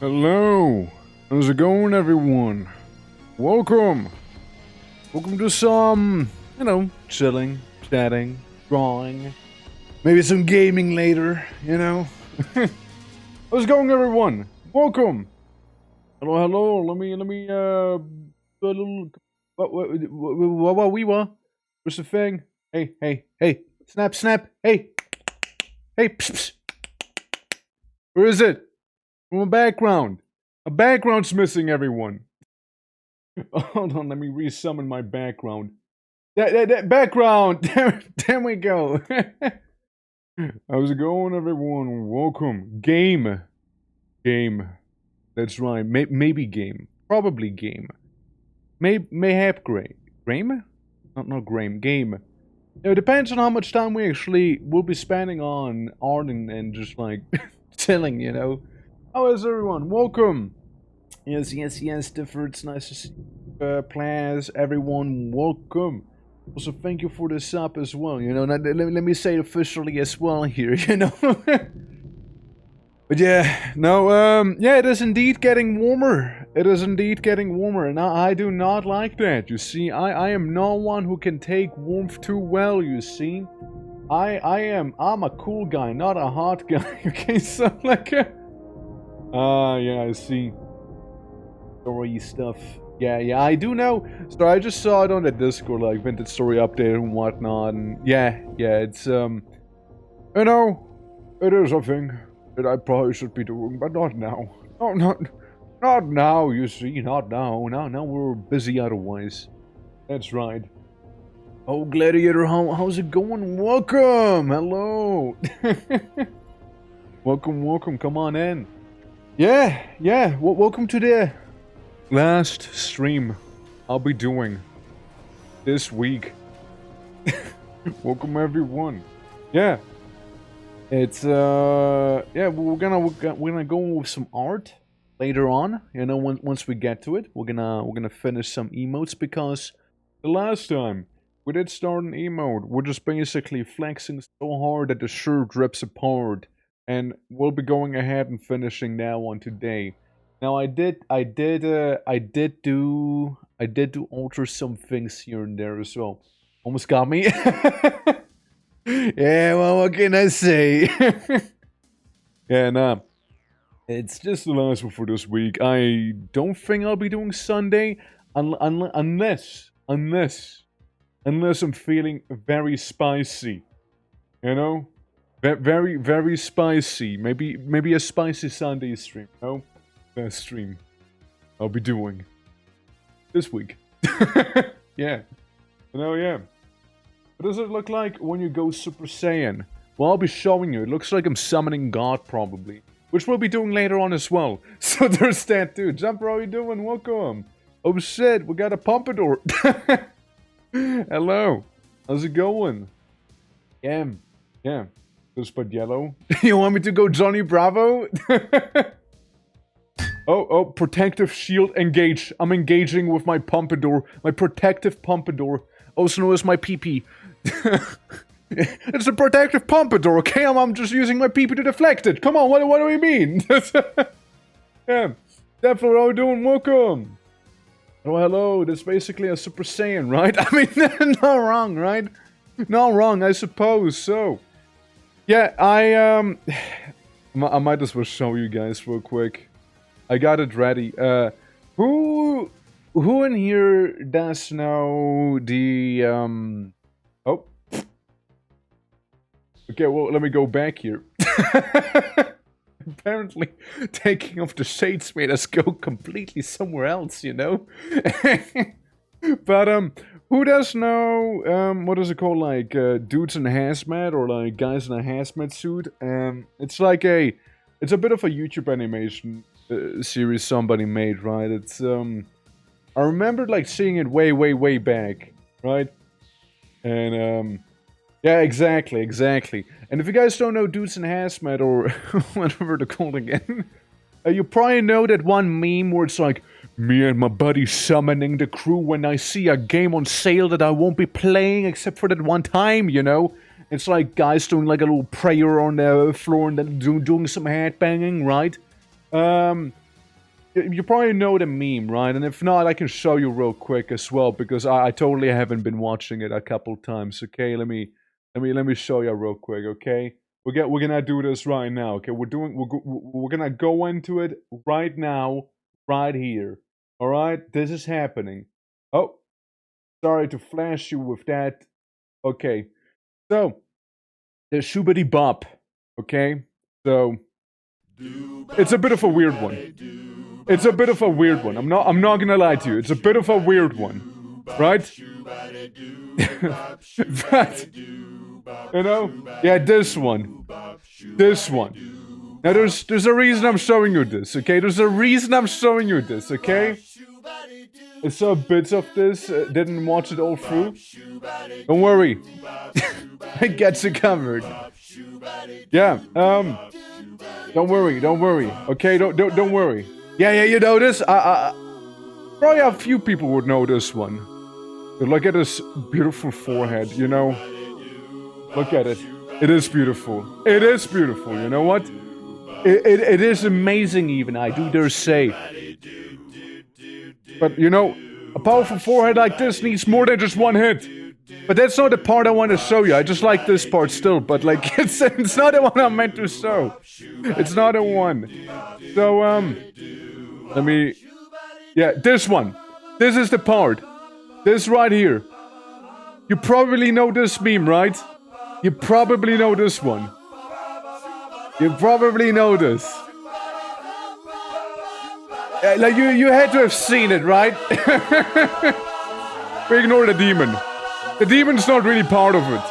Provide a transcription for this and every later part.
Hello, how's it going, everyone? Welcome to some, chilling, chatting, drawing, maybe some gaming later, How's it going, everyone? Welcome. Hello, let me, do a little, what, what's the thing? Hey, snap, hey, psst. Where is it? From a background. A background's missing, everyone. Hold on, let me resummon my background. That background! There we go. How's it going, everyone? Welcome. Game. That's right. Maybe game. Probably game. Mayhap Graham? Not Graham. Game. It depends on how much time we actually will be spending on art and just like chilling, How is everyone? Welcome. Yes, Differ. It's nice to see players. Everyone, welcome. Also, thank you for the sub as well. Let me say it officially as well here. But yeah, no, yeah, it is indeed getting warmer. And I do not like that. You see, I am no one who can take warmth too well. You see, I'm a cool guy, not a hot guy. Okay, so like. Yeah, I see. Story stuff. Yeah, I do know. So I just saw it on the Discord, like vintage story update and whatnot, and yeah, it's it is a thing that I probably should be doing, but not now. No, not now. You see, not now. Now we're busy otherwise. That's right. Oh, Gladiator, how's it going? Welcome. Hello. Welcome. Come on in. Yeah. Welcome to the last stream I'll be doing this week. Welcome, everyone. Yeah. It's yeah, we're gonna go with some art later on. Once we get to it, we're gonna finish some emotes because the last time we did start an emote, we're just basically flexing so hard that the shirt rips apart. And we'll be going ahead and finishing that one today. Now I did alter some things here and there as well. Almost got me. Yeah, well, what can I say? Yeah, nah. It's just the last one for this week. I don't think I'll be doing Sunday unless I'm feeling very spicy. Very, very spicy. Maybe a spicy Sunday stream. No? That stream I'll be doing this week. Yeah. Yeah. What does it look like when you go Super Saiyan? Well, I'll be showing you. It looks like I'm summoning God, probably. Which we'll be doing later on as well. So there's that, too. Jumper, how you doing? Welcome. Oh, shit. We got a Pompadour. Hello. How's it going? Yeah. Just put yellow. You want me to go Johnny Bravo? Oh, protective shield engage. I'm engaging with my Pompadour. My protective Pompadour. Also known as my PP. It's a protective Pompadour, okay? I'm just using my PP to deflect it. Come on, what do we mean? Yeah. Definitely, how are you doing? Welcome. Oh, hello. That's basically a Super Saiyan, right? I mean, not wrong, right? Not wrong, I suppose, so. Yeah, I might as well show you guys real quick. I got it ready. Who in here does know the oh. Okay, well, let me go back here. Apparently, taking off the shades made us go completely somewhere else, But who does know what is it called, like dudes in a hazmat or like guys in a hazmat suit? It's like it's a bit of a YouTube animation series somebody made, right? It's I remember like seeing it way back, right? And yeah, exactly. And if you guys don't know dudes in hazmat or whatever they're called again, you probably know that one meme where it's like, me and my buddy summoning the crew when I see a game on sale that I won't be playing except for that one time, It's like guys doing like a little prayer on the floor and then doing some headbanging, right? You probably know the meme, right? And if not, I can show you real quick as well, because I totally haven't been watching it a couple times. Okay, let me show you real quick. Okay, we're gonna do this right now. Okay, we're gonna go into it right now, right here. All right, this is happening. Oh, sorry to flash you with that. Okay, so the Shubidi Bop. Okay, so it's a bit of a weird one. It's a bit of a weird one. I'm not gonna lie to you. It's a bit of a weird one. Right? But yeah, this one. This one. Now there's a reason I'm showing you this, okay? There's a reason I'm showing you this, okay? I saw bits of this, didn't watch it all through. Don't worry. I got you covered. Yeah, don't worry, okay? Don't worry. Yeah, you know this? Probably a few people would know this one. But look at this beautiful forehead, you know? Look at it. It is beautiful. It is beautiful, you know what? It is amazing even, I do dare say. But, you know, a powerful forehead like this needs more than just one hit. But that's not the part I want to show you. I just like this part still, but like, it's not the one I'm meant to show. It's not the one. So, let me... Yeah, this one. This is the part. This right here. You probably know this meme, right? You probably know this one. You probably know this. Like, you had to have seen it, right? We ignore the demon. The demon's not really part of it.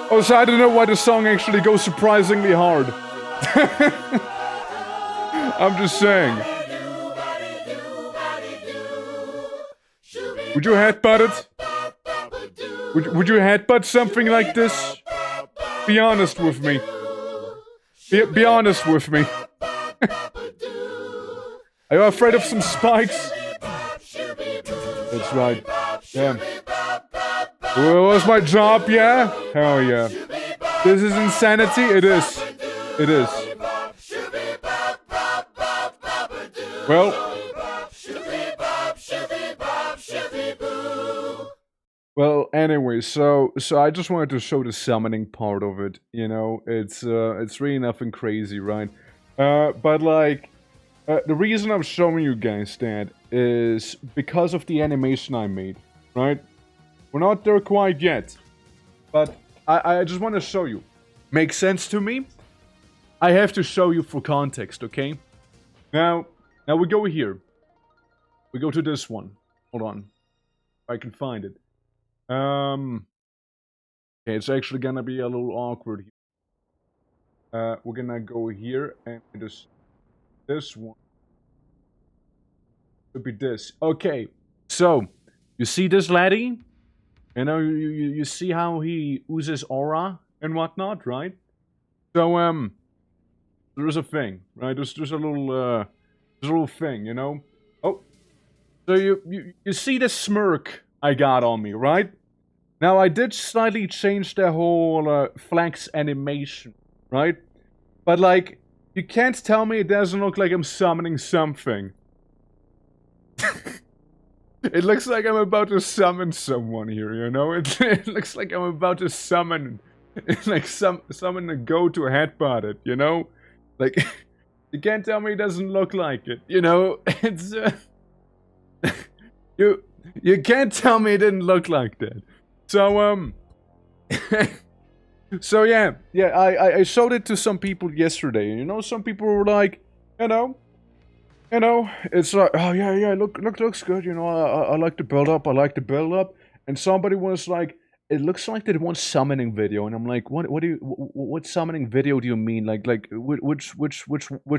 Also, I don't know why the song actually goes surprisingly hard. I'm just saying. Would you headbutt it? Would you headbutt something like this? Be honest with me. Be honest with me. Are you afraid of some spikes? That's right. Yeah. Well, what's my job? Yeah? Hell yeah. This is insanity? It is. It is. Well, anyway, so I just wanted to show the summoning part of it, you know? It's really nothing crazy, right? But like, the reason I'm showing you guys that is because of the animation I made, right? We're not there quite yet, but I just want to show you. Makes sense to me? I have to show you for context, okay? Now we go here. We go to this one. Hold on. If I can find it. Okay, it's actually gonna be a little awkward here. We're gonna go here and this one. Could be this. Okay, so you see this laddie? You know, you see how he oozes aura and whatnot, right? So there's a thing, right? There's a little thing, you know. Oh, so you see the smirk I got on me, right? Now I did slightly change the whole flex animation, right? But like, you can't tell me it doesn't look like I'm summoning something. It looks like I'm about to summon someone here, you know? It looks like I'm about to summon, like summon a goat to headbutt it, you know? Like, you can't tell me it doesn't look like it, you know? It's you can't tell me it didn't look like that. So so yeah, I showed it to some people yesterday, and you know, some people were like, you know, it's like, oh yeah, looks good, you know, I like the build up, and somebody was like, it looks like that one summoning video, and I'm like, what summoning video do you mean? Like which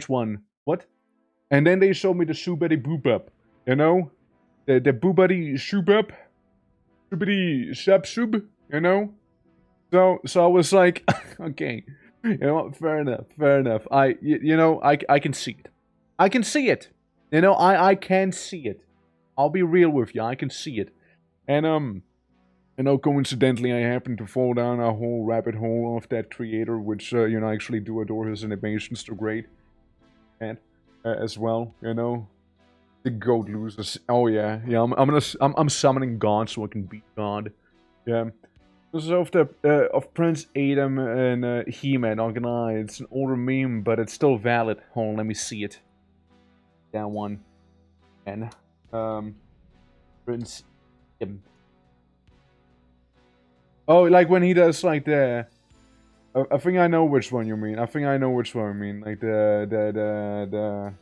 one? What? And then they showed me the Shubedi Boobup, you know, the Boobadi Shubup, Shubidi Shub, you know. So I was like, okay, you know, fair enough. You know, I can see it. I can see it. You know, I can see it. I'll be real with you. I can see it. And you know, coincidentally, I happened to fall down a whole rabbit hole of that creator, which you know, I actually do adore his animations. They're great. And as well, you know. The goat loses. Oh yeah, yeah. I'm summoning God so I can beat God. Yeah. This is of the of Prince Adam and He-Man. It's an older meme, but it's still valid. Hold on, let me see it. That one. And Prince Adam. Oh, like when he does like the. I think I know which one you mean. Like the.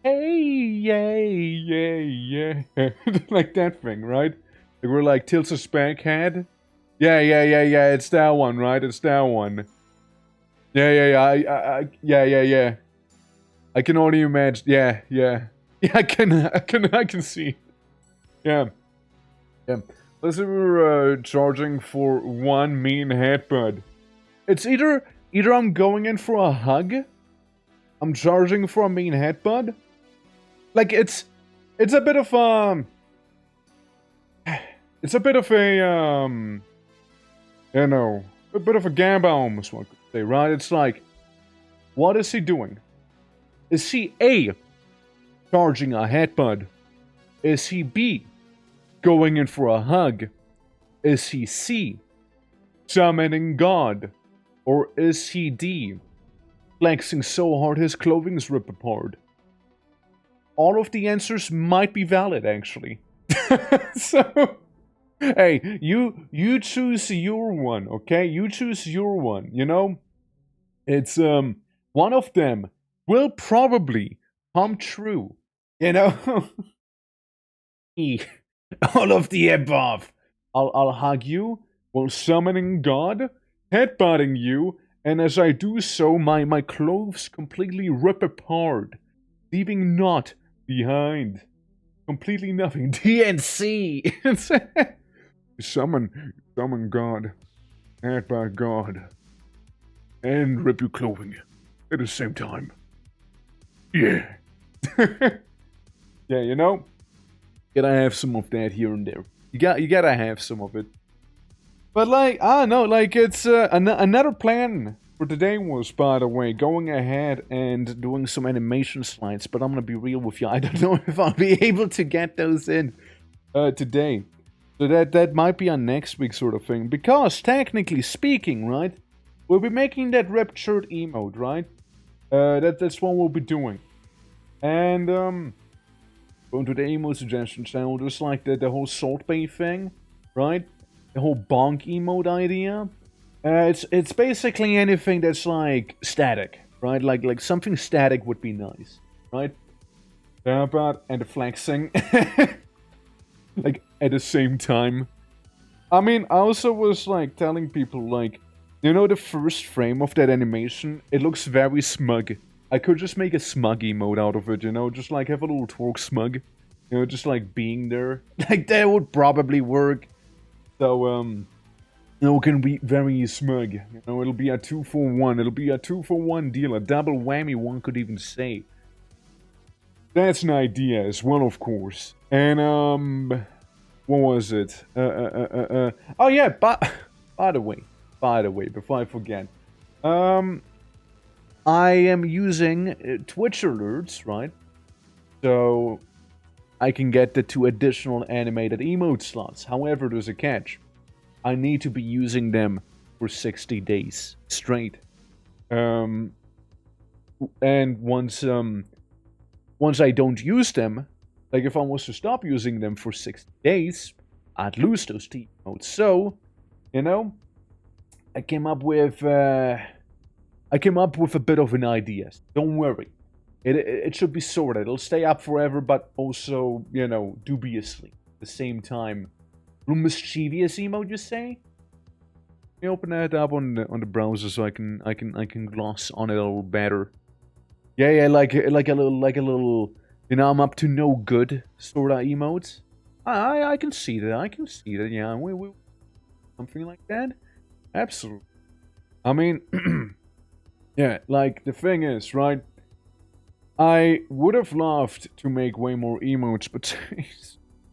Hey, yay, yay, yeah. Like that thing, right? Like we're like tilts a spank head. Yeah. It's that one, right? It's that one. Yeah. Yeah. I can only imagine. Yeah. Yeah, I can see. Yeah. Let's say we're charging for one mean headbutt. It's either I'm going in for a hug, I'm charging for a mean headbutt. Like it's a bit of it's a bit of a you know, a bit of a gamba almost, one could say, right? It's like, what is he doing? Is he A, charging a headbutt? Is he B, going in for a hug? Is he C, summoning God? Or is he D, flexing so hard his clothing's ripped apart? All of the answers might be valid, actually. So, hey, you choose your one, okay? You choose your one, you know? It's, one of them will probably come true, you know? All of the above. I'll hug you while summoning God, headbutting you, and as I do so, my clothes completely rip apart, leaving naught behind. Completely nothing. DNC! Summon God, headbutt God, and rip your clothing at the same time. Yeah. Yeah, you know? Gotta have some of that here and there. You gotta have some of it. But like, I don't know, like it's another plan for today was, by the way, going ahead and doing some animation slides. But I'm gonna be real with you, I don't know if I'll be able to get those in today. So that might be a next week sort of thing. Because technically speaking, right, we'll be making that ripped shirt emote, right? That's what we'll be doing. And going to the emote suggestion channel, just like the whole Salt Bay thing, right? The whole bonk emote idea. It's basically anything that's like static, right? Like something static would be nice, right? And the flexing, like at the same time. I mean, I also was like telling people like, you know, the first frame of that animation, it looks very smug. I could just make a smug emote out of it, you know, just like have a little twerk smug, you know, just like being there. Like that would probably work. So, you know, it can be very smug. You know, it'll be a 2-for-1. It'll be a 2-for-1 deal, a double whammy, one could even say. That's an idea as well, of course. And, what was it? Oh yeah, by the way, before I forget, I am using Twitch alerts, right? So I can get the 2 additional animated emote slots. However, there's a catch. I need to be using them for 60 days straight. And once I don't use them, like if I was to stop using them for 60 days, I'd lose those emotes. So, you know, I came up with a bit of an idea. Don't worry. It should be sorted. It'll stay up forever, but also, you know, dubiously. At the same time. A little mischievous emote, you say? Let me open that up on the browser so I can gloss on it a little better. Yeah, like a little, you know, I'm up to no good sort of emotes. I can see that. Yeah, we something like that. Absolutely. I mean, yeah, like the thing is, right? I would have loved to make way more emotes, but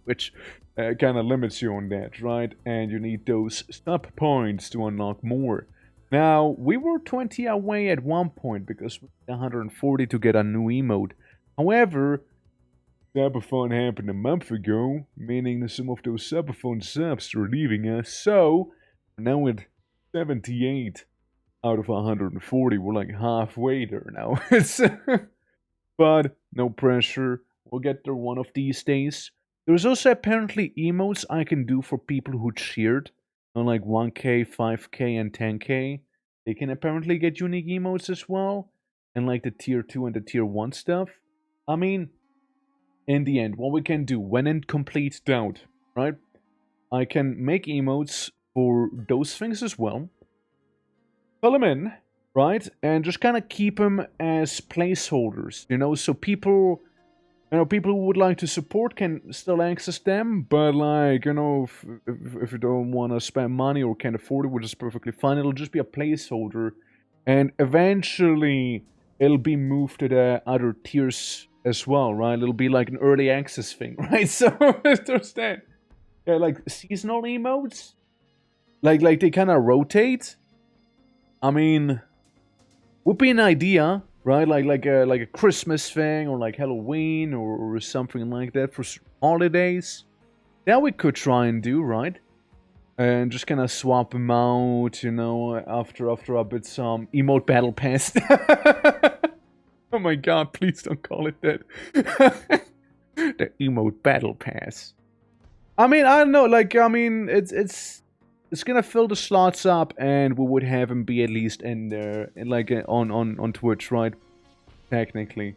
which kind of limits you on that, right? And you need those sub points to unlock more. Now, we were 20 away at one point because we need 140 to get a new emote. However, Subathon happened a month ago, meaning that some of those Subathon subs are leaving us, so we're now at 78 out of 140. We're like halfway there now. But no pressure. We'll get there one of these days. There's also apparently emotes I can do for people who cheered on like 1k, 5k, and 10k. They can apparently get unique emotes as well. And like the tier 2 and the tier 1 stuff. I mean, in the end, what we can do when in complete doubt, right? I can make emotes for those things as well. Fill them in, right? And just kind of keep them as placeholders, you know, so people, people who would like to support can still access them, but like, if you don't want to spend money or can't afford it, which is perfectly fine, it'll just be a placeholder, and eventually it'll be moved to the other tiers as well, right? It'll be like an early access thing, right? So there's that. Yeah, like seasonal emotes, like they kind of rotate. I mean, would be an idea, right? Like a Christmas thing, or like Halloween, or something like that for holidays. That we could try and do, right? And just kind of swap them out, you know, after a bit some emote battle pass. Oh my god, please don't call it that. The emote battle pass. I mean, I don't know, like, I mean, it's gonna fill the slots up, and we would have him be at least in there, like, on Twitch, right? Technically.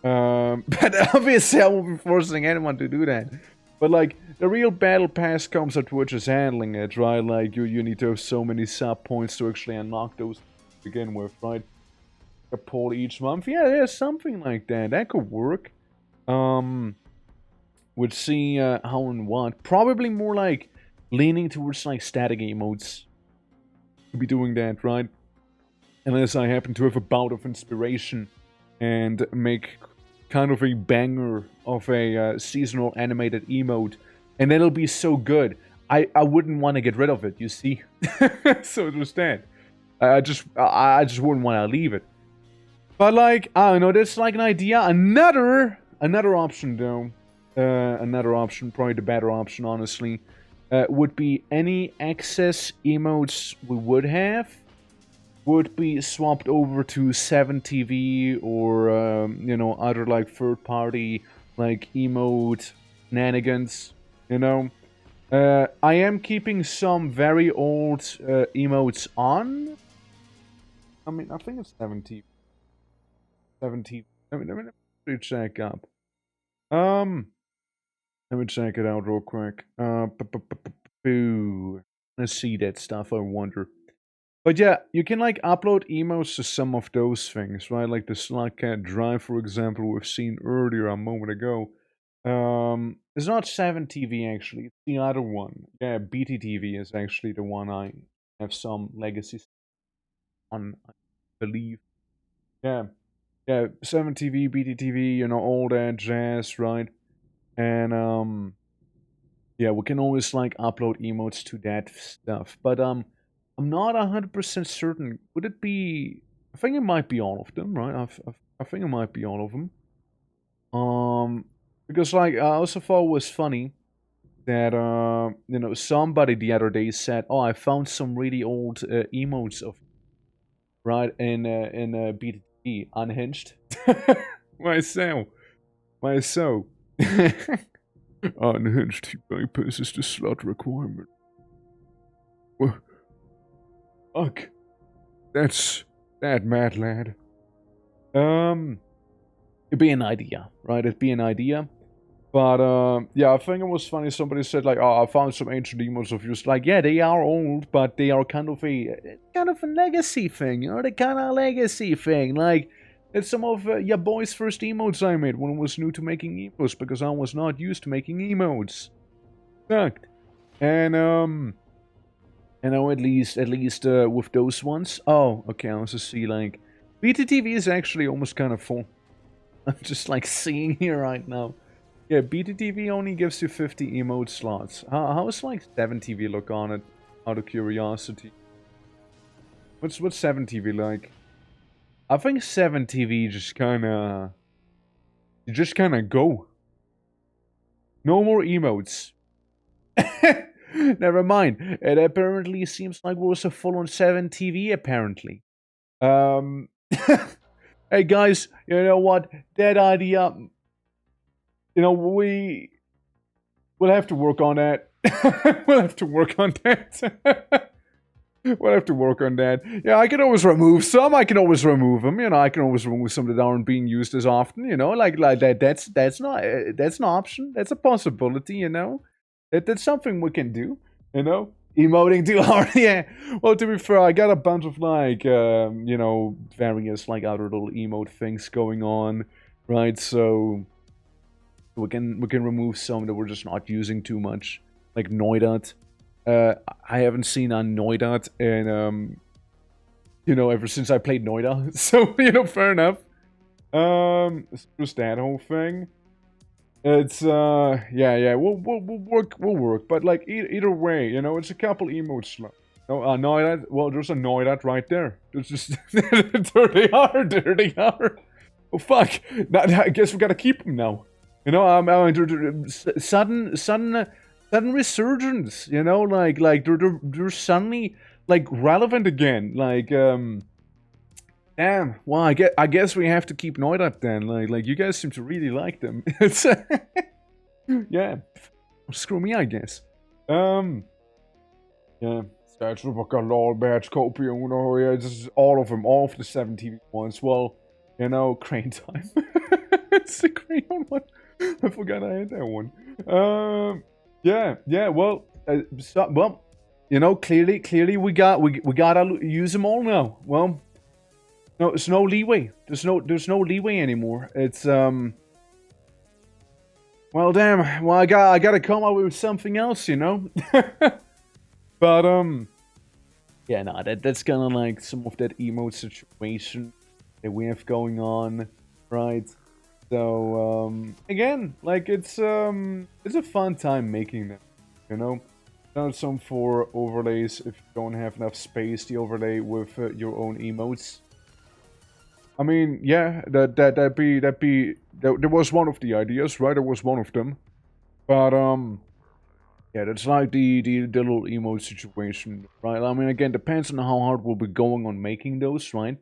But obviously I won't be forcing anyone to do that. But, like, the real battle pass comes at Twitch is handling it, right? Like, you need to have so many sub points to actually unlock those to begin with, right? A poll each month. Yeah, something like that. That could work. Would see how and what. Probably more like leaning towards like static emotes. To be doing that, right? Unless I happen to have a bout of inspiration and make kind of a banger of a seasonal animated emote, and it'll be so good. I wouldn't want to get rid of it, you see. So there's that. I just wouldn't want to leave it. But like, I don't know, that's like an idea. Another option though. Another option, probably the better option, honestly, would be any excess emotes we would have would be swapped over to 7TV or, other like third-party, like, emote shenanigans, you know? I am keeping some very old emotes on. I mean, I think it's 7TV. 7TV. Let me check up. Let me check it out real quick. Let's see that stuff, I wonder. But yeah, you can like upload emotes to some of those things, right? Like the Slugcat Drive, for example, we've seen earlier a moment ago. It's not 7TV actually, it's the other one. Yeah, BTTV is actually the one I have some legacy on, I believe. Yeah. Yeah, 7TV, BTTV, you know, all that jazz, right? And yeah, we can always like upload emotes to that stuff. But I'm not 100% certain. Would it be? I think it might be all of them, right? I think it might be all of them. Because like I also thought it was funny that somebody the other day said, "Oh, I found some really old emotes of right in BTT unhinged." Why so? Why so? Unhinged, he bypasses the slot requirement. Well, fuck. That's that mad lad. It'd be an idea, right? It'd be an idea. But, yeah, I think it was funny. Somebody said, like, oh, I found some ancient emotes of yours. Like, yeah, they are old, but they are kind of a legacy thing, you know? They're kind of a legacy thing. Like, it's some of your boy's first emotes I made when I was new to making emotes, because I was not used to making emotes. Sucked. And, at least with those ones. Oh, okay, I also see, like, BTTV is actually almost kind of full. I'm just, like, seeing here right now. Yeah, BTTV only gives you 50 emote slots. How's, like, 7TV look on it, out of curiosity? What's 7TV like? I think 7TV just kinda... You just kind of go. No more emotes. Never mind. It apparently seems like we're also full on 7 TV, apparently. Hey guys, you know what? That idea, we'll have to work on that. We'll have to work on that. We'll have to work on that. Yeah, I can always remove some. I can always remove them. I can always remove some that aren't being used as often. Like that. That's not that's an option. That's a possibility. That's something we can do. Emoting too hard. Yeah. Well, to be fair, I got a bunch of various like other little emote things going on, right? So we can remove some that we're just not using too much, like Noidat. I haven't seen a Noidat in ever since I played Noida. So fair enough. It's just that whole thing. It's yeah. We'll work. But like either way, it's a couple emotes. No, Noidat. Well, there's a Noidat right there. There's just there they are. There they are. Oh fuck! Now, I guess we gotta keep them now. Sudden resurgence. Like they're suddenly like relevant again. Like damn. Well, I guess we have to keep Noida then. Like you guys seem to really like them. It's yeah. Screw me, I guess. Yeah. That's like a lol badge copy. Yeah, this is all of them, all of the 7 TV ones. Well, crane time. It's the crane one. I forgot I had that one. Yeah. Well, clearly we gotta use them all now. Well, no, there's no leeway. There's no leeway anymore. It's well, damn. Well, I gotta come up with something else, But yeah, no, that's kind of like some of that emote situation that we have going on, right? So again, like it's a fun time making them, Not some for overlays if you don't have enough space to overlay with your own emotes. I mean, yeah, that was one of the ideas, right? It was one of them, but yeah, that's like the little emote situation, right? I mean, again, depends on how hard we'll be going on making those, right?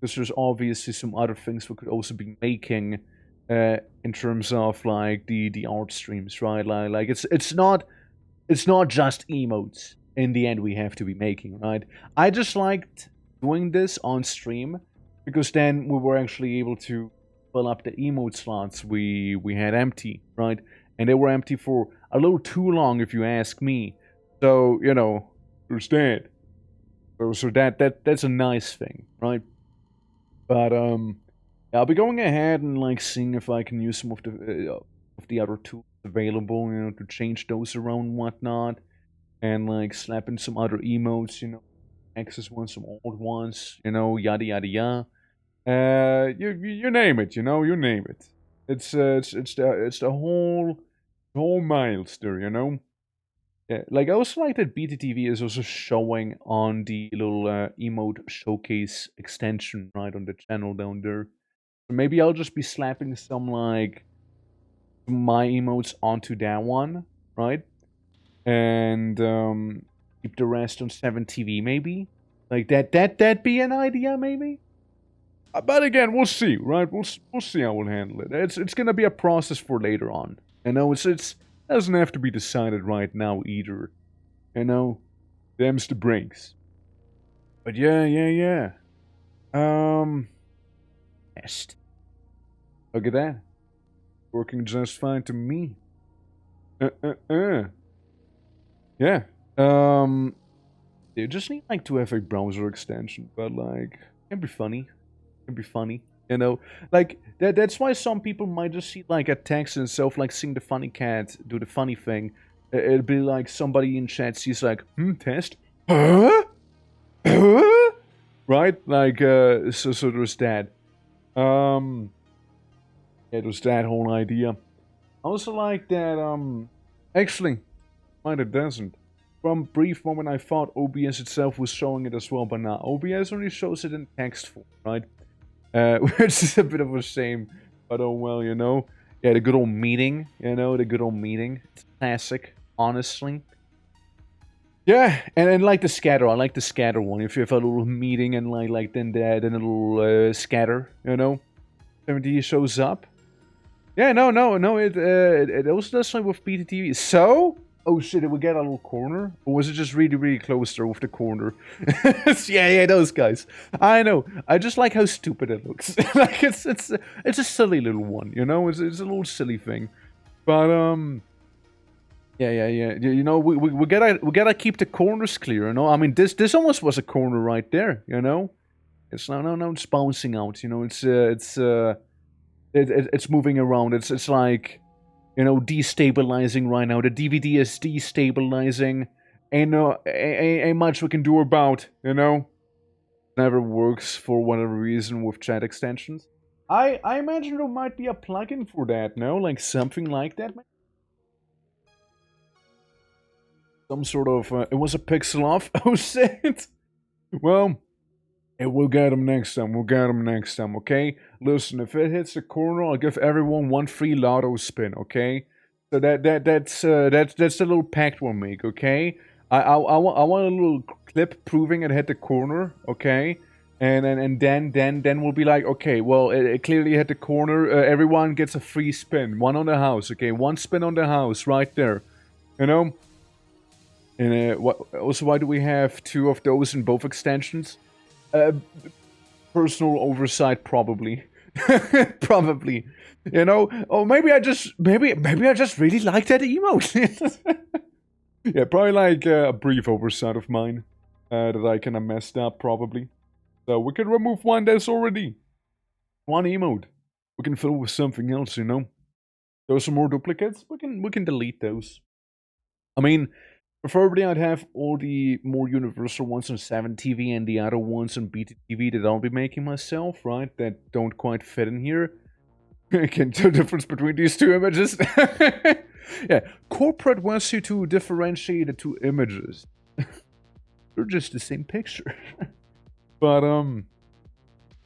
Because there's obviously some other things we could also be making in terms of like the art streams, right? Like it's not just emotes in the end we have to be making, right? I just liked doing this on stream because then we were actually able to fill up the emote slots we had empty, right? And they were empty for a little too long, if you ask me. So there's that. So that's a nice thing, right? But I'll be going ahead and like seeing if I can use some of the other tools available, to change those around and whatnot, and like slap in some other emotes, access ones, some old ones, yada yada yada. You name it, you name it. It's the whole miles there, Yeah, like I also like that BTTV is also showing on the little emote showcase extension right on the channel down there. So maybe I'll just be slapping some like my emotes onto that one, right? And keep the rest on 7TV maybe. Like that'd be an idea maybe. But again, we'll see, right? We'll see how we'll handle it. It's gonna be a process for later on. It doesn't have to be decided right now either. Them's the breaks. But yeah. Test. Look at that. Working just fine to me. Yeah. You just need like to have a browser extension, but like it can be funny. Like that's why some people might just see like a text and stuff, like seeing the funny cat do the funny thing. It'll be like somebody in chat sees like, test? Huh? Right? Like, so there's that. Yeah, there's that whole idea. I also like that, actually, mine it doesn't. From a brief moment I thought OBS itself was showing it as well, but now OBS only shows it in text form, right? Which is a bit of a shame. But oh well, you know. Yeah, the good old meeting, you know, the good old meeting. It's classic, honestly. Yeah, and then like the scatter, I like the scatter one. If you have a little meeting and then a little scatter, you know, 70 shows up. Yeah, no. It also does like with BTTV. So, oh shit, did we get a little corner, or was it just really close there with the corner? Yeah, those guys. I know. I just like how stupid it looks. Like it's a silly little one, you know. It's a little silly thing, but yeah. You know, we gotta keep the corners clear. You know, I mean, this almost was a corner right there. You know, it's no, it's bouncing out. You know, it's moving around. It's like, you know, destabilizing right now. The DVD is destabilizing. Ain't much we can do about. You know, never works for whatever reason with chat extensions. I imagine there might be a plugin for that. No, like something like that. Some sort of, it was a pixel off. Oh shit. Well, we'll get him next time. We'll get him next time, okay? Listen, if it hits the corner, I'll give everyone one free lotto spin, okay? So that's the little pact we'll make, okay? I want a little clip proving it hit the corner, okay? And then we'll be like, okay, well, it clearly hit the corner. Everyone gets a free spin, one on the house, okay? One spin on the house, right there, you know? And also, why do we have two of those in both extensions? Personal oversight, probably. Probably. You know? Or maybe I just really like that emote. Yeah, probably like a brief oversight of mine that I kind of messed up, probably. So we can remove one that's already one emote. We can fill with something else, you know? Those are more duplicates. We can delete those. I mean, preferably, I'd have all the more universal ones on 7TV and the other ones on BTTV that I'll be making myself, right? That don't quite fit in here. Can tell the difference between these two images. Yeah, corporate wants you to differentiate the two images. They're just the same picture. But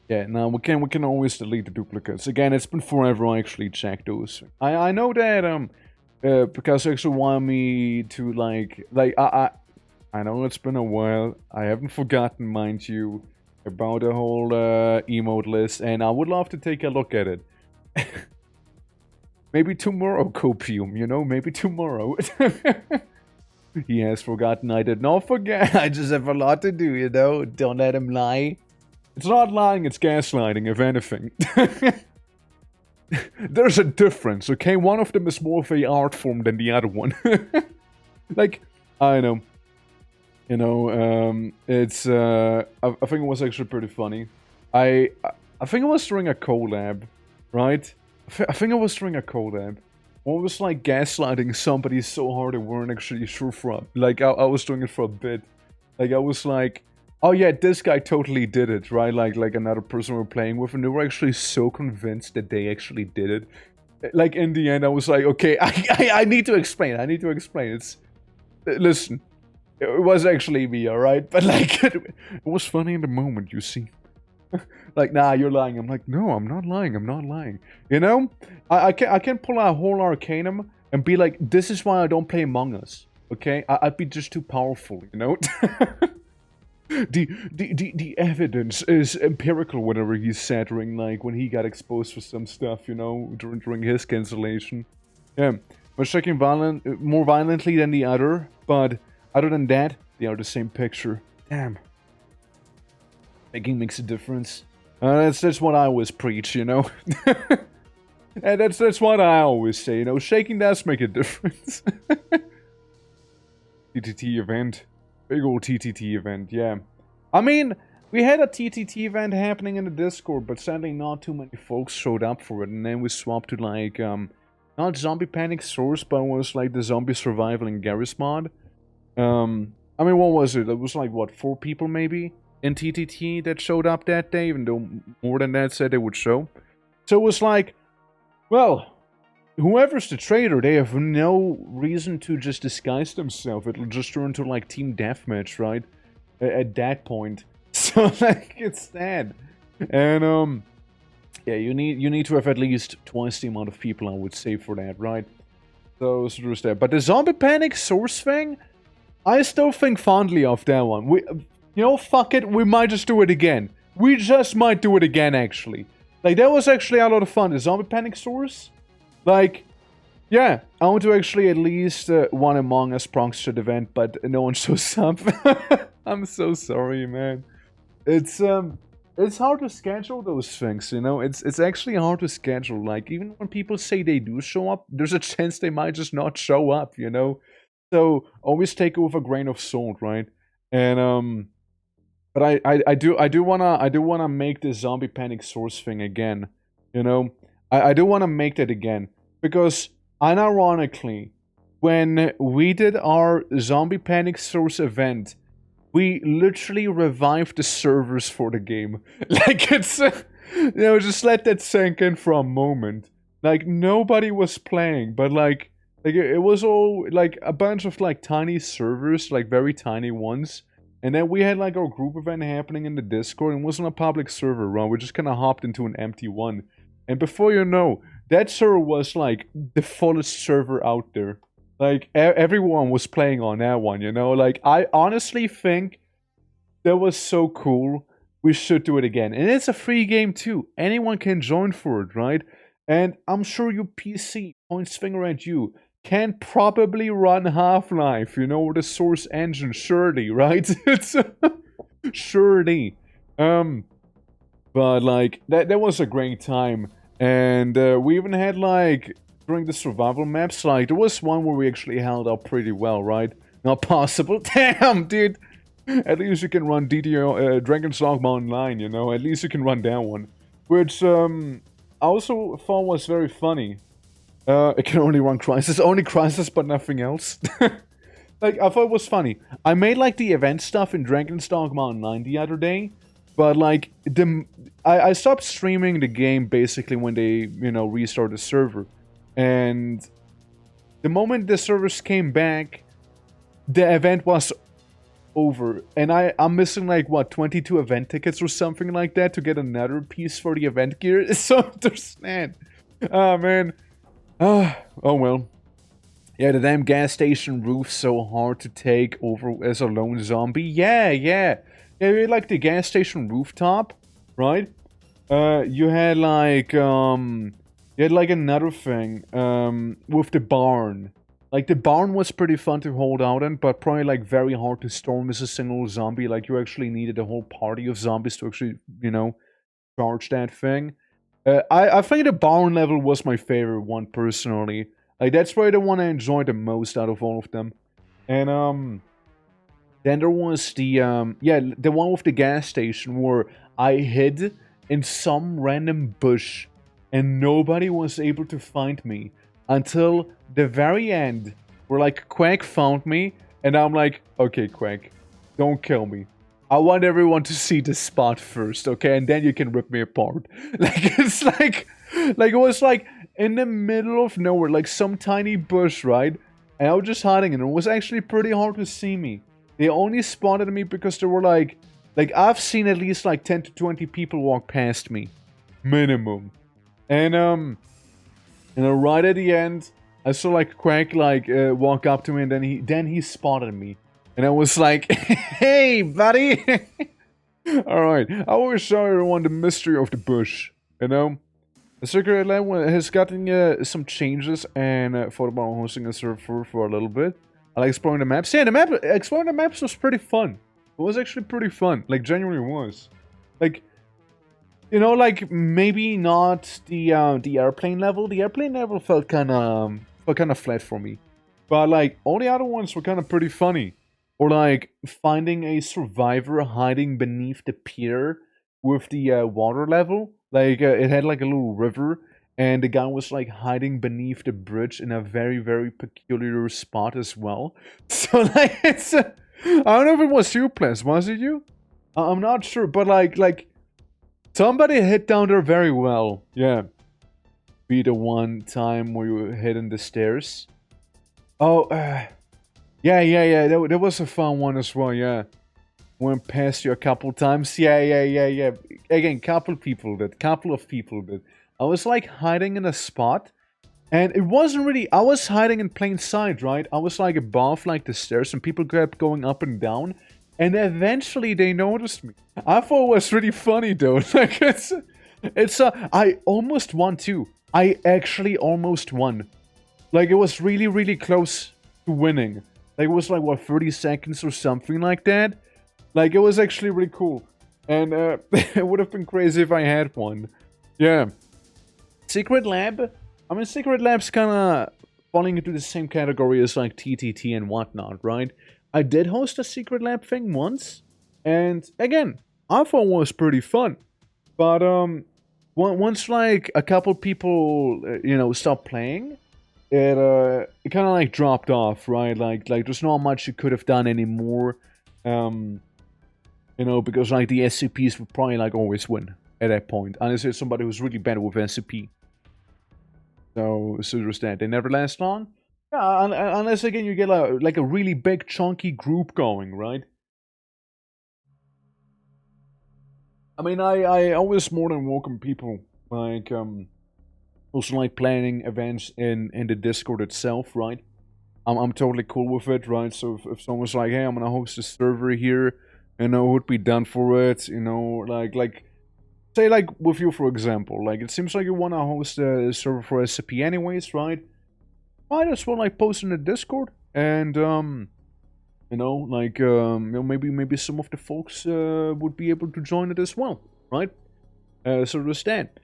yeah, now we can always delete the duplicates. Again, it's been forever I actually checked those. I know that because you actually want me to like I know it's been a while. I haven't forgotten, mind you, about the whole emote list, and I would love to take a look at it. Maybe tomorrow, Copium, you know, maybe tomorrow. He has forgotten. I did not forget. I just have a lot to do, you know. Don't let him lie. It's not lying, it's gaslighting, if anything. There's a difference, okay? One of them is more of a art form than the other one. Like, I know. You know, it's, I think it was actually pretty funny. I think it was during a collab, right? I think it was during a collab. One was like gaslighting somebody so hard they weren't actually sure for, like, I was doing it for a bit. Like, I was like, oh yeah, this guy totally did it, right? Like another person we were playing with, and they were actually so convinced that they actually did it. Like, in the end, I was like, okay, I need to explain. It's, listen, it was actually me, alright? But like, it was funny in the moment, you see. Like, nah, you're lying. I'm like, no, I'm not lying. You know? I can't pull out a whole Arcanum and be like, this is why I don't play Among Us. Okay? I'd be just too powerful, you know? The evidence is empirical whenever he's said during, like, when he got exposed for some stuff, you know, during his cancellation. Yeah. Was striking more violently than the other, but other than that, they are the same picture. Damn. Making makes a difference. That's what I always preach, you know. And that's what I always say, you know. Shaking does make a difference. TTT event, big old TTT event, yeah. I mean, we had a TTT event happening in the Discord, but sadly not too many folks showed up for it, and then we swapped to like not Zombie Panic Source, but it was like the Zombie Survival and Garry's mod. I mean, what was it? It was like what, 4 people maybe in TTT that showed up that day, even though more than that said they would show. So it was like, well, whoever's the traitor, they have no reason to just disguise themselves. It'll just turn to like team deathmatch, right? At that point. So like, it's sad. And Yeah, you need to have at least twice the amount of people, I would say, for that, right? So there's that. But the zombie panic source thing, I still think fondly of that one. Fuck it, we might just do it again. We just might do it again, actually. Like, that was actually a lot of fun. The zombie panic source, like, yeah, I want to actually at least one Among Us Pronkster event, but no one shows up. I'm so sorry, man. It's hard to schedule those things, you know? It's actually hard to schedule. Like, even when people say they do show up, there's a chance they might just not show up, you know? So always take it with a grain of salt, right? And but I do wanna make the zombie panic source thing again. You know? I do wanna make that again. Because unironically, when we did our zombie panic source event, we literally revived the servers for the game. Like, just let that sink in for a moment. Like, nobody was playing, but like it was all like a bunch of like tiny servers, like very tiny ones. And then we had like our group event happening in the Discord, and it wasn't a public server, right? We just kind of hopped into an empty one. And before you know, that server was like the fullest server out there. Like, everyone was playing on that one, you know? Like, I honestly think that was so cool. We should do it again. And it's a free game, too. Anyone can join for it, right? And I'm sure your PC, points finger at you, can probably run Half-Life, you know, with the Source engine, surely, right? It's surely. But, like, that was a great time. And we even had, like, during the survival maps, like, there was one where we actually held up pretty well, right? Not possible. Damn, dude! At least you can run Dragon's Dogma Online, you know? At least you can run that one. Which, I also thought was very funny. It can only run Crisis. Only Crisis, but nothing else. Like, I thought it was funny. I made, like, the event stuff in Dragon's Dogma Online the other day. But, like, I stopped streaming the game, basically, when they, restart the server. And the moment the servers came back, the event was over. And I'm missing, like, what, 22 event tickets or something like that to get another piece for the event gear? So, there's that. Oh, man. Oh well. Yeah, the damn gas station roof's so hard to take over as a lone zombie. Yeah. Yeah, you had, like, the gas station rooftop, right? You had, like, another thing, with the barn. Like, the barn was pretty fun to hold out in, but probably, like, very hard to storm as a single zombie. Like, you actually needed a whole party of zombies to actually, charge that thing. I think the barn level was my favorite one, personally. Like, that's probably the one I enjoyed the most out of all of them. And, then there was the one with the gas station where I hid in some random bush and nobody was able to find me until the very end, where, like, Quack found me, and I'm like, okay, Quack, don't kill me. I want everyone to see this spot first, okay? And then you can rip me apart. Like, it's like it was, like, in the middle of nowhere, like, some tiny bush, right? And I was just hiding, and it was actually pretty hard to see me. They only spotted me because there were, like, I've seen at least, like, 10 to 20 people walk past me. Minimum. And right at the end, I saw, like, Quack, like, walk up to me, and then he spotted me. And I was like, hey, buddy! Alright, I always show everyone the mystery of the bush, you know? The Secret Lab has gotten some changes, and thought about hosting a server for a little bit. I like exploring the maps. Yeah, exploring the maps was pretty fun. It was actually pretty fun. Like, genuinely was. Like, like, maybe not the airplane level. The airplane level felt kind of flat for me. But, like, all the other ones were kind of pretty funny. Or, like, finding a survivor hiding beneath the pier with the water level. Like, it had, like, a little river, and the guy was, like, hiding beneath the bridge in a very, very peculiar spot as well. So, like, it's... I don't know if it was you, Ples. Was it you? I'm not sure, but, like... Somebody hit down there very well. Yeah. Be the one time where you hid in the stairs. Oh, yeah. That was a fun one as well, yeah. Went past you a couple times. Yeah. again, couple of people did. I was like hiding in a spot, and it wasn't really. I was hiding in plain sight, right? I was like above like the stairs, and people kept going up and down, and eventually they noticed me. I thought it was really funny though. Like I almost won too. I actually almost won. Like it was really, really close to winning. Like it was like what 30 seconds or something like that. Like it was actually really cool. And it would have been crazy if I had one. Yeah. Secret Lab. I mean, Secret Lab's kind of falling into the same category as like TTT and whatnot, right? I did host a Secret Lab thing once. And again, I thought it was pretty fun. But once like a couple people, you know, stopped playing, it kind of like dropped off, right? Like there's not much you could have done anymore. You know, because like the SCPs would probably like always win at that point, unless it's somebody who's really bad with SCP. So there's that. They never last long. Yeah, unless again you get like a really big chunky group going, right? I mean, I always more than welcome people like also like planning events in the Discord itself, right? I'm totally cool with it, right? So if someone's like, hey, I'm gonna host a server here. You know, would be done for it, you know, like, say, like, with you, for example, like, it seems like you want to host a server for SCP anyways, right? Might as well, like, post in the Discord, and, you know, like, you know, maybe some of the folks, would be able to join it as well, right? So there's that.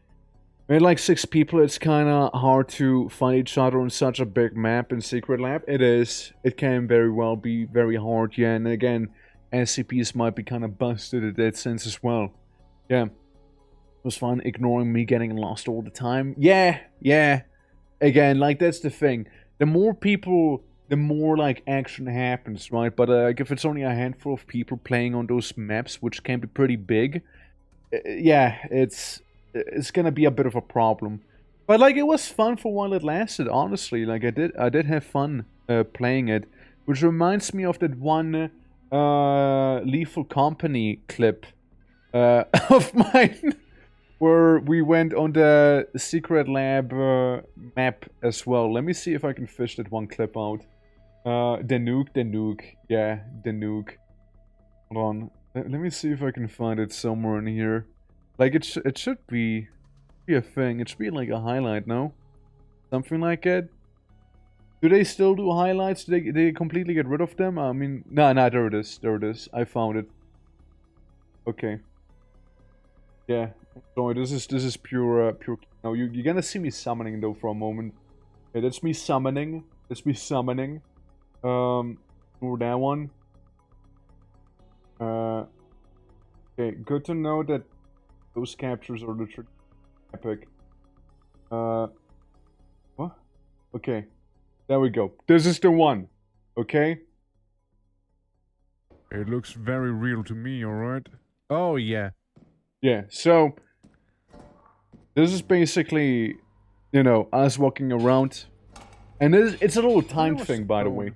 With, like, 6 people, it's kind of hard to find each other on such a big map in Secret Lab. It is. It can very well be very hard, yeah, and again, SCPs might be kind of busted in that sense as well. Yeah. It was fun ignoring me getting lost all the time. Yeah. Again, like, that's the thing. The more people, the more, like, action happens, right? But, like, if it's only a handful of people playing on those maps, which can be pretty big, yeah, it's gonna be a bit of a problem. But, like, it was fun for while it lasted, honestly. Like, I did have fun playing it. Which reminds me of that one... Lethal Company clip of mine where we went on the Secret Lab map as well. Let me see if I can fish that one clip out. The nuke. Yeah, the nuke. Hold on. Let me see if I can find it somewhere in here. Like, it should be a thing. It should be like a highlight, no? Something like it. Do they still do highlights? Did they completely get rid of them? I mean, no, there it is. There it is. I found it. Okay. Yeah. So this is pure. No, you're gonna see me summoning though for a moment. Okay, that's me summoning. For that one. Okay, good to know that those captures are literally epic. What? Okay. There we go. This is the one. Okay? It looks very real to me, alright? Oh, yeah. Yeah, so... This is basically, you know, us walking around. And it's a little time thing, by the way.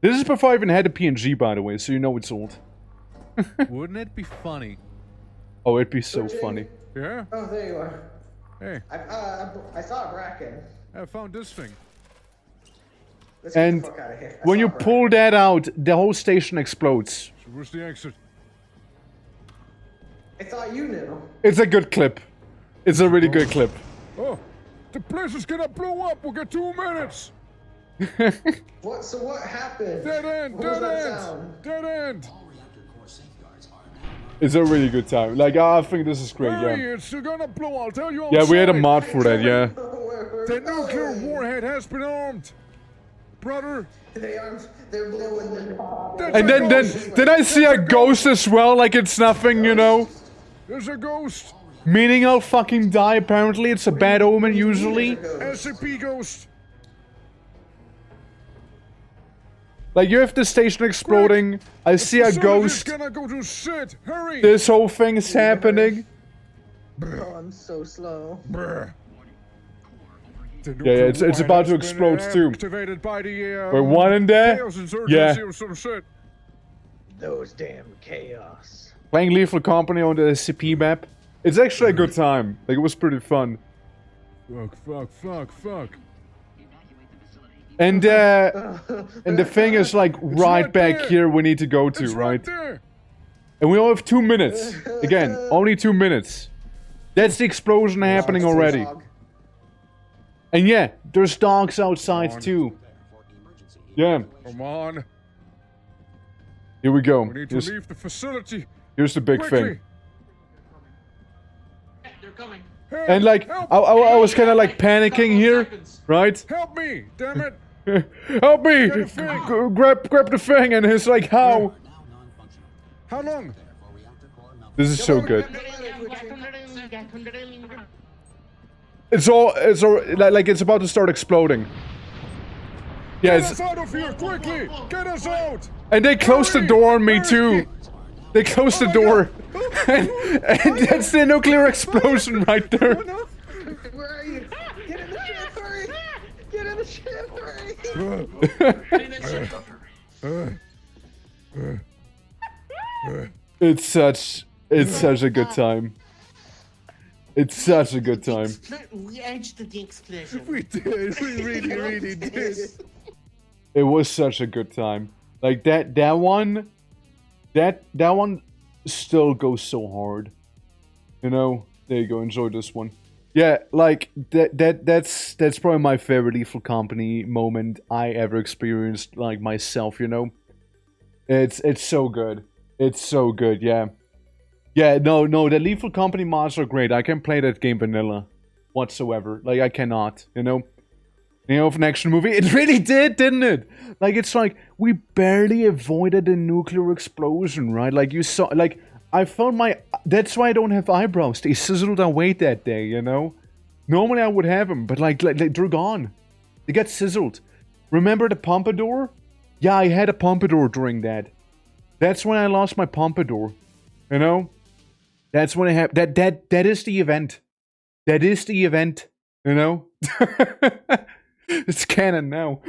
This is before I even had a PNG, by the way, so you know it's old. Wouldn't it be funny? Oh, it'd be so funny. Yeah? Oh, there you are. Hey. I saw a bracken. I found this thing. Let's get And the fuck out of here. when you pull that out, the whole station explodes. So where's the exit? I thought you knew. It's a good clip. It's a really good clip. Oh, the place is gonna blow up. We'll get 2 minutes. What? So what happened? Dead end. What was Dead that end. sound? Dead end. It's a really good time. Like, I think this is great, Hurry, yeah. it's gonna blow. I'll tell you. Yeah, we had a outside. mod for that, yeah. The nuclear warhead has been armed, brother. They're blowing the... That's And a then ghost. did I see a ghost as well? Like it's nothing, you know? There's a ghost. Meaning I'll fucking die, apparently. It's a bad omen, usually. SCP ghost. Like, you have the station exploding. I see a Facility's ghost. gonna go to shit. Hurry. This whole thing is happening. Oh, I'm so slow. Brr. The Yeah, it's nuclear about to warhead has explode been too. Activated by the, Wait, one in there? Chaos Insurgency Yeah. or some shit. Those damn chaos. Playing Lethal Company on the SCP map. It's actually a good time. Like, it was pretty fun. Fuck. And the thing is, like, right back here we need to go to, It's right? there. And we only have 2 minutes. Again, only 2 minutes. That's the explosion happening already. And yeah, there's dogs outside too. Yeah. Come on. Here we go. We need to leave the facility. Here's the big Quickly. thing. They're coming. Hey, And like, help, I was kind of like panicking here, right? help me, damn it. Help me! Get the thing. Grab the thing, and he's like, how? How long? This is so good. It's It's all like it's about to start exploding. Yeah, Get us it's, out of here, quickly! Get us out! and they closed the door on me too. They closed the door, and that's the nuclear explosion right there. Where are you? Get in the ship, hurry! Get in the ship, hurry! It's such a good time. It's such a good time. We edged the explosion. We did, we really did. It was such a good time. Like that one still goes so hard. You know? There you go, enjoy this one. Yeah, like that's probably my favorite Lethal Company moment I ever experienced, like myself, you know? It's so good. It's so good, yeah. Yeah, no, the Lethal Company mods are great. I can play that game vanilla whatsoever. Like, I cannot, you know? You know, of an action movie. It really did, didn't it? Like, it's like, we barely avoided a nuclear explosion, right? Like, you saw, like, I felt my, that's why I don't have eyebrows. They sizzled away that day, you know? Normally I would have them, but like they're gone. They get sizzled. Remember the pompadour? Yeah, I had a pompadour during that. That's when I lost my pompadour. You know? That's when I have, that is the event. That is the event. You know? It's canon now.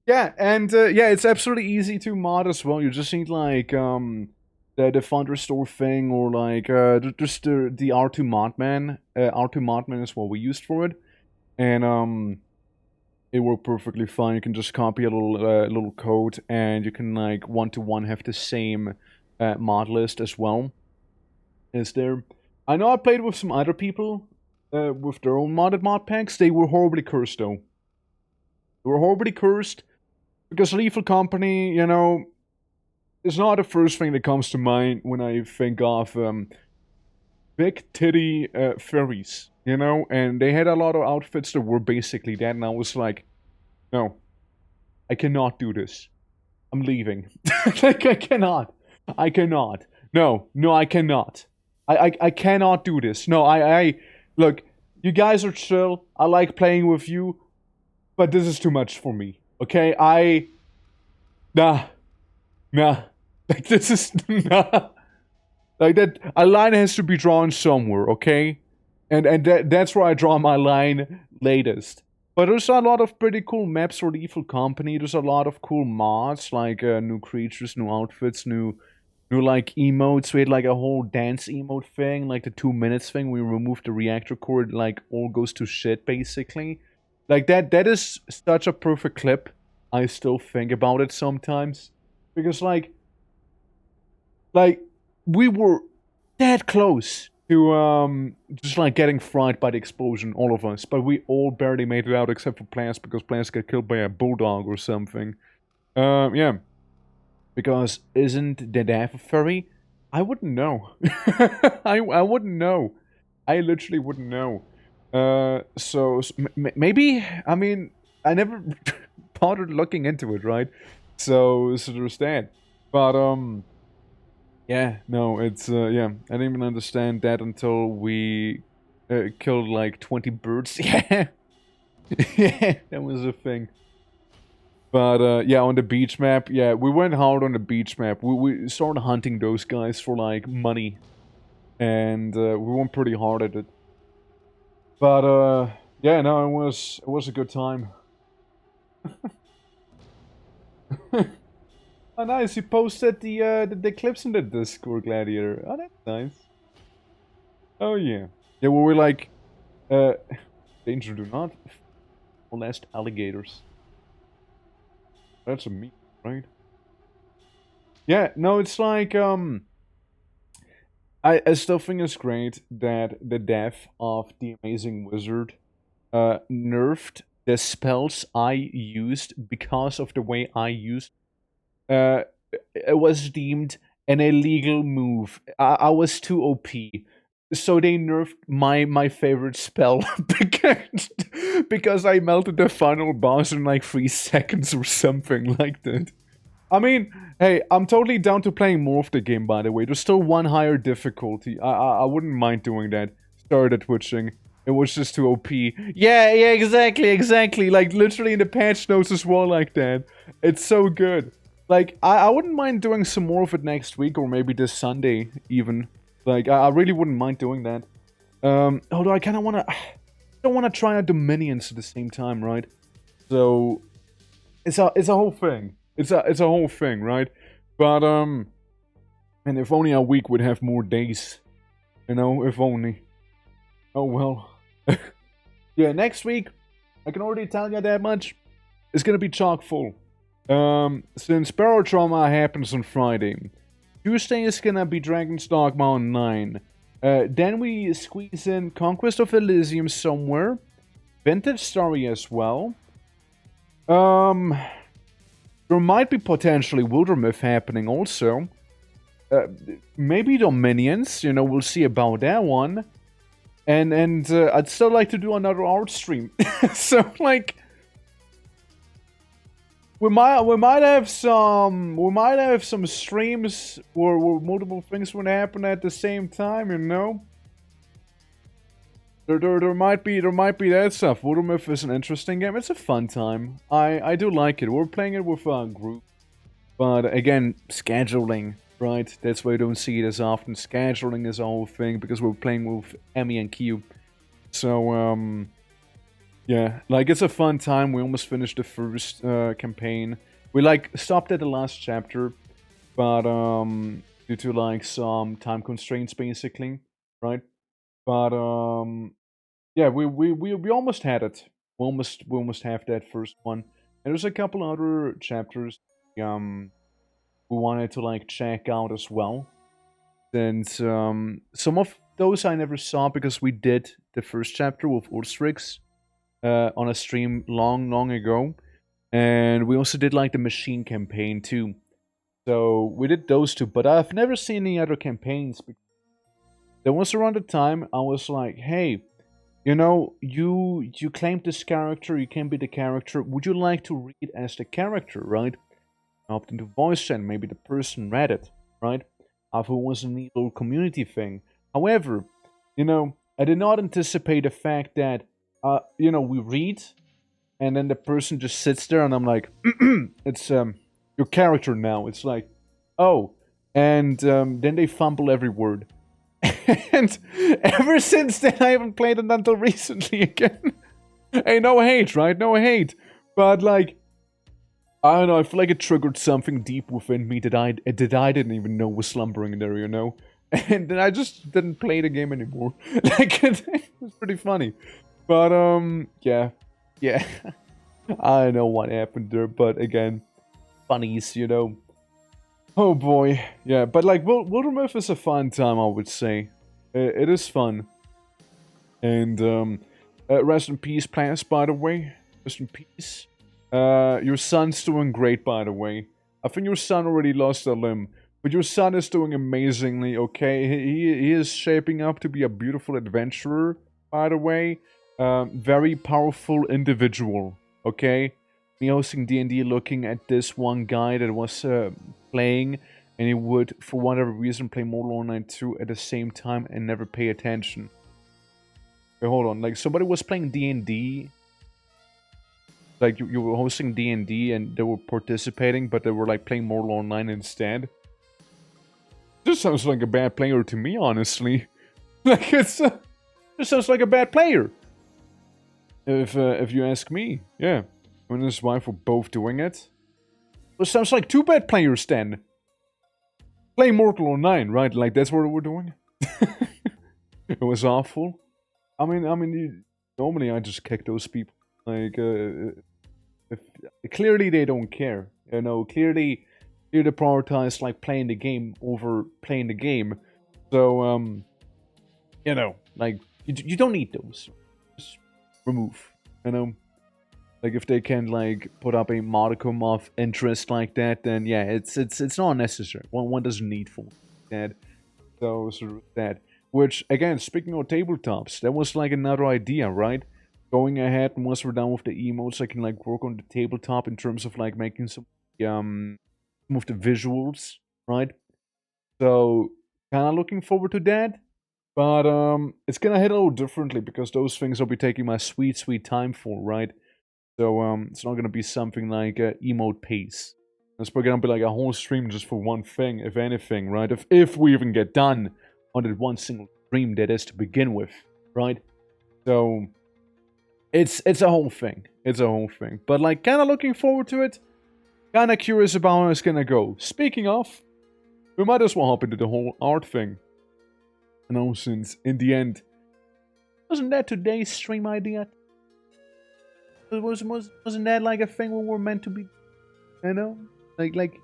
Yeah, and yeah, it's absolutely easy to mod as well. You just need like the Thunderstore thing, or like just the R2 Modman. R2 Modman is what we used for it, and it worked perfectly fine. You can just copy a little code, and you can like one-to-one have the same mod list as well. Is there? I know I played with some other people with their own modded mod packs. They were horribly cursed though. They were horribly cursed because Lethal Company, you know, is not the first thing that comes to mind when I think of big titty furries, you know, and they had a lot of outfits that were basically that, and I was like, no, I cannot do this. I'm leaving. Like, I cannot. No, I cannot. I cannot do this. No, look, you guys are chill. I like playing with you, but this is too much for me. Okay, nah. Like, this is, nah. Like, that, a line has to be drawn somewhere, okay? And that's where I draw my line latest. But there's a lot of pretty cool maps for Lethal Company. There's a lot of cool mods, like new creatures, new outfits, new like emotes. We had like a whole dance emote thing, like the 2 minutes thing. We removed the reactor core, like all goes to shit basically. Like that is such a perfect clip. I still think about it sometimes. Because like we were that close to just like getting fried by the explosion, all of us. But we all barely made it out except for Plants, because Plants got killed by a bulldog or something. Yeah. Because isn't the death a furry? I wouldn't know. I wouldn't know. I literally wouldn't know. So maybe, I mean, I never bothered looking into it, right? So there's that. But, yeah, no, it's, yeah, I didn't even understand that until we killed like 20 birds. Yeah. Yeah, that was a thing. But, yeah, on the beach map, yeah, we went hard on the beach map. We started hunting those guys for, like, money. And, we went pretty hard at it. But, yeah, no, it was a good time. Oh, nice. You posted the clips in the Discord, Gladiator. Oh, that's nice. Oh, yeah. Yeah, well, we're like, danger, do not molest alligators. That's a meme, right? Yeah, no, it's like, I still think it's great that the death of the Amazing Wizard nerfed the spells I used because of the way I used. It was deemed an illegal move. I was too OP. So they nerfed my favorite spell because I melted the final boss in like 3 seconds or something like that. I mean, hey, I'm totally down to playing more of the game, by the way. There's still one higher difficulty. I wouldn't mind doing that. Started twitching. It was just too OP. Yeah, exactly. Like, literally in the patch notes as well like that. It's so good. Like, I wouldn't mind doing some more of it next week, or maybe this Sunday, even. Like, I really wouldn't mind doing that. Although I kind of want to... don't want to try out the minions at the same time, right? So, it's a whole thing. It's a whole thing, right? But, and if only a week would have more days. You know, if only. Oh, well. Yeah, next week, I can already tell you that much, it's gonna be chock full. Since Barrow Trauma happens on Friday, Tuesday is gonna be Dragon's Dogma on 9. Then we squeeze in Conquest of Elysium somewhere. Vintage Story as well. There might be potentially Wildermyth happening also. Maybe Dominions, you know, we'll see about that one. And I'd still like to do another art stream. So like we might have some streams where multiple things would happen at the same time, you know. There might be that stuff. Wildermyth is an interesting game. It's a fun time. I do like it. We're playing it with a group. But again, scheduling, right? That's why I don't see it as often. Scheduling is a whole thing because we're playing with Emmy and Q. So, yeah, like it's a fun time. We almost finished the first campaign. We like stopped at the last chapter, but due to like some time constraints, basically, right? But yeah, we almost had it. We almost have that first one. And there's a couple other chapters we wanted to like check out as well. And some of those I never saw because we did the first chapter with Ulstrix on a stream long ago. And we also did like the machine campaign too. So we did those two, but I've never seen any other campaigns. There was around the time I was like, hey, you know, you claimed this character, you can be the character. Would you like to read as the character, right? I opted into voice and maybe the person read it, right? I thought it was a neat little community thing. However, you know, I did not anticipate the fact that, you know, we read and then the person just sits there and I'm like, it's your character now. It's like, oh, and then they fumble every word. And ever since then, I haven't played it until recently again. Hey, no hate, right? No hate. But, like, I don't know, I feel like it triggered something deep within me that I didn't even know was slumbering there, you know? And then I just didn't play the game anymore. Like, it was pretty funny. But, yeah. Yeah. I don't know what happened there, but again, funnies, you know? Oh boy, yeah, but like, Wildermyth is a fun time, I would say. It is fun. And, rest in peace, Plants, by the way. Rest in peace. Your son's doing great, by the way. I think your son already lost a limb. But your son is doing amazingly, okay? He is shaping up to be a beautiful adventurer, by the way. Very powerful individual, okay? Me hosting D&D looking at this one guy that was playing, and he would, for whatever reason, play Mortal Online 2 at the same time and never pay attention. Wait, hold on, like, somebody was playing D&D, like, you were hosting D&D and they were participating, but they were, like, playing Mortal Online instead? This sounds like a bad player to me, honestly. Like, this sounds like a bad player. If you ask me, yeah. When his wife were both doing it. Well, sounds like 2-bad players then. Play Mortal Online, right? Like that's what we're doing. It was awful. I mean, normally I just kick those people. Like, if, clearly they don't care. You know, clearly they prioritize like playing the game over playing the game. So, you know, like you don't need those. Just remove. You know, like if they can like put up a modicum of interest like that, then yeah, it's not necessary. One doesn't need for that. So sort of that. Which again, speaking of tabletops, that was like another idea, right? Going ahead, and once we're done with the emotes, I can like work on the tabletop in terms of like making some of the visuals, right? So kind of looking forward to that. But it's gonna hit a little differently because those things I'll be taking my sweet time for, right? So it's not gonna be something like emote pace. It's probably gonna be like a whole stream just for one thing, if anything, right? If we even get done on that one single stream that is to begin with, right? So it's a whole thing. It's a whole thing. But like kinda looking forward to it. Kinda curious about how it's gonna go. Speaking of, we might as well hop into the whole art thing. You know, since in the end, wasn't that today's stream idea? Wasn't that like a thing we were meant to be? You know, like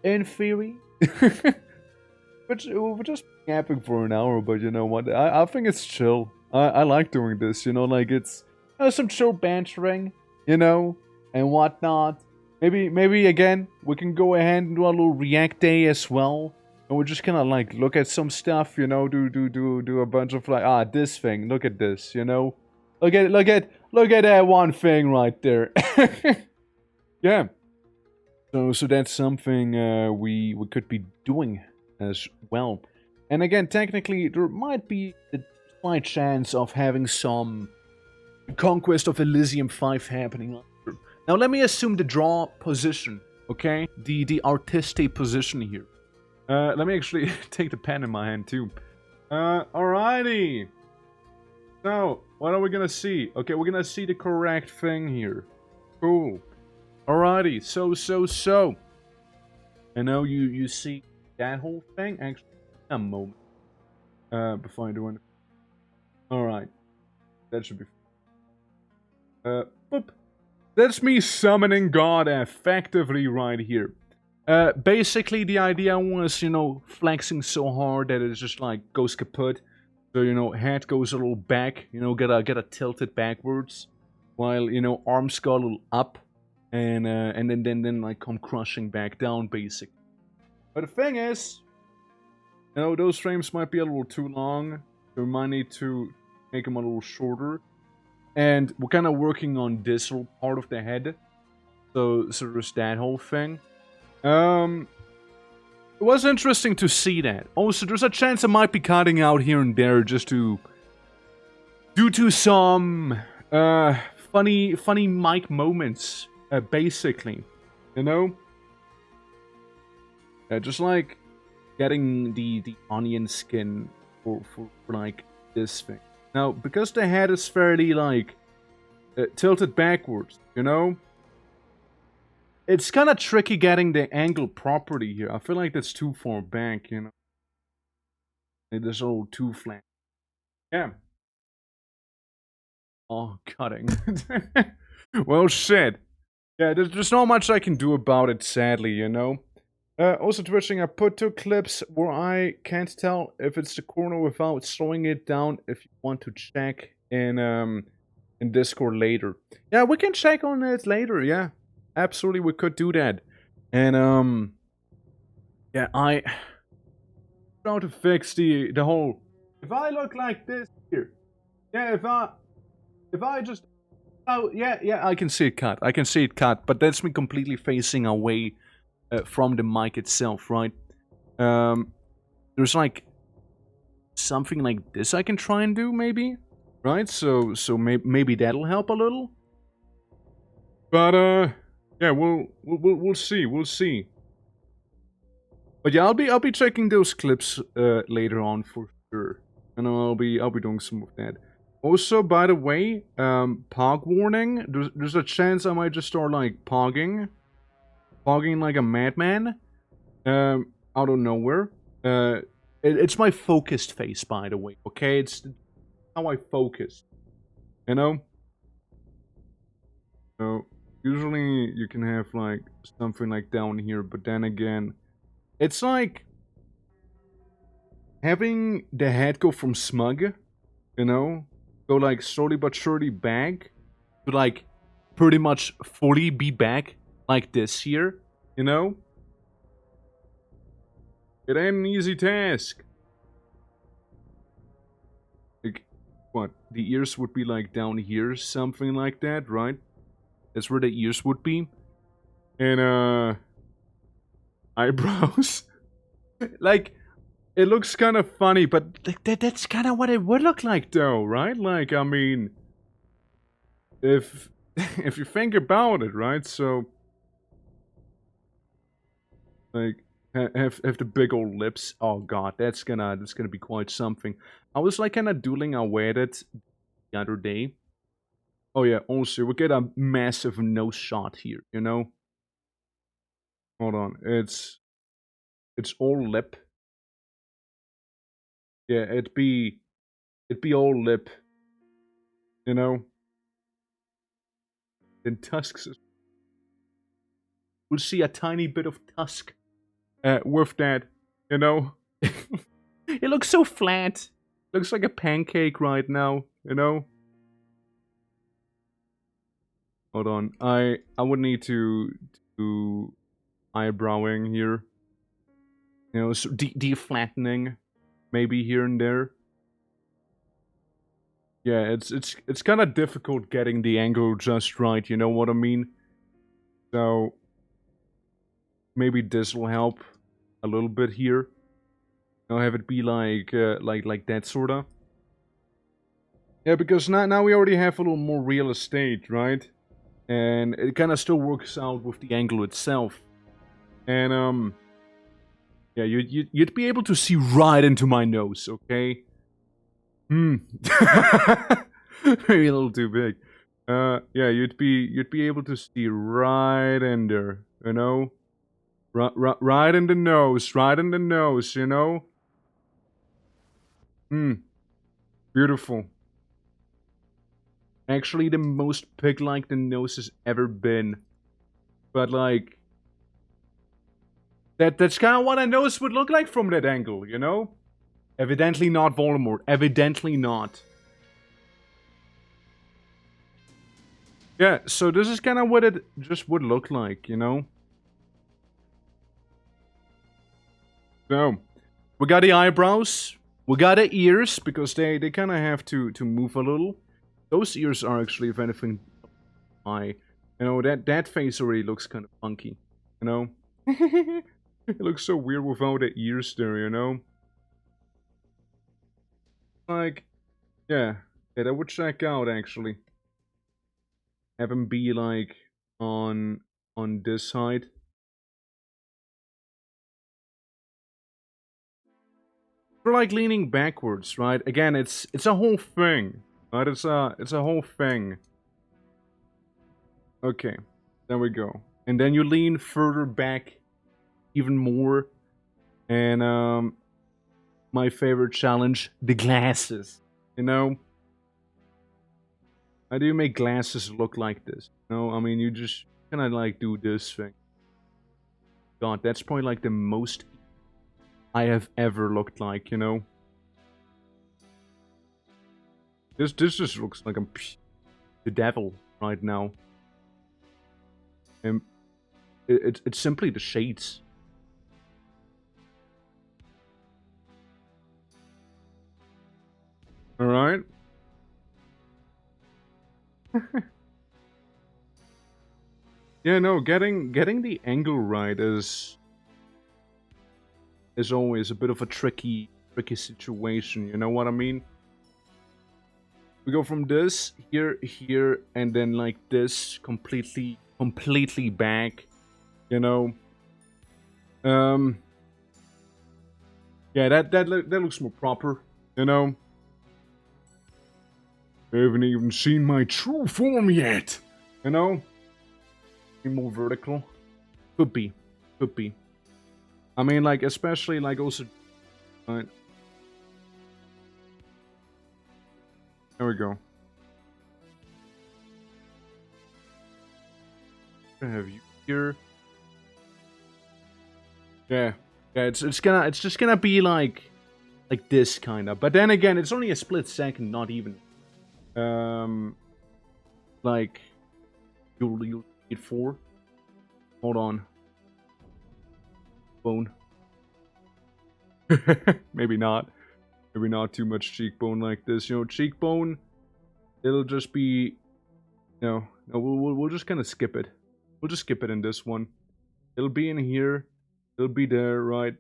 in theory. But we're just yapping for an hour. But you know what? I think it's chill. I like doing this. You know, like it's some chill bantering. You know, and whatnot. Maybe again we can go ahead and do a little react day as well. And we're just gonna like look at some stuff, you know, do a bunch of like this thing, look at this, you know. Look at that one thing right there. Yeah. So that's something we could be doing as well. And again, technically there might be a slight chance of having some Conquest of Elysium 5 happening. Now let me assume the draw position, okay? The artistic position here. Let me actually take the pen in my hand too. Alrighty. So, what are we gonna see? Okay, we're gonna see the correct thing here. Cool. Alrighty, so. I know you see that whole thing? Actually, a moment. Before I do anything. Alright. That should be... boop. That's me summoning God effectively right here. Basically, the idea was, you know, flexing so hard that it just like goes kaput. So, you know, head goes a little back, you know, get a tilted backwards, while, you know, arms go a little up, and then like come crushing back down, basically. But the thing is, you know, those frames might be a little too long, so we might need to make them a little shorter. And we're kind of working on this little part of the head, so there's that whole thing. It was interesting to see that. Also, there's a chance I might be cutting out here and there just to... due to some, funny mic moments, basically. You know? Just like getting the onion skin for like, this thing. Now, because the head is fairly, like, tilted backwards, you know? It's kind of tricky getting the angle properly here. I feel like that's too far back, you know. It's a little too flat. Yeah. Oh, cutting. Well, shit. Yeah, there's not much I can do about it, sadly, you know. Also, twitching, I put 2 clips where I can't tell if it's the corner without slowing it down. If you want to check in Discord later. Yeah, we can check on it later, yeah. Absolutely, we could do that. And, yeah, I try to fix the whole... If I look like this here... Yeah, if I just... Oh, yeah, I can see it cut. I can see it cut, but that's me completely facing away from the mic itself, right? There's, like, something like this I can try and do, maybe? Right? So maybe that'll help a little? But, yeah, we'll see. But yeah, I'll be checking those clips later on for sure, and I'll be doing some of that. Also, by the way, pog warning. There's a chance I might just start like pogging clogging like a madman. Out of nowhere. It's my focused face, by the way. Okay, it's how I focus. You know. So usually you can have like something like down here, but then again, it's like having the head go from smug, you know, go like slowly but surely back to like pretty much fully be back like this here, you know. It ain't an easy task. Like, what? The ears would be like down here, something like that, right? That's where the ears would be. And, eyebrows. Like, it looks kind of funny, but that's kind of what it would look like, though, right? Like, I mean, if you think about it, right? So, like, have the big old lips. Oh god, that's gonna be quite something. I was like kind of doodling away at it the other day. Oh yeah, also we get a massive nose shot here, you know. Hold on, it's all lip. Yeah, it'd be all lip, you know. Then tusks. We'll see a tiny bit of tusk with that, you know. It looks so flat. Looks like a pancake right now, you know. Hold on, I would need to do eyebrowing here. You know, so de-flattening, maybe here and there. Yeah, it's kind of difficult getting the angle just right. You know what I mean? So maybe this will help a little bit here. You know, have it be like that sorta. Yeah, because now we already have a little more real estate, right? And it kind of still works out with the angle itself. And yeah, you'd be able to see right into my nose, okay? Maybe a little too big. Yeah, you'd be able to see right in there, you know? Right in the nose, you know? Beautiful. Actually, the most pig-like the nose has ever been. But like, that's kind of what a nose would look like from that angle, you know? Evidently not Voldemort. Evidently not. Yeah, so this is kind of what it just would look like, you know? So, we got the eyebrows. We got the ears, because they kind of have to move a little. Those ears are actually, if anything, eye. You know, that face already looks kind of funky, you know? It looks so weird without the ears there, you know? Like, yeah, that would check out, actually. Have him be, like, on this side. We're, like, leaning backwards, right? Again, it's a whole thing, right? It's a whole thing. Okay, there we go. And then you lean further back even more. And, my favorite challenge, the glasses. You know? How do you make glasses look like this? You know, I mean, you just kind of like do this thing. God, that's probably like the most I have ever looked like, you know? This just looks like I'm the devil right now. And it's simply the shades. Alright. Yeah, no, getting the angle right is always a bit of a tricky situation, you know what I mean? We go from this, here, and then like this, completely back, you know? Yeah, that looks more proper, you know? I haven't even seen my true form yet, you know? Be more vertical. Could be. Could be. I mean, like, especially, like, also... Right. There we go. I have you here. Yeah. Yeah, it's just gonna be like this kinda. But then again, it's only a split second, not even. Like you'll need 4. Hold on. Bone. Maybe not. Maybe not too much cheekbone like this. You know, cheekbone. It'll just be. No, we'll just kind of skip it. We'll just skip it in this one. It'll be in here. It'll be there, right?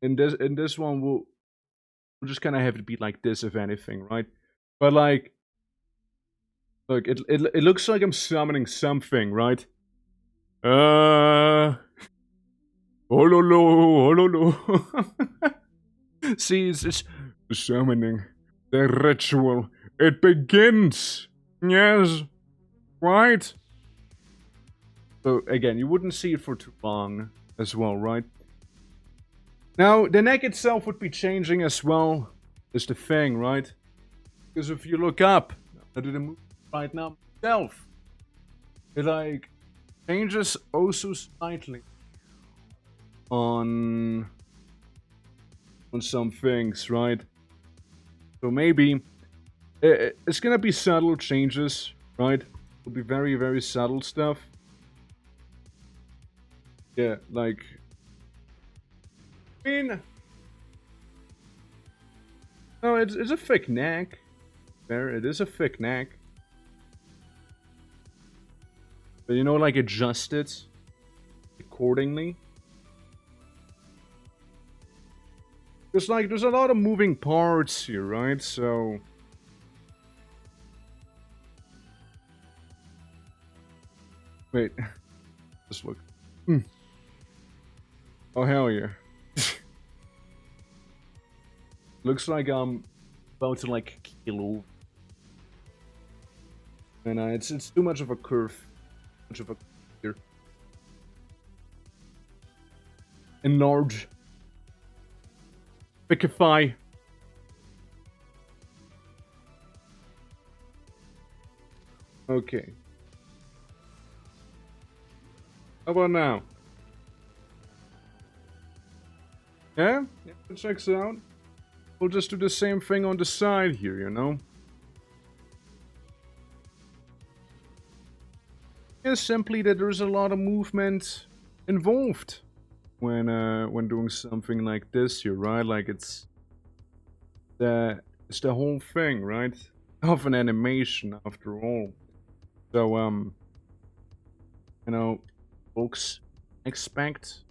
In this one, we'll just kind of have it be like this, if anything, right? But like, look, it looks like I'm summoning something, right? Hololo. See, it's the summoning, the ritual. It begins. Yes, right. So again, you wouldn't see it for too long as well, right? Now, the neck itself would be changing as well, is the thing, right? Because if you look up, I did a move right now myself. It like changes also slightly on some things, right? So maybe it's gonna be subtle changes, right? It'll be very, very subtle stuff. Yeah, like. I mean, no, it's a thick neck. There, it is a thick neck. But you know, like adjust it accordingly. Because like, there's a lot of moving parts here, right? So. Wait. Just look. Oh, hell yeah. Looks like I'm about to like kill over. And it's too much of a curve. Much of a here. Enlarge. Thickify. Okay. How about now? Yeah? Yeah, it checks out. We'll just do the same thing on the side here, you know? It's simply that there's a lot of movement involved when doing something like this here, right? Like it's the whole thing, right? Of an animation after all. So you know, folks expect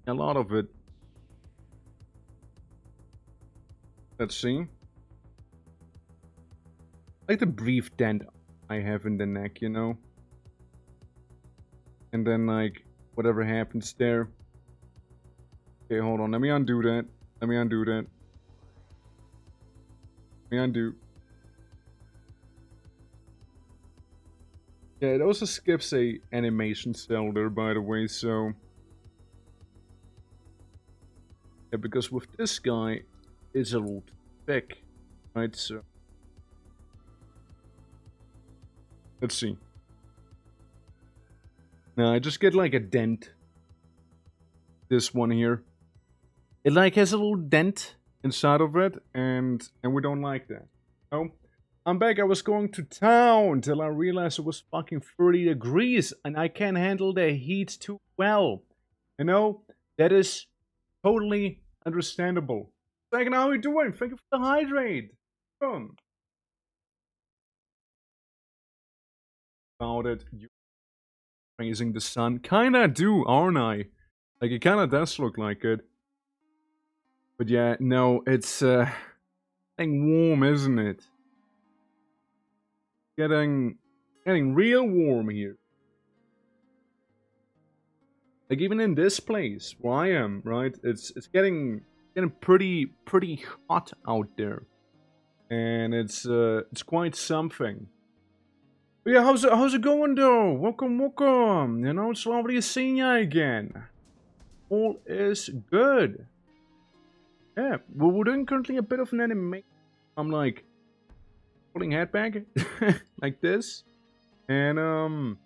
a lot of it. Let's see. Like the brief dent I have in the neck, you know? And then, like, whatever happens there. Okay, hold on. Let me undo that. Let me undo that. Let me undo. Yeah, it also skips a animation cell there, by the way, so... Yeah, because with this guy, it's a little thick, right? So let's see. Now I just get like a dent. This one here, it like has a little dent inside of it, and we don't like that. Oh, I'm back. I was going to town till I realized it was fucking 30 degrees, and I can't handle the heat too well. You know, that is totally understandable. Like, how are you doing? Thank you for the hydrate. About it, you praising the sun. Kinda do, aren't I? Like, it kinda does look like it. But yeah, no, it's getting warm, isn't it? Getting real warm here. Like, even in this place where I am, right? It's getting pretty hot out there, and it's quite something. But yeah, how's it going though? Welcome. You know, it's lovely seeing you again. All is good. Yeah, well, we're doing currently a bit of an animation. I'm like pulling head back like this, and you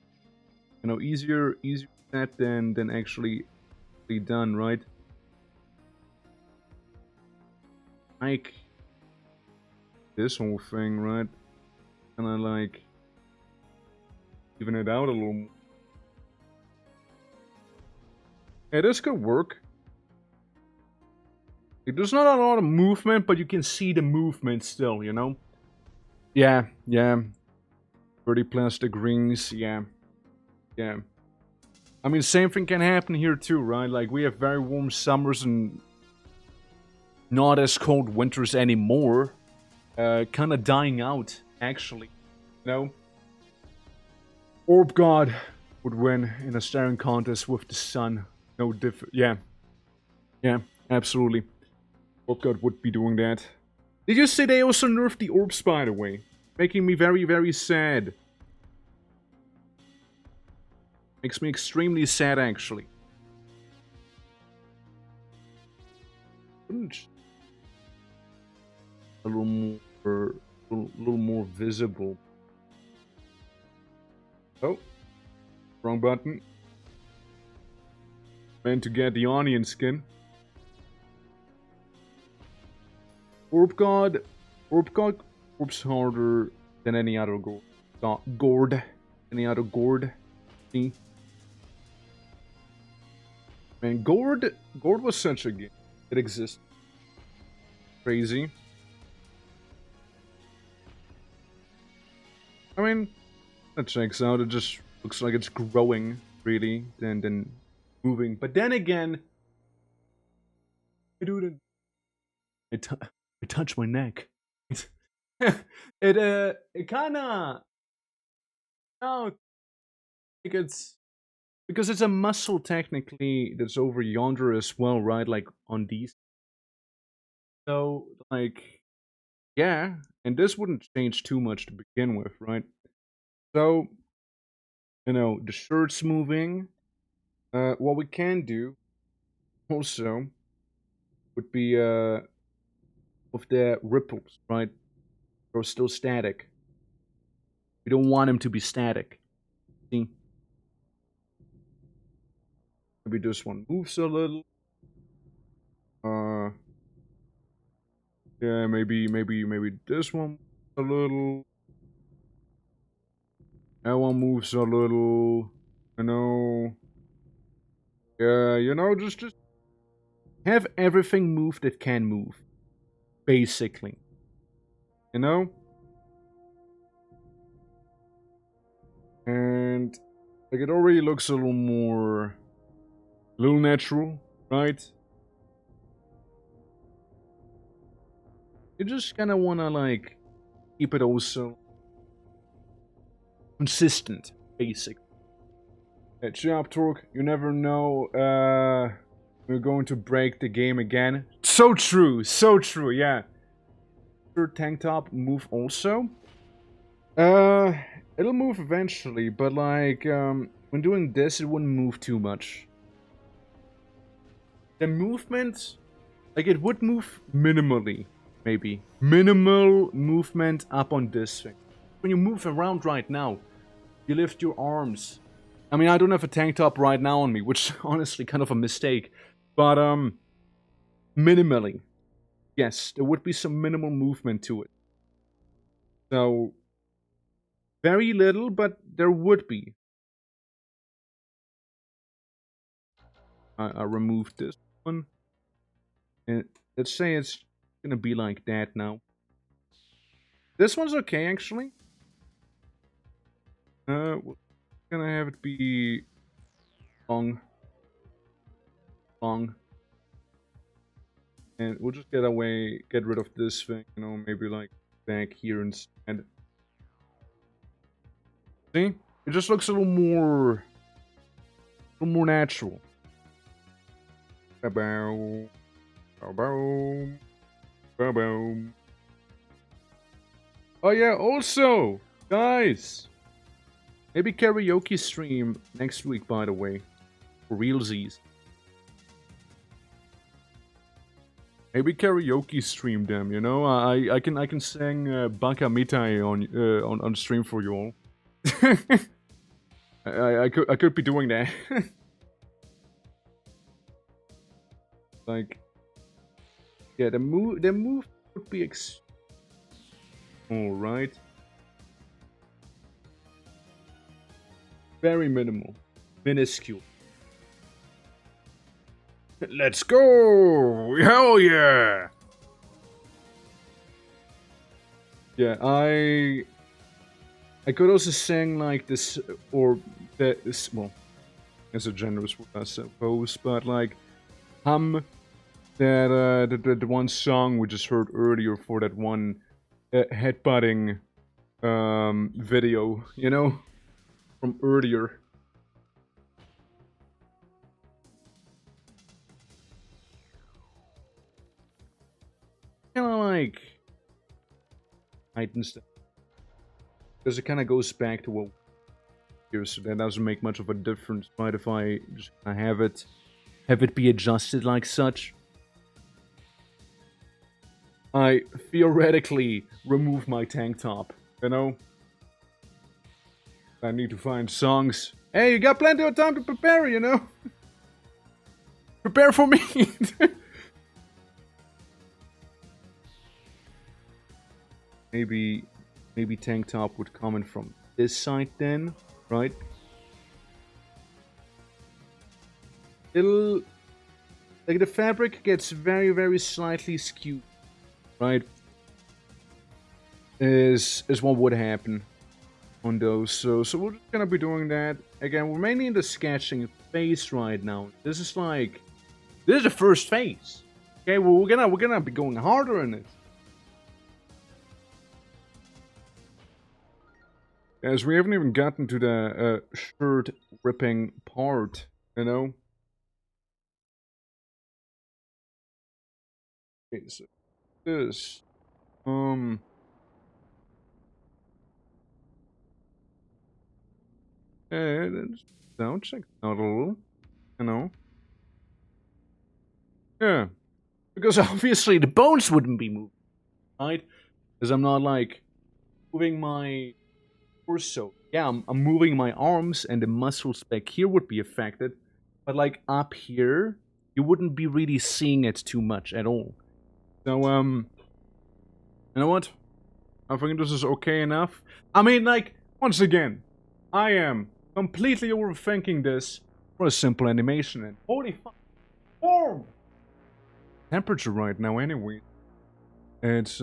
know, easier said than actually done, right? Like this whole thing, right? And I like even it out a little more. Yeah, this could work. Like, there's not a lot of movement, but you can see the movement still, you know? Yeah. Pretty plastic rings, yeah. I mean, same thing can happen here too, right? Like, we have very warm summers and not as cold winters anymore. Kind of dying out, actually. You know? Orb God would win in a staring contest with the sun. No different. Yeah, absolutely. Orb God would be doing that. Did you say they also nerfed the orbs, by the way? Making me very, very sad. Makes me extremely sad, actually. A little more visible. Oh, wrong button. Meant to get the onion skin. Orb God orbs harder than any other gourd. Any other gourd. See? Man, gourd was such a game. It exists. Crazy. I mean, that checks out. It just looks like it's growing, really, than moving. But then again, I do it. I touch my neck. It kinda. No, like it's because it's a muscle technically that's over yonder as well, right? Like on these. So like, yeah, and this wouldn't change too much to begin with, right? So, you know, the shirt's moving. What we can do also would be with the ripples, right? They're still static. We don't want them to be static. See? Maybe this one moves a little. Yeah, maybe this one moves a little. That one moves a little. You know. Yeah, you know, just have everything move that can move. Basically. You know? And like it already looks a little natural, right? You just kind of want to like keep it also consistent, basically. Cheer up, Torque. You never know. We're going to break the game again. So true, yeah. Your tank top move also. It'll move eventually, but like when doing this, it wouldn't move too much. The movement, like it would move minimally, maybe. Minimal movement up on this thing. When you move around right now, you lift your arms. I mean, I don't have a tank top right now on me, which is honestly kind of a mistake. But, minimally. Yes, there would be some minimal movement to it. So, very little, but there would be. I removed this one. And let's say it's gonna be like that now. This one's okay, actually. We're gonna have it be long. And we'll just get rid of this thing, you know, maybe like back here instead. See? It just looks a little more natural. Ba-bow. Ba-bow. Ba-bow. Oh yeah, also, guys, Maybe karaoke stream next week, by the way. For realsies. Maybe karaoke stream them, you know? I can sing Baka Mitai on stream for you all. I could be doing that. Like, yeah, the move would be all right. Very minimal, minuscule. Let's go! Hell yeah! Yeah, I could also sing like this, or this. Well, it's a generous word, I suppose, but like hum that the one song we just heard earlier for that one headbutting video, you know, from earlier. Kind of like heighten stuff, because it kind of goes back to what here, so that doesn't make much of a difference, right? If I just have it be adjusted like such. I theoretically remove my tank top, you know? I need to find songs. Hey, you got plenty of time to prepare, you know? Prepare for me! Maybe tank top would come in from this side then, right? It'll... like, the fabric gets very, very slightly skewed, right? Is what would happen on those. So we're just gonna be doing that. Again, we're mainly in the sketching phase right now. This is like... this is the first phase. Okay, well, we're gonna be going harder in it. As we haven't even gotten to the shirt ripping part, you know? Okay, so this. Don't check out a little, you know? Yeah. Because obviously the bones wouldn't be moved, right? Because I'm not like moving my torso. Yeah, I'm moving my arms and the muscles back here would be affected. But like up here, you wouldn't be really seeing it too much at all. So, you know what? I think this is okay enough. I mean, like, once again, I am completely overthinking this for a simple animation. And holy fuck, warm temperature right now anyway. It's,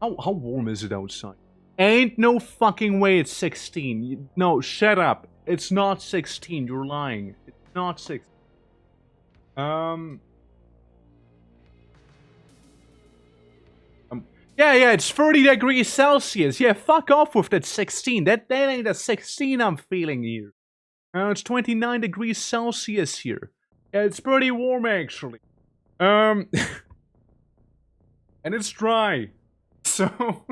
How warm is it outside? Ain't no fucking way it's 16. No, shut up. It's not 16. You're lying. It's not 16. Yeah, it's 30 degrees Celsius. Yeah, fuck off with that 16. That ain't a 16 I'm feeling here. It's 29 degrees Celsius here. Yeah, it's pretty warm actually. And it's dry. So,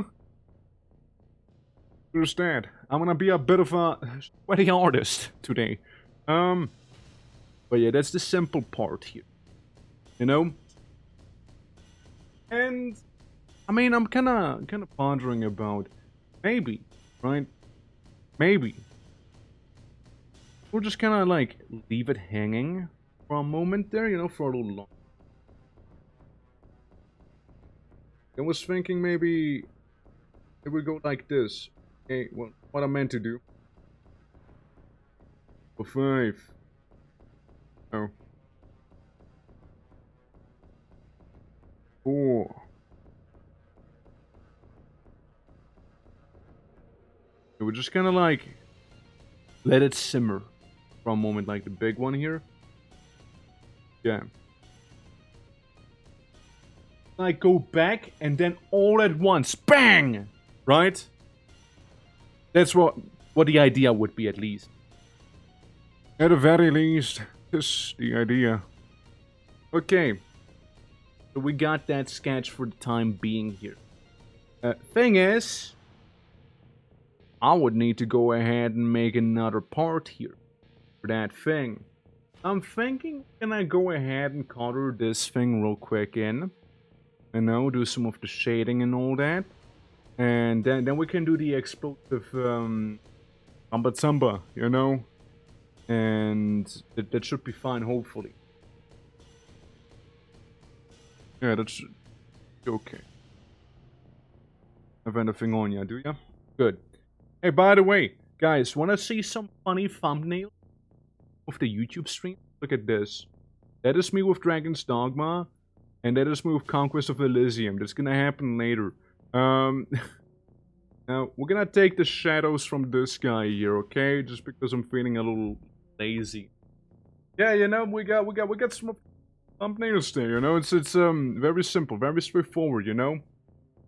understand, I'm gonna be a bit of a sweaty artist today. But yeah, that's the simple part here, you know? And, I mean, I'm kinda pondering about, maybe, right? Maybe. We'll just kinda, like, leave it hanging for a moment there, you know, for a little long. I was thinking maybe it would go like this. Okay, well, what I meant to do. For 5. Oh. 4. So we're just gonna like let it simmer for a moment, like the big one here. Yeah. Like go back and then all at once, bang! Right? That's what the idea would be, at least. At the very least, this is the idea. Okay. So we got that sketch for the time being here. Thing is, I would need to go ahead and make another part here for that thing. I'm thinking, can I go ahead and color this thing real quick in? You know, do some of the shading and all that. And then we can do the explosive Samba Samba, you know? And that should be fine, hopefully. Yeah, that's okay. Have anything on ya, do ya? Good. Hey, by the way, guys, wanna see some funny thumbnail of the YouTube stream? Look at this. That is me with Dragon's Dogma, and that is me with Conquest of Elysium. That's gonna happen later. Now, we're gonna take the shadows from this guy here, okay? Just because I'm feeling a little lazy. Yeah, you know, we got some thumbnails there, you know? It's very simple, very straightforward, you know?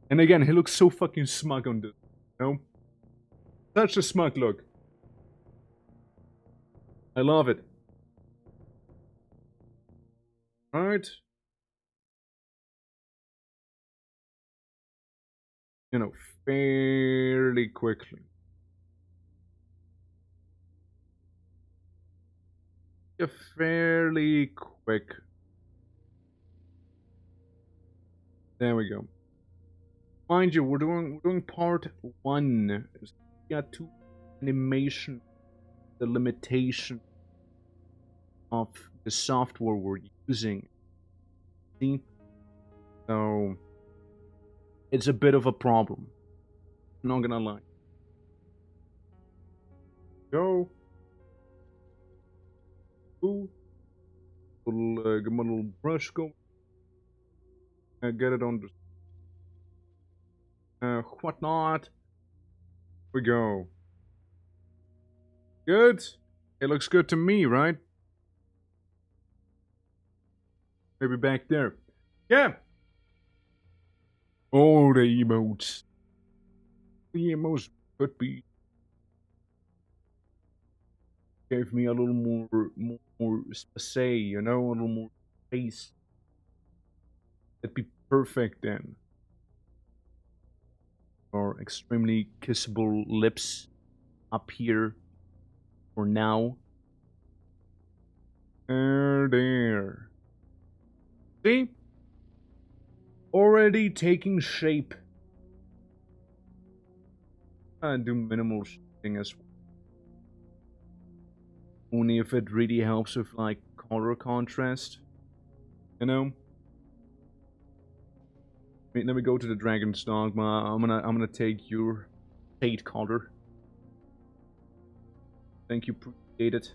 And again, he looks so fucking smug on this, you know? Such a smug look. I love it. Alright. You know, fairly quickly. Yeah, fairly quick. There we go. Mind you, we're doing part 1. We got 2 animation, the limitation of the software we're using. See? So it's a bit of a problem. I'm not gonna lie. Go. Ooh. Get my little brush going. Get it on the whatnot. We go. Good. It looks good to me, right? Maybe back there. Yeah. Oh, the emotes. The emotes could be. Gave me a little more say, you know, a little more space. That'd be perfect then. Or extremely kissable lips up here for now. There. See? Already taking shape. I do minimal shading as well. Only if it really helps with like color contrast. You know? Let me go to the Dragon's Dogma. I'm gonna take your shade color. Thank you, appreciate it.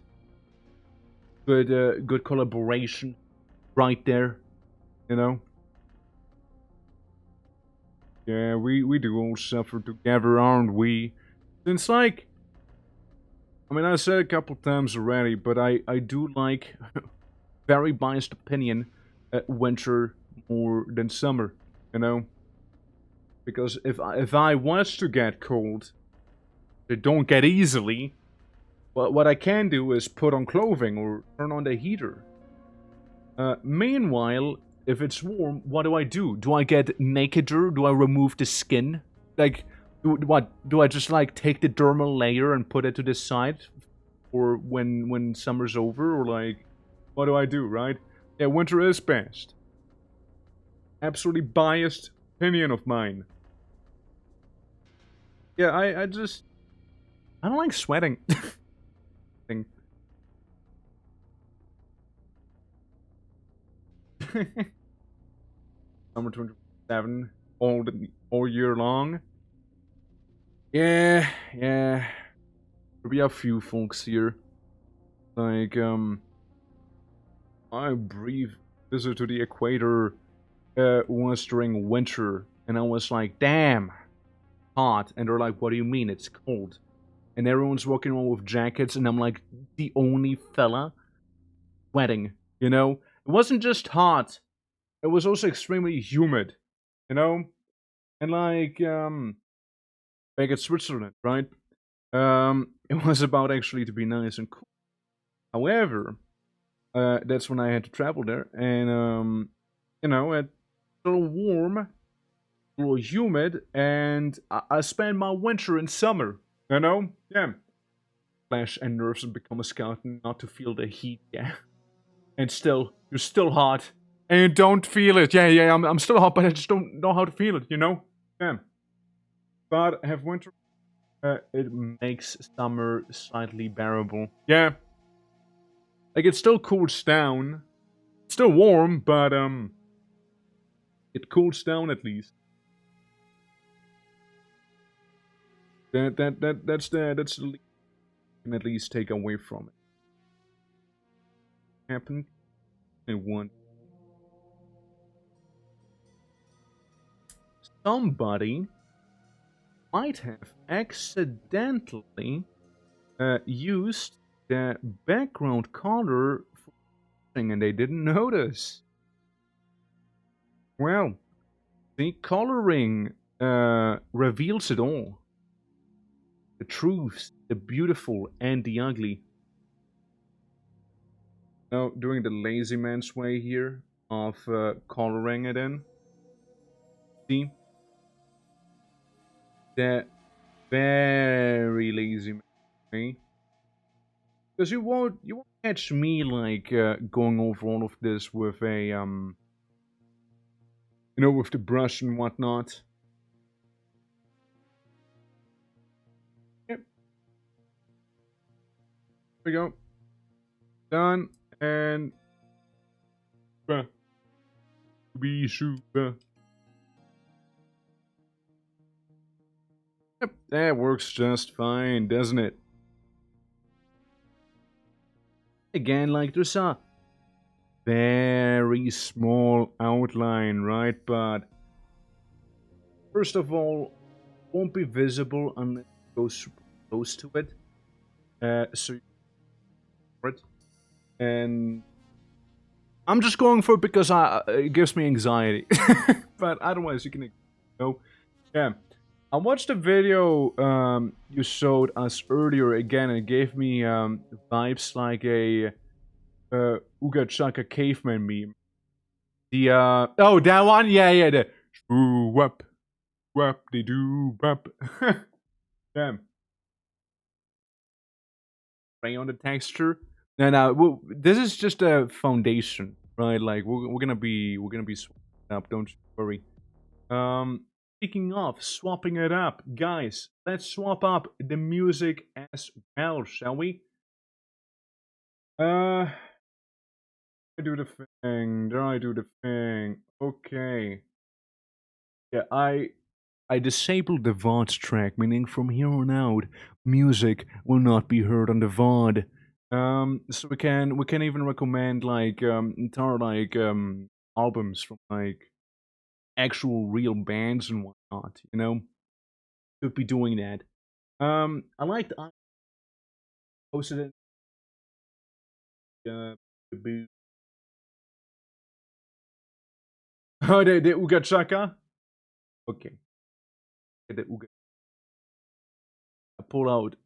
Good collaboration, right there. You know. Yeah, we do all suffer together, aren't we? Since like, I mean, I said a couple times already, but I do like, very biased opinion, winter more than summer. You know, because if I was to get cold, they don't get easily. But what I can do is put on clothing or turn on the heater. Meanwhile, if it's warm, what do? Do I get nakeder? Do I remove the skin? Like, do I just like take the dermal layer and put it to the side, or when summer's over, or like, what do I do? Right? Yeah, winter is best. Absolutely biased opinion of mine. Yeah, I don't like sweating. Summer 27 all year long. Yeah. There'll be a few folks here. Like I breathe closer to the equator once during winter, and I was like, damn, hot. And they're like, what do you mean? It's cold. And everyone's walking around with jackets, and I'm like the only fella sweating, you know? It wasn't just hot, it was also extremely humid, you know? And like, back at Switzerland, right? It was about actually to be nice and cool. However, that's when I had to travel there, and you know, a little warm, a little humid, and I spend my winter in summer. You know? Yeah. Flesh and nerves have become a skeleton not to feel the heat. Yeah. And still, you're still hot. And you don't feel it. Yeah, I'm still hot, but I just don't know how to feel it, you know? Yeah. But have winter, it makes summer slightly bearable. Yeah. Like, it still cools down. It's still warm, but, it cools down at least. That's the least you can at least take away from it. Happened. And one. Somebody might have accidentally used the background color for something and they didn't notice. Well, the coloring reveals it all. The truths, the beautiful and the ugly. Now, doing the lazy man's way here of coloring it in. See? The very lazy man's way. Because you won't catch me like going over all of this with a you know, with the brush and whatnot. Yep. Here we go. Done and be super. Yep, that works just fine, doesn't it? Again, like there's a very small outline, right? But first of all, won't be visible unless it goes super close to it. So it. And I'm just going for it because it gives me anxiety. But otherwise, you can go. Yeah. I watched a video you showed us earlier again, and it gave me vibes like a Ooga Chaka caveman meme. The oh, that one, yeah, the shoo wap de doo wap. Damn. Play on the texture. No, this is just a foundation, right? Like we're gonna be swapping up. Don't worry. Speaking of swapping it up, guys, let's swap up the music as well, shall we? I do the thing. There I do the thing. Okay. Yeah, I disabled the VOD track, meaning from here on out, music will not be heard on the VOD. So we can even recommend like entire like albums from like actual real bands and whatnot. You know, could be doing that. I liked I posted it. The oh the Uga Chaka. Okay, the Uga. I pull out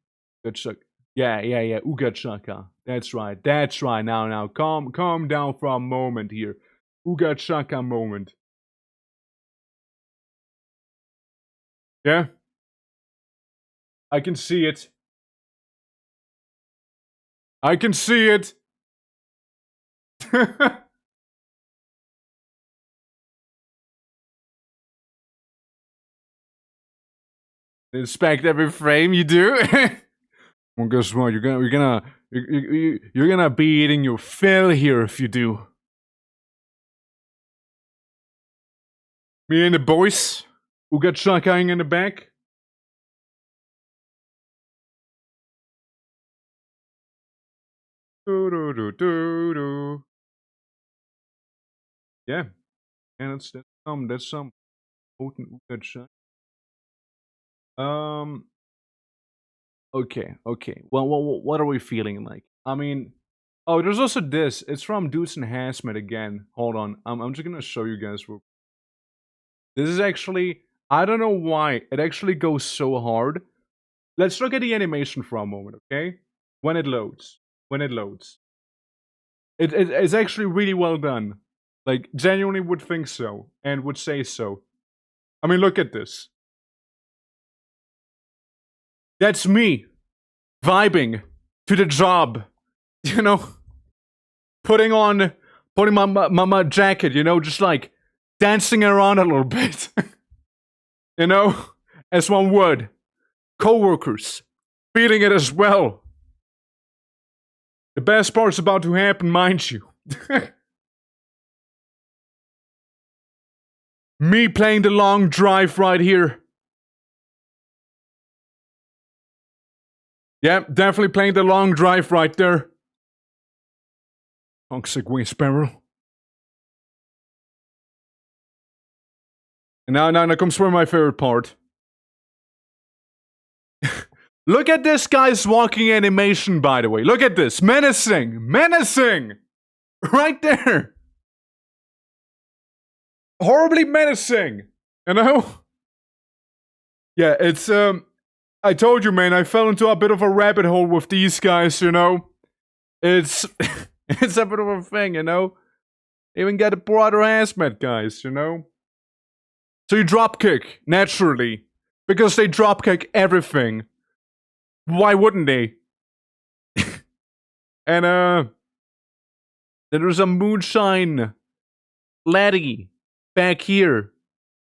Uga Chaka. Yeah, Uga Chaka. That's right. Now, calm down for a moment here. Uga Chaka moment. Yeah? I can see it. I can see it. Inspect every frame you do. Well, guess what? You're gonna be eating your fill here if you do. Me and the boys who got shotgunning in the back. Yeah, and that's some potent Uga shot. Okay. Well, what are we feeling like? I mean, oh, there's also this. It's from Dudes and Hazmat again. Hold on, I'm just gonna show you guys. This is actually, I don't know why it actually goes so hard. Let's look at the animation for a moment, okay? When it loads, it's actually really well done. Like, genuinely would think so. And would say so. I mean, look at this. That's me. Vibing. To the job. You know? Putting my jacket, you know? Just like, dancing around a little bit. You know? As one would. Co-workers. Feeling it as well. The best part's about to happen, mind you. Me playing the long drive right here. Yeah, definitely playing the long drive right there. Toxic Wing Sparrow. And now comes where my favorite part. Look at this guy's walking animation, by the way. Look at this. Menacing. Menacing. Right there. Horribly menacing. You know? Yeah, it's, I told you, man, I fell into a bit of a rabbit hole with these guys, you know? It's, it's a bit of a thing, you know? Even get a broader hazmat, guys, you know? So you dropkick, naturally. Because they dropkick everything. Why wouldn't they? And, there's a moonshine laddie back here.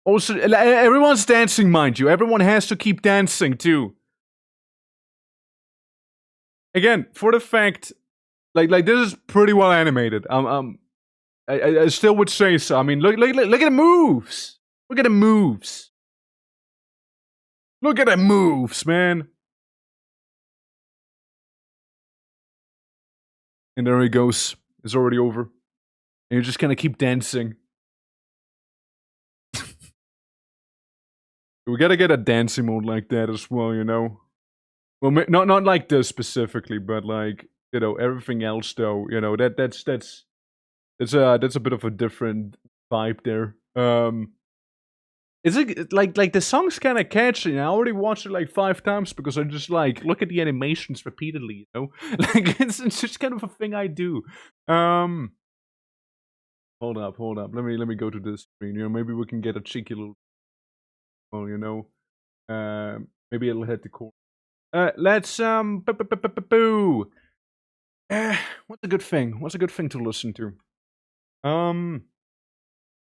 Also, everyone's dancing, mind you. Everyone has to keep dancing, too. Again, for the fact, like this is pretty well animated. I still would say so. I mean, look at the moves. Look at the moves. Look at the moves, man. And there he goes. It's already over. And you're just gonna keep dancing. We gotta get a dancing mode like that as well, you know? Well, not like this specifically, but like, you know, everything else though, you know, that's a bit of a different vibe there. Is it like the song's kind of catchy? I already watched it like 5 times because I just like look at the animations repeatedly. You know, like it's just kind of a thing I do. Hold up. Let me go to this screen. You know, maybe we can get a cheeky little. Well, you know, maybe it'll hit the core. Let's boo. What's a good thing? What's a good thing to listen to? I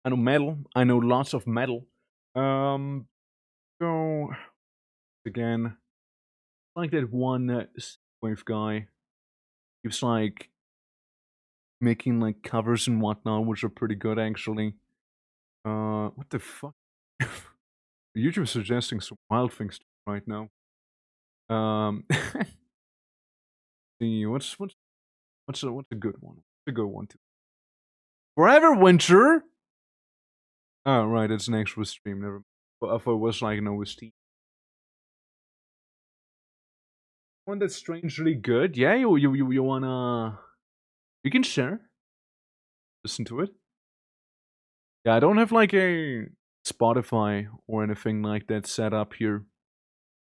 know metal. I know lots of metal. Go again. Like that one wave guy. He's like making like covers and whatnot, which are pretty good actually. What the fuck? YouTube's suggesting some wild things right now. See, what's a good one? What's a good one too? Forever Winter. Oh right, it's an actual stream. Never. But I thought it was like an OST. One that's strangely good. Yeah, you wanna? You can share. Listen to it. Yeah, I don't have like a Spotify or anything like that set up here. You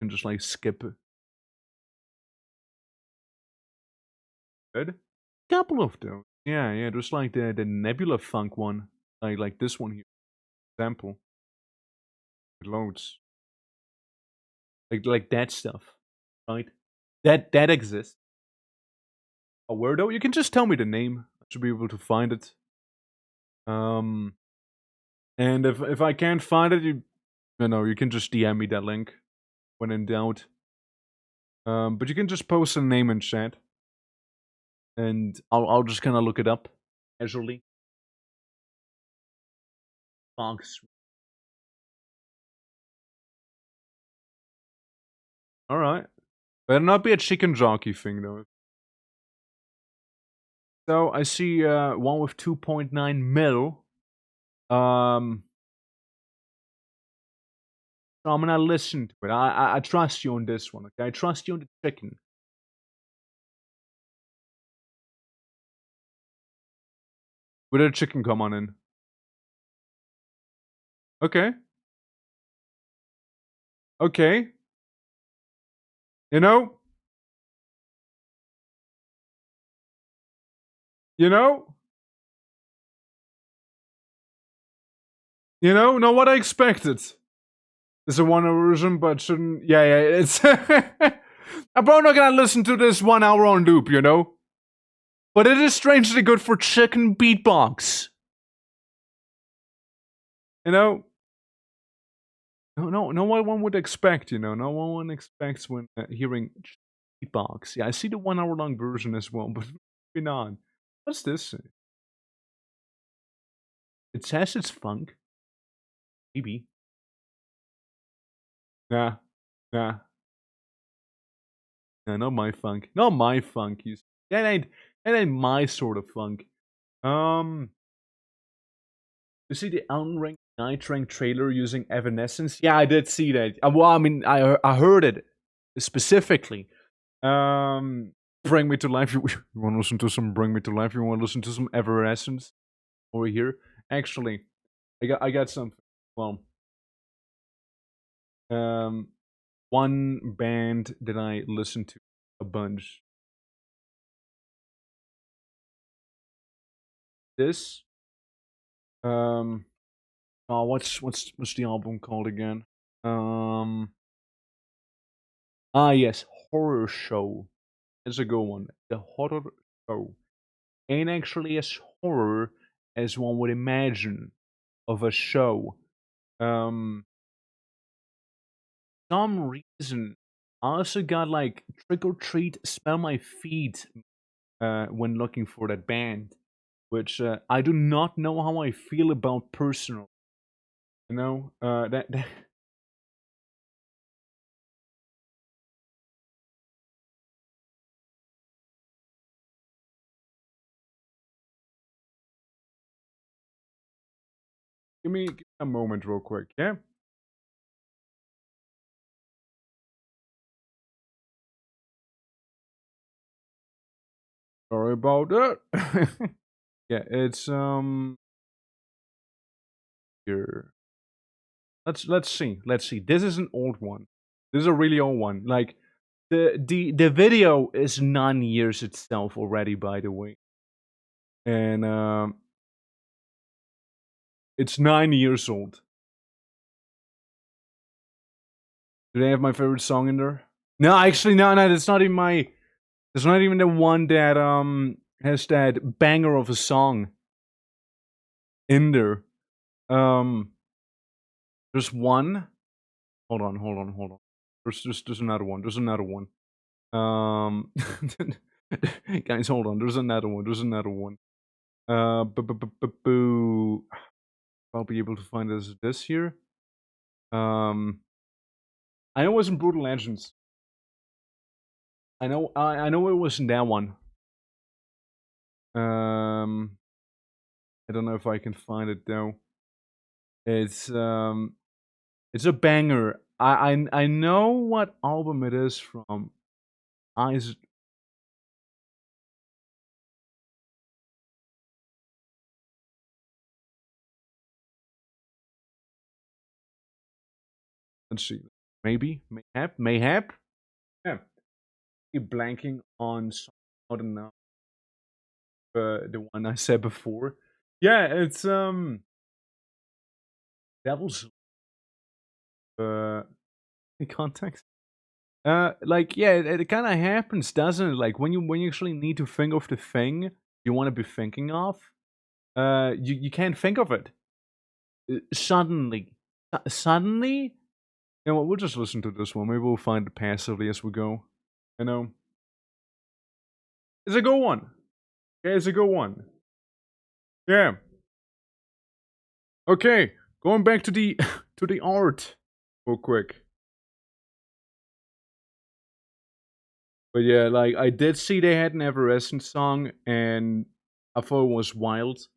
can just like skip it. Good. Couple of those. Yeah. Just like the Nebula Funk one, like this one here. Example. It loads. Like that stuff, right? That exists. A weirdo. You can just tell me the name. I should be able to find it. And if I can't find it, you know, you can just DM me that link when in doubt. But you can just post a name in chat, and I'll just kind of look it up casually. Fox. All right. Better not be a chicken jockey thing though. So I see one with 2.9 mil. So I'm gonna listen to it. I trust you on this one, okay? I trust you on the chicken. Where did the chicken come on in? Okay. Okay. You know? You know? You know, not what I expected. It's a 1 hour version, but shouldn't. Yeah, it's. I'm probably not gonna listen to this 1 hour on loop, you know? But it is strangely good for chicken beatbox. You know? No one would expect, you know? No one expects when hearing beatbox. Yeah, I see the 1 hour long version as well, but maybe not. What's this? It says it's funk. Maybe. Nah. Nah. Nah, not my funk. Not my funk. That ain't my sort of funk. You see the Elden Ring Night Rank trailer using Evanescence? Yeah, I did see that. Well, I mean, I heard it specifically. Bring Me to Life. You want to listen to some Bring Me to Life? You want to listen to some Evanescence over here? Actually, I got something. Well, one band that I listened to a bunch. This. Oh, what's the album called again? Yes, Horror Show. It's a good one. The Horror Show ain't actually as horror as one would imagine of a show. Some reason I also got like Trick or Treat, Smell My Feet when looking for that band, which I do not know how I feel about personally. You know, that give me a moment real quick, yeah? Sorry about that. Yeah, it's here. Let's see. Let's see. This is an old one. This is a really old one. Like the video is 9 years itself already, by the way. And it's 9 years old. Do they have my favorite song in there? No, actually no, that's not even my it's not even the one that has that banger of a song in there. Um there's one. Hold on. There's another one. There's another one. Guys, hold on. There's another one. There's another one. Boo. I'll be able to find this here. I know it wasn't Brutal Legends. I know it wasn't that one. I don't know if I can find it though. It's a banger. I know what album it is from. Eyes. Let's see. Mayhap. Yeah. Keep blanking on some. I don't know. The one I said before. Yeah, it's Devil's in context. Like yeah, it kind of happens, doesn't it? Like when you actually need to think of the thing you want to be thinking of, you can't think of it. Suddenly, suddenly. You know what? We'll just listen to this one. Maybe we'll find it passively as we go. You know, it's a good one. Yeah, it's a good one. Yeah. Okay, going back to the to the art real quick. But yeah, like I did see they had an Evanescence song, and I thought it was wild.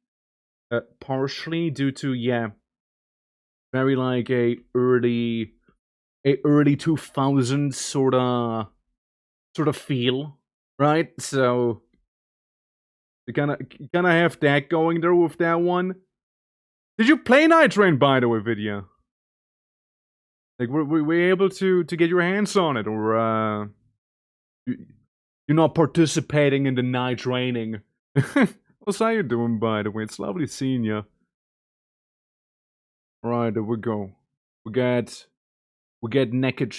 Partially due to very like a early 2000s sort of feel, right? So you kind of have that going there with that one. Did you play Night Train, by the way, Vidya? Like, were we able to get your hands on it, or you're not participating in the night training? What's how you doing, by the way? It's lovely seeing you. Alright, there we go. We get naked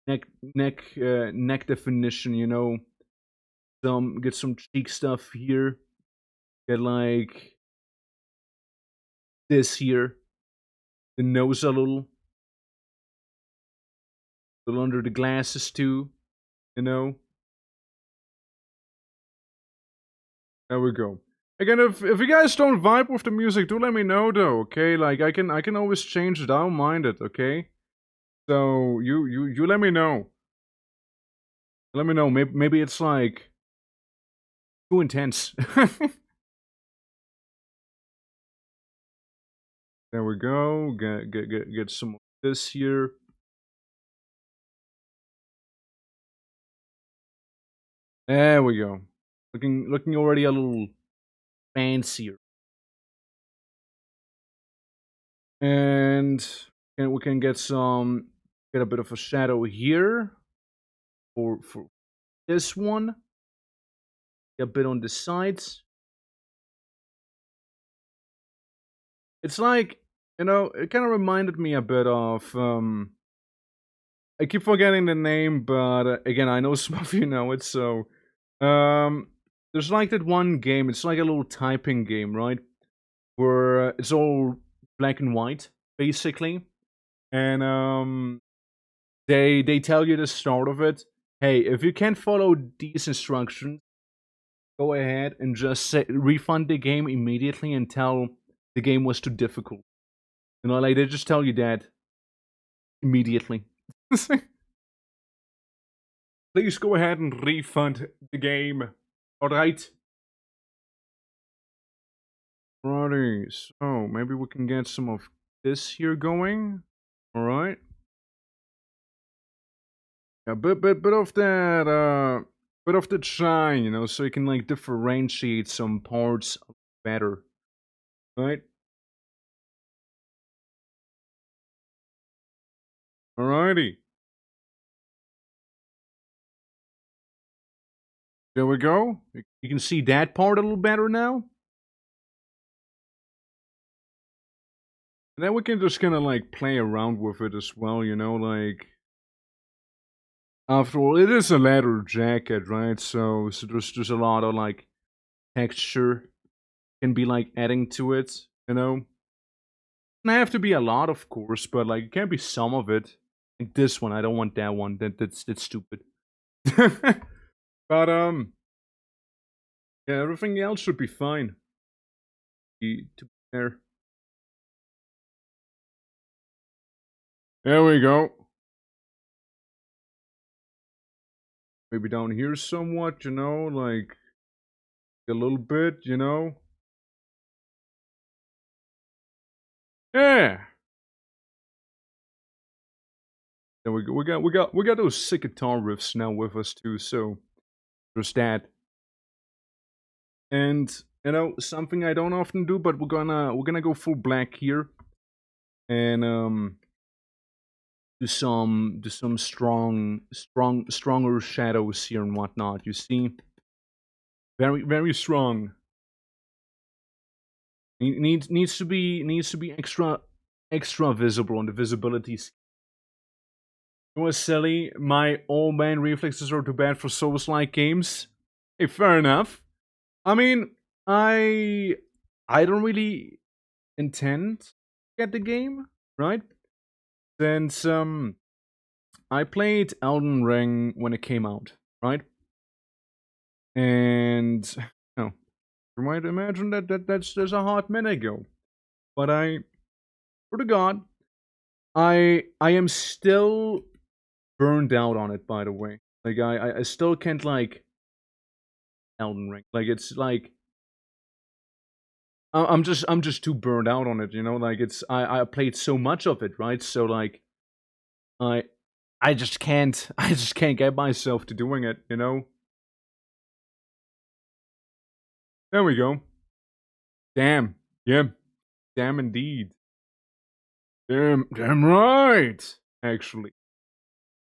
neck definition, you know. Get some cheek stuff here. Get like this here. The nose a little under the glasses too, you know. There we go. Again, if you guys don't vibe with the music, do let me know though, okay? Like I can always change it. I don't mind it, okay? So you let me know. Let me know. Maybe it's like too intense. There we go. Get some of this here. There we go. Looking already a little fancier. And we can get a bit of a shadow here for this one. A bit on the sides. It's like, you know, it kind of reminded me a bit of I keep forgetting the name, but again, I know some of you know it. So there's like that one game. It's like a little typing game, right? Where it's all black and white, basically, and they tell you the start of it. Hey, if you can't follow these instructions, go ahead and just refund the game immediately and tell the game was too difficult. You know, like they just tell you that immediately. Please go ahead and refund the game. Alright. Righty, so maybe we can get some of this here going. Alright. Yeah, bit of that bit of the shine, you know, so you can like differentiate some parts better. Right? Alrighty. There we go. You can see that part a little better now. And then we can just kind of like play around with it as well, you know, like after all, it is a leather jacket, right? So there's a lot of like texture can be like adding to it, you know. Doesn't have to be a lot, of course, but like it can be some of it. Like this one, I don't want that one. That's stupid. But yeah, everything else should be fine. To be there. There we go. Maybe down here somewhat, you know, like a little bit, you know. Yeah. There we go. We got those sick guitar riffs now with us too, so there's that. And you know, something I don't often do, but we're gonna go full black here. And do some stronger shadows here and whatnot. You see, very strong. Needs to be extra visible on the visibility. It was silly. My old man reflexes are too bad for Souls-like games. Hey, fair enough. I mean, I don't really intend to get the game, right? Since I played Elden Ring when it came out, right? And you know, you might imagine that's a hot minute ago. But I swear to God, I am still burned out on it, by the way. Like I still can't like Elden Ring. Like it's like I'm just too burned out on it, you know. Like it's I played so much of it, right? So like I I just can't I just can't get myself to doing it, you know. There we go. Damn. Yeah. Damn indeed. Damn right. Actually,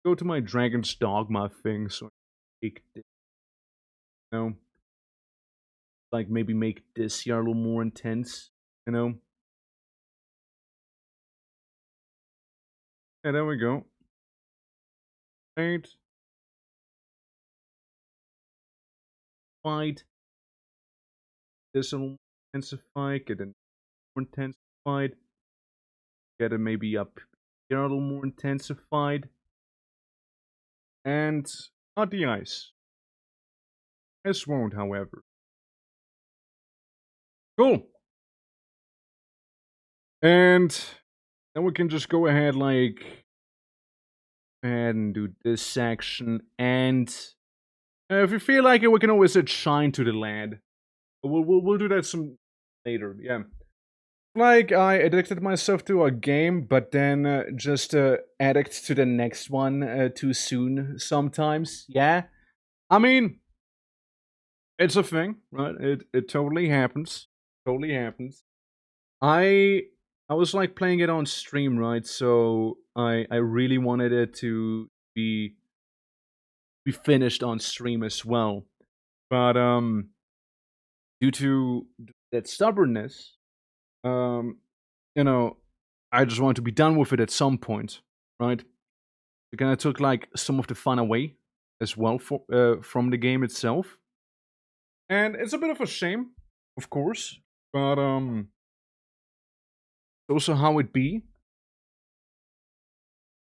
go to my Dragon's Dogma thing, so I take this, you know, like maybe make this here a little more intense. you know. Yeah, there we go. Right. Fight. This a little intensified. Get it more intensified. Get it maybe up here a little more intensified. And not the ice. Ice won't, however. Cool. And then we can just go ahead and do this section. And if you feel like it, we can always add shine to the lad. We'll do that some later. Yeah. Like, I addicted myself to a game, but then just addict to the next one too soon sometimes. Yeah. I mean, it's a thing, right? It totally happens. Totally happens. I was like playing it on stream, right? So I really wanted it to be finished on stream as well. But due to that stubbornness, um you know, I just wanted to be done with it at some point, right? It kind of took like some of the fun away as well from the game itself, and it's a bit of a shame, of course, but also how it be,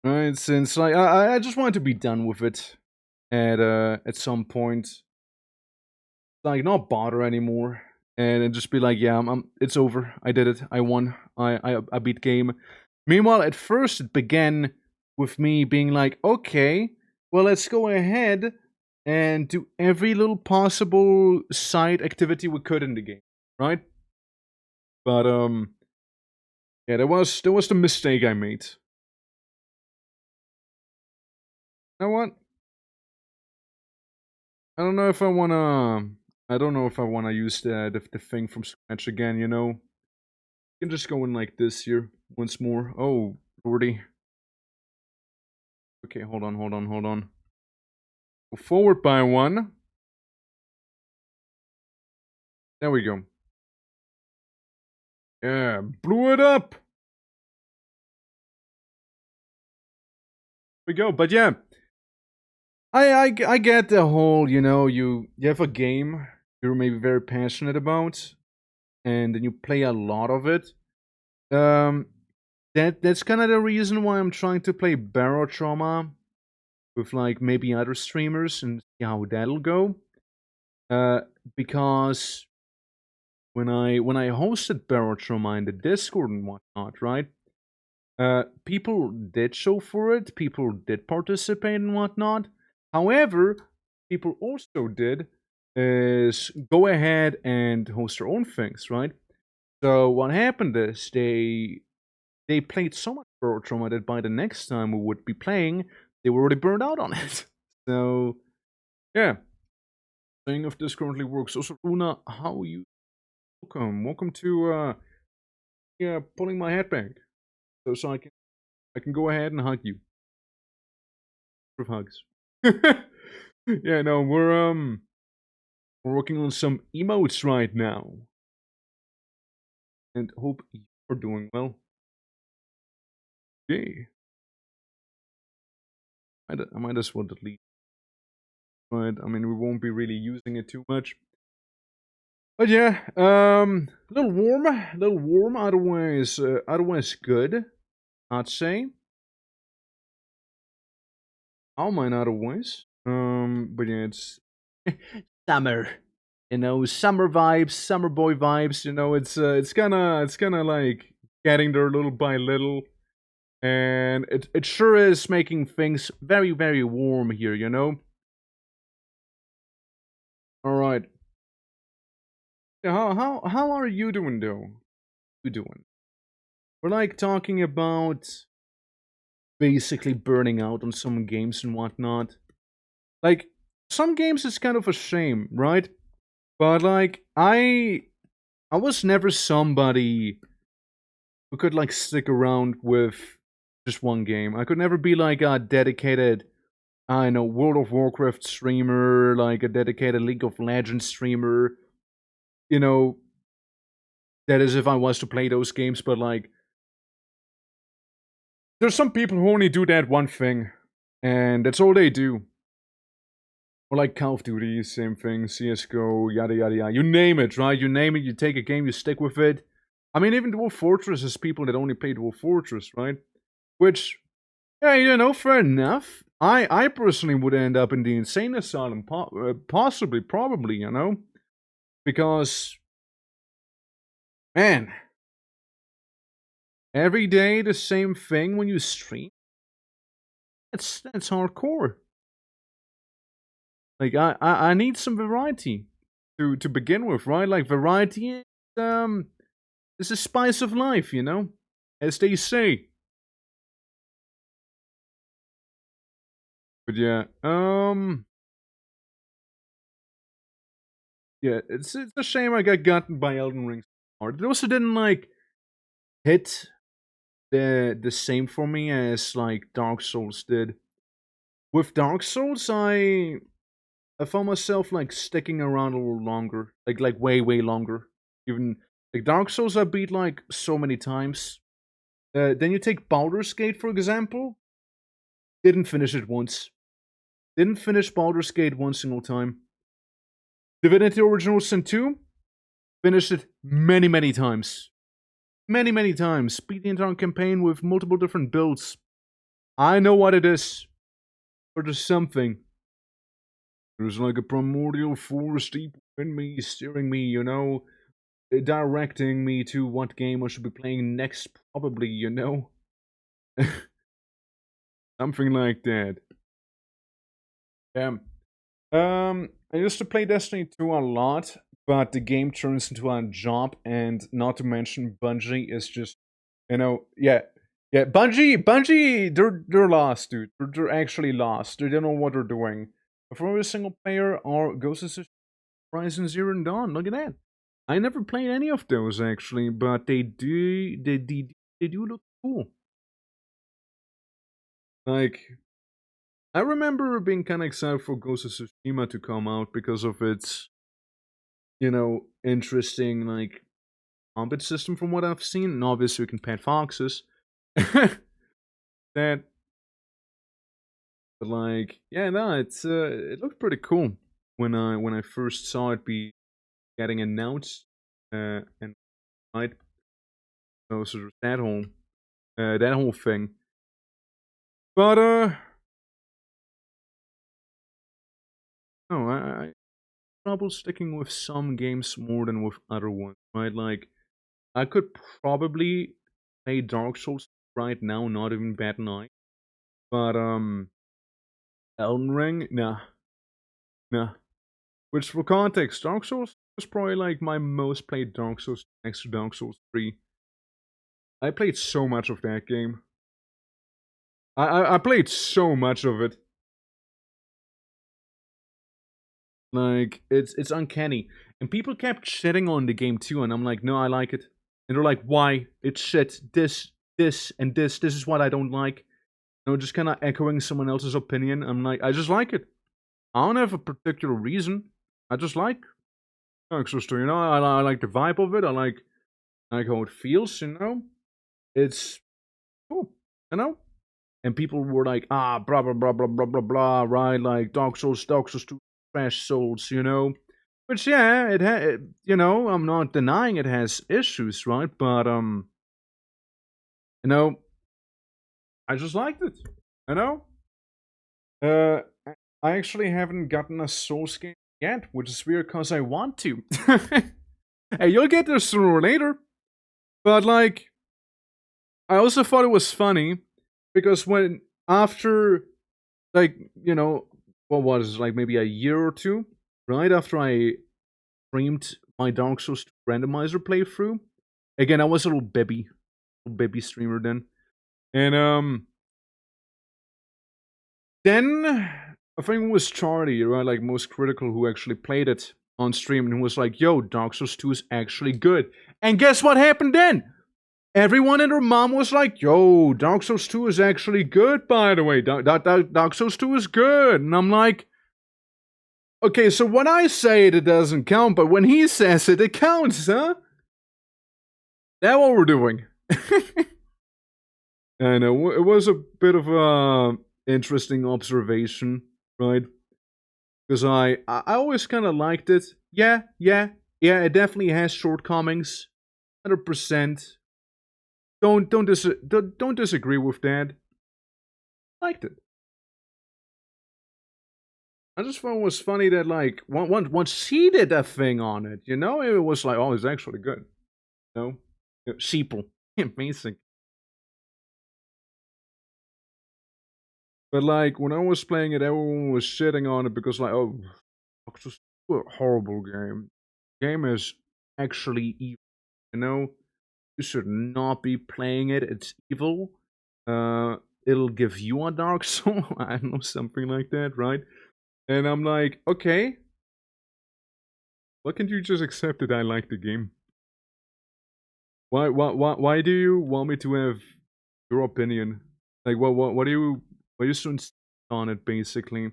right? Since like I just wanted to be done with it at some point, like not bother anymore, and then just be like, yeah, it's over. I did it. I won. I beat game. Meanwhile, at first it began with me being like, okay, well, let's go ahead and do every little possible side activity we could in the game, right? But yeah, there was the mistake I made. You know what? I don't know if I wanna. I don't know if I wanna use the thing from scratch again. You know, you can just go in like this here once more. Oh, lordy. Okay, hold on. Go forward by one. There we go. Yeah, blew it up. We go, but yeah, I get the whole, you know, you have a game you're maybe very passionate about, and then you play a lot of it. Um, that's kind of the reason why I'm trying to play Barrow Trauma with like maybe other streamers and see how that'll go. Uh, because when I hosted Barrow Trauma in the Discord and whatnot, right? People did show for it, people did participate and whatnot. However, people also did is go ahead and host their own things, right? So what happened is they played so much Burrow Trauma that by the next time we would be playing, they were already burned out on it. So yeah. Saying if this currently works. Also, Una, how are you? Welcome to yeah, pulling my head back. So I can go ahead and hug you. Of hugs. Yeah, no, we're working on some emotes right now, and hope you're doing well. Yeah, I might as well delete, but I mean we won't be really using it too much. But yeah, a little warm. Otherwise good. I'd say. How am I not otherwise? But yeah, it's summer. You know, summer vibes, summer boy vibes. You know, it's kind of like getting there little by little, and it sure is making things very very warm here. You know. All right. Yeah, how are you doing though? You doing? We're like talking about basically burning out on some games and whatnot. Like some games, it's kind of a shame, right? But like I was never somebody who could like stick around with just one game. I could never be like a dedicated, I know, World of Warcraft streamer, like a dedicated League of Legends streamer. You know, That is if I was to play those games, but like, there's some people who only do that one thing, and that's all they do. Or like Call of Duty, same thing, CSGO, yada yada yada. You name it, right? You name it, you take a game, you stick with it. I mean, even Dwarf Fortress is people that only play Dwarf Fortress, right? Which, yeah, you know, fair enough. I personally would end up in the insane asylum, possibly, probably, you know? Because, man, every day the same thing when you stream, that's hardcore. Like, I need some variety to begin with, right? Like, variety is the spice of life, you know? As they say. But yeah, yeah, it's a shame I got gotten by Elden Ring so hard. It also didn't, like, hit the same for me as, like, Dark Souls did. With Dark Souls, I found myself, like, sticking around a little longer. Like way, way longer. Even, like, Dark Souls I beat, like, so many times. Then you take Baldur's Gate, for example. Didn't finish it once. Didn't finish Baldur's Gate one single time. Divinity Original Sin 2. Finished it many, many times. Many, many times. Beat the entire campaign with multiple different builds. I know what it is. But there's something. There's like a primordial force deep within me, steering me, you know, directing me to what game I should be playing next, probably, you know? Something like that. Yeah. I used to play Destiny 2 a lot, but the game turns into a job, and not to mention Bungie is just, you know, yeah, Bungie, they're lost, dude. They're actually lost. They don't know what they're doing. For a single player or Ghost of Tsushima, Horizon Zero Dawn, look at that. I never played any of those actually, but they do look cool. Like, I remember being kind of excited for Ghost of Tsushima to come out because of its, you know, interesting, like, combat system from what I've seen. And obviously we can pet foxes. That, but like, yeah, no, it looked pretty cool when I first saw it be getting announced, and right, so sort of that whole thing. But no, I trouble sticking with some games more than with other ones, right? Like, I could probably play Dark Souls right now, not even bat an eye. But Elden Ring, nah. Which, for context, Dark Souls was probably like my most played Dark Souls next to Dark Souls 3. I played so much of that game. I played so much of it. Like, it's uncanny. And people kept shitting on the game too, and I'm like, no, I like it. And they're like, why? It's shit. This, and this. This is what I don't like. You know, just kind of echoing someone else's opinion. I'm like, I just like it. I don't have a particular reason. I just like Dark Souls 2, you know? I like the vibe of it. I like how it feels, you know? It's cool, you know? And people were like, blah, blah, blah, blah, blah, blah, blah, right? Like, Dark Souls 2, trash Souls, you know? Which, yeah, you know, I'm not denying it has issues, right? But, you know, I just liked it, you know? I actually haven't gotten a Souls game yet, which is weird because I want to. Hey, you'll get there sooner or later. But, like, I also thought it was funny because when, after, like, you know, what was it, like maybe a year or two, right after I streamed my Dark Souls randomizer playthrough, again, I was a little baby streamer then, and then I think it was Charlie, right, like most critical, who actually played it on stream and was like, yo, Dark Souls 2 is actually good. And guess what happened then? Everyone and their mom was like, yo, Dark Souls 2 is actually good, by the way. Dark Souls 2 is good. And I'm like, okay, so when I say it, it doesn't count, but when he says it, it counts, huh? That's what we're doing. I know, it was a bit of a interesting observation, right? Because I always kind of liked it. Yeah, it definitely has shortcomings. 100%. Don't disagree with that. Liked it. I just thought it was funny that like once he did that thing on it, you know, it was like, oh, it's actually good. You know, sheeple, amazing. But like when I was playing it, everyone was shitting on it because like, oh, it's just a horrible game. Game is actually evil. You know, you should not be playing it. It's evil. It'll give you a dark soul. I don't know, something like that, right? And I'm like, okay. Why can't you just accept that I like the game? Why do you want me to have your opinion? Like, what do you so insist on it, basically?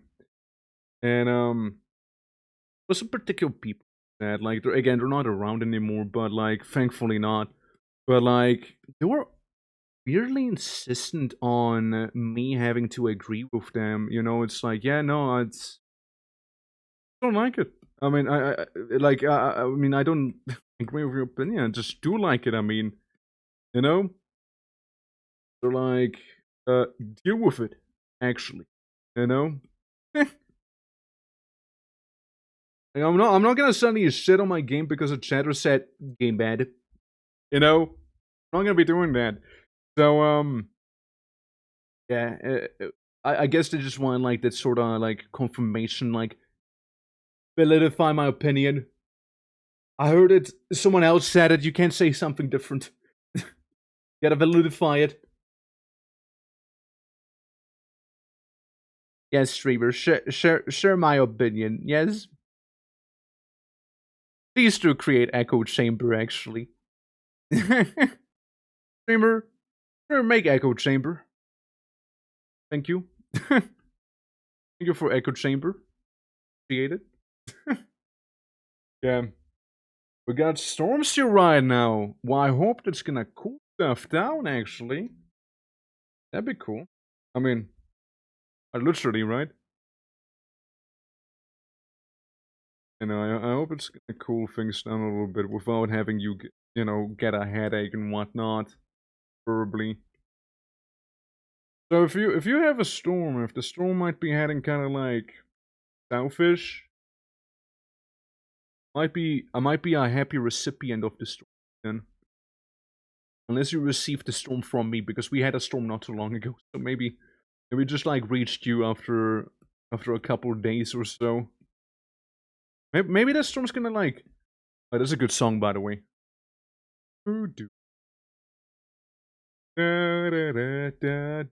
And, there's some particular people that, like, they're not around anymore, but, like, thankfully not. But, like, they were weirdly insistent on me having to agree with them. You know, it's like, yeah, no, I don't like it. I mean, I mean, I don't agree with your opinion. I just do like it. I mean, you know, so like, deal with it. Actually, you know, like, I'm not gonna suddenly shit on my game because a chatter said game bad. You know, I'm not gonna be doing that. So yeah, I guess they just want like that sort of like confirmation, like validify my opinion. I heard it. Someone else said it. You can't say something different. You gotta validify it. Yes, streamer, share my opinion. Yes. Please do create echo chamber, actually. Streamer, make echo chamber. Thank you. Thank you for echo chamber. Appreciate it. Yeah. We got storms to ride now. Well, I hope that's gonna cool stuff down, actually. That'd be cool. I mean, literally, right? You know, I hope it's gonna cool things down a little bit without having you, you know, get a headache and whatnot. Preferably. So if you have a storm, if the storm might be heading kind of like southish, I might be a happy recipient of the storm then. Unless you received the storm from me, because we had a storm not too long ago. So maybe just like reached you after a couple of days or so. Maybe that storm's gonna like. Oh, that's a good song, by the way. Da, da, da, da.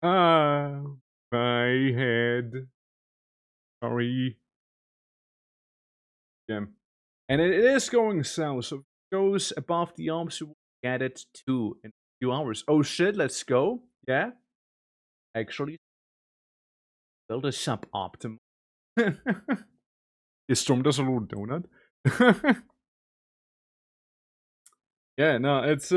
Ah, my head. Sorry. Yeah. And it is going south, so if it goes above the Alps, we will get it too in a few hours. Oh shit, let's go. Yeah. Actually, build a suboptimal. Je stormt als een little donut. Yeah, no, it's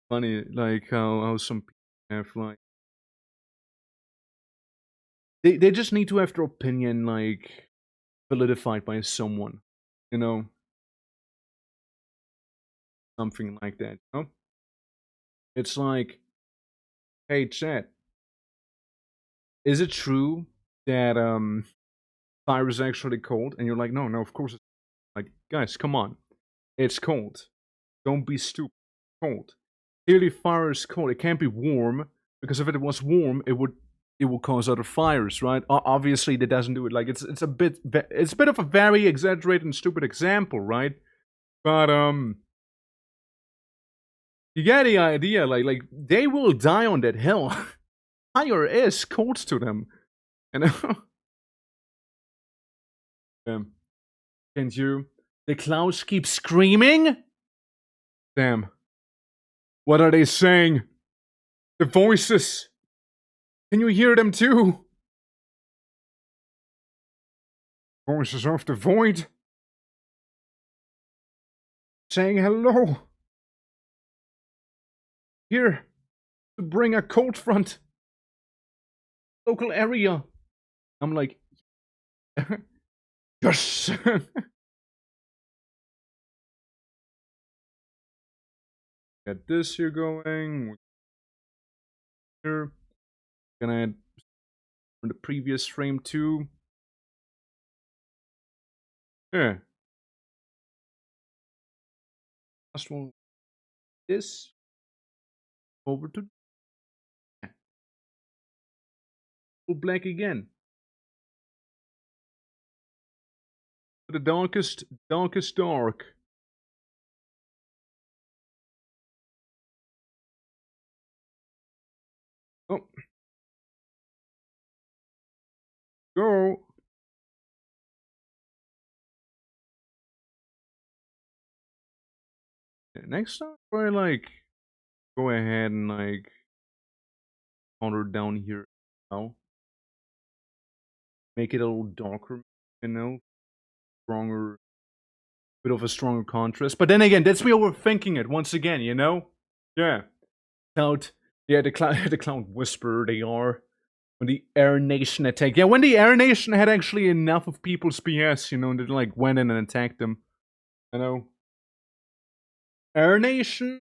funny like how some people have like they just need to have their opinion like validified by someone, you know, something like that. You know, it's like, hey, chat, is it true that fire is actually cold? And you're like, no, of course it's like, guys, come on, it's cold. Don't be stupid. Cold. Clearly, fire is cold. It can't be warm because if it was warm, it would cause other fires, right? Obviously, that doesn't do it. Like it's a bit of a very exaggerated and stupid example, right? But you get the idea. Like they will die on that hill. Fire is cold to them, you know. Can't you? The clouds keep screaming. Damn. What are they saying? The voices. Can you hear them too? Voices of the void. saying hello. Here to bring a cold front. Local area. I'm like, yes. Get this here going. Here. Gonna add from the previous frame too. Yeah. Last one. This. Over to full black again. The darkest dark. Oh. Go. Next time, I like go ahead and like counter down here now. Make it a little darker, you know, stronger, bit of a stronger contrast. But then again, that's me overthinking it once again, you know? Yeah. Cloud, yeah, the cloud, the cloud whisperer they are. When the Air Nation attacked, yeah, when the Air Nation had actually enough of people's BS, you know, and they like went in and attacked them. You know, Air Nation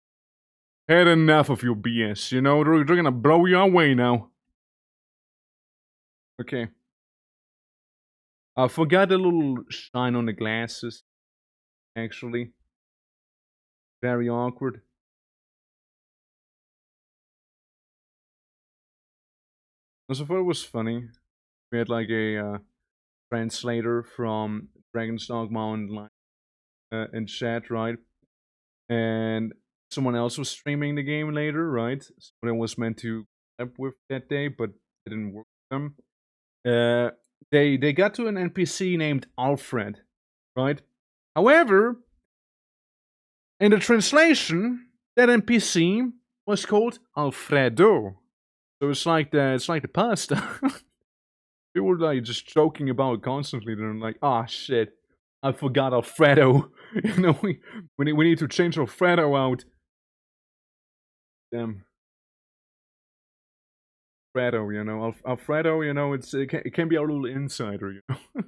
had enough of your BS. You know, they're gonna blow you away now. Okay. I forgot the little shine on the glasses. Actually, very awkward. Also, thought it was funny. We had like a translator from Dragon's Dogma Online in chat, right? And someone else was streaming the game later, right? Someone was meant to help with that day, but it didn't work for them. They got to an NPC named Alfred, right? However, in the translation, that NPC was called Alfredo. So it's like the pasta. People were like just joking about it constantly. They're like, ah, shit, I forgot Alfredo. You know, we need to change Alfredo out. Damn. Alfredo, you know, Alfredo, you know, it can be a little insider, you know. It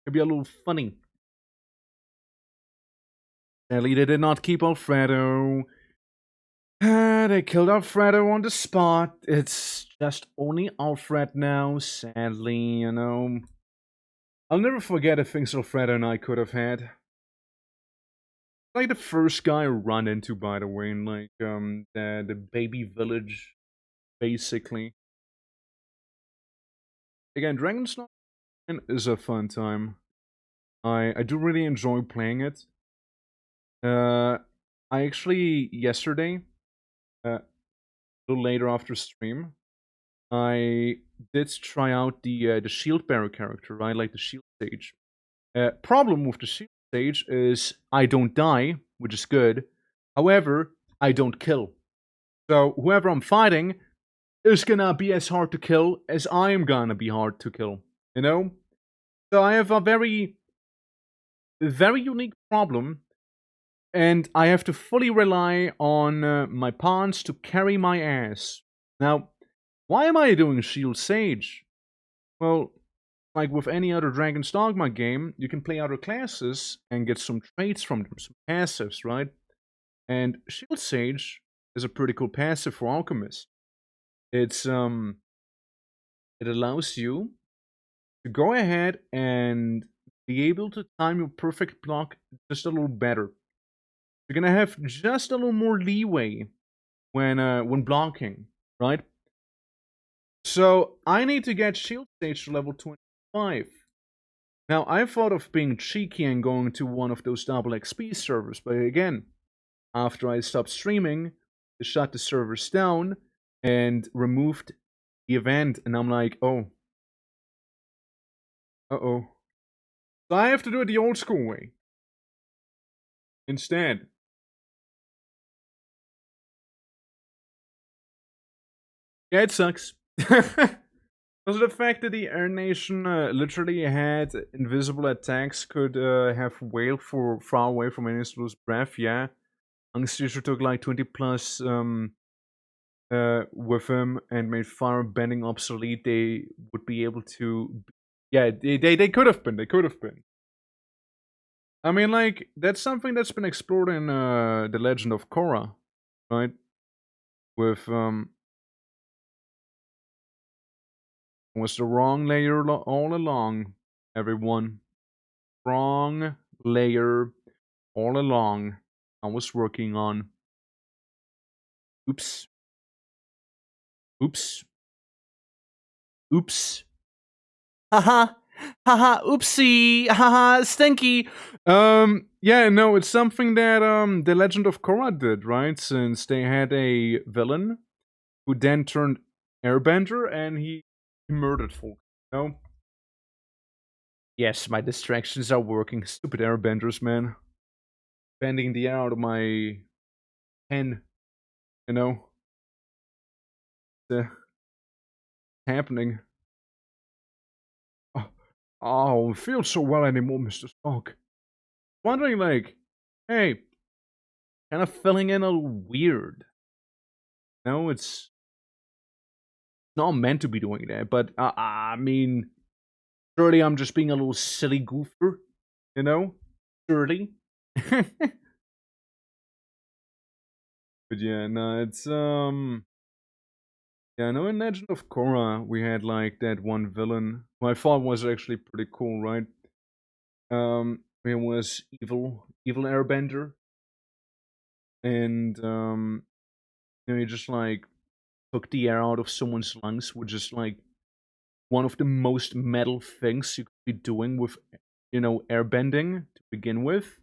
can be a little funny. Sadly, they did not keep Alfredo. They killed Alfredo on the spot. It's just only Alfred now, sadly, you know. I'll never forget the things Alfredo and I could have had. Like the first guy I run into, by the way, in like the baby village, basically. Again, Dragon's Dogma is a fun time. I do really enjoy playing it. I actually yesterday, a little later after stream, I did try out the shield bearer character, right? Like the shield stage. Problem with the shield stage is I don't die, which is good. However, I don't kill. So whoever I'm fighting is gonna be as hard to kill as I'm gonna be hard to kill. You know? So I have a very unique problem, and I have to fully rely on my pawns to carry my ass. Now, why am I doing Shield Sage? Well, like with any other Dragon's Dogma game, you can play other classes and get some traits from them, some passives, right? And Shield Sage is a pretty cool passive for Alchemist. It allows you to go ahead and be able to time your perfect block just a little better. You're gonna have just a little more leeway when blocking, right? So I need to get Shield Stage to level 25. Now I thought of being cheeky and going to one of those double XP servers, but again, after I stopped streaming, they shut the servers down and removed the event, and I'm like, oh. Uh-oh. So I have to do it the old school way. Instead. Yeah, it sucks. Also, the fact that the Air Nation literally had invisible attacks could have whaled for far away from any lose breath, yeah. Angstisha took like 20 plus with him and made fire bending obsolete. They would be able to. Yeah, they could have been. They could have been. I mean, like, that's something that's been explored in The Legend of Korra, right? With, was the wrong layer all along, everyone. Wrong layer all along. I was working on. Oops. Oops. Oops. Haha. Haha. Oopsie. Haha. Stinky. Yeah, no, it's something that The Legend of Korra did, right? Since they had a villain who then turned airbender and he murdered folk. No? Yes, my distractions are working. Stupid airbenders, man. Bending the air out of my pen. You know? It's happening. Oh, I don't feel so well anymore, Mr. Spock. Wondering, like, hey, kind of feeling in a little weird. No, it's not meant to be doing that, but I mean, surely I'm just being a little silly goofer, you know? Surely. But yeah, no, it's yeah, no, in Legend of Korra we had like that one villain who I thought was actually pretty cool, right? It was evil airbender. And you know, he just like took the air out of someone's lungs, which is like one of the most metal things you could be doing with, you know, airbending to begin with.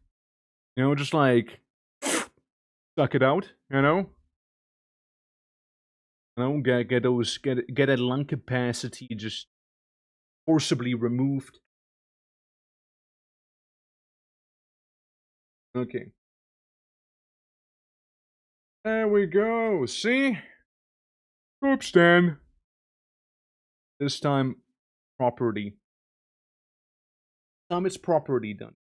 You know, just like suck it out, you know? You know, get that lung capacity just forcibly removed. Okay. There we go. See? Oops, Dan. This time, property. This time it's property done.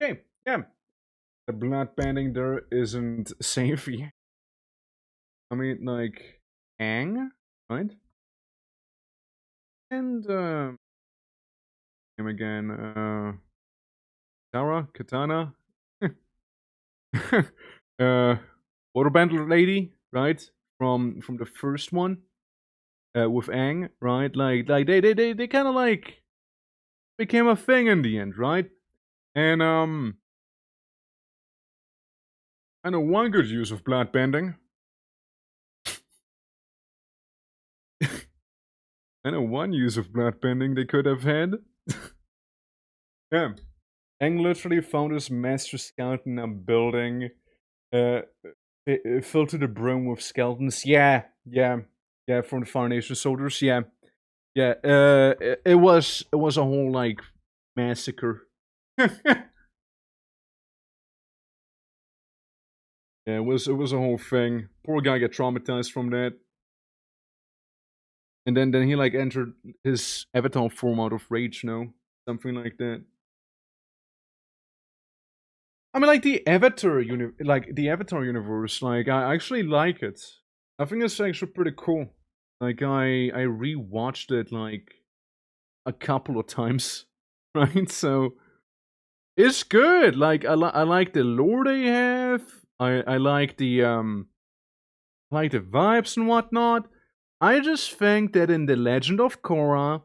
Okay, yeah. The blood banding there isn't safe yet. I mean, like, Aang, right? And, him again, Katana. Waterbender lady, right? From the first one, with Aang, right? Like they kind of like became a thing in the end, right? And I know one good use of blood bending. I know one use of blood bending they could have had. Yeah. Aang literally found his master skeleton in a building filled to the brim with skeletons. Yeah, from the Foundation soldiers. Yeah. It was a whole like massacre. Yeah, it was a whole thing. Poor guy got traumatized from that. And then he like entered his avatar form out of rage, no? Something like that. I mean, like the Avatar universe, like I actually like it. I think it's actually pretty cool. Like I rewatched it like a couple of times, right? So it's good. Like I like the lore they have. I like the vibes and whatnot. I just think that in the Legend of Korra,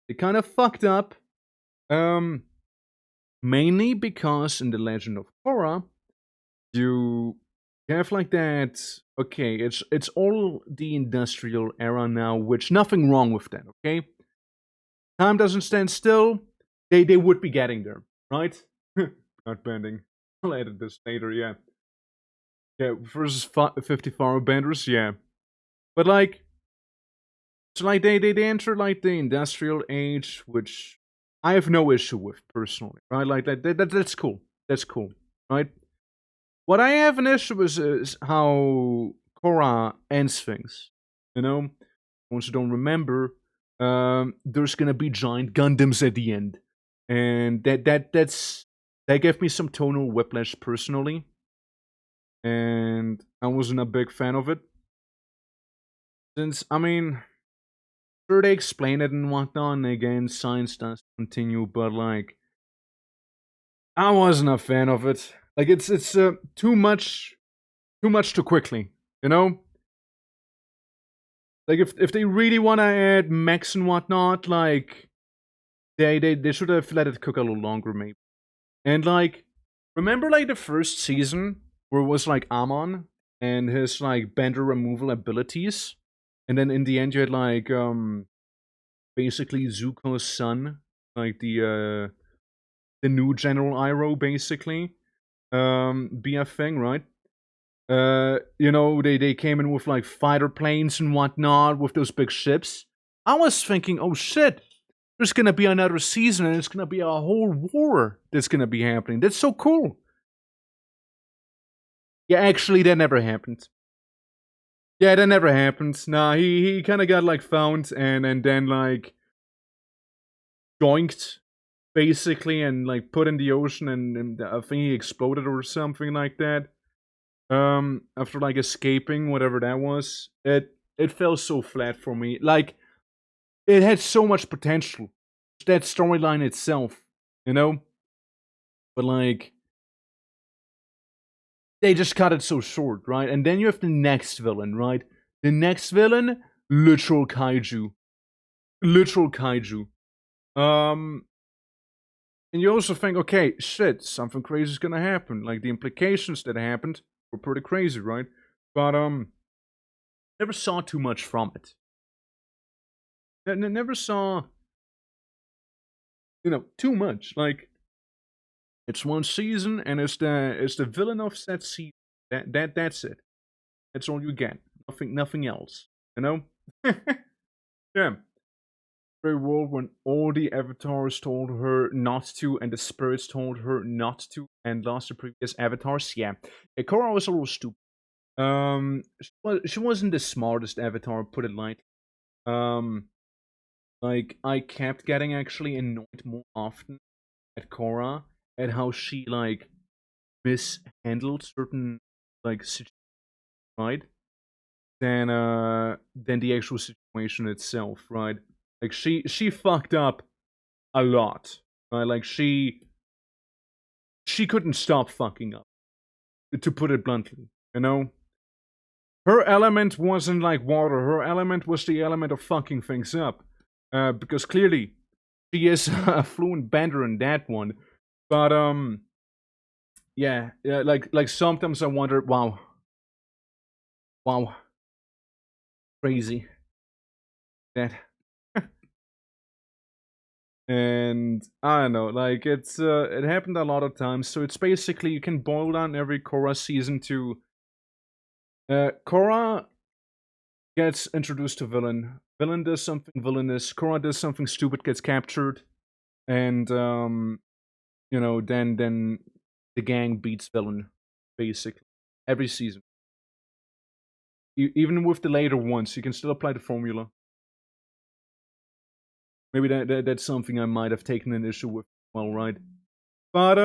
they kind of fucked up. Mainly because in the Legend of Korra, you have like that. Okay, it's all the industrial era now, which nothing wrong with that. Okay, time doesn't stand still. They would be getting there, right? Not bending. I'll edit this later. Yeah, versus 50 farmer benders. Yeah, but like, so like they enter like the industrial age, which I have no issue with personally, right? Like that's cool. That's cool, right? What I have an issue with is how Korra ends things. You know, once you don't remember, there's gonna be giant Gundams at the end, and that gave me some tonal whiplash personally, and I wasn't a big fan of it. Since I mean, sure they explain it and whatnot, and again, science does continue, but like, I wasn't a fan of it. Like, it's too much too quickly, you know. Like if they really want to add mechs and whatnot, like they should have let it cook a little longer, maybe. And like, remember like the first season where it was like Amon and his like bender removal abilities, and then in the end you had like basically Zuko's son, like the new General Iroh, basically be a thing, right? You know, they came in with like fighter planes and whatnot with those big ships. I was thinking, oh shit, there's gonna be another season and it's gonna be a whole war that's gonna be happening. That's so cool. Yeah, actually, that never happened. Yeah, that never happened. Nah, he kind of got like found and then like joinked basically and like put in the ocean and I think he exploded or something like that. After like escaping whatever that was, it fell so flat for me. Like it had so much potential, that storyline itself, you know. But like they just cut it so short, right? And then you have the next villain, right? The next villain, literal kaiju, literal kaiju. And you also think, okay, shit, something crazy is gonna happen. Like the implications that happened were pretty crazy, right? But never saw too much from it. Never saw, you know, too much. Like it's one season, and it's the villain of that season. That's it. That's all you get. Nothing else. You know? Yeah. Very world when all the avatars told her not to, and the spirits told her not to, and lost the previous avatars. Yeah, Korra was a little stupid. She wasn't the smartest avatar, put it lightly. Like I kept getting actually annoyed more often at Korra at how she like mishandled certain like situations, right? Than the actual situation itself, right? Like she fucked up a lot, right? Like she couldn't stop fucking up, to put it bluntly, you know. Her element wasn't like water. Her element was the element of fucking things up, because clearly she is a fluent bender in that one. But yeah, like sometimes I wonder, wow, crazy that. And I don't know, like it happened a lot of times. So it's basically you can boil down every Korra season to Korra gets introduced to villain. Villain does something villainous. Korra does something stupid, gets captured, and you know, then the gang beats villain, basically every season. Even with the later ones, you can still apply the formula. Maybe that's something I might have taken an issue with. Well, right, but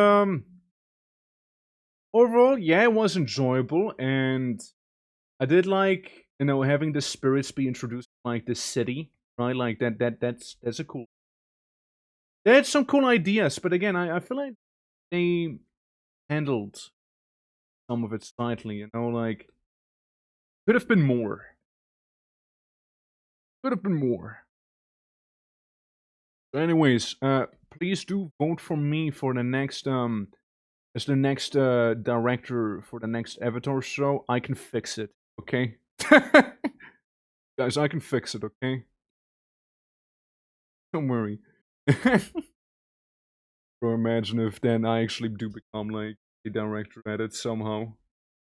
overall, yeah, it was enjoyable, and I did like, you know, having the spirits be introduced like this city, right? Like that's a cool. They had some cool ideas, but again, I feel like they handled some of it slightly, you know, like could have been more. Could have been more. But anyways, please do vote for me for the next as the next director for the next Avatar show. I can fix it, okay? Guys, I can fix it, okay? Don't worry. Bro, imagine if then I actually do become like a director at it somehow.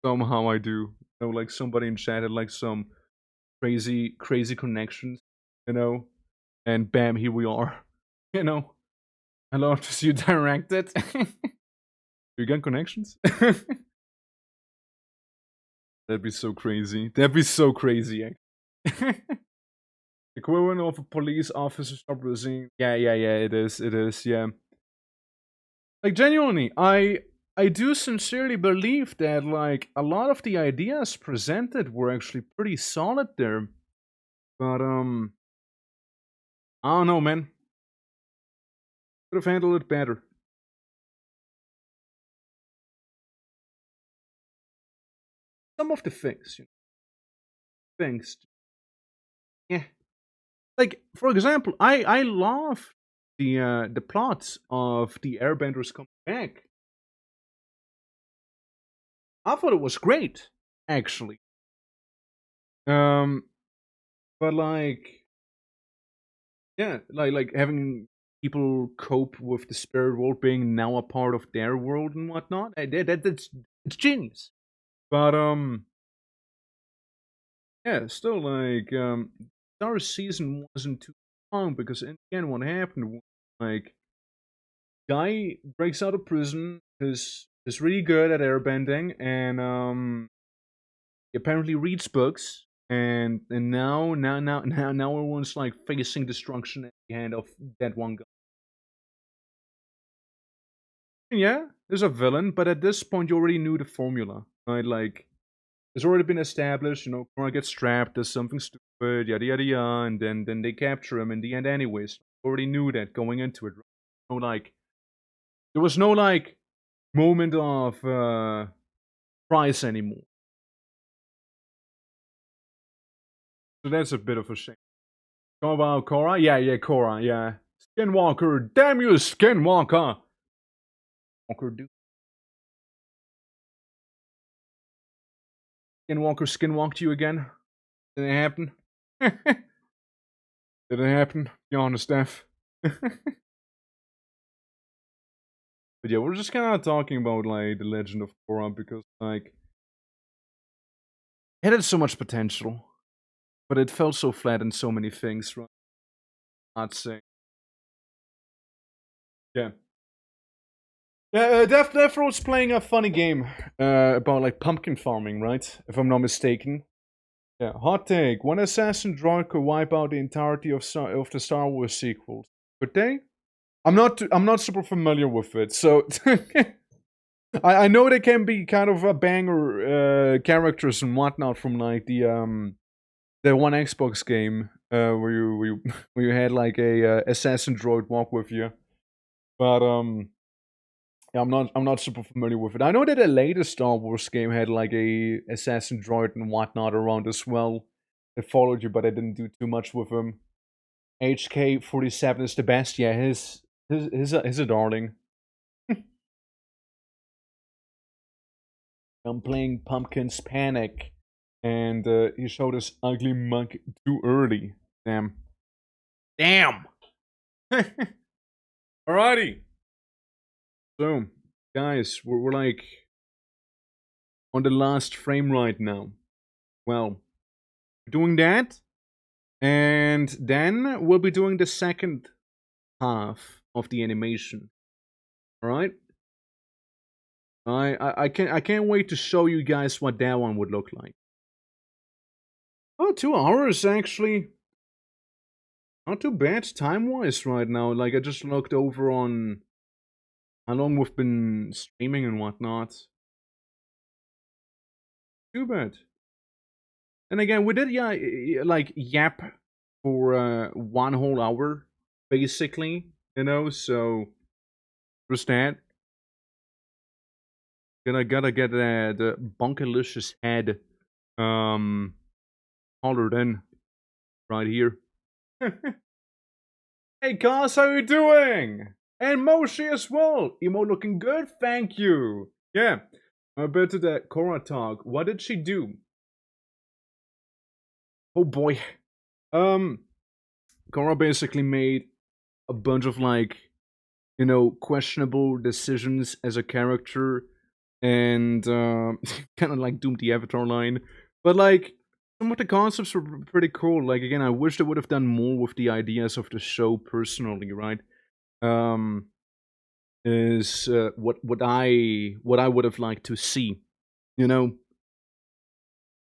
Somehow I do. You know, like somebody in chat had like some crazy connections, you know? And bam, here we are. You know? I love to see you direct it. You got connections? That'd be so crazy. That'd be so crazy. Equivalent of a police officer stop listening. Yeah, it is, yeah. Like, genuinely, I do sincerely believe that, like, a lot of the ideas presented were actually pretty solid there. But, I don't know, man. Could have handled it better. Some of the things, yeah. Like, for example, I love the plots of the Airbenders coming back. I thought it was great, actually. But like, yeah, like having people cope with the spirit world being now a part of their world and whatnot. That's it's genius. But yeah, still like our season wasn't too long because in the end, what happened was like guy breaks out of prison, is really good at airbending, and he apparently reads books, and now everyone's like facing destruction at the hand of that one guy. Yeah, there's a villain, but at this point you already knew the formula, right? Like it's already been established. Cora gets trapped, does something stupid, yada yada yada, and then they capture him in the end, anyways. Already knew that going into it. So like, there was no like moment of price anymore. So that's a bit of a shame. Talk about Cora? Yeah, Cora, yeah. Skinwalker, damn you, Skinwalker! Walker, dude. Skinwalked you again? Did it happen? Did it happen? You honest, Steph? But yeah, we're just kind of talking about like the Legend of Korra because like it had so much potential, but it fell so flat in so many things. Right? I'd say, yeah. Yeah, Death Road's playing a funny game about like pumpkin farming, right? If I'm not mistaken. Yeah, hot take. One assassin droid could wipe out the entirety of the Star Wars sequels. Could they? I'm not super familiar with it, so I know they can be kind of a banger characters and whatnot from like the one Xbox game where where you had like a assassin droid walk with you, but yeah, I'm not super familiar with it. I know that the latest Star Wars game had like a assassin droid and whatnot around as well. That followed you, but I didn't do too much with him. HK-47 is the best. Yeah, he's a darling. I'm playing Pumpkin's Panic, and he showed us ugly monk too early. Damn. Alrighty. So, guys, we're like on the last frame right now. Well, we're doing that, and then we'll be doing the second half of the animation. All right. I can't wait to show you guys what that one would look like. Oh, 2 hours actually. Not too bad time-wise right now. Like I just looked over on how long we've been streaming and whatnot. Too bad. And again, we did like yap for 1 whole hour, basically. So just that. Gotta get the bunkalicious head colored in right here. Hey Cos, how you doing? And Moshi as well. Emo looking good, thank you. Yeah. A bit to that Korra talk. What did she do? Oh boy. Korra basically made a bunch of like, questionable decisions as a character, and kind of like doomed the Avatar line. But like, some of the concepts were pretty cool. Like again, I wish they would have done more with the ideas of the show personally, right? Is what I would have liked to see, you know.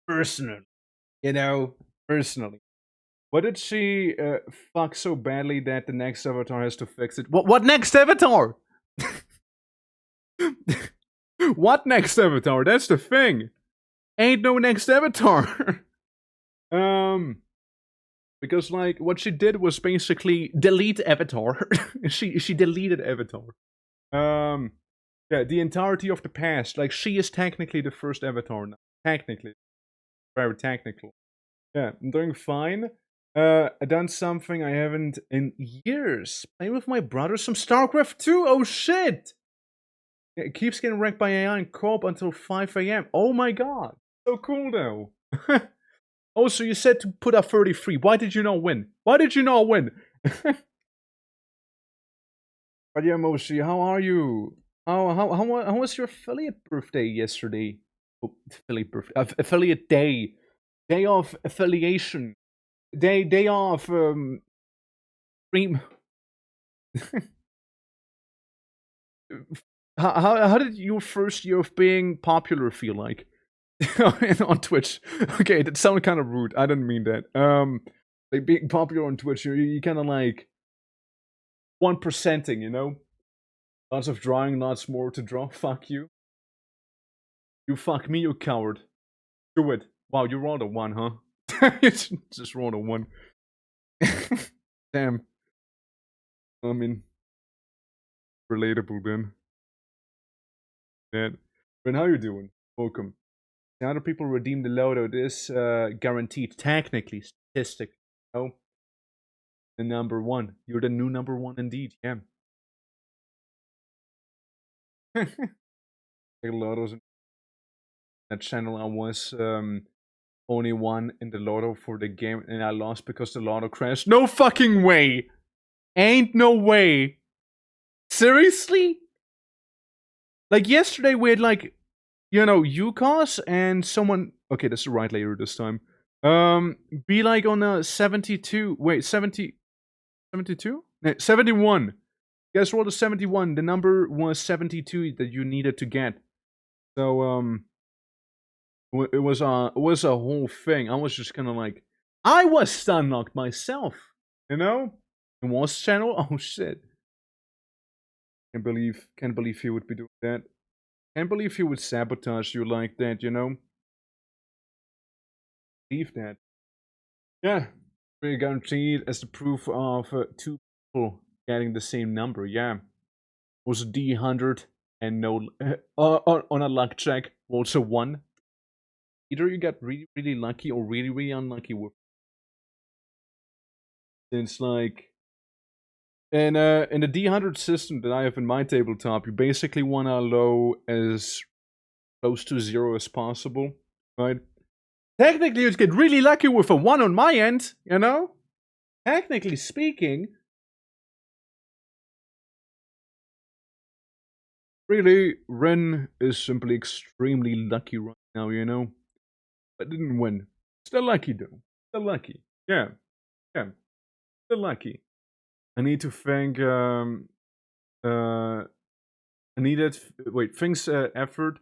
personally. You know, personally. What did she fuck so badly that the next avatar has to fix it? What next avatar? What next avatar? That's the thing. Ain't no next avatar. Because like what she did was basically delete avatar. she deleted avatar. Yeah, the entirety of the past. Like she is technically the first avatar now. Technically, very technical. Yeah, I'm doing fine. I done something I haven't in years. Playing with my brother some StarCraft 2. Oh shit! Yeah, it keeps getting wrecked by AI and co-op until 5 a.m. Oh my god. So cool though. Also, you said to put up 33. Why did you not win? Why did you not win? But yeah, Moshi, how are you? How was your affiliate birthday yesterday? Oh, affiliate birthday. Affiliate day. Day of affiliation. Day of stream. How did your first year of being popular feel like? On Twitch. Okay, that sounded kind of rude. I didn't mean that. Like being popular on Twitch, you kind of like 1%ing, you know? Lots of drawing, lots more to draw. Fuck you. You fuck me, you coward. Do it. Wow, you rolled a 1, huh? You just rolled a 1. Damn. I mean, relatable then. Yeah. But how you doing? Welcome. Now other people redeem the loadout is guaranteed, technically, statistically. Oh, the number 1. You're the new number 1 indeed, yeah. Like lottos in that channel, I was only one in the lotto for the game, and I lost because the lotto crashed. No fucking way! Ain't no way! Seriously? Like yesterday we had like, you know, UCOS and someone. Okay, that's the right layer this time. Be like on a 72. Wait, 70. 72? No, 71. Guess rolled a 71. The number was 72 that you needed to get. So it was a whole thing. I was just kind of like, I was stun locked myself, you know. In was channel. Oh shit! Can't believe he would be doing that. Can't believe he would sabotage you like that, you know. Believe that. Yeah, pretty guaranteed as the proof of 2 people getting the same number. Yeah, was a D100 and no on a luck check also 1. Either you get really lucky or really unlucky with. Since like in the D100 system that I have in my tabletop, you basically want to low as close to 0 as possible, right? Technically, you'd get really lucky with a 1 on my end, you know? Technically speaking. Really, Ren is simply extremely lucky right now, you know? But didn't win. Still lucky, though. Still lucky. Yeah. Yeah. Still lucky. I need to thank, I needed, wait, thanks, effort,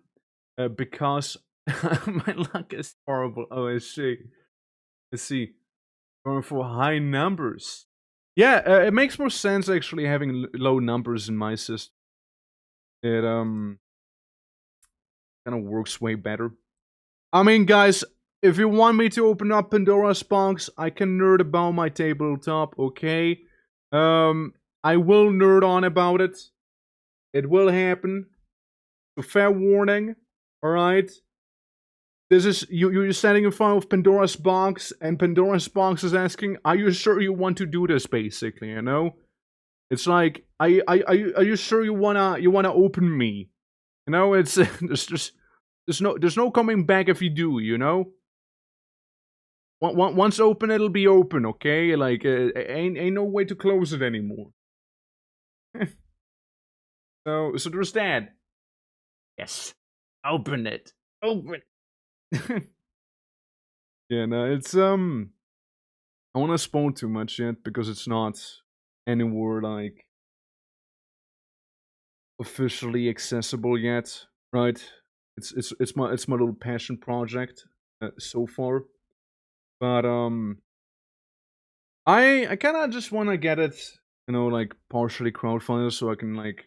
because my luck is horrible. Oh, I see. I see. Going for high numbers. Yeah, it makes more sense actually having low numbers in my system. It kind of works way better. I mean, guys, if you want me to open up Pandora's box, I can nerd about my tabletop, okay? I will nerd on about it. It will happen. So fair warning, alright? This is, you're standing in front of Pandora's box, and Pandora's box is asking, are you sure you want to do this, basically, you know? It's like, are you sure you wanna open me? You know, it's, there's no coming back if you do, you know? Once open, it'll be open, okay? Like, ain't no way to close it anymore. So there's that. Yes. Open it. Open. Yeah, no, it's, I don't wanna spoil too much yet, because it's not anywhere, like, officially accessible yet, right? It's my little passion project. so far. But I kind of just want to get it, like partially crowdfunded so I can like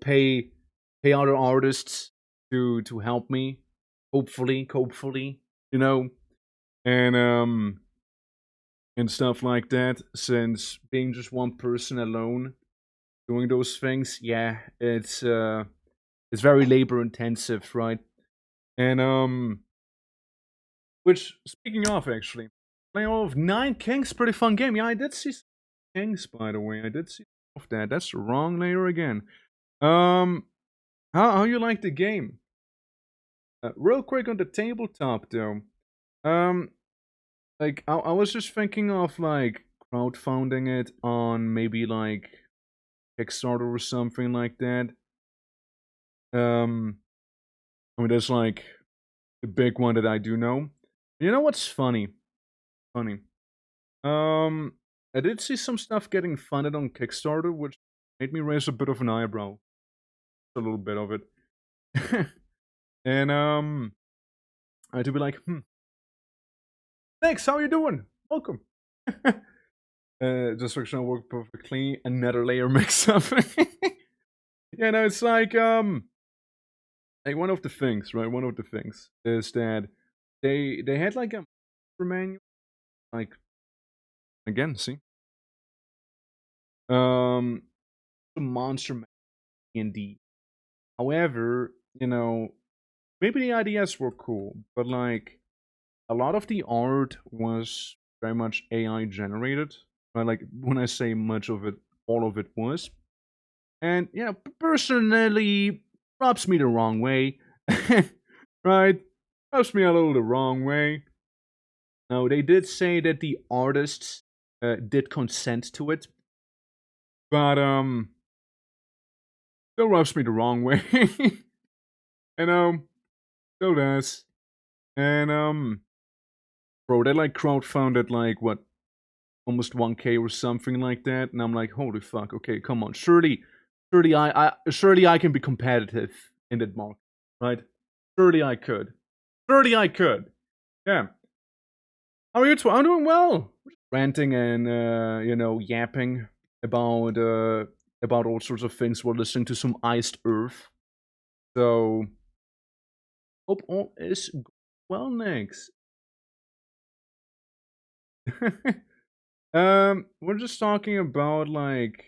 pay other artists to help me, hopefully, you know, and stuff like that. Since being just one person alone doing those things, yeah, it's very labor intensive, right? And which speaking of actually, playing all of Nine Kings, pretty fun game. Yeah, I did see some Kings by the way. I did see some of that. That's the wrong layer again. Um, how you like the game? Real quick on the tabletop though. Um, like I was just thinking of like crowdfunding it on maybe like Kickstarter or something like that. I mean that's like the big one that I do know. You know what's funny? Funny. Um, I did see some stuff getting funded on Kickstarter, which made me raise a bit of an eyebrow. A little bit of it. And I had to be like, thanks, how you doing? Welcome. Destruction worked perfectly. Another layer mix up. Yeah, no, it's like one of the things, right? One of the things is that they had like a manual, like again, see, um, a monster D&D. However, maybe the ideas were cool, but like a lot of the art was very much AI generated. Right? Like when I say much of it, all of it was. And personally, rubs me the wrong way. Right? Rubs me a little the wrong way. Now they did say that the artists did consent to it, but still rubs me the wrong way. And still does. And bro, they like crowdfunded like what, almost 1K or something like that, and I'm like, holy fuck, okay, come on, surely I can be competitive in that market, right? Surely I could, yeah. How are you? I'm doing well. Ranting and yapping about all sorts of things. We're listening to some Iced Earth, so hope all is well next. We're just talking about like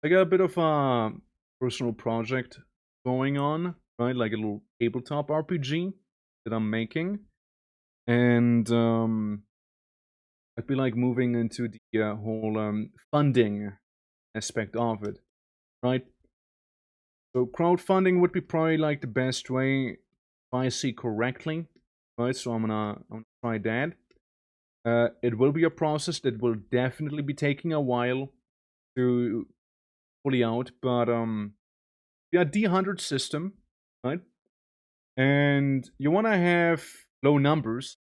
I got a bit of a personal project going on, right? Like a little tabletop RPG that I'm making, and I'd be like moving into the whole funding aspect of it, right? So crowdfunding would be probably like the best way if I see correctly, right? So I'm gonna try that. It will be a process that will definitely be taking a while to fully out, but yeah, D100 system, right? And you want to have low numbers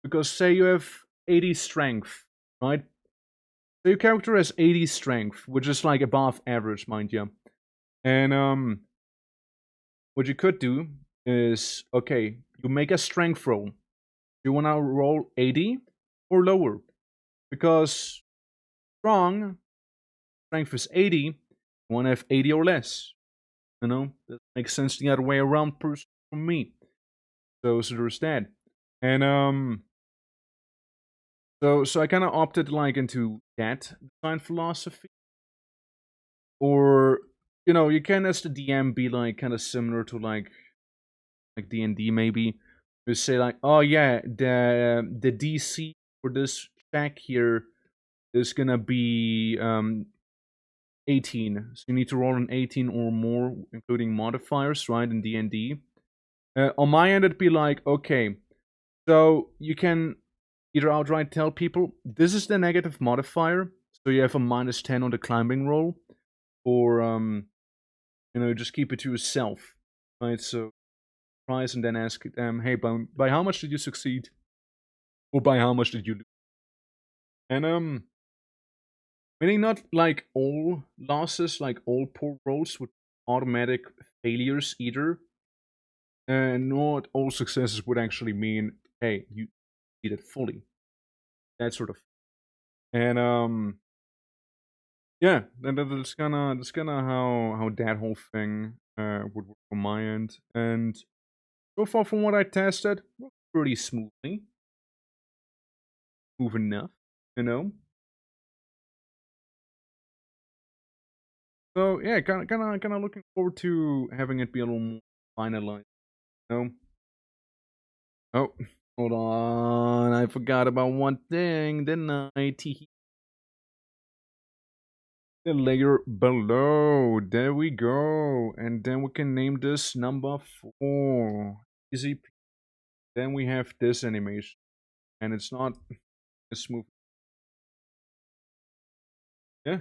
because say you have 80 strength, right? So your character has 80 strength, which is like above average, mind you. And what you could do is okay, you make a strength roll. You want to roll 80 or lower because strong strength is 80. You want to have 80 or less. That makes sense the other way around for me. So there's that. And so I kind of opted like into that design philosophy, or you can as the DM be like kind of similar to like D&D maybe. You say like, oh yeah, the DC for this check here is gonna be 18. So you need to roll an 18 or more, including modifiers, right? In D&D. On my end, it'd be like, okay, so you can either outright tell people this is the negative modifier, so you have a -10 on the climbing roll, or just keep it to yourself, right? So prize and then ask them, hey, by how much did you succeed, or by how much did you lose? And meaning not like all losses, like all poor rolls with automatic failures either. And not all successes would actually mean, hey, you did it fully. That sort of. And yeah, that's kind of how that whole thing would work on my end. And so far, from what I tested, worked pretty smoothly, smooth enough, you know. So yeah, kind of looking forward to having it be a little more finalized. You know? Oh, hold on, I forgot about one thing, didn't I? Tee. The layer below. There we go. And then we can name this number 4. Easy. Then we have this animation. And it's not as smooth. Yeah.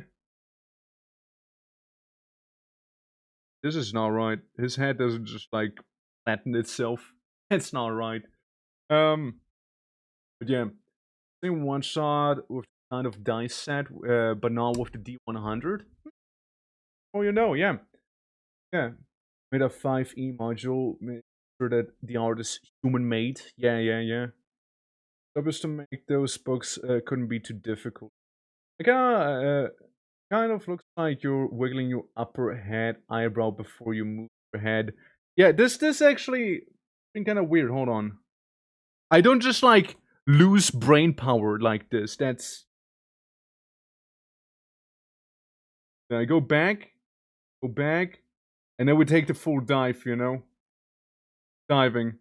This is not right. His head doesn't just like flatten itself. It's not right. But yeah. Same one shot with kind of dice set, but not with the D100. Oh, you know, yeah. Yeah. Made a 5E module. Made sure that the art is human made. Yeah. That was to make those books couldn't be too difficult. It kind of looks like you're wiggling your upper head eyebrow before you move your head. Yeah, this actually been kind of weird. Hold on, I don't just like lose brain power like this. That's I go back, and then we take the full dive. You know, diving.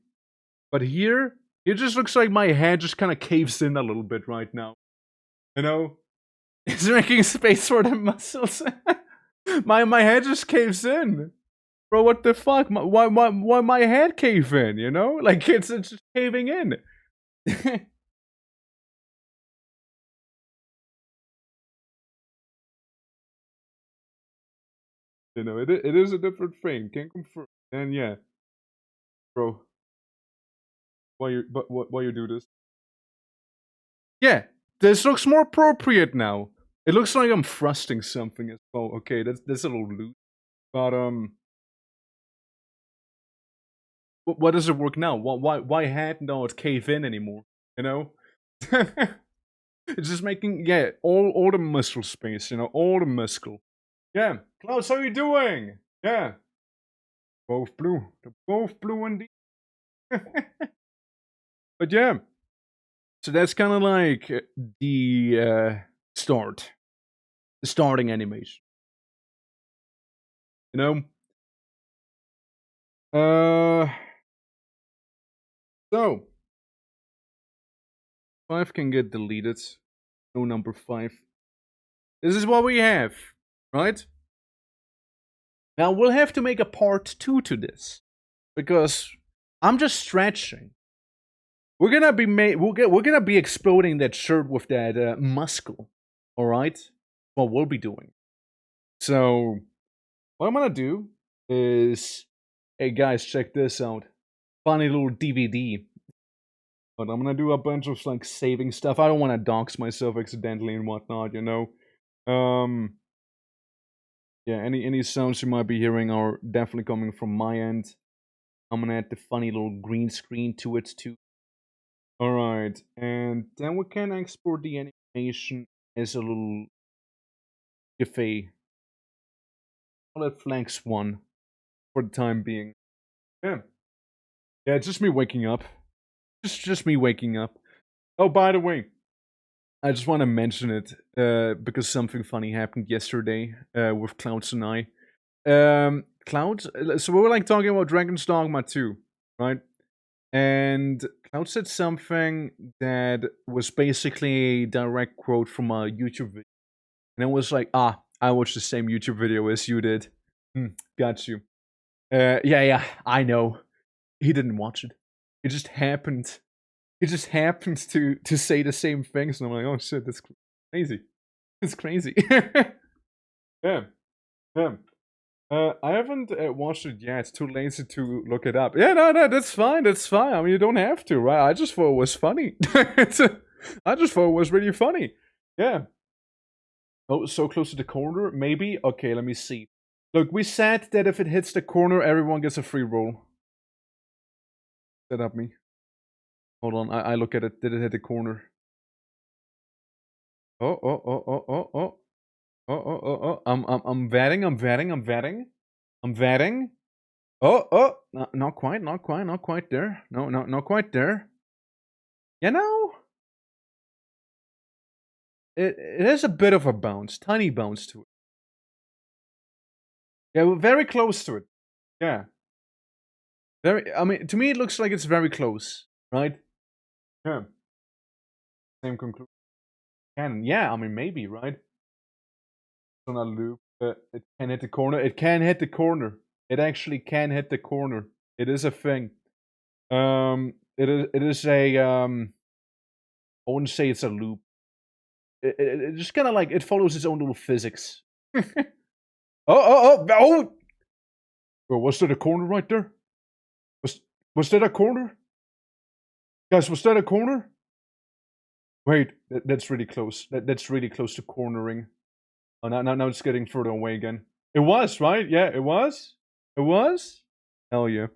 But here, it just looks like my head just kind of caves in a little bit right now. You know, it's making space for the muscles. my head just caves in. Bro, what the fuck? Why my head cave in, you know? Like, it's just caving in. You know, it is a different thing. Can confirm. And yeah, bro, why you do this? Yeah, this looks more appropriate now. It looks like I'm thrusting something as well. Okay, that's a little loose. But what does it work now? Why head not cave in anymore? You know? It's just making all the muscle space, you know, all the muscle. Yeah, Klaus, how you doing? Yeah, both blue. They're both blue indeed. But yeah, so that's kind of like the the starting animation. You know, so 5 can get deleted. No number 5. This is what we have, right? Now we'll have to make a part 2 to this because I'm just stretching. We're gonna be we're gonna be exploding that shirt with that muscle. All right, what we'll be doing. So what I'm gonna do is, hey guys, check this out. Funny little DVD. But I'm gonna do a bunch of like saving stuff. I don't want to dox myself accidentally and whatnot, you know. Yeah, any sounds you might be hearing are definitely coming from my end. I'm gonna add the funny little green screen to it too. Alright, and then we can export the animation as a little GIF. Call it flanks 1 for the time being. Yeah. Yeah, it's just me waking up. Just me waking up. Oh, by the way, I just want to mention it because something funny happened yesterday with Clouds and I. Clouds, so we were like talking about Dragon's Dogma 2, right? And Cloud said something that was basically a direct quote from a YouTube video. And it was like, I watched the same YouTube video as you did. Got you. Yeah, I know. He didn't watch it. It just happened. It just happened to say the same things. And I'm like, oh shit, that's crazy. It's crazy. Yeah. I haven't watched it yet. It's too lazy to look it up. Yeah, no, that's fine. That's fine. I mean, you don't have to, right? I just thought it was funny. I just thought it was really funny. Yeah. Oh, so close to the corner? Maybe? Okay, let me see. Look, we said that if it hits the corner, everyone gets a free roll. Set up me. Hold on, I look at it. Did it hit the corner? Oh, oh, oh, oh, oh, oh. Oh, oh, oh, oh. I'm vetting, I'm vetting, I'm vetting. I'm vetting. Oh, oh. Not quite, not quite, not quite there. No, not quite there. You know, it has a bit of a bounce, tiny bounce to it. Yeah, we're very close to it. Yeah. I mean, to me it looks like it's very close, right? Yeah. Same conclusion. Yeah, I mean, maybe, right? On a loop, it can hit the corner. It can hit the corner. It actually can hit the corner. It is a thing. It is a, I wouldn't say it's a loop. It just kind of like, it follows its own little physics. Oh! Well, was that a corner right there? Was that a corner? Guys, was that a corner? Wait, that's really close. That's really close to cornering. Oh, now it's getting further away again. It was, right? Yeah, it was? It was? Hell yeah.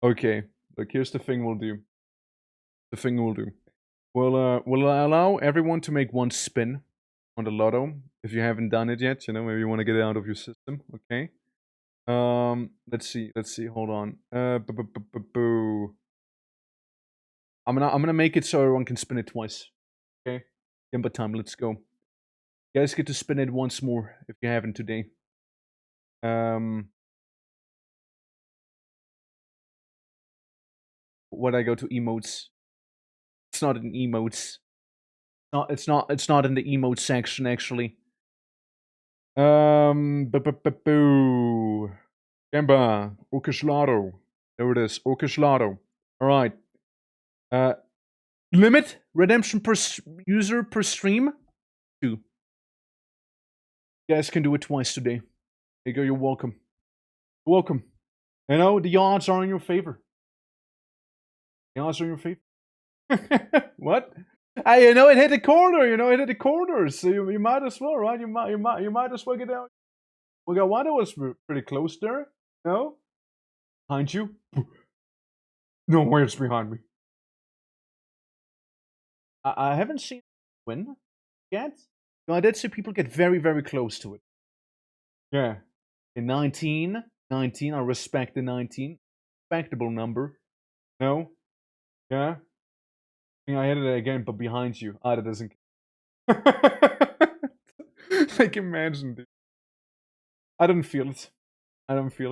Okay, look, here's the thing we'll do. The thing we'll do. We'll allow everyone to make one spin on the lotto. If you haven't done it yet, you know, maybe you want to get it out of your system, okay? Let's see, hold on. Boo. I'm gonna make it so everyone can spin it twice. Okay? Gimba time, let's go. You guys get to spin it once more if you haven't today. What I go to emotes. It's not in emotes. It's not in the emote section actually. Boo. Gamba, Orcislado. There it is, Orcislado. Alright. Limit redemption per user per stream? 2. You guys can do it twice today. There you go, you're welcome. You're welcome. You know, the odds are in your favor. The odds are in your favor. What? You know, it hit the corner, it hit the corner, so you might as well, right? You might as well get out. We got one that was pretty close there. No? Behind you? No, where's behind me? I haven't seen it win yet. No, I did see people get very, very close to it. Yeah. In 19, I respect the 19. Respectable number. No? Yeah? I hit it again, but behind you. Ah, that doesn't. Like, imagine, dude. I don't feel it.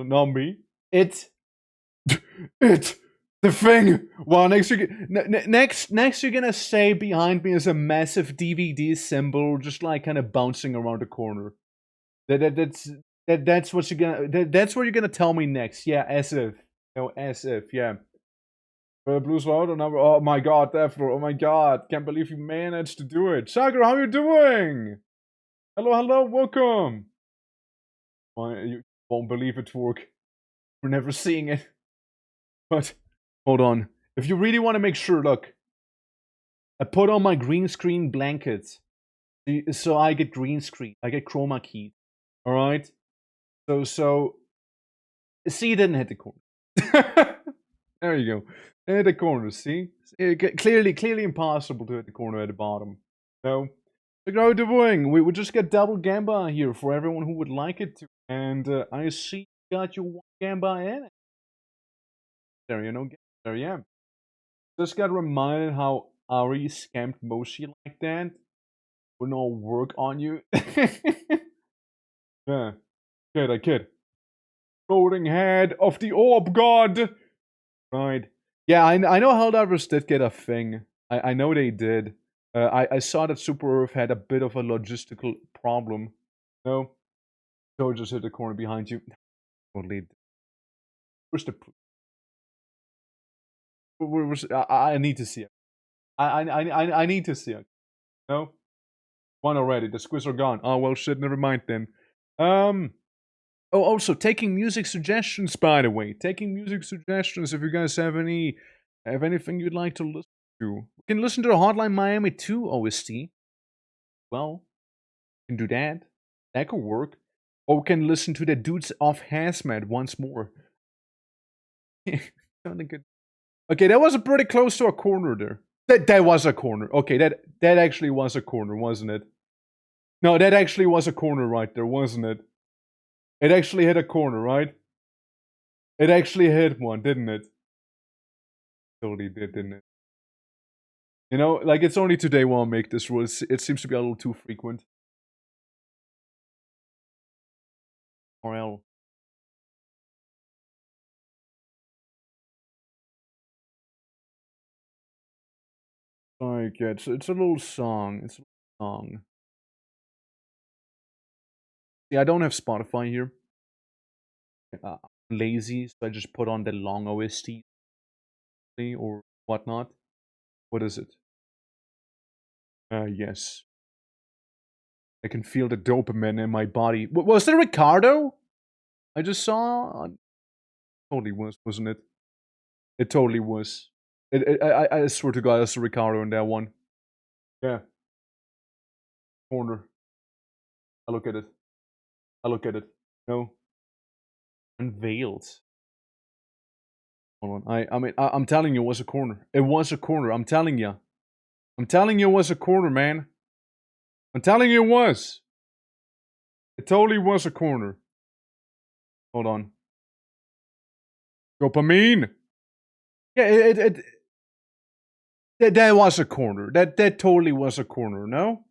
Not me. It. The thing. Well, next you're gonna say behind me is a massive DVD symbol, just like kind of bouncing around the corner. That's what you're gonna tell me next. Yeah, as if. No, as if. Yeah. Blues Water number. Oh my god, Defro. Oh my god. Can't believe you managed to do it. Sagar, how you doing? Hello, welcome. You won't believe it, Twerk. We're never seeing it. But, hold on. If you really want to make sure, look. I put on my green screen blanket. So I get green screen. I get chroma key. Alright? So. See, it didn't hit the corner. There you go. Hit the corner, see? Clearly impossible to hit the corner at the bottom. So, look how we're doing. We would just get double Gamba here for everyone who would like it to. And I see you got your one Gamba in it. There you know, there you am. Just got reminded how Ari scammed Moshi like that. Would not work on you. Yeah. I kid. Floating head of the orb god. Right. Yeah, I know Helldivers did get a thing. I know they did. I saw that Super Earth had a bit of a logistical problem. No? So just hit the corner behind you. Totally. Where's the proof? I need to see it. I need to see it. No? One already. The squids are gone. Oh, well, shit, never mind then. Oh, also, taking music suggestions, by the way. Taking music suggestions, if you guys have anything you'd like to listen to. We can listen to the Hotline Miami 2 OST. Well, we can do that. That could work. Or we can listen to the Dudes of Hazmat once more. Sounding good. Okay, that was pretty close to a corner there. That was a corner. Okay, that actually was a corner, wasn't it? No, that actually was a corner right there, wasn't it? It actually hit a corner, right? It actually hit one, didn't it? Totally did, didn't it? You know, like, it's only today when I make this rule. It seems to be a little too frequent. RL. Like, yeah, it's a little song. It's a little song. Yeah, I don't have Spotify here. I'm lazy, so I just put on the long OST or whatnot. What is it? Yes. I can feel the dopamine in my body. Was it Ricardo? I just saw. Totally was, wasn't it? It totally was. I swear to God, I saw Ricardo in that one. Yeah. Corner. I look at it. I look at it. No. Unveiled. Hold on. I mean, I'm telling you, it was a corner. It was a corner. I'm telling you. I'm telling you, it was a corner, man. I'm telling you, it was. It totally was a corner. Hold on. Dopamine. Yeah, that was a corner. That totally was a corner. No.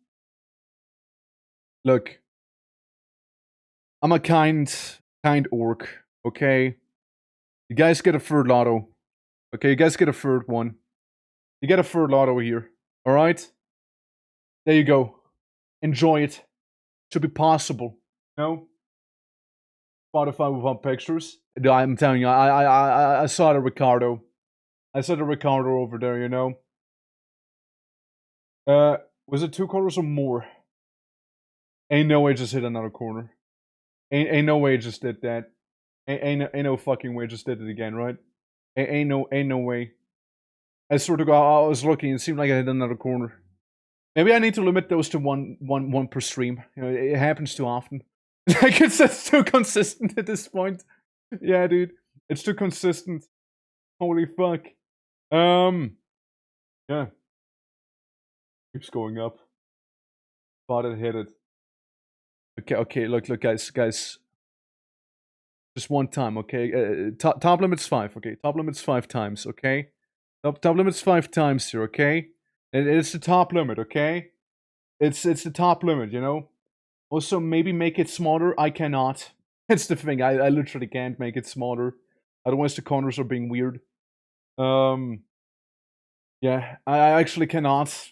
Look. I'm a kind orc. Okay. You guys get a third lotto. Okay, you guys get a third one. You get a third lotto here. Alright? There you go. Enjoy it. Should be possible. No? Spotify without pictures. I'm telling you, I saw the Ricardo. I saw the Ricardo over there, you know? Was it 2 corners or more? Ain't no way I just hit another corner. Ain't no way I just did that. Ain't no fucking way I just did it again, right? Ain't no way. I swear to God, I was looking. It seemed like I hit another corner. Maybe I need to limit those to one per stream. You know, it happens too often. Like, it's just too consistent at this point. Yeah, dude, it's too consistent. Holy fuck. Yeah. Keeps going up. Thought it hit it. Okay, look, guys. Just one time, okay? Top limit's 5, okay? Top limit's 5 times, okay? Top limit's 5 times here, okay? It's the top limit, okay? It's the top limit, you know? Also, maybe make it smaller. I cannot. That's the thing. I literally can't make it smaller. Otherwise, the corners are being weird. Yeah, I actually cannot.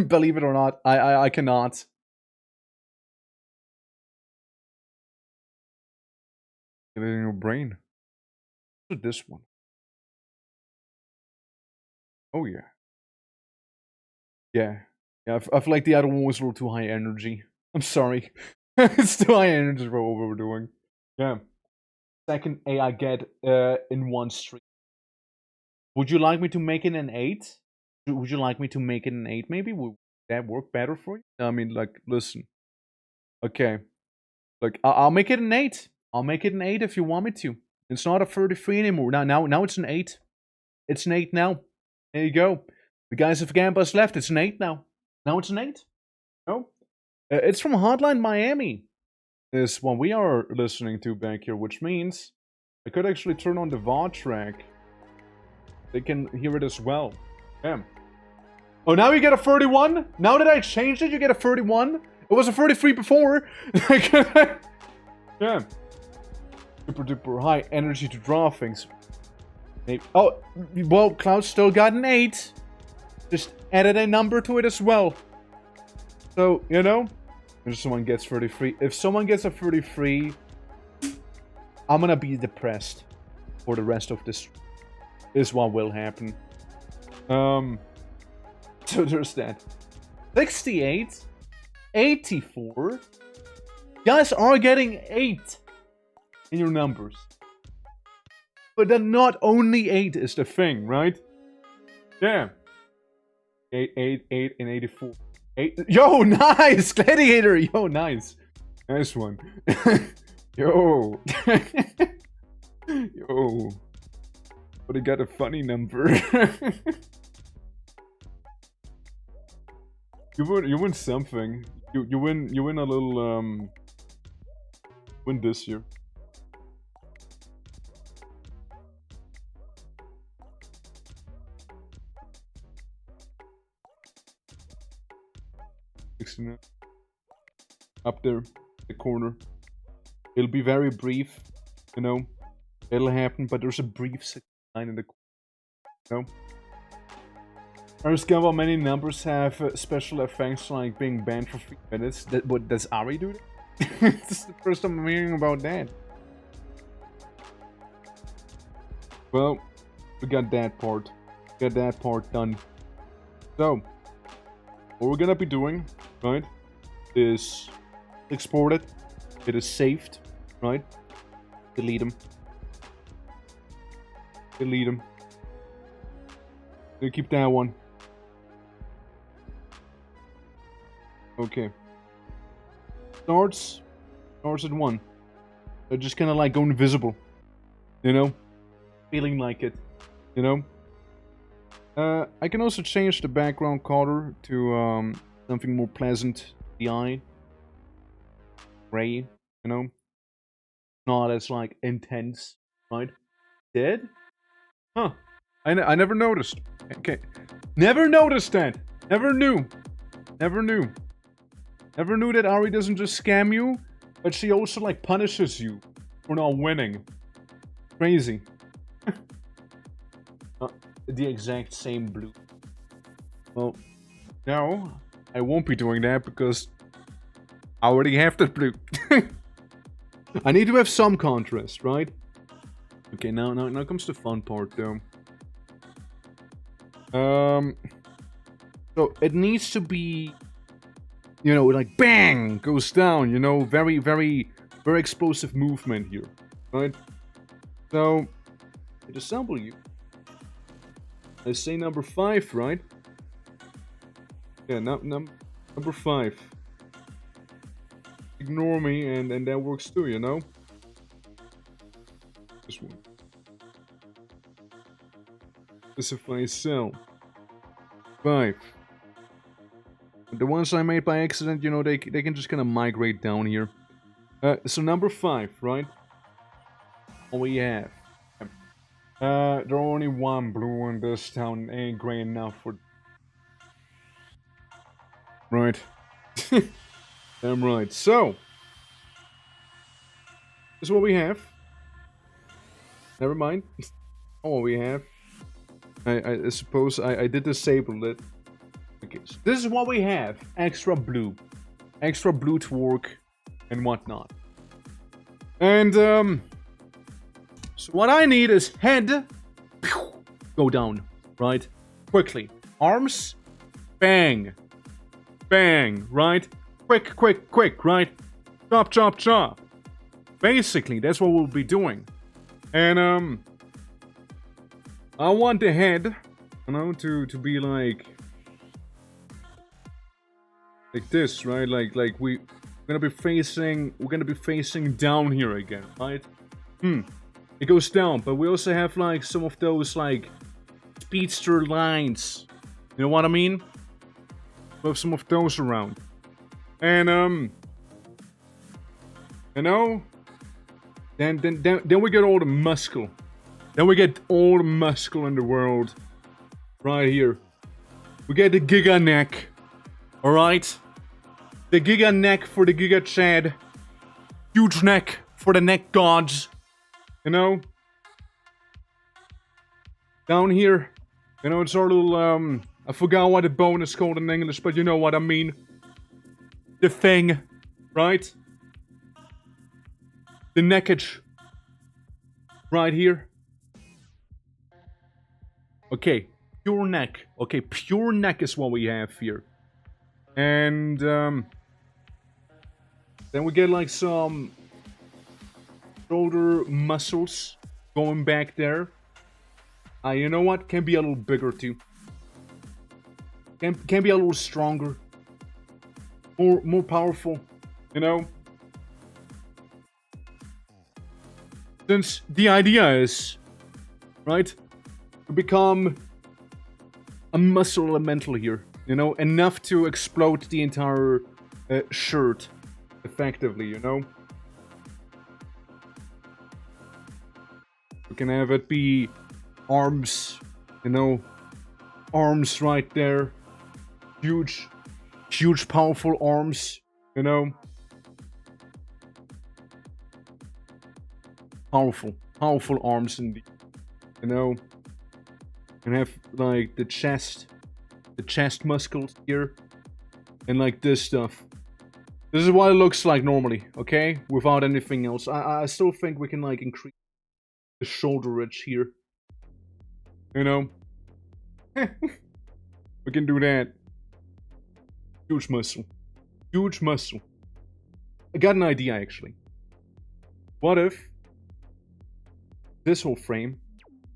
Believe it or not, I cannot. Get it in your brain. What's this one? Oh yeah. Yeah. I feel like the other one was a little too high energy. I'm sorry. It's too high energy for what we were doing. Yeah. Second A I get in one stream. Would you like me to make it an 8? Would you like me to make it an 8 maybe? Would that work better for you? I mean, like, listen. Okay. Look, I'll make it an 8. I'll make it an 8 if you want me to. It's not a 33 anymore. Now it's an 8. It's an 8 now. There you go. The guys have campus left. It's an 8 now. Now it's an 8. No? It's from Hotline Miami. Is what we are listening to back here, which means I could actually turn on the VOD track. They can hear it as well. Yeah. Oh, now you get a 31? Now that I changed it, you get a 31? It was a 33 before. Yeah. Super duper high energy to draw things. Maybe. Oh, well, Cloud still got an 8. Just added a number to it as well. So, you know, if someone gets 33. If someone gets a 33, I'm gonna be depressed for the rest of this. Is what will happen. So there's that. 68, 84. You guys are getting 8 in your numbers. But then not only 8 is the thing, right? Yeah. 8, and 84. 8. Yo, nice! Gladiator! Yo, nice. Nice one. Yo. Yo. But I got a funny number. You win something. You win a little win this year. Up there, the corner. It'll be very brief, you know. It'll happen, but there's a brief 69 in the corner, you know. I discover many numbers have special effects like being banned for 3 minutes. Does Ari do that? This is the first time I'm hearing about that. Well, we got that part. Got that part done. So, what we're gonna be doing, right, is export it. It is saved, right? Delete them. Delete them. We'll keep that one. Okay. Starts at 1. They're just kind of like going invisible, you know, feeling like it, you know. I can also change the background color to something more pleasant to the eye. Gray, you know, not as like intense, right? Dead? Huh? I never noticed. Okay, never noticed that. Never knew. Never knew. Never knew that Ari doesn't just scam you, but she also like punishes you for not winning. Crazy. The exact same blue. Well, now I won't be doing that because I already have the blue. I need to have some contrast, right? Okay, now comes the fun part though. So it needs to be, you know, like bang goes down, you know, very explosive movement here, right? So I disassemble you. I say number 5, right? Yeah, number 5. Ignore me, and that works too, you know. This one. Specify cell. 5. The ones I made by accident, you know, they can just kind of migrate down here. So number 5, right? What we have. There are only 1 blue in this town. Ain't gray enough for. Right. Damn right. So, this is what we have. Never mind. What we have. I suppose I did disable it. Okay, so this is what we have. Extra blue. Extra blue to work and whatnot. And, so what I need is head. Go down. Right? Quickly. Arms. Bang. Bang. Right? Quick, right? Chop. Basically, that's what we'll be doing. And, I want the head, you know, to be like this, right? Like we're gonna be facing down here again, right? It goes down, but we also have like some of those like speedster lines. You know what I mean? We have some of those around. And you know, then we get all the muscle. Then we get all the muscle in the world. Right here. We get the Giga neck. Alright? The Giga neck for the Giga Chad. Huge neck for the neck gods. You know? Down here. You know, it's our little, I forgot what the bone is called in English, but you know what I mean. The thing. Right? The neckage. Right here. Okay, pure neck. Okay, pure neck is what we have here. And, then we get like some shoulder muscles going back there. You know what? Can be a little bigger too. Can be a little stronger. More powerful, you know? Since the idea is, right? to become a muscle elemental here. You know, enough to explode the entire shirt effectively, you know? We can have it be arms, you know, arms right there. Huge, powerful arms, you know? Powerful arms indeed, you know? And have, like, the chest muscles here, and, like, this stuff. This is what it looks like normally, okay? Without anything else. I still think we can, like, increase the shoulder ridge here. You know? We can do that. Huge muscle. Huge muscle. I got an idea, actually. What if this whole frame,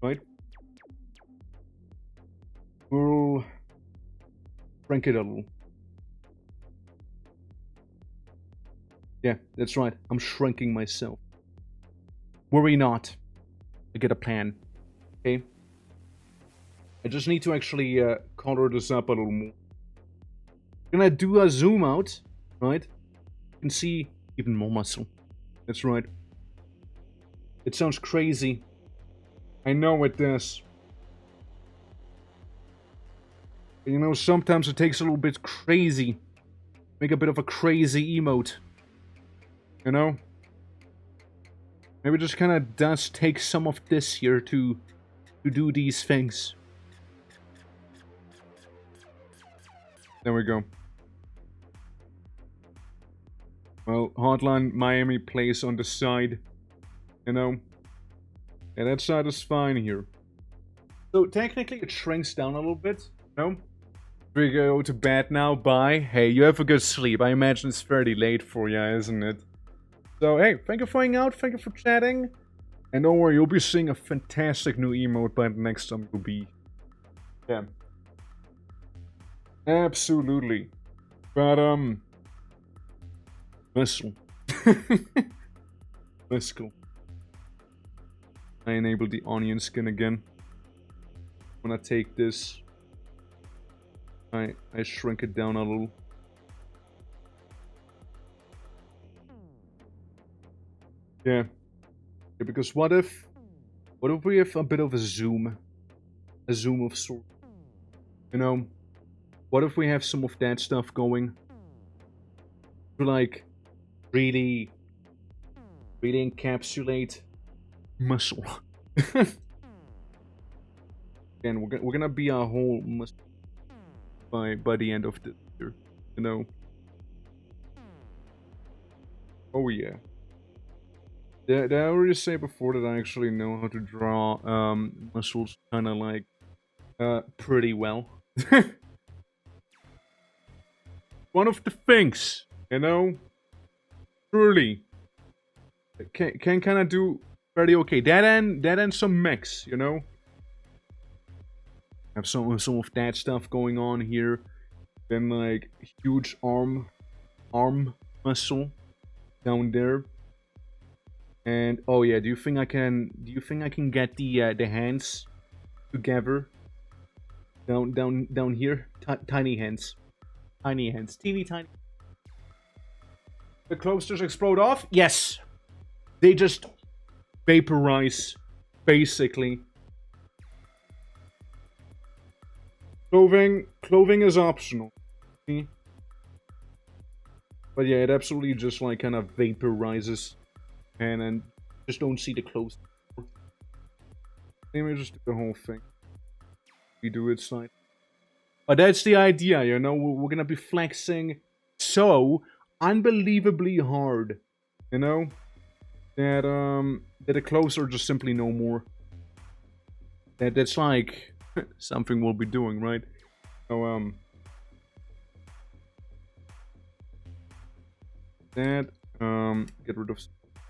right? We'll shrink it a little. Yeah, that's right. I'm shrinking myself. Worry not. I get a plan. Okay? I just need to actually color this up a little more. I'm gonna do a zoom out, right? You can see even more muscle. That's right. It sounds crazy. I know it does. You know, sometimes it takes a little bit crazy. Make a bit of a crazy emote. You know? Maybe just kind of does take some of this here to do these things. There we go. Well, Hotline Miami plays on the side. You know? Yeah, that side is fine here. So technically it shrinks down a little bit. You know? We go to bed now. Bye. Hey, you have a good sleep. I imagine it's fairly late for you, isn't it? So, hey, thank you for hanging out. Thank you for chatting. And don't worry, you'll be seeing a fantastic new emote by the next time you'll be. Yeah. Absolutely. But, muscle. Muscle. I enabled the onion skin again. I'm gonna take this. I shrink it down a little. Yeah. Because what if we have a bit of a zoom of sorts? You know, what if we have some of that stuff going to, like, really encapsulate muscle? And we're gonna be a whole muscle by the end of the year, you know. Oh yeah. Did I already say before that I actually know how to draw muscles kind of like pretty well? One of the things, you know, truly can kind of do fairly okay. That and some mechs, you know. Have some of that stuff going on here. Then like huge arm muscle down there. And oh yeah, do you think I can get the hands together down here? Tiny hands. Teeny tiny. The clothes just explode off? Yes. They just vaporize, basically. Clothing is optional. See? But yeah, it absolutely just like kind of vaporizes. And then just don't see the clothes. Maybe just do the whole thing. We do it side. But that's the idea, you know. We're gonna be flexing so unbelievably hard, you know, that the clothes are just simply no more. That's like something we'll be doing, right? So that get rid of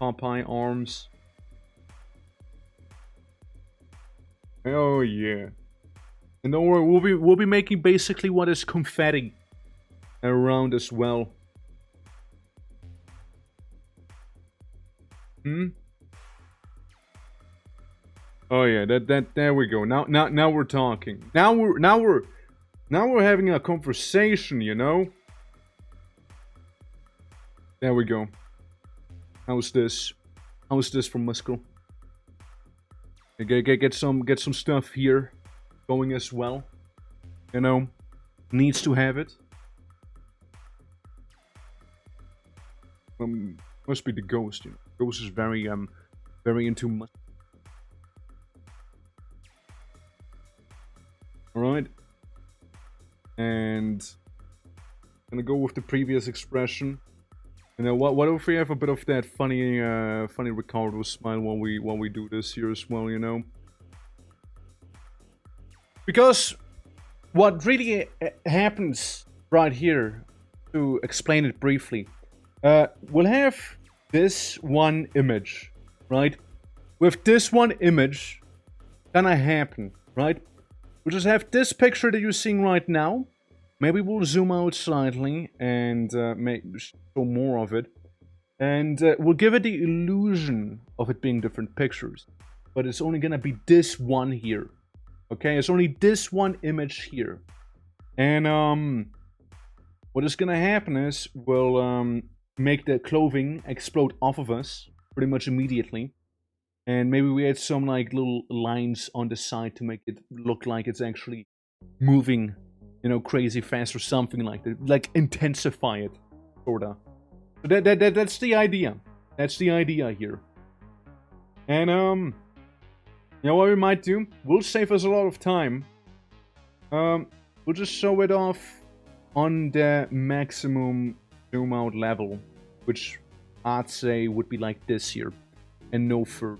Popeye arms. Oh yeah. And don't worry, we'll be making basically what is confetti around as well. Oh yeah, there we go. Now we're talking. Now we're having a conversation, you know? There we go. How's this? How's this for Muscle? Get some stuff here going as well. You know, needs to have it. Must be the ghost. You know, ghost is very into Muscle. All right, and I'm gonna go with the previous expression. You know what if we have a bit of that funny Ricardo smile while we do this here as well, you know? Because what really happens right here, to explain it briefly, we'll have this one image, right? With this one image gonna happen, right? We'll just have this picture that you're seeing right now. Maybe we'll zoom out slightly and show more of it. And we'll give it the illusion of it being different pictures. But it's only gonna be this one here. Okay, it's only this one image here. And what is gonna happen is we'll make the clothing explode off of us pretty much immediately. And maybe we add some like little lines on the side to make it look like it's actually moving, you know, crazy fast or something like that. Like intensify it, sorta. So that's the idea. That's the idea here. And you know what we might do? We'll save us a lot of time. We'll just show it off on the maximum zoom out level, which I'd say would be like this here, and no further.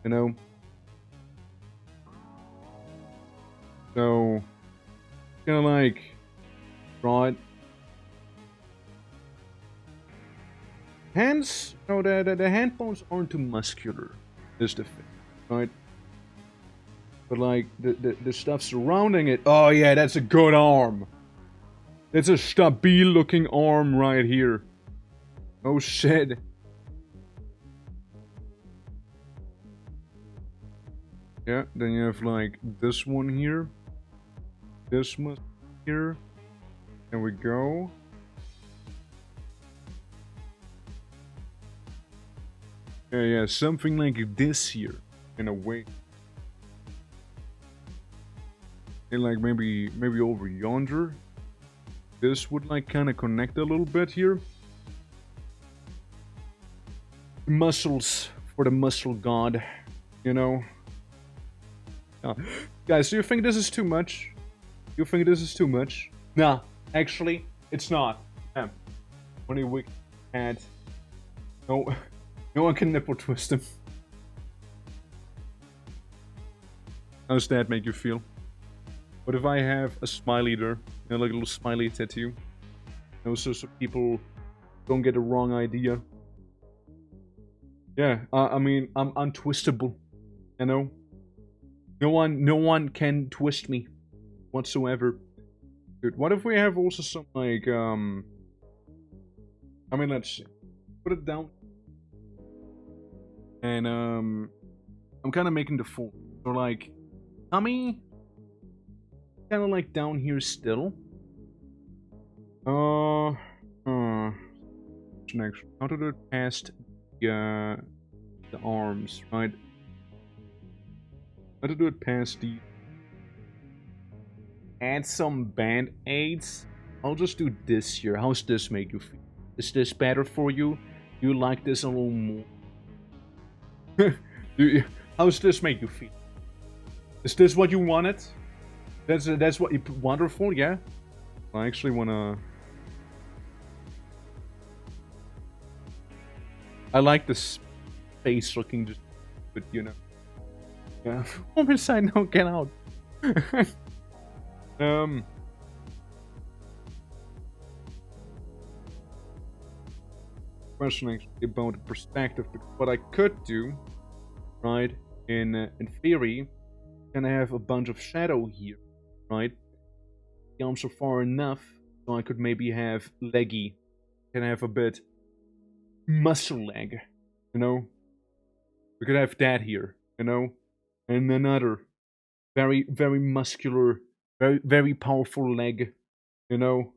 You know? So, gonna like draw it. Hands, no, the hand bones aren't too muscular. Is the thing, right? But like the stuff surrounding it. Oh yeah, that's a good arm. That's a stabil looking arm right here. Oh shit. Yeah, then you have like this one here. This one here. There we go. Yeah, something like this here, in a way. And like maybe over yonder. This would like kind of connect a little bit here. Muscles for the muscle god, you know. Guys, do you think this is too much? You think this is too much? Nah, actually, it's not. Only we had. No one can nipple twist him. How does that make you feel? What if I have a smiley there? You know, like a little smiley tattoo? You know, so people don't get the wrong idea. Yeah, I mean, I'm untwistable. You know? No one can twist me whatsoever. Dude, what if we have also some like I mean, let's see. Put it down. And I'm kind of making the full. So like tummy kind of like down here still. Next, how to do it past the arms, right? How to do it past the... Add some band-aids. I'll just do this here. How's this make you feel? Is this better for you? You like this a little more? How's this make you feel? Is this what you wanted? That's what you wonderful, yeah? I actually wanna... I like this face looking just... But you know... Yeah. Woman side, no, get out. Question actually about the perspective. What I could do, right? In theory, can I have a bunch of shadow here, right? The arms are far enough, so I could maybe have leggy. Can I have a bit muscle leg, you know? We could have that here, you know? And another very, very muscular, very, very powerful leg, you know?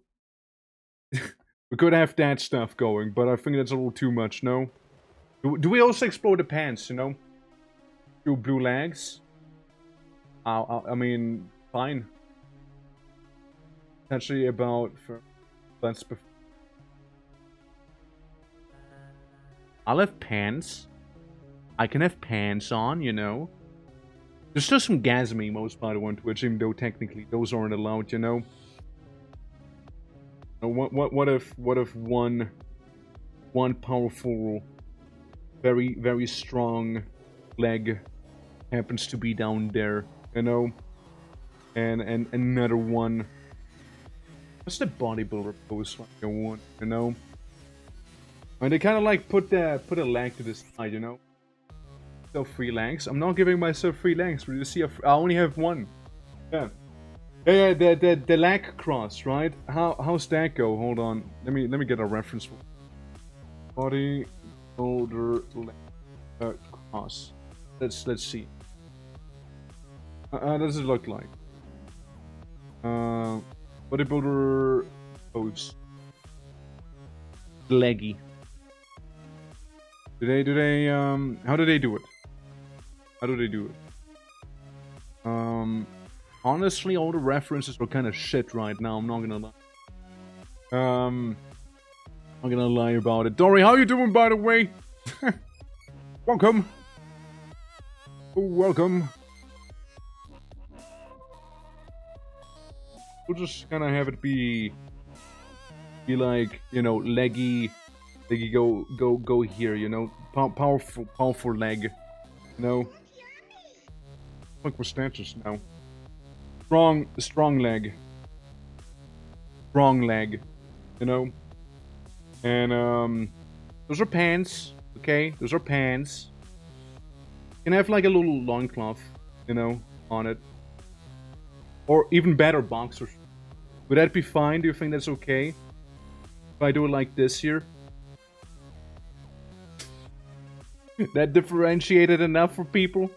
We could have that stuff going, but I think that's a little too much, no? Do we also explore the pants, you know? Two blue legs? I mean, fine. Actually about... Let's... I'll have pants. I can have pants on, you know? There's still some gasm emotes, by the way, on Twitch, even though technically those aren't allowed, you know? What if one powerful, very, very strong leg happens to be down there, you know? And another one... What's the bodybuilder pose like I want, you know? And they kind of like put a leg to the side, you know? So 3 legs. I'm not giving myself 3 legs. You see, I only have 1. Yeah. Yeah, the leg cross, right? How's that go? Hold on. Let me get a reference. Body, shoulder, leg, cross. Let's see. How does it look like? Bodybuilder pose. Leggy. Do they how do they do it? How do they do it? Honestly, all the references are kind of shit right now. I'm not gonna lie. I'm not gonna lie about it. Dory, how you doing, by the way? Welcome. Oh, welcome. We'll just kind of have it be like, you know, leggy go here, you know, powerful leg, you know. Look, we're snatches now. Strong leg, you know. And those are pants, okay? Those are pants. You can have like a little loincloth, you know, on it, or even better, boxers. Would that be fine? Do you think that's okay if I do it like this here? That differentiated enough for people?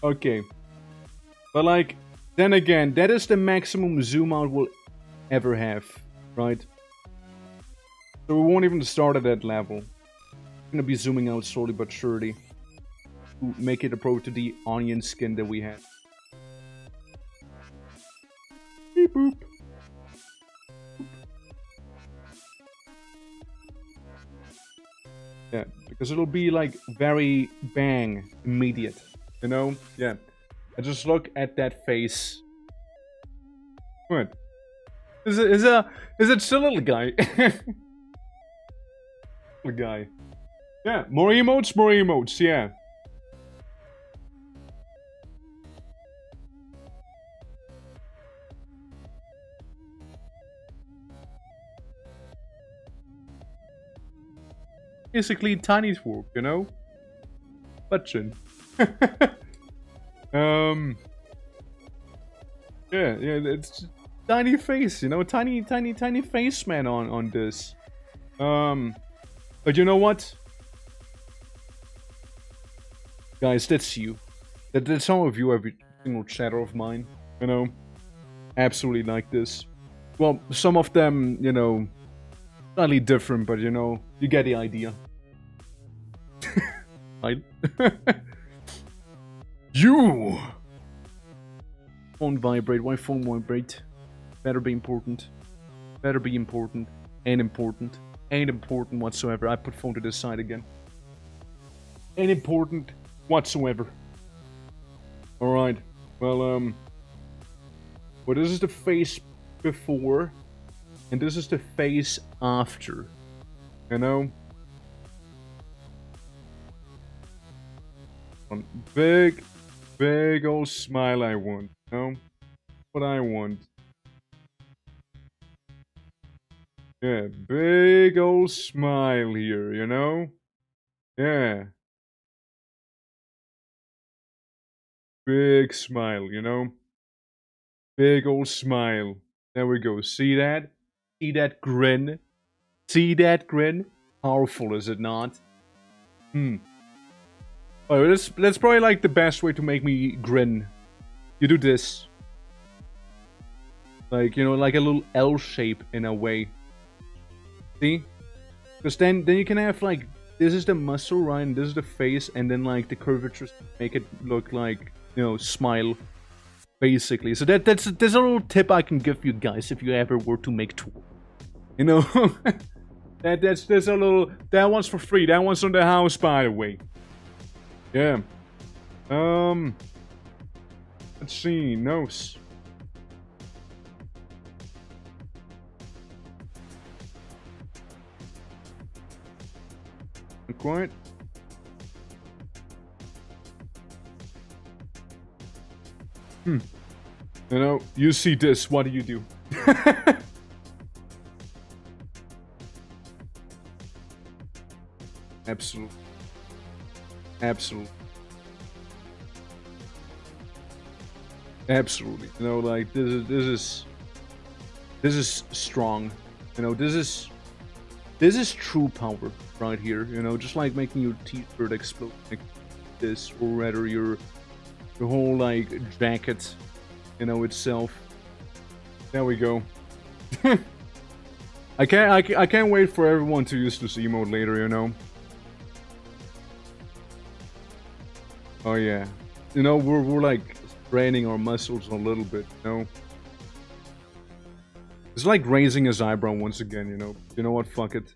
Okay. But like, then again, that is the maximum zoom out we'll ever have, right? So we won't even start at that level. We're gonna be zooming out slowly but surely to make it approach to the onion skin that we had. Beep boop. Yeah, because it'll be like very bang, immediate, you know? Yeah. I just look at that face. What? Is it still a little guy? Little guy. Yeah, more emotes, yeah. Basically tiny swoop, you know? Butchin. Yeah, it's tiny face, you know, tiny face man on this. But you know what? Guys, that's you. That's some of you, every single chatter of mine, you know? Absolutely like this. Well, some of them, you know, slightly different, but you know, you get the idea. Right? You! Phone vibrate. Why phone vibrate? Better be important. Better be important. Ain't important. Ain't important whatsoever. I put phone to the side again. Ain't important whatsoever. Alright. Well, well, this is the face before. And this is the face after. You know? One big old smile I want, you know? What I want. Yeah, big old smile here, you know? Yeah. Big smile, you know? Big old smile. There we go. See that? See that grin? See that grin? Powerful, is it not? Oh, that's probably like the best way to make me grin. You do this. Like, you know, like a little L shape in a way. See? Because then you can have like, this is the muscle, right? And this is the face, and then like the curvatures make it look like, you know, smile. Basically. So that's a little tip I can give you guys if you ever were to make tool. You know? that's a little, that one's for free. That one's on the house, by the way. Yeah. Let's see, nose. Not quite. You know, you see this, what do you do? Absolutely. Absolutely. Absolutely. You know, like this is strong. You know, this is true power right here. You know, just like making your t-shirt explode like this, or rather your whole like jacket, you know, itself. There we go. I can't wait for everyone to use this emote later. You know. Oh yeah, you know, we're like straining our muscles a little bit, you know. It's like raising his eyebrow once again, you know. You know what? Fuck it.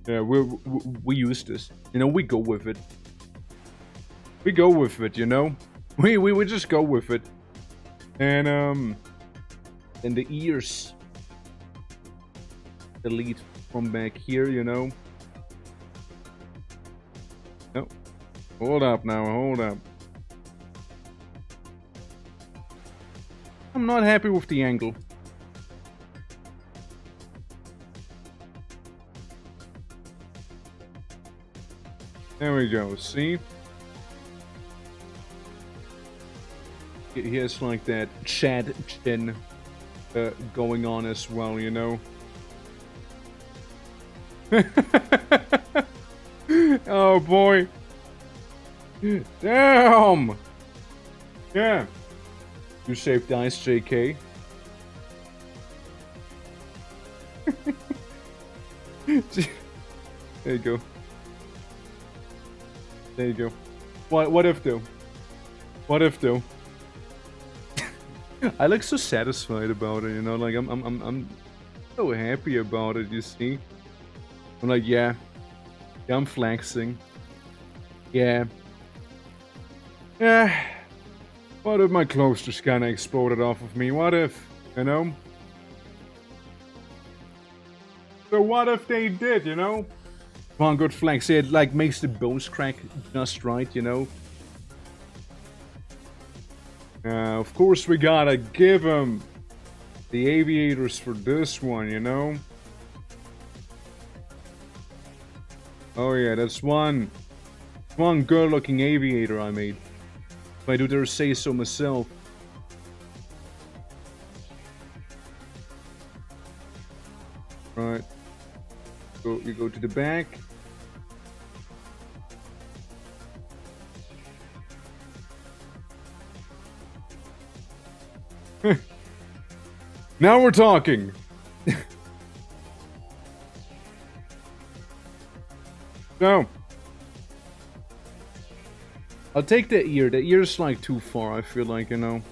Yeah, we use this, you know. We go with it. We go with it, you know. We just go with it, and the ears delete from back here, you know. No. Hold up now, hold up. I'm not happy with the angle. There we go, see? He has like that Chad chin going on as well, you know? Oh boy. Damn! Yeah. You saved dice, JK. There you go. There you go. What if though? What if though? I look so satisfied about it, you know, like I'm so happy about it, you see? I'm like, yeah, I'm flexing. Yeah. Yeah. What if my clothes just kinda exploded off of me? What if, you know? So what if they did, you know? Come on, good flex. It like makes the bones crack just right, you know? Of course we gotta give them the aviators for this one, you know? Oh yeah, that's one good-looking aviator I made. If I do dare say so myself. Right. You go to the back. Now we're talking. So, I'll take the ear. The ear's like too far, I feel like, you know.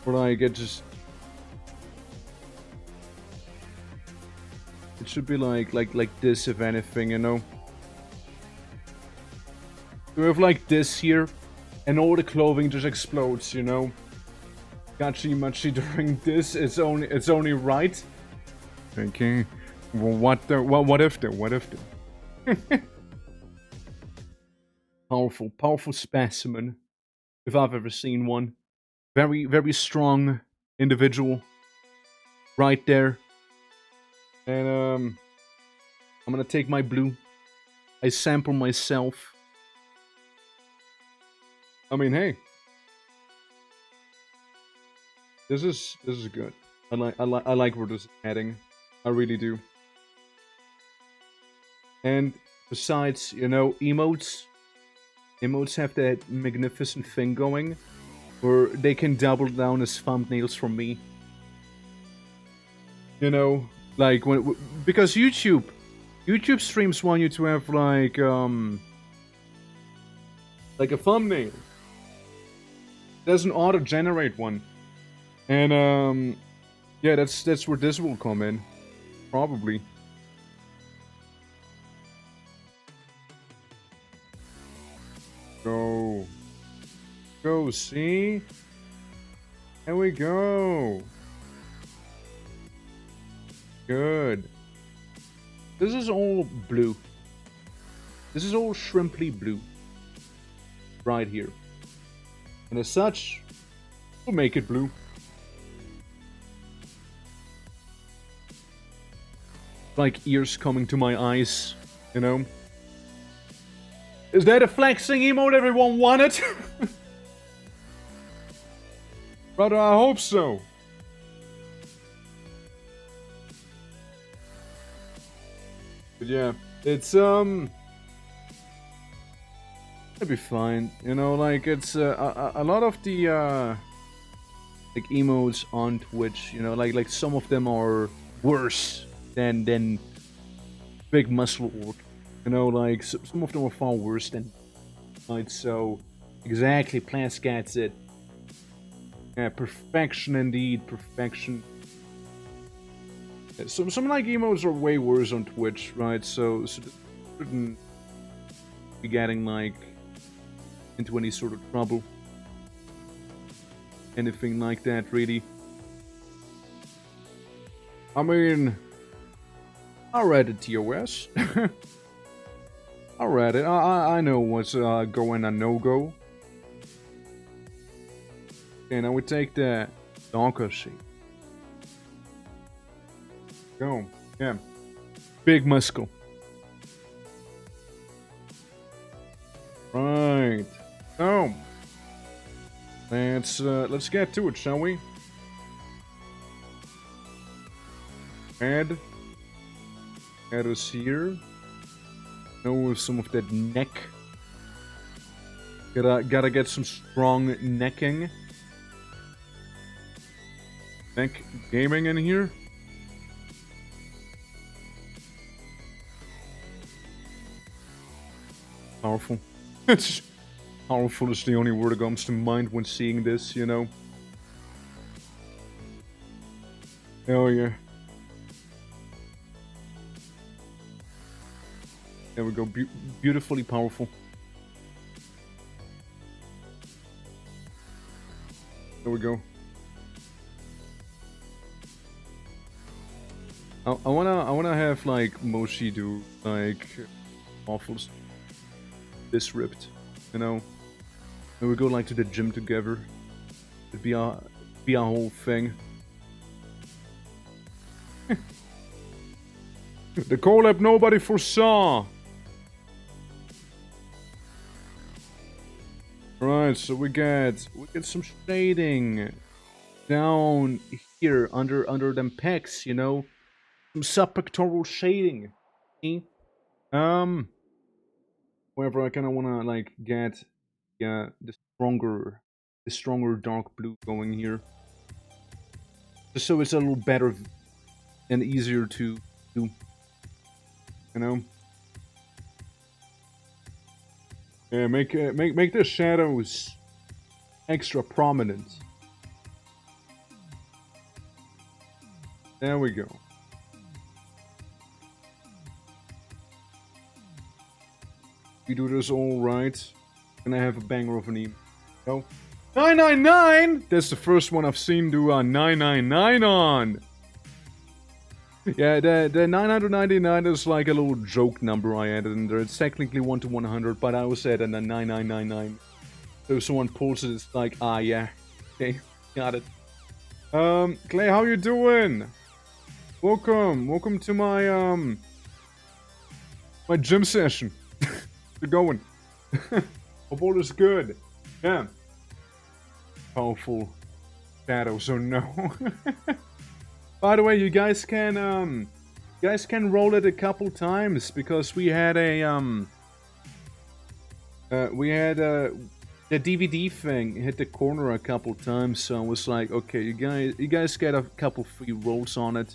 Or like it should be like this, if anything, you know. We have like this here, and all the clothing just explodes, you know. Gachi machi during this, it's only right. Okay. Well, what if though? What if though? Powerful specimen, if I've ever seen one. Very strong individual, right there. And I'm gonna take my blue. I sample myself. I mean, hey, this is good. I like where this is heading. I really do. And besides, you know, emotes have that magnificent thing going where they can double down as thumbnails from me. You know, like because YouTube streams want you to have like a thumbnail. It doesn't auto-generate one. And yeah, that's where this will come in. Probably. Go. Go, see? There we go. Good. This is all blue. This is all shrimply blue. Right here. And as such, we'll make it blue. Like ears coming to my eyes, you know? Is that a flexing emote everyone wanted? Brother, I hope so. But yeah, it's it'll be fine. You know, like it's a lot of the like emotes on Twitch. You know, like some of them are worse than big muscle orc. You know, like some of them are far worse than. Right, so exactly, Plaskat's it. Yeah, perfection indeed, perfection. Yeah, some like emotes are way worse on Twitch, right? So shouldn't be getting like into any sort of trouble, anything like that, really. I mean, I read the TOS. I read it. I know what's go and a no-go. Okay, now we take the Donker sheet. Go. Yeah. Big muscle. Right. So let's get to it, shall we? Head is here. Know some of that neck. Gotta get some strong necking. Neck gaming in here. Powerful. It's powerful is the only word that comes to mind when seeing this, you know. Hell yeah. There we go. Beautifully powerful. There we go. I wanna have like Moshi do like waffles. This ripped, you know. And we go like to the gym together. It'd be a whole thing. The collab nobody foresaw. Right, so we get some shading down here under them pecs, you know, some subpectoral shading. However, I kind of wanna like get the stronger dark blue going here, just so it's a little better and easier to do, you know. Yeah, make the shadows extra prominent. There we go. We do this all right, and I have a banger of an email. No, 999. That's the first one I've seen do 999 on. Yeah, the 999 is like a little joke number I added in there. It's technically 1 to 100, but I was at a 9999. So if someone pulls it, it's like, ah, yeah. Okay, got it. Clay, how you doing? Welcome to my, my gym session. How's it going? Hope all is good. Yeah. Powerful shadow, so no. By the way, you guys can You guys can roll it a couple times because we had a the DVD thing hit the corner a couple times, so I was like, okay, you guys get a couple free rolls on it.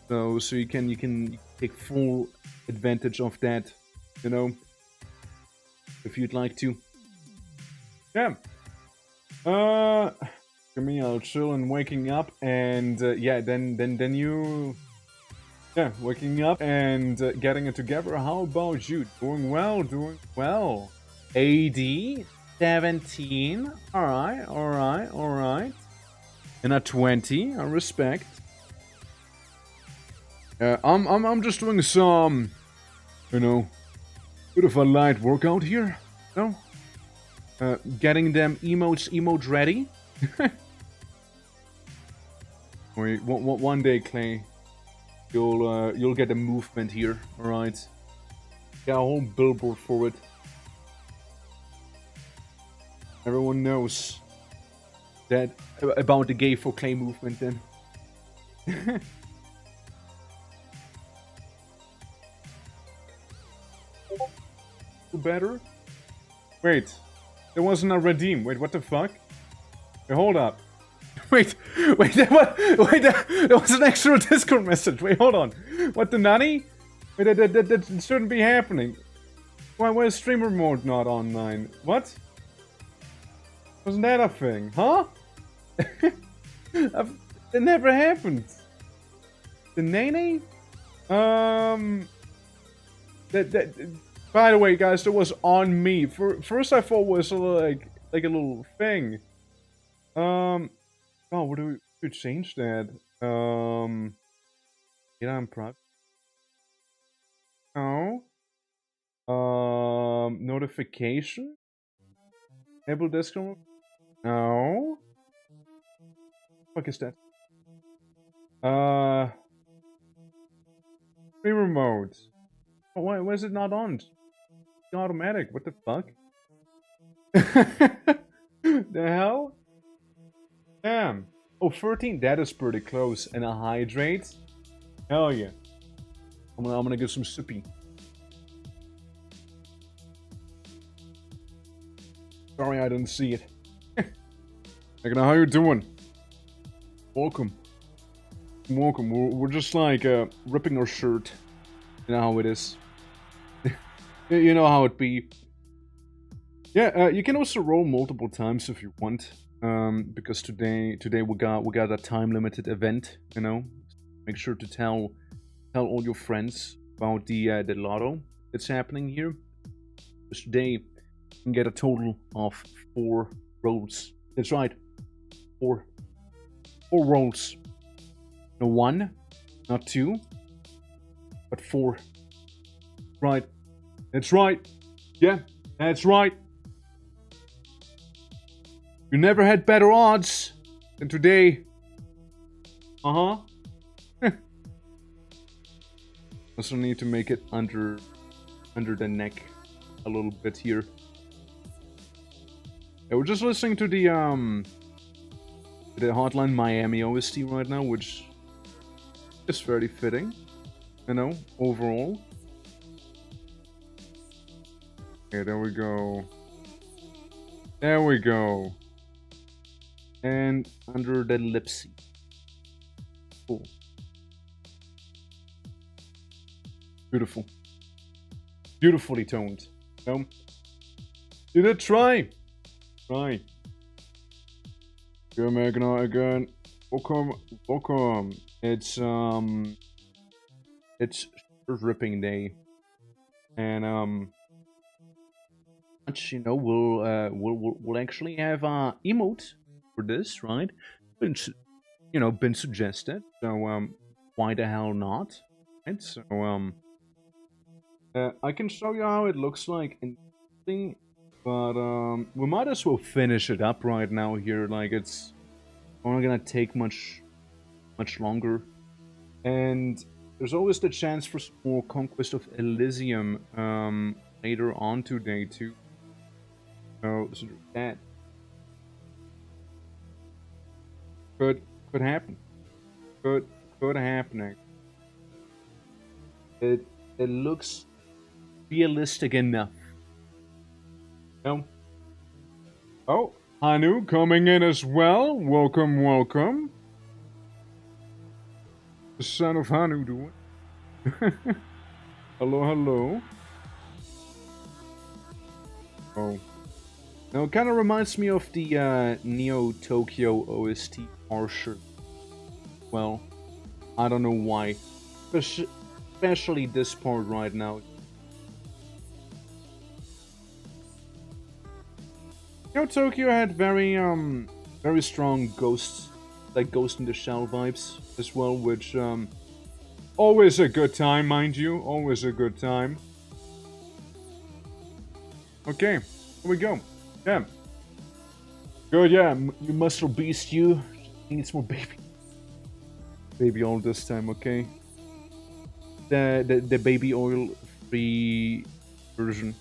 So you can take full advantage of that, you know, if you'd like to. Yeah. For me, I'll chill and waking up, and yeah, then you, yeah, waking up and getting it together. How about you? Doing well, doing well. AD 17. All right. And a 20. I respect. I'm just doing some, you know, bit of a light workout here. You know, getting them emotes ready. Wait, one day, Clay, you'll get a movement here. All right. Got a whole billboard for it. Everyone knows that about the gay for Clay movement. Then. Better? Wait, there wasn't a redeem. Wait, what the fuck? Wait, hold up. Wait, that was an actual Discord message. Wait, hold on. What the nutty? Wait, that shouldn't be happening. Why is streamer mode not online? What? Wasn't that a thing? Huh? It never happened. The Nene? By the way, guys, that was on me. First, I thought it was like a little thing. Oh, what do we change that? Yeah, I'm proud. No. Notification. Enable Discord. No. What the fuck is that? Streamer mode. Oh, why is it not on? It's automatic. What the fuck? The hell? Damn. Oh, 13. That is pretty close. And a hydrate. Hell yeah. I'm gonna get some sippy. Sorry, I didn't see it. Megan, how you doing? Welcome. Welcome. We're just like ripping our shirt. You know how it is. You know how it be. Yeah, you can also roll multiple times if you want. Because today we got a time limited event. You know, make sure to tell all your friends about the lotto that's happening here. Because today you can get a total of 4 rolls. That's right, 4 rolls. No 1, not 2, but 4. Right. That's right. Yeah, that's right. You never had better odds than today. Also need to make it under the neck a little bit here. Yeah, we're just listening to the Hotline Miami OST right now, which is very fitting, you know, overall. Okay, there we go. There we go. And under the lipsy. Cool. Beautiful. Beautifully toned. You know? You did try. Try. You're Magna again. Welcome. Welcome. It's ripping day. And you know, we'll actually have emote for this, right? Been suggested, so why the hell not? Right? So I can show you how it looks like in thing, but we might as well finish it up right now here. Like it's not gonna take much longer, and there's always the chance for some more Conquest of Elysium later on today too. So that could happen. Could could happen. It looks realistic enough. No. Oh, Hanu coming in as well. Welcome, welcome. The son of Hanu doing. Hello, hello. Oh. Now it kind of reminds me of the Neo Tokyo OST Archer. Well, I don't know why. Especially this part right now. Neo Tokyo had very strong ghosts, like Ghost in the Shell vibes as well, which always a good time, mind you, always a good time. Okay, here we go. Yeah. Good, yeah, you muscle beast, you needs more baby oil this time, okay? The baby oil free version.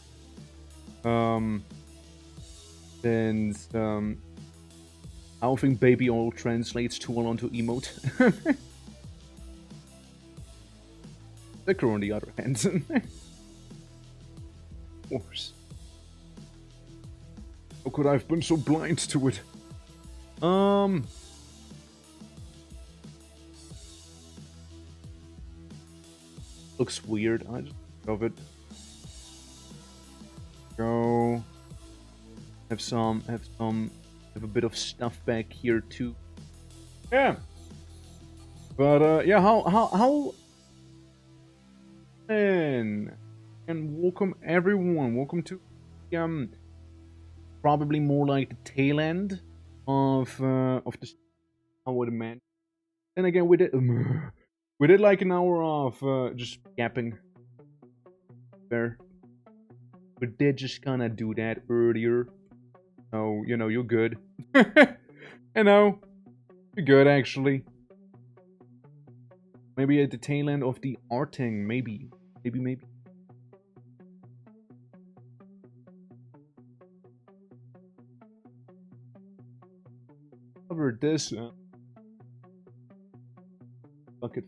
And I don't think baby oil translates too well onto emote. Sticker on the other hand. Of course. How could I have been so blind to it? Looks weird. I just love it. Go. Have a bit of stuff back here too. Yeah. But yeah, how and welcome everyone. Welcome to probably more like the tail end of the, I would imagine. Then again, we did like an hour of just yapping there. We did just kind of do that earlier. So, you know, you're good. You know, you're good actually. Maybe at the tail end of the arting, maybe. Cover this. Bucket.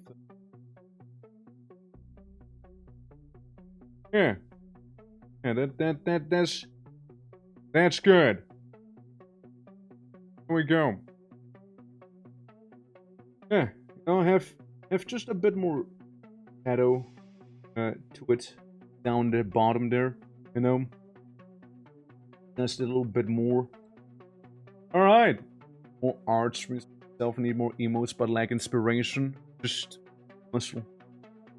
Yeah. Yeah, that's good. Here we go. Yeah, I'll have just a bit more shadow to it down the bottom there, you know. Just a little bit more. All right. More arts. We self need more emotes, but lack inspiration. Just muscle,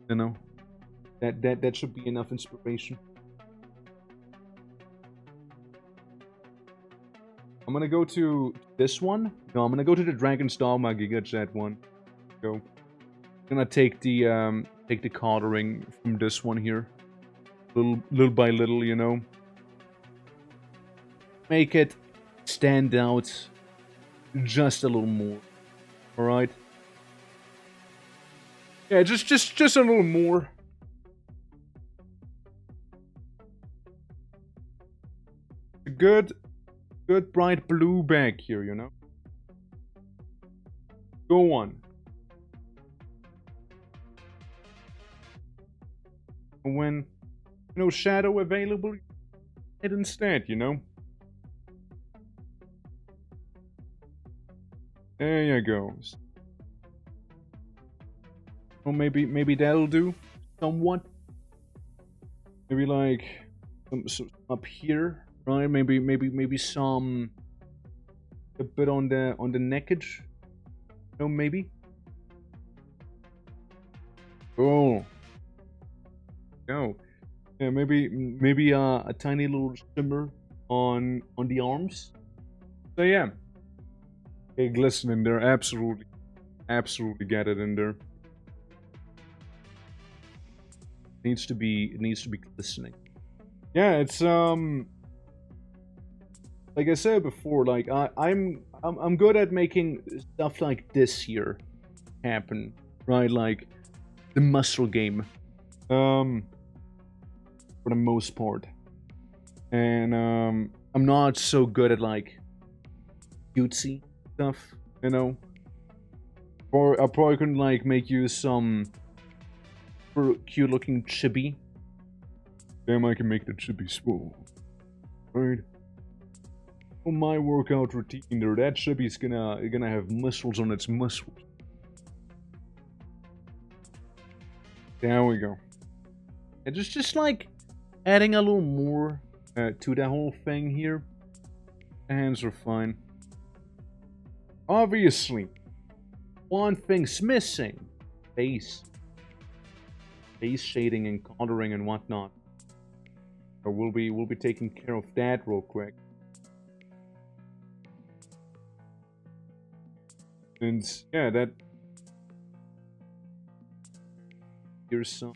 you know. That should be enough inspiration. I'm gonna go to this one. No, I'm gonna go to the Dragon's Dogma Giga Jet one. Go. I'm gonna take the coloring from this one here, little by little, you know. Make it stand out just a little more. All right. Yeah, just a little more. Good bright blue back here, you know. Go on. When, you know, shadow available, it instead, you know. There you go. Well, maybe that'll do, somewhat. Maybe like some up here, right? Maybe some a bit on the neckage. No, maybe. Oh. No. Yeah, maybe a tiny little shimmer on the arms. So yeah. Hey, glisten in there, absolutely get it in there. It needs to be glistening. Yeah, it's like I said before, like I'm good at making stuff like this here happen, right? Like the muscle game, for the most part, and I'm not so good at like cutesy stuff, you know. Or I probably can like make you some cute looking chibi. Damn, I can make the chibi small. Right? On my workout routine there, that chibi's gonna have muscles on its muscles. There we go. And just like adding a little more to the whole thing here. The hands are fine. Obviously, one thing's missing. Face. Face shading and coloring and whatnot. So we'll be taking care of that real quick. And yeah, that here's some.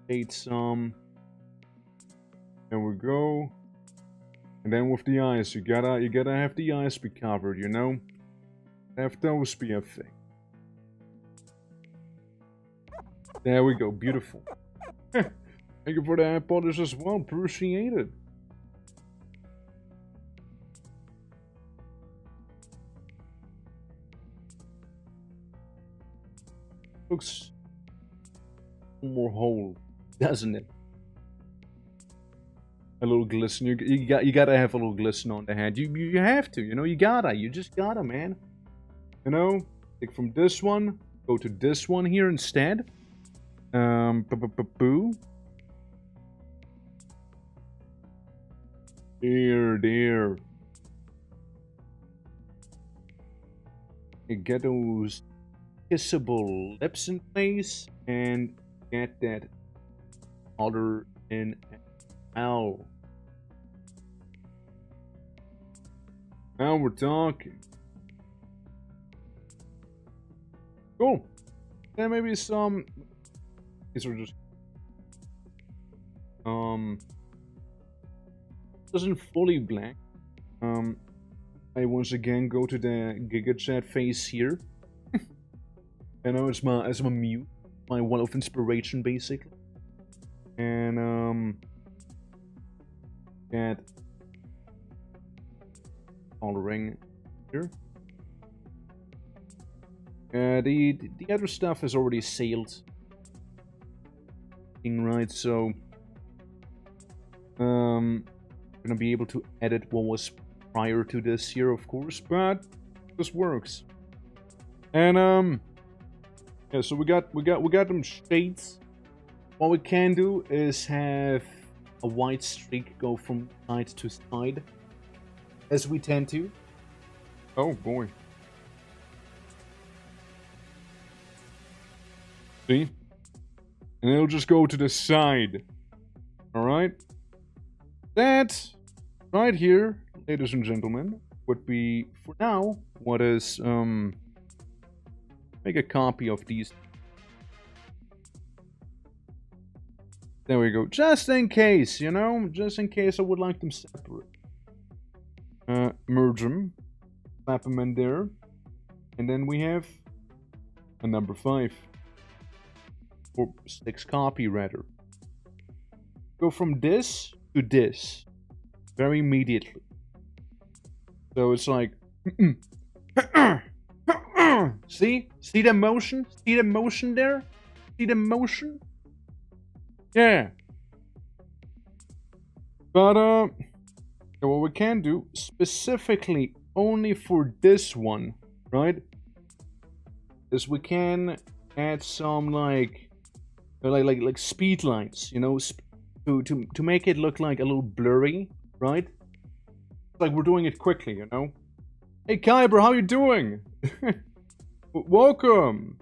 Shade some. There we go. And then with the eyes, you gotta have the eyes be covered, you know? Have those be a thing. There we go, beautiful. Thank you for the hand polish as well, appreciate it. Looks more whole, doesn't it? A little glisten. You gotta have a little glisten on the hand. You have to. You know. You just gotta, man. You know. Take from this one. Go to this one here instead. Boo. There. You get those kissable lips in place and get that color in. Ow. Now we're talking. Cool. Then maybe some. These are just. Doesn't fully black. I once again go to the GigaChat face here. You know, it's my mute, my well of inspiration basically. And get coloring here. The other stuff is already sealed. Right, so gonna be able to edit what was prior to this here, of course, but this works. And yeah, so we got them shades. What we can do is have a white streak go from side to side, as we tend to. Oh boy. See? And it'll just go to the side. Alright? That, right here, ladies and gentlemen, would be, for now, what is, make a copy of these. There we go. Just in case, you know? Just in case I would like them separate. Merge them. Slap them in there. And then we have a number 5. Or 6 copy, rather. Go from this to this. Very immediately. So it's like... See? See the motion? See the motion there? See the motion? Yeah. But, what we can do, specifically only for this one, right? Is we can add some, like speed lights, you know, to make it look like a little blurry, right? Like we're doing it quickly, you know? Hey, Kyber, how you doing? Welcome!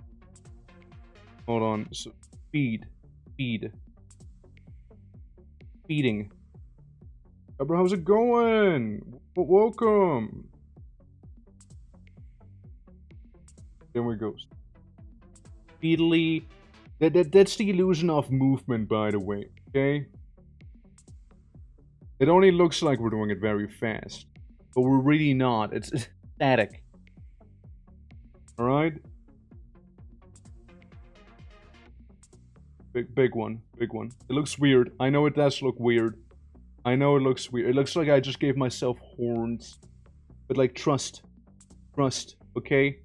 Hold on, so, feeding. Kyber, how's it going? Welcome! There we go. Speedily. That's the illusion of movement, by the way, okay? It only looks like we're doing it very fast, but we're really not. It's static. Alright? Big one. It looks weird. I know it does look weird. I know it looks weird. It looks like I just gave myself horns. But like, trust, okay?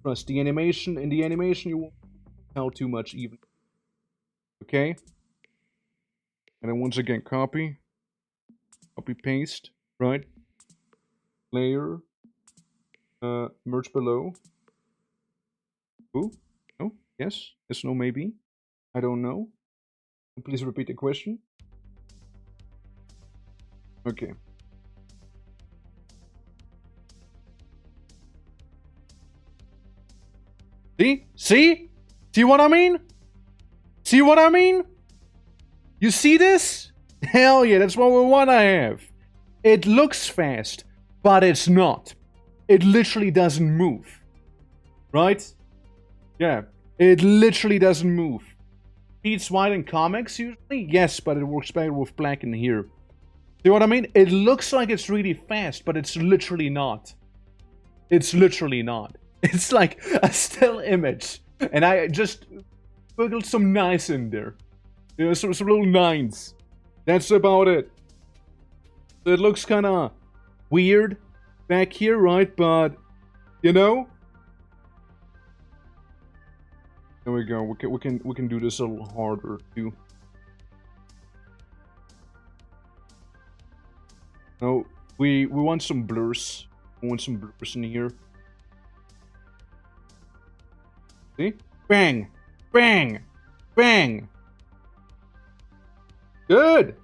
Trust the animation. In the animation, you won't tell too much even. Okay? And then once again, copy, paste, right? Layer, merge below. Ooh, no, yes, no, maybe. I don't know. Please repeat the question. Okay. See? See? See what I mean? See what I mean? You see this? Hell yeah, that's what we want to have. It looks fast, but it's not. It literally doesn't move. Right? Yeah, it literally doesn't move. Beats white in comics usually? Yes, but it works better with black in here. See what I mean? It looks like it's really fast, but it's literally not. It's literally not. It's like a still image. And I just squiggled some nines in there. You know, some little nines. That's about it. So it looks kind of weird back here, right? But, you know... There we go. We can do this a little harder, too. No, we want some blurs. We want some blurs in here. See? Bang! Bang! Bang! Good!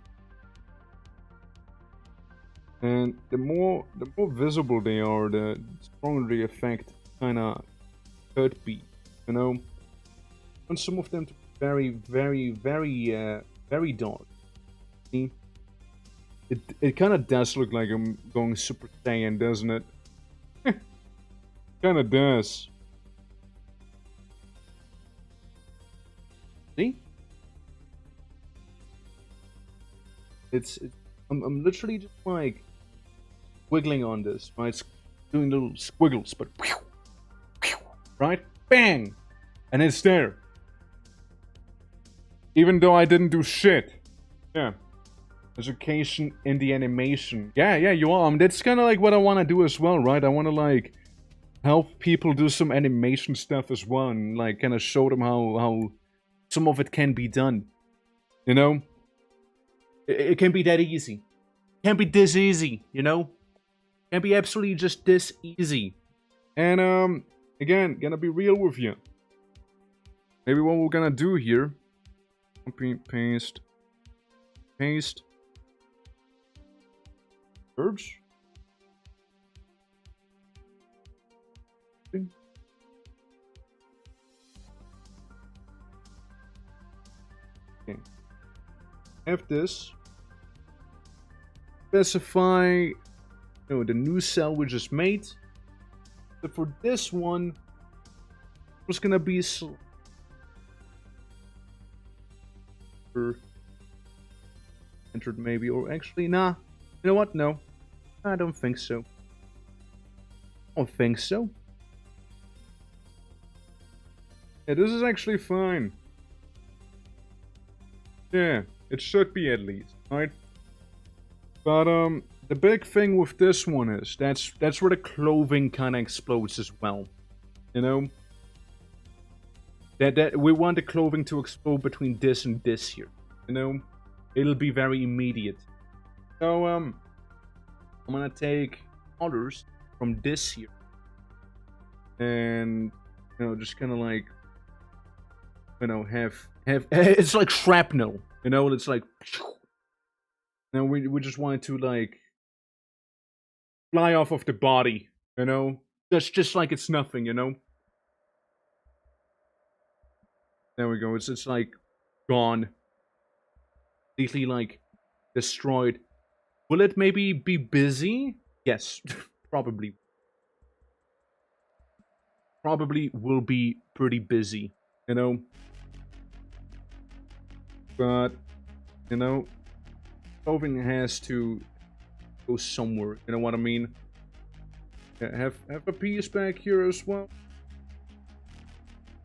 And the more visible they are, the stronger the effect kinda could be. You know? I want some of them to be very dark. See? It kinda does look like I'm going Super Saiyan, doesn't it? Kinda does. See? I'm literally just like wiggling on this, right? It's doing little squiggles, but right? Bang! And it's there. Even though I didn't do shit. Yeah. Education in the animation. Yeah, you are. That's kind of like what I want to do as well, right? I want to like help people do some animation stuff as well, and like kind of show them how some of it can be done. You know? It can be that easy. It can't be this easy, you know? It can be absolutely just this easy. And again, gonna be real with you. Maybe what we're gonna do here. Copy, paste. Paste. Merge. Okay. Have this. Specify the new cell we just made. So for this one, it's gonna be entered maybe, or actually nah. You know what? No. I don't think so. I don't think so. Yeah, this is actually fine. Yeah, it should be at least, right? But the big thing with this one is that's where the clothing kind of explodes as well. You know? That we want the clothing to explode between this and this here. You know? It'll be very immediate. So I'm gonna take colors from this here. And just kinda like have it's like shrapnel, it's like we just want it to like fly off of the body, just like it's nothing, There we go. It's like gone, completely like destroyed. Will it maybe be busy? Yes, probably. Probably will be pretty busy, But clothing has to go somewhere. You know what I mean? Yeah, have a piece back here as well,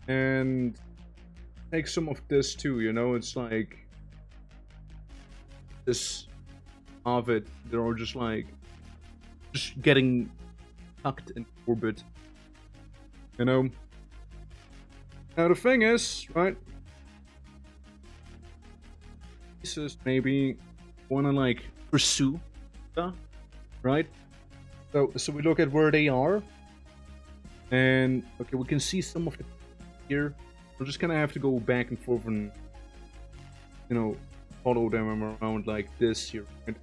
and take some of this too. It's like this of it. They're all just like getting tucked in orbit. You know? Now the thing is, right? Jesus maybe wanna like pursue stuff, right? So we look at where they are. And okay, we can see some of the here. We're just gonna have to go back and forth and you know follow them around like this here, right?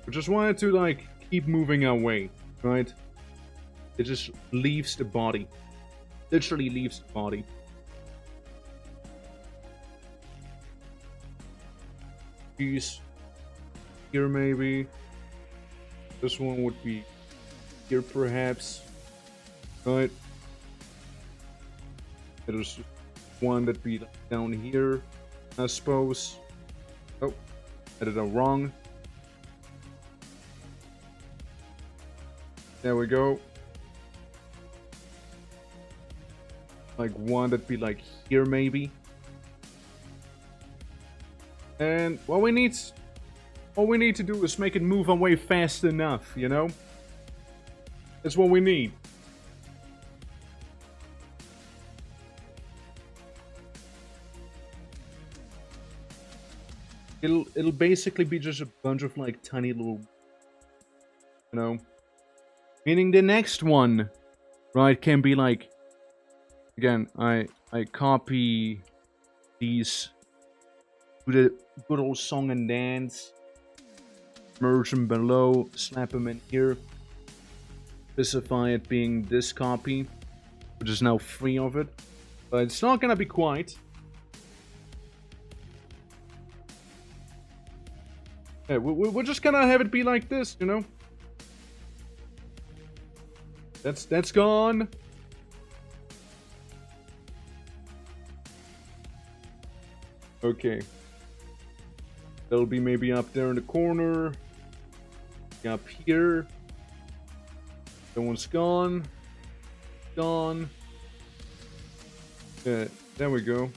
We just wanted to like keep moving our way, right? It just leaves the body. Literally leaves the body. These here maybe. This one would be here perhaps. Right? There's one that'd be down here, I suppose. Oh, I did it wrong. There we go. Like one that'd be like here maybe. And all we need to do is make it move away fast enough, you know? That's what we need. It'll basically be just a bunch of like tiny little, you know? Meaning the next one, right, can be like, again, I copy these to the good old song and dance, merge them below, slap them in here, specify it being this copy, which is now free of it, but it's not gonna be quite. Yeah, we're just gonna have it be like this, you know? That's gone. Okay. That'll be maybe up there in the corner. Up here. That one's gone. Gone. Yeah, there we go.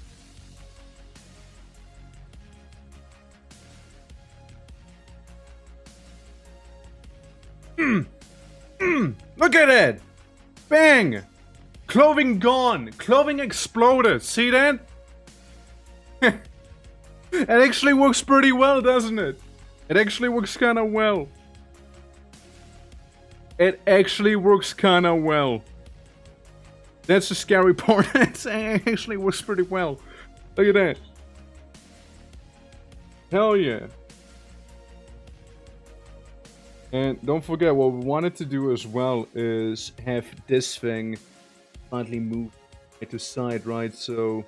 Look at it! Bang! Clothing gone! Clothing exploded! See that? It actually works pretty well, doesn't it? It actually works kinda well. It actually works kinda well. That's the scary part. It actually works pretty well. Look at that. Hell yeah. And don't forget, what we wanted to do as well is have this thing slightly move side to side, right? So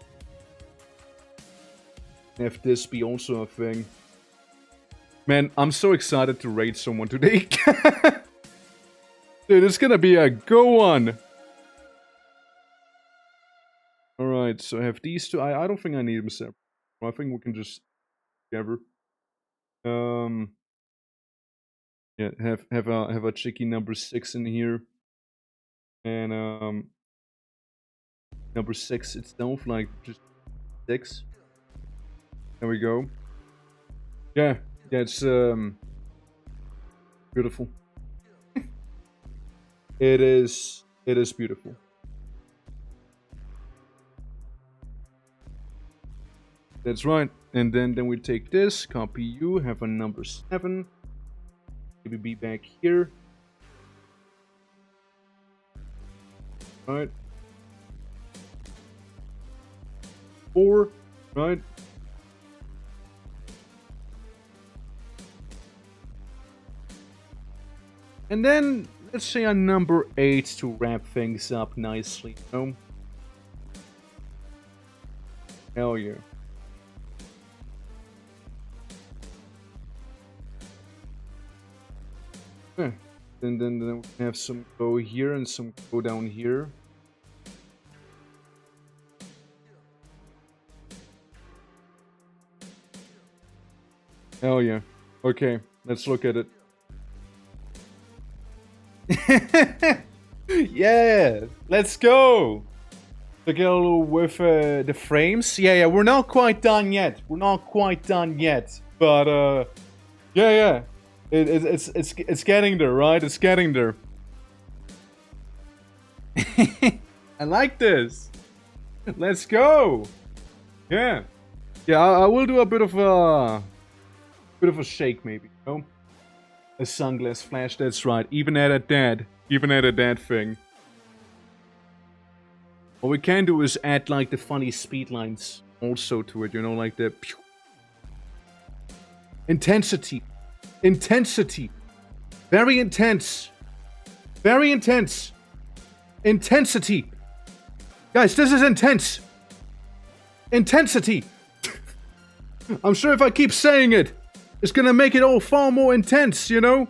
have this be also a thing. Man, I'm so excited to raid someone today. Dude, it's gonna be a go on. Alright, so I have these two. I don't think I need them separate. I think we can just together. Yeah, have a cheeky number 6 in here. And number 6 itself, like just 6. There we go. Yeah, it's beautiful. It is beautiful. That's right. And then we take this, copy you, have a number 7. Maybe be back here. Right. 4, right? And then let's say a number 8 to wrap things up nicely, you know? Hell yeah. Yeah. Then we have some go here and some go down here. Hell yeah. Okay, let's look at it. Yeah, let's go. Together with the frames. Yeah, we're not quite done yet. But yeah. It's getting there, right? It's getting there. I like this. Let's go. Yeah. Yeah, I will do a bit of a shake, maybe. You know? A sunglass flash. That's right. Even at that. Even at that thing. What we can do is add like the funny speed lines also to it. You know, like the pew. Intensity. Intensity. Very intense. Very intense. Intensity. Guys, this is intense. Intensity. I'm sure if I keep saying it, it's gonna make it all far more intense, you know?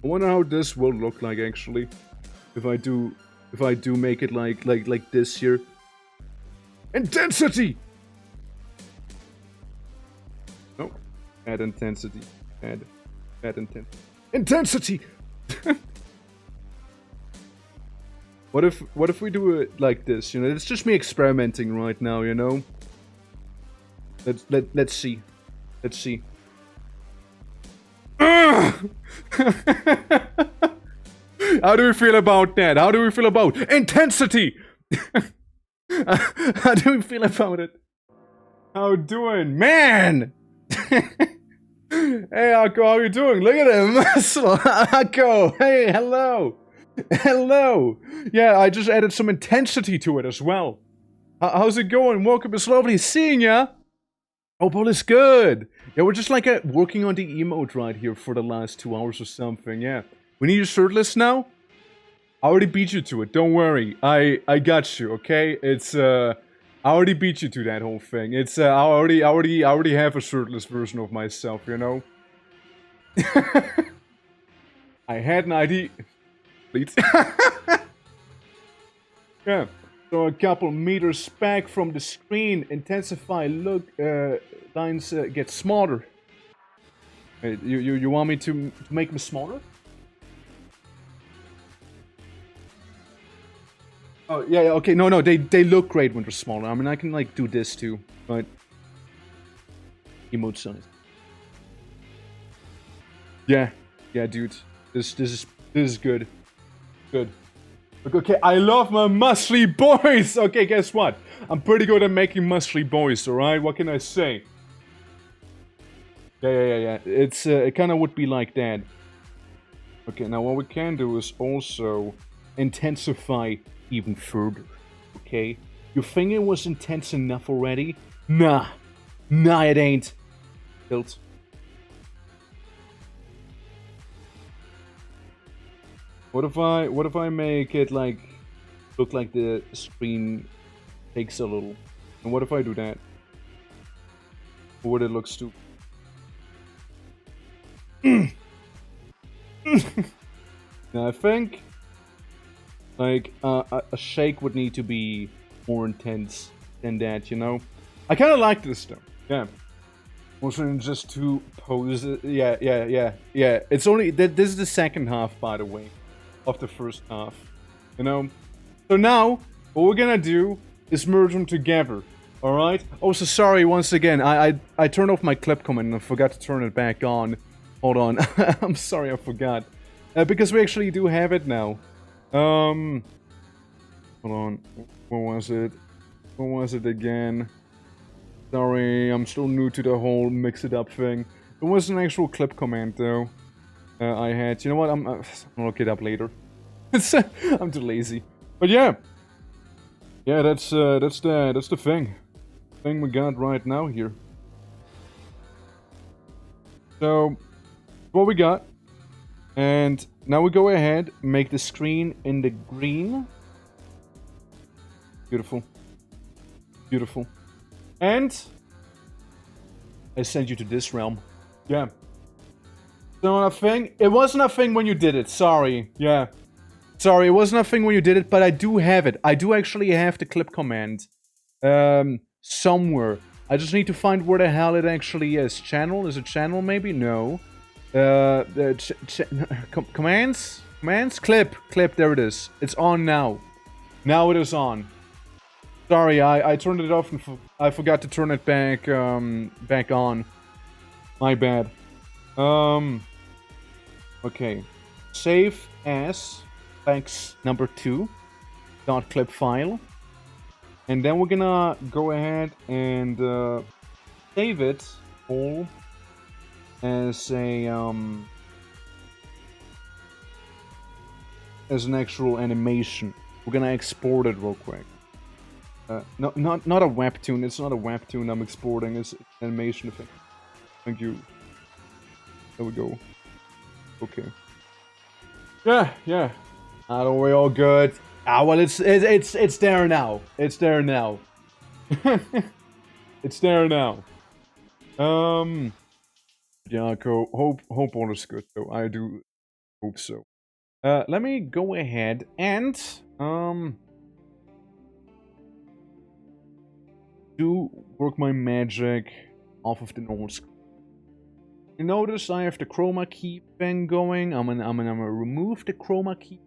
I wonder how this will look like actually. If I do make it like this here. Intensity! No. Add intensity. Add intensity. Intensity! What if we do it like this? You know, it's just me experimenting right now, you know? Let's see. Let's see. How do we feel about that? How do we feel about intensity? How do we feel about it? How doing, man? Hey, Akko, how you doing? Look at him, muscle. Akko, hey, hello. Hello. Yeah, I just added some intensity to it as well. How's it going? Welcome. It's lovely seeing ya. Oh, all is good. Yeah, we're just like working on the emote right here for the last 2 hours or something. Yeah. We need you shirtless now. I already beat you to it. Don't worry. I got you. Okay. It's I already beat you to that whole thing. It's I already have a shirtless version of myself. You know. I had an idea. Please. Yeah. So a couple meters back from the screen, intensify look lines get smaller. Wait, you want me to make them smaller? Oh yeah, okay, no, they look great when they're smaller. I mean, I can like do this too, but emote size. Yeah, dude, this is good, good. Okay, I love my muscly boys! Okay, guess what? I'm pretty good at making muscly boys, alright? What can I say? Yeah. It kind of would be like that. Okay, now what we can do is also intensify even further. Okay? You think it was intense enough already? Nah, it ain't. Tilt. What if I make it like look like the screen takes a little? And what if I do that? Or would it look stupid? Now I think like a shake would need to be more intense than that, you know? I kind of like this though. Yeah. Also just to pose it. Yeah. It's only this is the second half, by the way, of the first half, you know. So now what we're gonna do is merge them together. All right. Oh, so sorry once again. I turned off my clip comment and I forgot to turn it back on. Hold on. I'm sorry, I forgot. Because we actually do have it now. Hold on. What was it? What was it again? Sorry, I'm still new to the whole mix it up thing. It was an actual clip command though. I had. You know what? I'll look it up later. I'm too lazy. But yeah. Yeah, that's the thing we got right now here. So, what we got, and now we go ahead, make the screen in the green. Beautiful, beautiful, and I send you to this realm. Yeah. So a thing. It wasn't a thing when you did it. Sorry. Yeah. Sorry, it wasn't a thing when you did it, but I do have it. I do actually have the clip command. Somewhere. I just need to find where the hell it actually is. Channel? Is it channel maybe? No. Commands? Commands? Clip. Clip, there it is. It's on now. Now it is on. Sorry, I turned it off and I forgot to turn it back on. My bad. Okay. Save as x number 2 dot clip file. And then we're gonna go ahead and save it all as a as an actual animation. We're gonna export it real quick. No, not a webtoon. It's not a webtoon I'm exporting. It's an animation thing. Thank you. There we go. Okay. Yeah. Don't worry, all good. Well, it's there now. It's there now. It's there now. Yeah, hope all is good though. I do hope so. Let me go ahead and do work my magic off of the normal screen. You notice I have the chroma key thing going. I'm gonna remove the chroma key,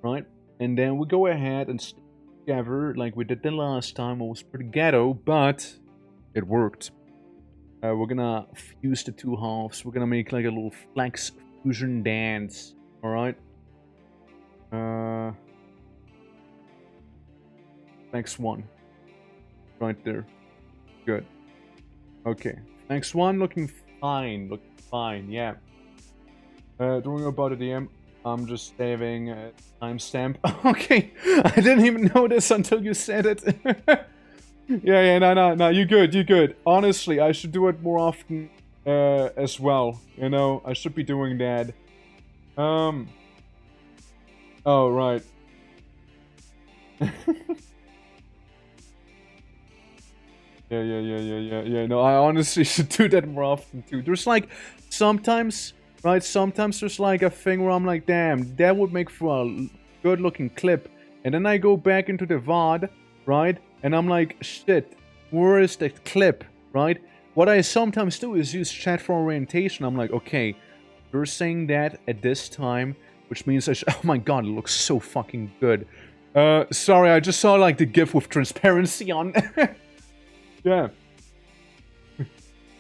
right? And then we go ahead and stick together like we did the last time. It was pretty ghetto, but it worked. We're gonna fuse the two halves. We're gonna make like a little flex fusion dance. All right. Flex 1. Right there. Good. Okay. Flex 1 looking fine. Looking fine. Yeah. Don't worry about the DM. I'm just saving a timestamp. Okay. I didn't even notice until you said it. Yeah, no, you good. Honestly, I should do it more often as well. You know, I should be doing that. Oh, right. Yeah. No, I honestly should do that more often too. There's like, sometimes, right? Sometimes there's like a thing where I'm like, damn, that would make for a good looking clip. And then I go back into the VOD, right? And I'm like, shit, where is the clip, right? What I sometimes do is use chat for orientation. I'm like, okay, you're saying that at this time, which means I should... Oh my god, it looks so fucking good. Sorry, I just saw like the GIF with transparency on. Yeah.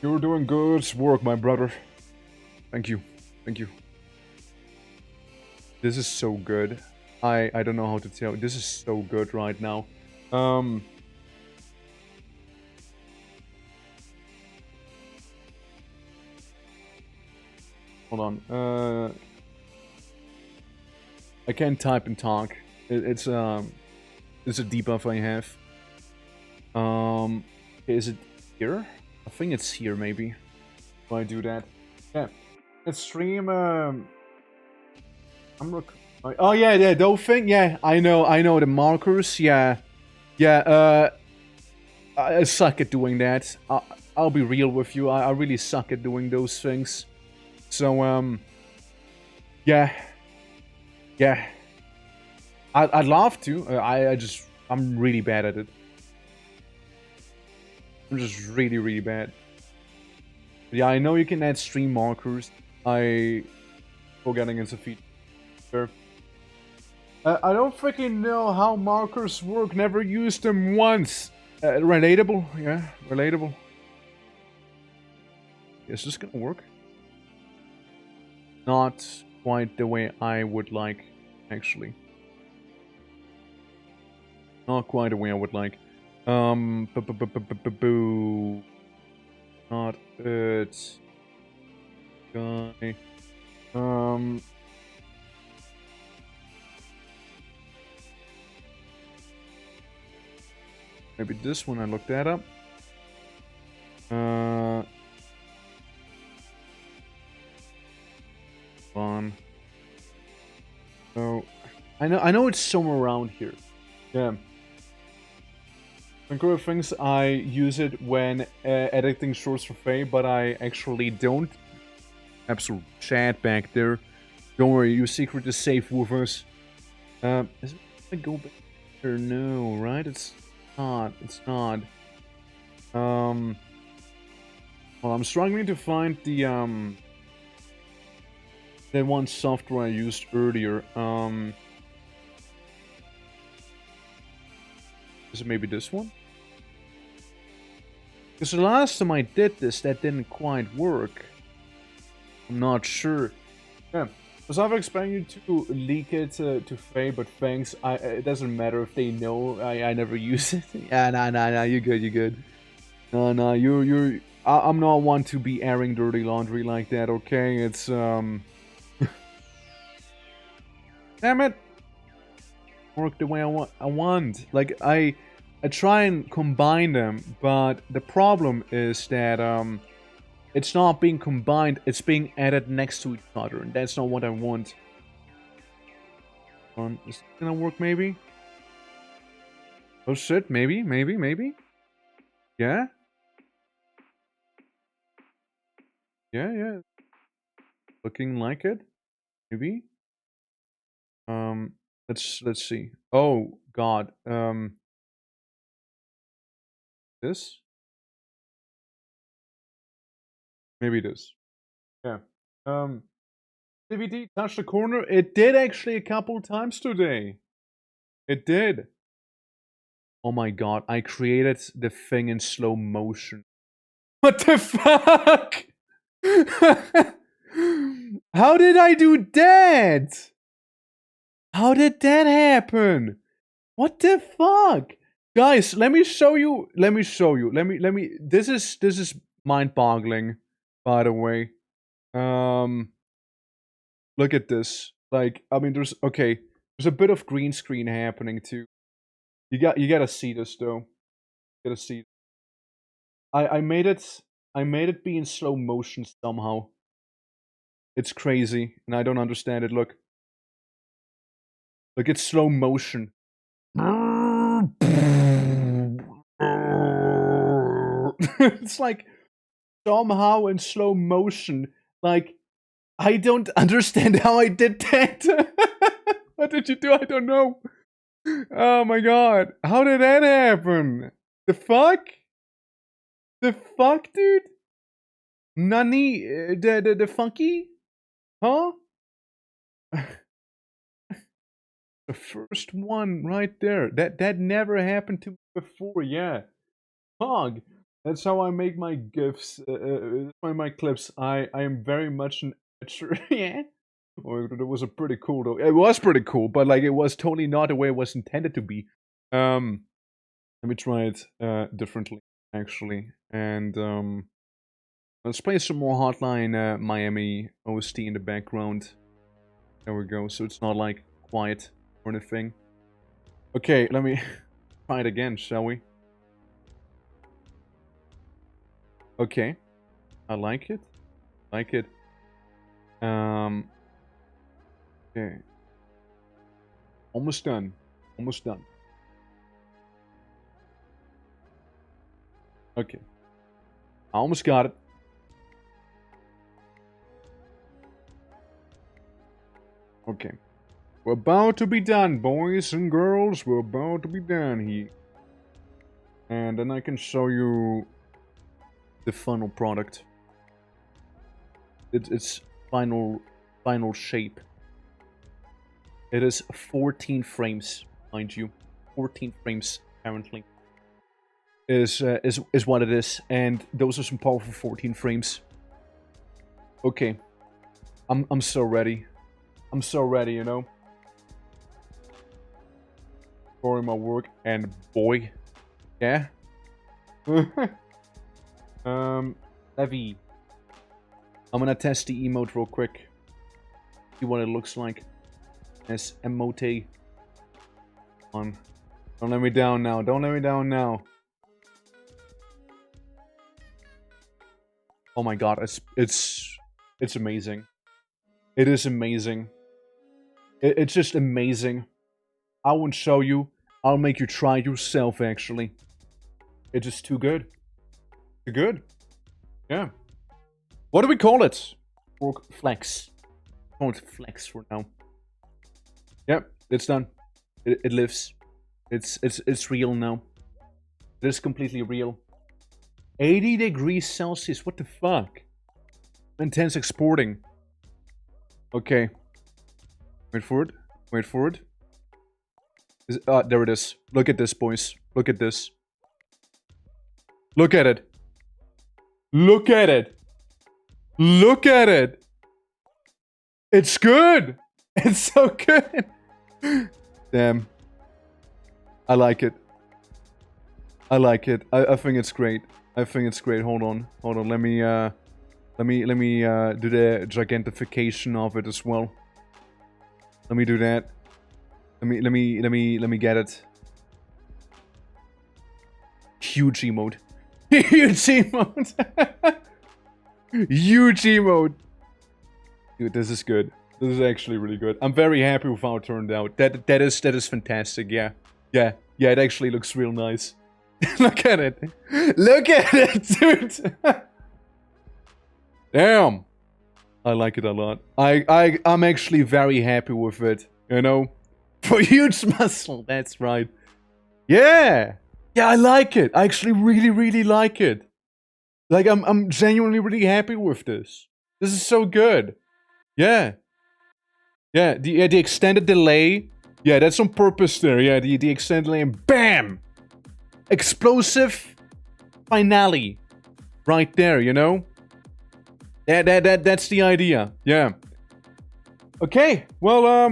You're doing good work, my brother. Thank you. This is so good. I don't know how to tell. This is so good right now. Hold on. I can't type and talk. It's a debuff I have. Is it here? I think it's here, maybe. If I do that. Yeah. Let's stream, oh, yeah, those thing? Yeah, I know, the markers, yeah. Yeah, I suck at doing that. I'll be real with you, I really suck at doing those things. So, yeah. I'd love to, I'm really bad at it. I'm just really bad. But yeah, I know you can add stream markers. Forgetting it's a feature. I don't freaking know how markers work. Never used them once. Relatable? Yeah, relatable. Is this gonna work? Not quite the way I would like, actually. Not quite the way I would like. Boo. Not it. Guy. Maybe this one, I looked that up. Fun. So, I know it's somewhere around here. Yeah. One of things, I use it when editing shorts for Faye, but I actually don't. Absolute chat back there. Don't worry, your secret is safe with us. Is it gonna go back there? No, right? It's not. Well, I'm struggling to find the that one software I used earlier. Is it maybe this one? Because the last time I did this, that didn't quite work. I'm not sure. Yeah. So I've expected you to leak it to Faye, but thanks. It doesn't matter if they know. I never use it. Yeah, nah. You're good. You're good. No. You're. I'm not one to be airing dirty laundry like that. Okay, it's Damn it. Work the way I want. Like I try and combine them, but the problem is that it's not being combined, it's being added next to each other, and that's not what I want. Is it gonna work maybe? Oh shit, maybe? Yeah? Yeah. Looking like it. Maybe. Let's see. Oh god. This? Maybe this. Yeah. DVD touched the corner. It did actually a couple times today. It did. Oh my god, I created the thing in slow motion. What the fuck? How did I do that? How did that happen? What the fuck? Guys, let me show you. Let me this is mind-boggling, by the way. Look at this. Like, I mean, there's a bit of green screen happening too. You gotta see this though. You gotta see. I made it be in slow motion somehow. It's crazy, and I don't understand it. Look, it's slow motion. It's like somehow in slow motion. Like, I don't understand how I did that. What did you do? I don't know. Oh my god. How did that happen? The fuck? The fuck, dude? Nani? The funky? Huh? The first one right there. That never happened to me before, yeah. Pog. That's how I make my GIFs, my clips. I am very much an etcher, yeah. Oh, it was a pretty cool though. It was pretty cool, but like it was totally not the way it was intended to be. Let me try it differently, actually. And let's play some more Hotline Miami OST in the background. There we go. So it's not like quiet or anything. Okay, let me try it again, shall we? Okay, I like it. Okay. Almost done. Okay. I almost got it. Okay. We're about to be done, boys and girls. We're about to be done here. And then I can show you the final product. Its final shape. It is 14 frames, mind you. 14 frames, apparently. Is what it is, and those are some powerful 14 frames. Okay. I'm so ready. I'm so ready, you know? For my work, and boy. Yeah? Levy. I'm gonna test the emote real quick. See what it looks like. As emote. On. Don't let me down now. Don't let me down now. Oh my god, it's amazing. It is amazing. It's just amazing. I won't show you. I'll make you try yourself, actually. It's just too good. Too good. Yeah. What do we call it? Work flex. Call it flex for now. Yep, it's done. It lives. It's real now. It is completely real. 80 degrees Celsius. What the fuck? Intense exporting. Okay. Wait for it. Wait for it. There it is. Look at this, boys. Look at this. Look at it. Look at it. Look at it. It's good. It's so good. Damn. I like it. I like it. I think it's great. I think it's great. Hold on. Hold on. Let me do the gigantification of it as well. Let me do that. Let me get it. Huge emote. Huge emote. Huge emote. Dude, this is good. This is actually really good. I'm very happy with how it turned out. That is fantastic. Yeah. Yeah. Yeah, it actually looks real nice. Look at it. Look at it, dude. Damn. I like it a lot. I'm actually very happy with it. You know? For huge muscle. That's right. Yeah. Yeah, I like it. I actually really like it. Like, I'm genuinely really happy with this. This is so good. Yeah. Yeah, the extended delay. Yeah, that's on purpose there. Yeah, the extended delay and BAM! Explosive finale. Right there, you know? That's the idea. Yeah. Okay, well,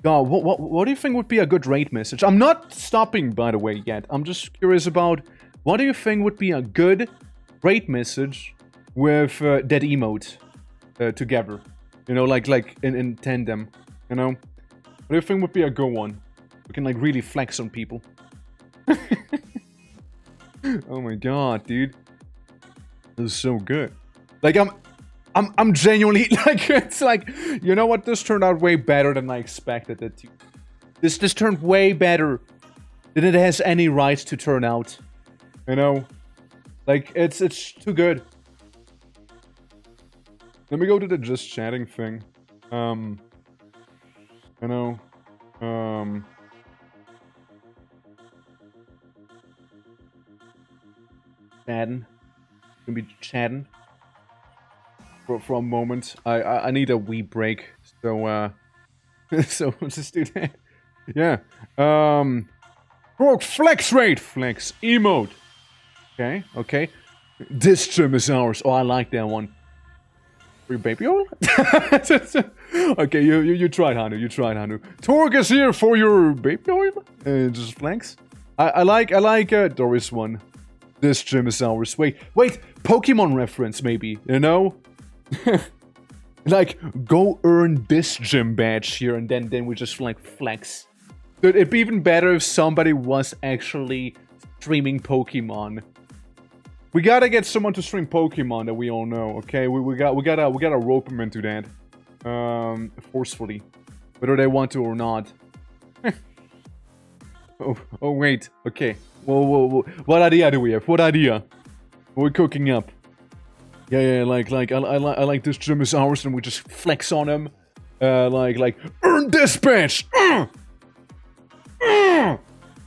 God, what do you think would be a good raid message? I'm not stopping, by the way, yet. I'm just curious about what do you think would be a good raid message with that emote together? You know, like in tandem. You know, what do you think would be a good one? We can like really flex on people. Oh my god, dude, this is so good. Like I'm genuinely like, it's like, you know what? This turned out way better than I expected it to. This turned way better than it has any right to turn out. You know, like it's too good. Let me go to the just chatting thing. You know, chatting. Gonna be chatting for a moment. I need a wee break. So so we'll just do that. Yeah. Flex rate, flex emote. Okay, okay. This gym is ours. Oh, I like that one. For your baby oil? Okay, you tried, Hanu. You tried, Hanu. Torque is here for your baby oil. Just flanks. I like Doris one. This gym is ours. Wait, Pokemon reference maybe. You know, like go earn this gym badge here, and then we just like flex. Dude, it'd be even better if somebody was actually streaming Pokemon. We gotta get someone to stream Pokemon that we all know, okay? We gotta rope them into that, forcefully, whether they want to or not. oh wait, okay. Whoa, what idea do we have? What idea? We're cooking up. Yeah, like I like this gym is ours, and we just flex on them, like earn this badge. You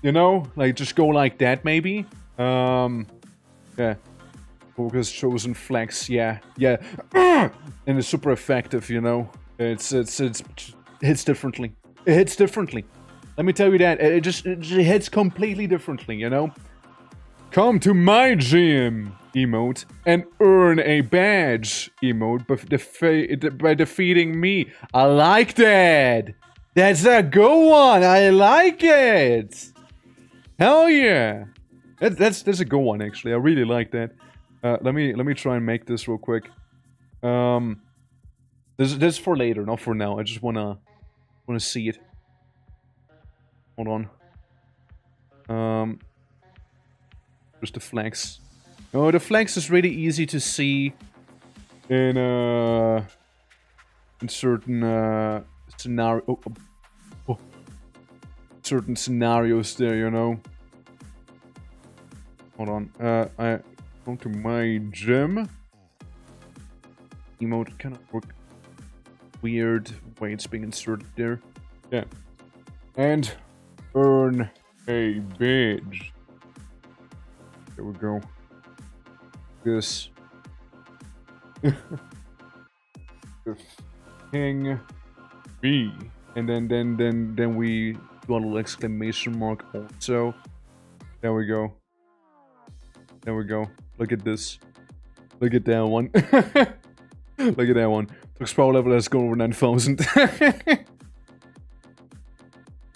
know, like just go like that maybe. Yeah. Focus, chosen, flex, yeah. And it's super effective, you know. It hits differently. It hits differently. Let me tell you that. It hits completely differently, you know. Come to my gym emote and earn a badge emote by defeating me. I like that. That's a good one. I like it. Hell yeah. That's a good one actually. I really like that. Let me try and make this real quick. This is for later, not for now. I just wanna see it. Hold on. Just the flex. Oh, the flex is really easy to see in certain certain scenarios there, you know. Hold on. I go to my gym. Emote kind of work weird way it's being inserted there. Yeah. And earn a badge. There we go. This. The King B. And then we do a little exclamation mark also. There we go. There we go. Look at this. Look at that one. Look at that one. Looks power level has gone over 9,000.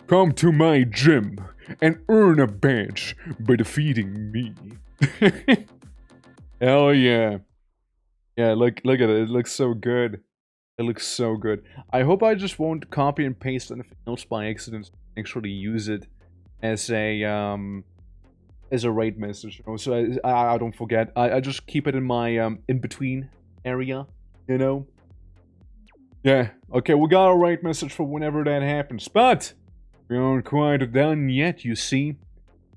Come to my gym and earn a badge by defeating me. Hell yeah. Yeah, look at it. It looks so good. It looks so good. I hope I just won't copy and paste anything else by accident. Actually use it as a raid message. You know? So I don't forget. I just keep it in my in between area. You know. Yeah. Okay, we got a raid message for whenever that happens, but we aren't quite done yet. You see,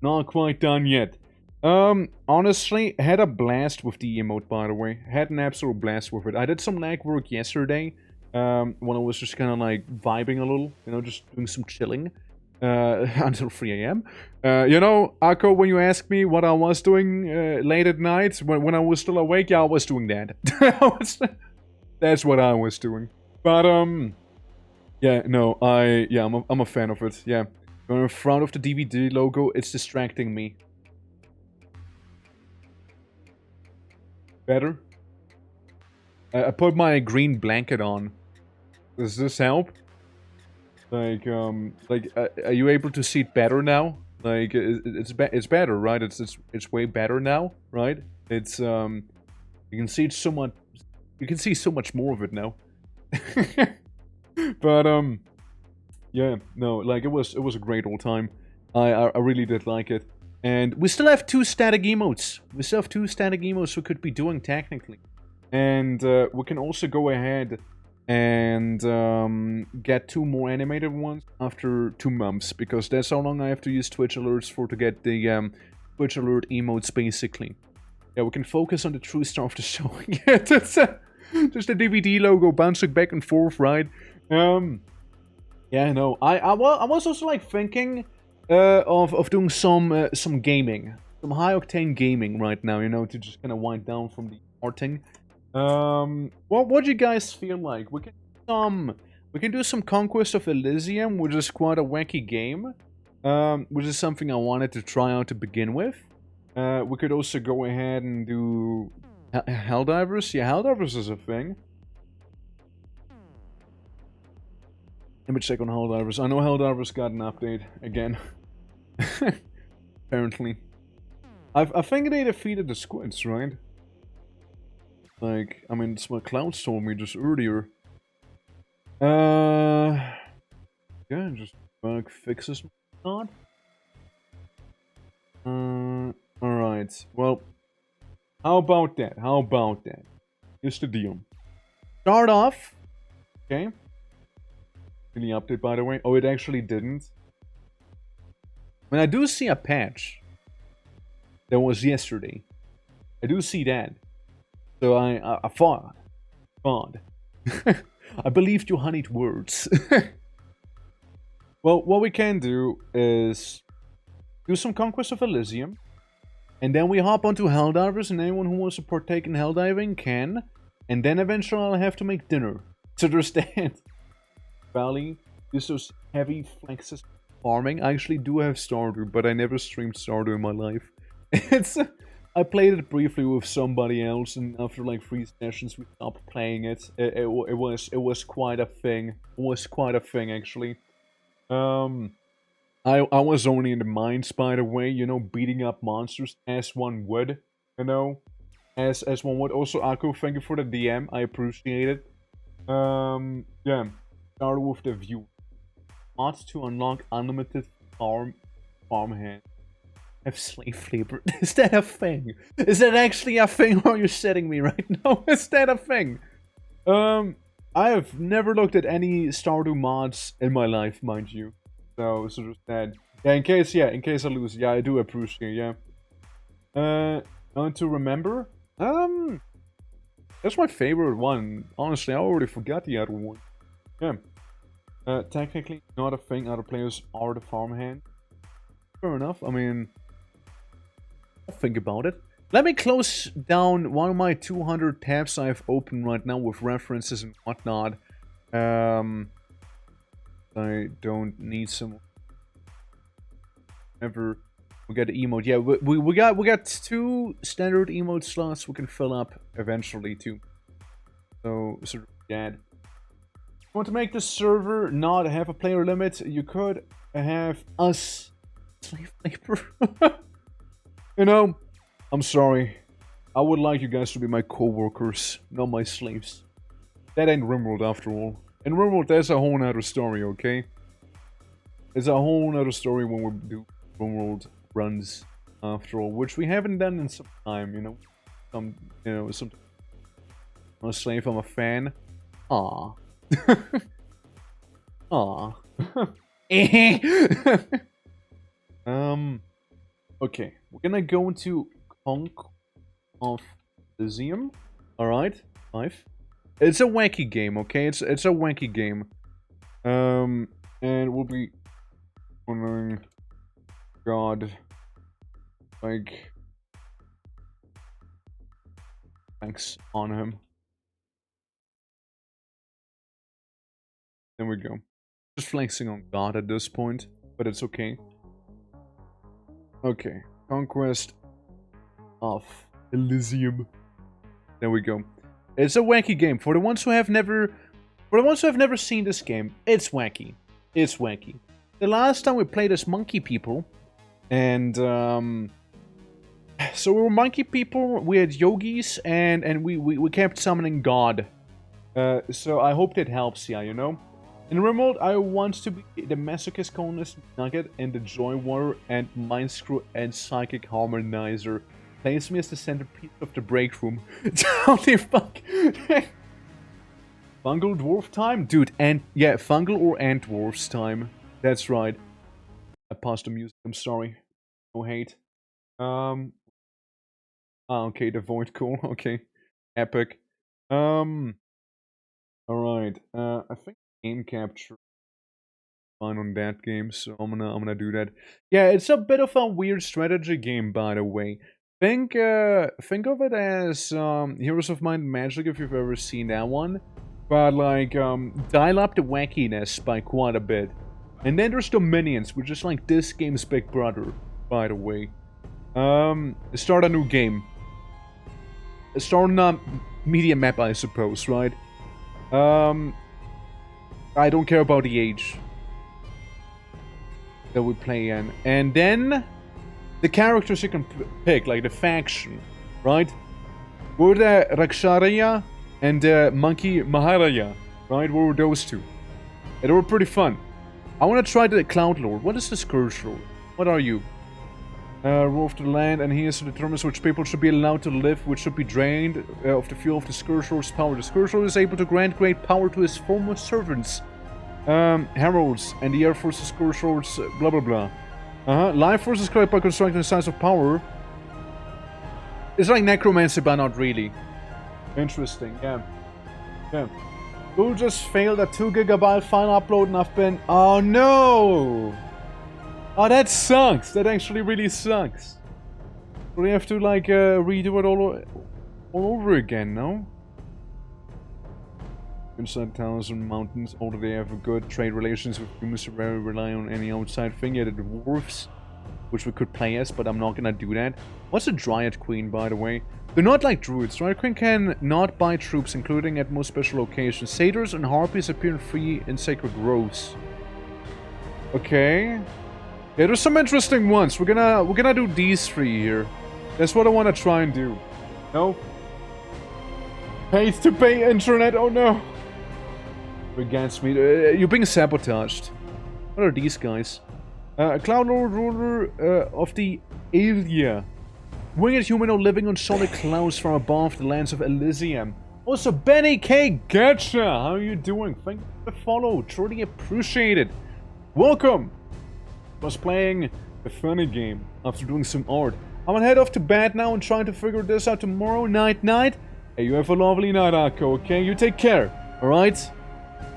not quite done yet. Honestly, had a blast with the emote, by the way. Had an absolute blast with it. I did some lag work yesterday, when I was just kind of like vibing a little, you know, just doing some chilling, until 3 a.m. You know, Akko, when you asked me what I was doing, late at night, when I was still awake, yeah, I was doing that. That's what I was doing. But, yeah, no, I'm a fan of it, yeah. When I'm in front of the DVD logo, it's distracting me. Better? I put my green blanket on. Does this help? Like, are you able to see it better now? Like, it's better, right? It's way better now, right? It's, you can see it so much, you can see so much more of it now. But, yeah, no, like, it was a great old time. I really did like it. And we still have 2 static emotes. We still have 2 static emotes we could be doing technically. And we can also go ahead and get 2 more animated ones after 2 months. Because that's how long I have to use Twitch alerts for to get the Twitch alert emotes basically. Yeah, we can focus on the true star of the show. Yeah, that's just the DVD logo bouncing back and forth, right? Yeah, no. I was also like thinking... of doing some gaming, some high octane gaming right now, you know, to just kind of wind down from the arting. What do you guys feel like? We can do some Conquest of Elysium, which is quite a wacky game, which is something I wanted to try out to begin with. We could also go ahead and do Helldivers. Yeah, Helldivers is a thing. Let me check on Helldivers. I know Helldivers got an update again. Apparently. I think they defeated the squids, right? Like, I mean, that's what Clouds told me just earlier. Yeah, just bug fixes not. Alright. Well, how about that? How about that? Here's the deal. Start off. Okay. Any update, by the way? Oh, it actually didn't. I mean, I do see a patch. That was yesterday. I do see that. So I thought. I believed your honeyed words. Well, what we can do is do some Conquest of Elysium. And then we hop onto Helldivers, and anyone who wants to partake in Helldiving can. And then eventually I'll have to make dinner. So there's that. Valley, this was heavy flexes farming. I actually do have Stardew, but I never streamed Stardew in my life. I played it briefly with somebody else, and after like 3 sessions we stopped playing it. It was quite a thing. It was quite a thing actually. I was only in the mines, by the way, you know, beating up monsters as one would, you know, as one would. Also, Akko, thank you for the DM. I appreciate it. Yeah. Start with the view. Mods to unlock unlimited farmhand. Have slave labor. Is that a thing? Is that actually a thing, or are you setting me right now? Is that a thing? I have never looked at any Stardew mods in my life, mind you. So just that. Yeah, in case I lose, yeah, I do appreciate, yeah. Not to remember? That's my favorite one. Honestly, I already forgot the other one. Yeah. Technically not a thing. Other players are the farmhand. Fair enough. I mean, I'll think about it. Let me close down one of my 200 tabs I've opened right now with references and whatnot. I don't need some. Ever we got the emote. Yeah, we got 2 standard emote slots we can fill up eventually too. So Dad. Want to make the server not have a player limit? You could have us slave labor. You know, I'm sorry. I would like you guys to be my co-workers, not my slaves. That ain't RimWorld after all. In RimWorld, there's a whole nother story, okay? There's a whole nother story when we do RimWorld runs after all, which we haven't done in some time, you know. I'm a slave, I'm a fan. Aww. Aww. Okay, we're gonna go into Conquest of Elysium. Alright, 5. It's a wacky game, okay? It's a wacky game. And we'll be wondering, God, like, thanks on him. There we go. Just flexing on God at this point, but it's okay. Okay, Conquest of Elysium. There we go. It's a wacky game. For the ones who have never seen this game, it's wacky. It's wacky. The last time we played as monkey people, and so we were monkey people. We had yogis, and we kept summoning God. So I hope that helps, yeah, you know. In RimWorld, I want to be the masochist colonist nugget and the joy warrior and mind screw and psychic harmonizer. Place me as the centerpiece of the break room. Holy fuck. Fungal dwarf time? Dude, and yeah, fungal or ant dwarfs time. That's right. I paused the music, I'm sorry. No hate. Okay, the void cool, okay. Epic. Alright, I think game capture fine on that game, so I'm gonna do that. Yeah, it's a bit of a weird strategy game, by the way. Think of it as Heroes of Might and Magic, if you've ever seen that one. But like dial up the wackiness by quite a bit. And then there's the minions, which is like this game's big brother, by the way. Start a new game. Start on a media map, I suppose, right? I don't care about the age that we play in. And then the characters you can pick, like the faction, right? We're the Rakshariya and the Monkey Maharaya, right? We were those two. And they were pretty fun. I want to try the Cloud Lord. What is the Scourge Lord? What are you? Rule of the land, and he is to determine which people should be allowed to live, which should be drained of the fuel of the Scourge Lord's power. The Scourge Lord is able to grant great power to his former servants, heralds, and the Air Force's Scourge Lords, blah blah blah. Life Force is correct by constructing the size of power. It's like necromancy, but not really. Interesting, yeah. Yeah. Google just failed a 2 GB file upload, and I've been... Oh no! Oh, that sucks. That actually really sucks. We have to, like, redo it all over again, no? Inside towns and mountains, although they have a good trade relations with humans, who rarely rely on any outside thing. Yeah, the dwarves, which we could play as, but I'm not gonna do that. What's a Dryad Queen, by the way? They're not like druids. Dryad Queen can not buy troops, including at most special occasions. Satyrs and harpies appear free in sacred groves. Okay. Yeah, there's some interesting ones. We're gonna do these 3 here. That's what I want to try and do. No? Paid to pay internet. Oh no. Against me. You're being sabotaged. What are these guys? Cloud Lord, ruler of the Aelia. Winged humanoid living on solid clouds from above the lands of Elysium. Also, Benny K. Getcha! How are you doing? Thank you for the follow. Truly appreciate it. Welcome! I was playing a funny game after doing some art. I'm gonna head off to bed now and trying to figure this out tomorrow night. Hey, you have a lovely night, Akko, okay? You take care, alright?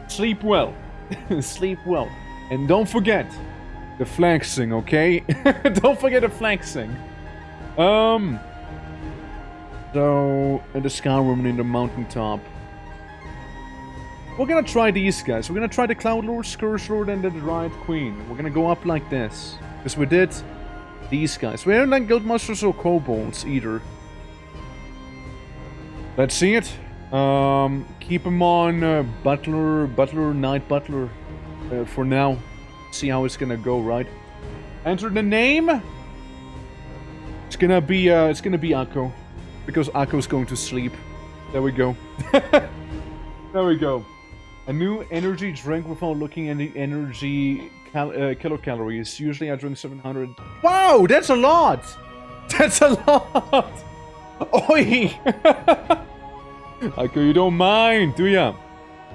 Sleep well. Sleep well. And don't forget the flexing, okay? Don't forget the flexing. So, in the sky room in the mountaintop. We're gonna try these guys. We're gonna try the Cloud Lord, Scourge Lord, and the Dryad Queen. We're gonna go up like this. Because we did these guys. We aren't like Guildmasters or Kobolds either. Let's see it. Keep him on Butler, Knight Butler for now. See how it's gonna go, right? Enter the name. It's gonna be Akko, because Akko's going to sleep. There we go. There we go. A new energy drink without looking at the energy kilocalories. Usually I drink 700. Wow, that's a lot. That's a lot. Oi. Akko, you don't mind, do ya?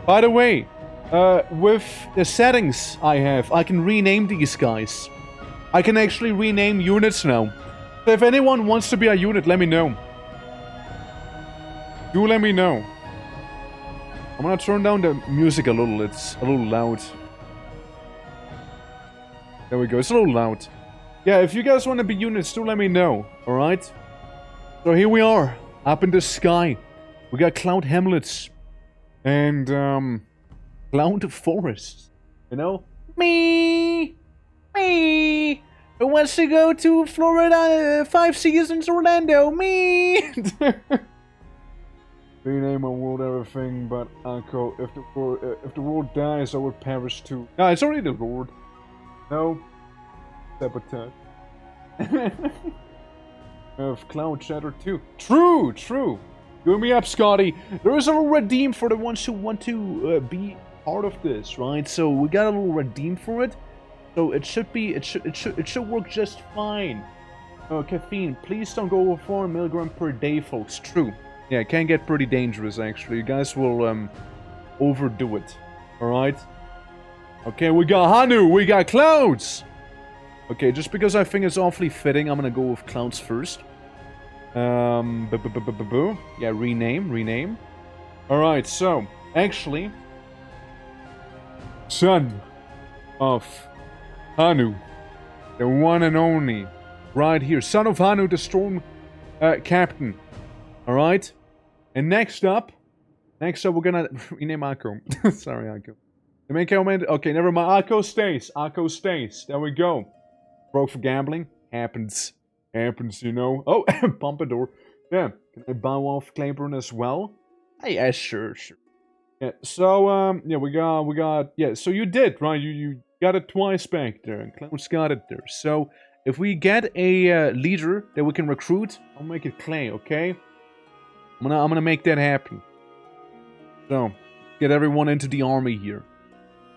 By the way, with the settings I have, I can rename these guys. I can actually rename units now. So if anyone wants to be a unit, let me know. Do let me know. I'm gonna turn down the music a little. It's a little loud. There we go. It's a little loud. Yeah, if you guys want to be units, do let me know. Alright? So here we are. Up in the sky. We got Cloud Hamlets. And, Cloud Forests. You know? Me! Who wants to go to Florida 5 seasons Orlando? Me! Rename a world everything but Akko. If the world dies, I will perish too. No, it's already the Lord. No. Sabotage. Of Cloud Shatter too. True. Go me up, Scotty. There is a little redeem for the ones who want to be part of this, right? So we got a little redeem for it. So it should work just fine. Caffeine, please don't go over 4 milligrams per day, folks. True. Yeah, it can get pretty dangerous, actually. You guys will overdo it. Alright? Okay, we got Hanu, we got Clouds! Okay, just because I think it's awfully fitting, I'm gonna go with Clouds first. Yeah, rename. Alright, so, actually... Son of Hanu, the one and only, right here. Son of Hanu, the Storm Captain. Alright? And next up, we're gonna rename Akko. Sorry, Akko. The main comment, okay, never mind. Akko stays. There we go. Broke for gambling. Happens, you know. Oh, Pompadour. Yeah. Can I bow off Claiborne as well? Yeah, sure. Yeah, so, yeah, we got, yeah, so you did, right? You got it twice back there, and Cloud's got it there. So, if we get a leader that we can recruit, I'll make it Clay, okay? I'm gonna make that happen. So, get everyone into the army here.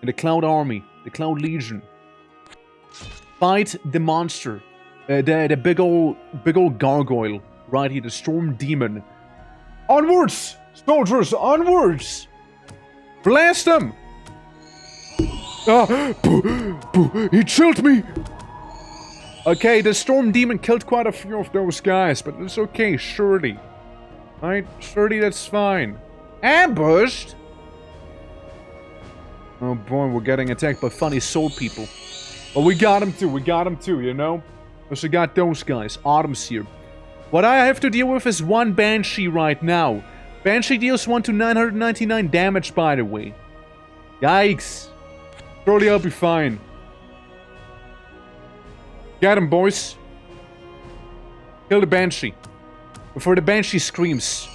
In the Cloud Army, the Cloud Legion. Fight the monster. The big old gargoyle. Right here, the Storm Demon. Onwards! Soldiers, onwards! Blast them! He chilled me! Okay, the Storm Demon killed quite a few of those guys, but it's okay, surely. Right? Surely that's fine. Ambushed? Oh boy, we're getting attacked by funny soul people. But we got them too, you know? Because we got those guys. Autumn's here. What I have to deal with is one Banshee right now. Banshee deals 1 to 999 damage, by the way. Yikes. Surely I'll be fine. Get him, boys. Kill the Banshee. Before the Banshee screams.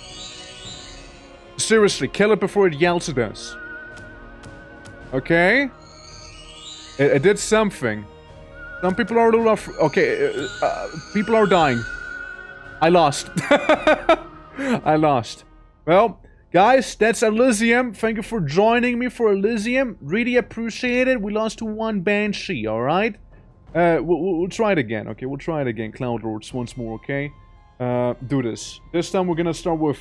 Seriously, kill it before it yells at us. Okay? It did something. Some people are a little rough. Okay, people are dying. I lost. I lost. Well, guys, that's Elysium. Thank you for joining me for Elysium. Really appreciate it. We lost to one Banshee, alright? We'll try it again, okay? We'll try it again, Cloud Lords, once more, okay? Do this. This time we're gonna start with...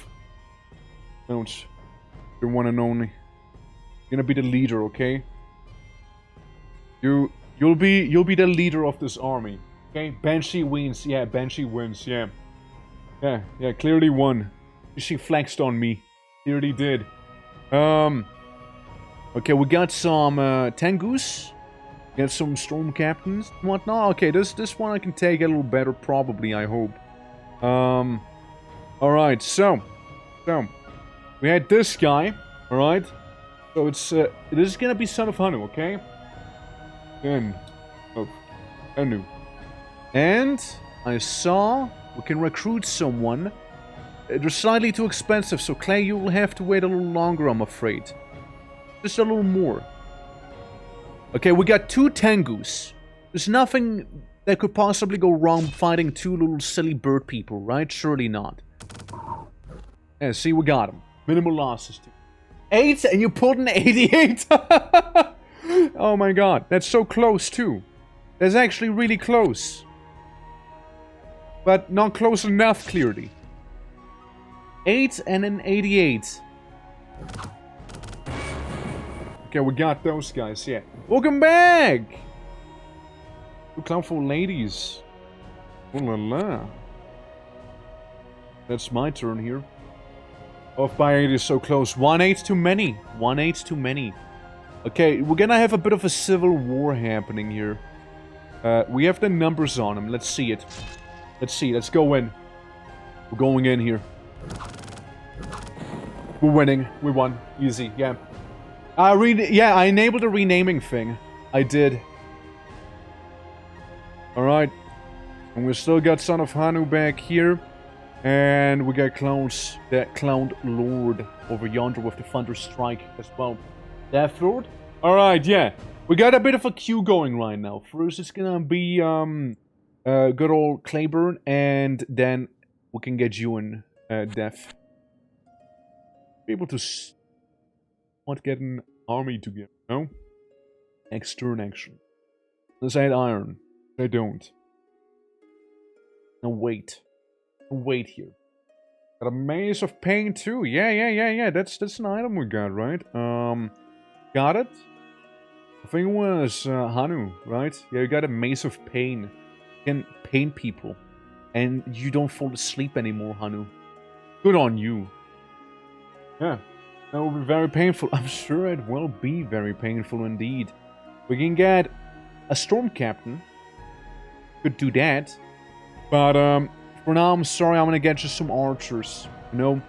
Don't. The one and only. You're gonna be the leader, okay? You'll be the leader of this army. Okay? Banshee wins. Yeah, Banshee wins, yeah. Yeah, clearly won. She flexed on me. Clearly did. Okay, we got some Tengus. Get some Storm Captains and whatnot. Okay, this one I can take a little better, probably, I hope. Alright, so we had this guy, alright? So this is gonna be Son of Hanu, okay? Hanu. And I saw we can recruit someone. they're slightly too expensive, so Clay, you will have to wait a little longer, I'm afraid. Just a little more. Okay, we got 2 Tengus. There's nothing that could possibly go wrong fighting 2 little silly bird people, right? Surely not. Yeah, see, we got them. Minimal losses, too. 8, and you pulled an 88? Oh my god, that's so close, too. That's actually really close. But not close enough, clearly. 8 and an 88. Okay, we got those guys, yeah. Welcome back! Two clownful ladies. Oh la la. That's my turn here. Off by 8 is so close. 1-8 too many. 1-8 too many. Okay, we're gonna have a bit of a civil war happening here. We have the numbers on them. Let's see it. Let's see. Let's go in. We're going in here. We're winning. We won. Easy. Yeah. I enabled a renaming thing. I did. Alright. And we still got Son of Hanu back here. And we got clowns. That clowned lord over yonder with the Thunder Strike as well. Death Lord? Alright, yeah. We got a bit of a queue going right now. First it's gonna be good old Clayburn, and then we can get you in Death. Be able to not get an army together, no? Next turn, actually. Unless I had iron. I don't. No, wait. No, wait here. Got a Maze of Pain too. Yeah. That's an item we got, right? Got it? I think it was Hanu, right? Yeah, you got a Maze of Pain. You can pain people. And you don't fall asleep anymore, Hanu. Good on you. Yeah. That will be very painful. I'm sure it will be very painful indeed. We can get a Storm Captain. Could do that. But, for now, I'm sorry, I'm gonna get just some archers. You know?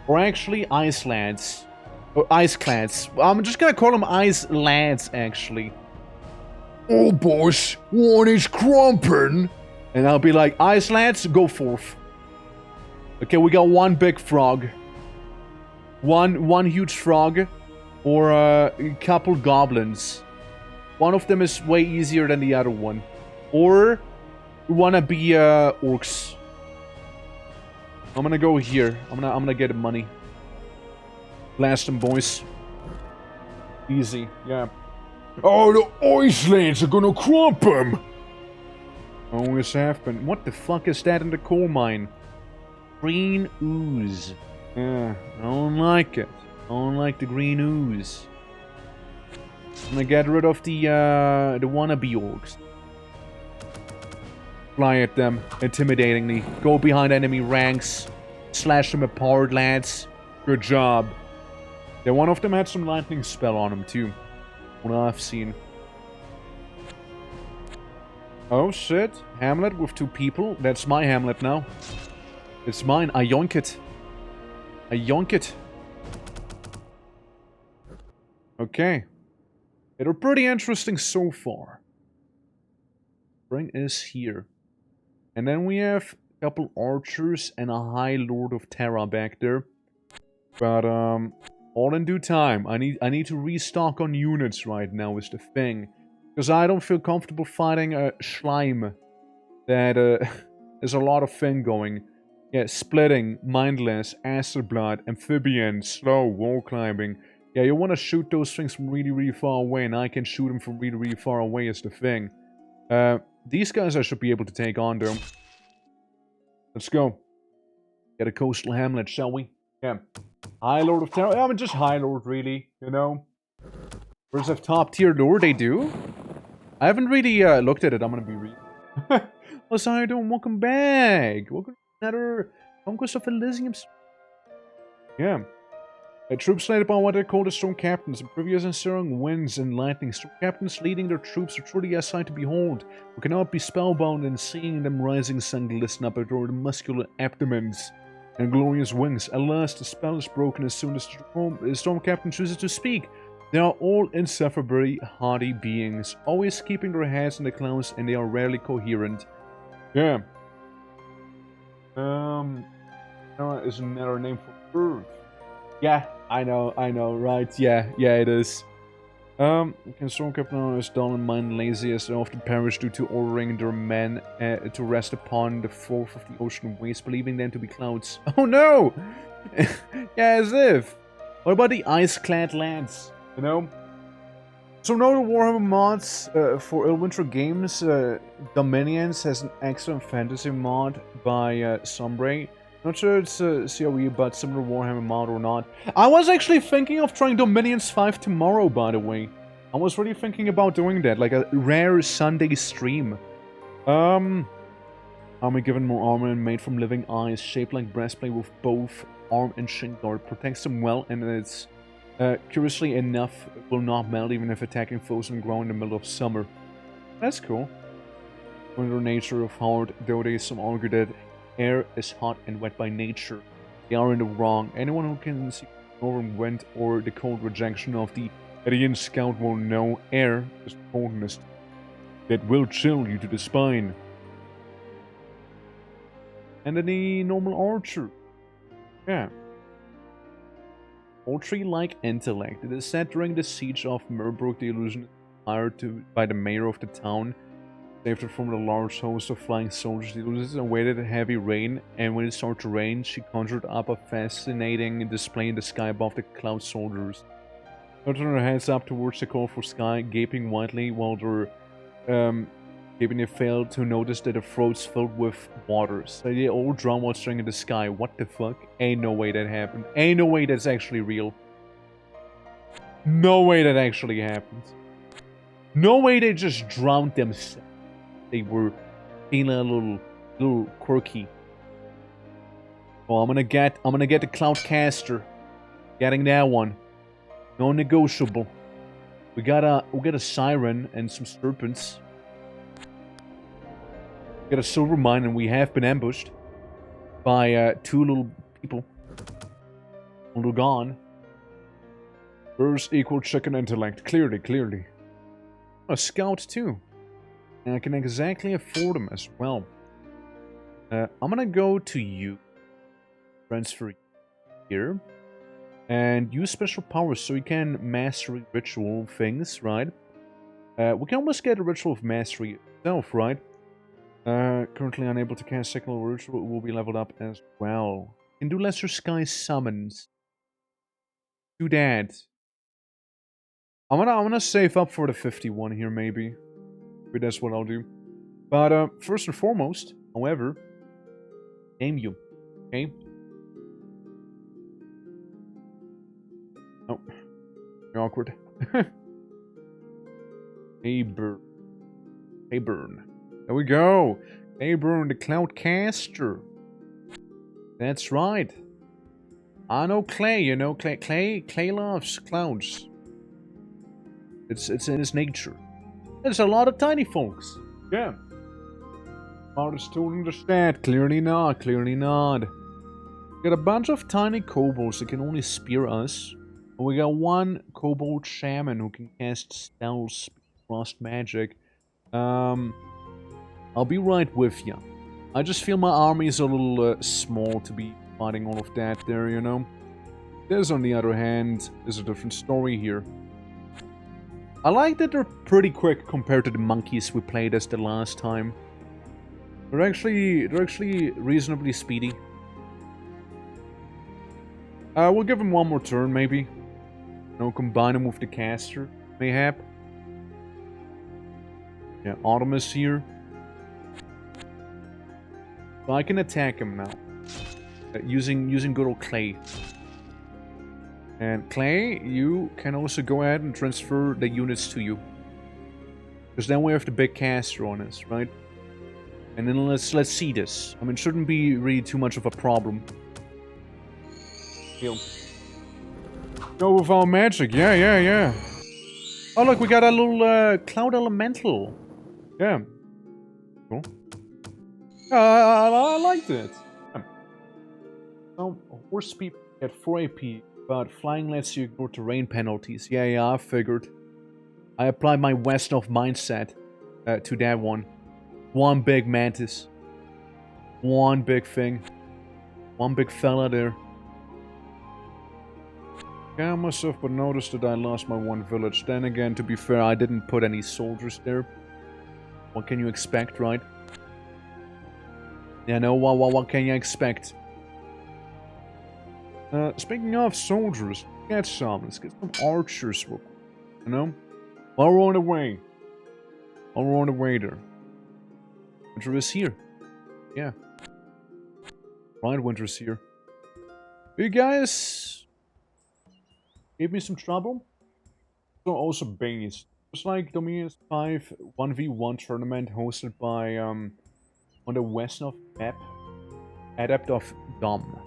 Or actually, Ice Lads. Or Ice Clads. I'm just gonna call them Ice Lads, actually. Oh, boss, one is crumpin'. And I'll be like, Ice Lads, go forth. Okay, we got one big frog. One huge frog. Or a couple goblins. One of them is way easier than the other one. Or we wanna be orcs. I'm gonna go here. I'm gonna get money. Blast them, boys. Easy, yeah. Oh, the Icelands are gonna crump them! Always have been. What the fuck is that in the coal mine? Green ooze. Yeah, I don't like it. I don't like the green ooze. I'm gonna get rid of the wannabe orcs. Fly at them, intimidatingly. Go behind enemy ranks. Slash them apart, lads. Good job. Yeah, one of them had some lightning spell on him, too. What I've seen. Oh, shit. Hamlet with 2 people. That's my Hamlet now. It's mine. I yoink it. I yoink it. Okay. They're pretty interesting so far. Spring is here. And then we have a couple archers and a High Lord of Terra back there. But, all in due time. I need to restock on units right now is the thing. Because I don't feel comfortable fighting a Schleim. That, there's a lot of thing going. Yeah, splitting, mindless, acid blood, amphibian, slow, wall climbing. Yeah, you want to shoot those things from really, really far away, and I can shoot them from really, really far away is the thing. These guys I should be able to take on, though. Let's go. Get a coastal hamlet, shall we? Yeah. High Lord of Terror. I mean, just High Lord, really, you know? Where's a top tier lord they do? I haven't really looked at it, I'm gonna be real. What's how you doing? Welcome back! Welcome to another Conquest of Elysium. Yeah. Troops led by what they call the Storm Captains. The previous and stirring winds and lightning. Storm Captains leading their troops are truly a sight to behold. We cannot be spellbound in seeing them rising sun glisten up over the muscular abdomens and glorious wings. Alas, the spell is broken as soon as the Storm Captain chooses to speak. They are all insufferably hardy beings, always keeping their heads in the clouds, and they are rarely coherent. Yeah. Is another name for Earth. Yeah, I know, right? Yeah, it is. Storm Captain is dull and mind lazy as they often perish due to ordering their men to rest upon the fourth of the ocean waves, believing them to be clouds. Oh no! Yeah, as if. What about the ice-clad lands? You know? So now the Warhammer mods for Illwinter Games, Dominions has an excellent fantasy mod by Sombre. Not sure it's COE, but similar Warhammer mod or not. I was actually thinking of trying Dominions 5 tomorrow, by the way. I was really thinking about doing that, like a rare Sunday stream. Armor given more armor and made from living ice, shaped like breastplate with both arm and shin guard. Protects them well, and it's curiously enough will not melt even if attacking foes on the ground in the middle of summer. That's cool. Winter nature of hard, though they some argue that air is hot and wet by nature. They are in the wrong. Anyone who can see northern wind or the cold rejection of the Aryan scout will know air is coldness that will chill you to the spine. And then the normal archer. Yeah. Poultry-like intellect. It is said during the siege of Merbrook, the illusion is hired by the mayor of the town. Saved her from the large host of flying soldiers. The illusion awaited a heavy rain, and when it started to rain, she conjured up a fascinating display in the sky above the cloud soldiers. They turned their heads up towards the colorful sky, gaping widely while their gaping they failed to notice that their throats filled with water. So they all drowned while staring at the sky. What the fuck? Ain't no way that happened. Ain't no way that's actually real. No way that actually happened. No way they just drowned themselves. They were feeling a little quirky. Oh, I'm gonna get the Cloudcaster. Getting that one. No negotiable. We got a siren and some serpents. We got a silver mine and we have been ambushed by two little people. Little gone. First equal chicken intellect. Clearly. A scout too. And I can exactly afford them as well. I'm gonna go to you. Transfer here. And use special powers so you can mastery ritual things, right? We can almost get a ritual of mastery itself, right? Currently unable to cast second level ritual, it will be leveled up as well. Can do lesser sky summons. Do that. I'm gonna save up for the 51 here, maybe. Maybe that's what I'll do. But first and foremost, however, name you. Okay? Oh. You're awkward. Aburn. There we go. Aburn the Cloudcaster. That's right. I know Clay, you know, Clay loves clouds. It's in his nature. There's a lot of tiny folks. Yeah. Smartest tool in the stat. Clearly not. Got a bunch of tiny kobolds that can only spear us. And we got one kobold shaman who can cast spells, frost magic. I'll be right with ya. I just feel my army is a little small to be fighting all of that there, you know. This, on the other hand, is a different story here. I like that they're pretty quick compared to the monkeys we played as the last time. They're actually reasonably speedy. We'll give them one more turn, maybe. You know, combine them with the caster, mayhap. Yeah, Autumn is here. So I can attack him now. Using good old Clay. And Clay, you can also go ahead and transfer the units to you. Because then we have the big caster on us, right? And then let's see this. I mean, it shouldn't be really too much of a problem. Heal. Go with our magic, yeah. Oh look, we got a little cloud elemental. Yeah. Cool. I liked it. So, horse speed at 4 AP. But flying lets you ignore terrain penalties. Yeah, I figured. I applied my West of mindset to that one. One big mantis. One big thing. One big fella there. Scam myself, but noticed that I lost my one village. Then again, to be fair, I didn't put any soldiers there. What can you expect, right? Yeah, no, what can you expect? Speaking of soldiers, let's get some archers, you know? While we're on the way. While we're on the way there. Winter is here. Yeah. Right, winter's here. You guys gave me some trouble. So also base. Just like Dominion's 5 1v1 tournament hosted by on the Westnov map. Adept of Dom.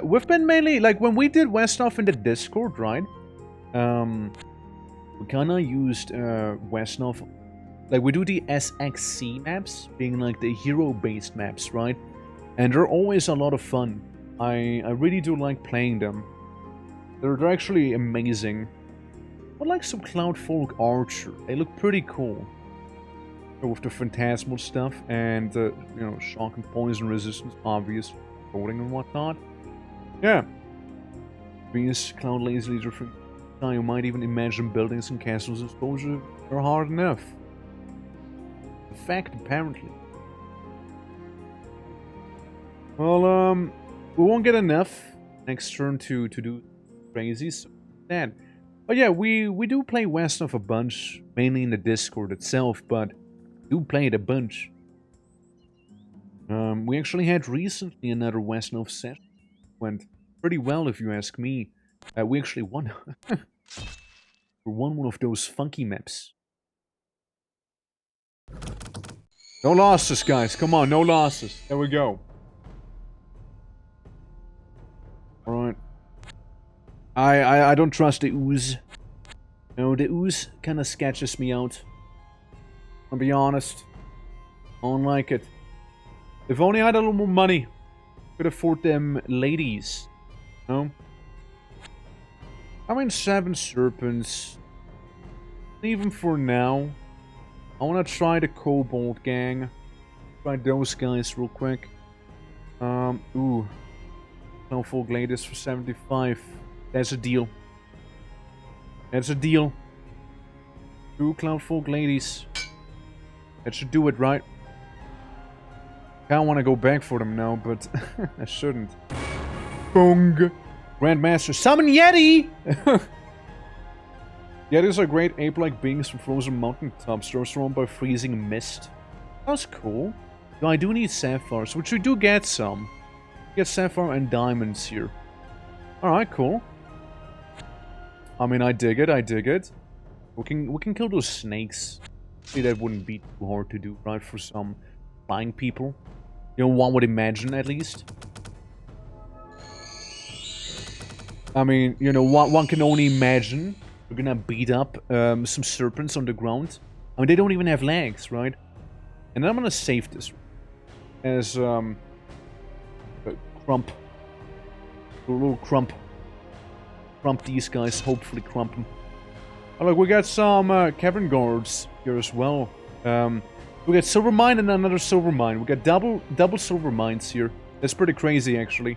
We've been mainly like when we did Westnov in the Discord, right? We kinda used Westnov. Like we do the SXC maps, being like the hero-based maps, right? And they're always a lot of fun. I really do like playing them. They're actually amazing. I like some Cloudfolk Archer. They look pretty cool. With the phantasmal stuff and, you know, shock and poison resistance, obvious, coding and whatnot. Yeah. Venus, Cloud lazily different. Now you might even imagine buildings and castles and soldiers are hard enough. The fact, apparently. Well, we won't get enough next turn to do crazy, so that. But yeah, we do play Westnov a bunch, mainly in the Discord itself, but do play it a bunch. We actually had recently another Westnov session. Went pretty well, if you ask me. We actually won. We won one of those funky maps. No losses, guys. Come on, no losses. There we go. Alright. I don't trust the ooze. No, the ooze kind of sketches me out. I'll be honest. I don't like it. If only I had a little more money. Could afford them ladies. No? I mean, 7 serpents. Even for now. I want to try the Kobold gang. Try those guys real quick. Ooh. Cloudfolk ladies for 75. That's a deal. That's a deal. 2 Cloudfolk ladies. That should do it, right? I want to go back for them now, but I shouldn't. Bong! Grandmaster, summon Yeti! Yetis are great ape-like beings from frozen mountaintops. They're surrounded by freezing mist. That's cool. Though I do need sapphires, which we do get some. Get sapphire and diamonds here. Alright, cool. I mean, I dig it, I dig it. We can kill those snakes. See, that wouldn't be too hard to do, right? For some flying people. You know, one would imagine, at least. I mean, you know, one can only imagine. We're gonna beat up some serpents on the ground. I mean, they don't even have legs, right? And then I'm gonna save this. As, crump. A little crump. Crump these guys, hopefully crump them. Oh, look, we got some cavern guards here as well. We got silver mine and another silver mine. We got double silver mines here. That's pretty crazy, actually.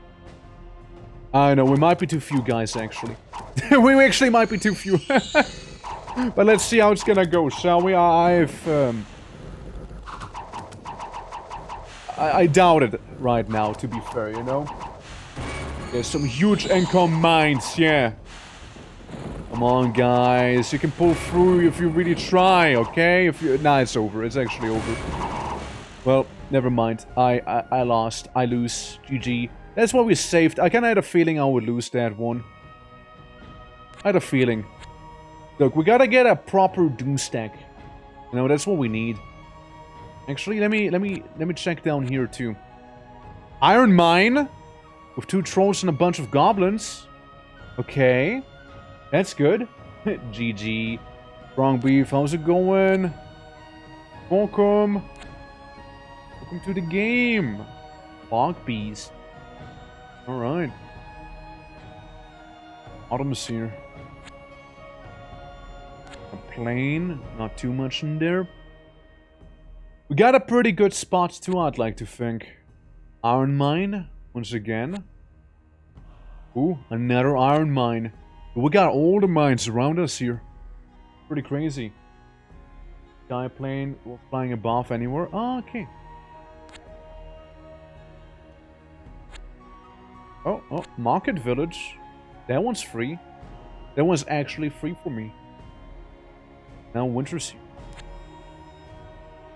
I know, we might be too few guys, actually. We actually might be too few. But let's see how it's gonna go, shall we? I doubt it right now, to be fair, you know? There's some huge income mines, yeah. Come on, guys. You can pull through if you really try, okay? If you... Nah, it's over. It's actually over. Well, never mind. I lost. I lose. GG. That's why we saved. I kinda had a feeling I would lose that one. I had a feeling. Look, we gotta get a proper doom stack. You know, that's what we need. Actually, let me check down here too. Iron mine with 2 trolls and a bunch of goblins. Okay. That's good. GG. Wrong beef, how's it going? Welcome. Welcome to the game. Bog bees. Alright. Autumn is here. A plane, not too much in there. We got a pretty good spot too, I'd like to think. Iron mine, Once again. Ooh, another iron mine. We got all the mines around us here. Pretty crazy. Sky plane, we're flying above anywhere. Oh, okay. Oh, market village. That one's free. That one's actually free for me. Now winter's here.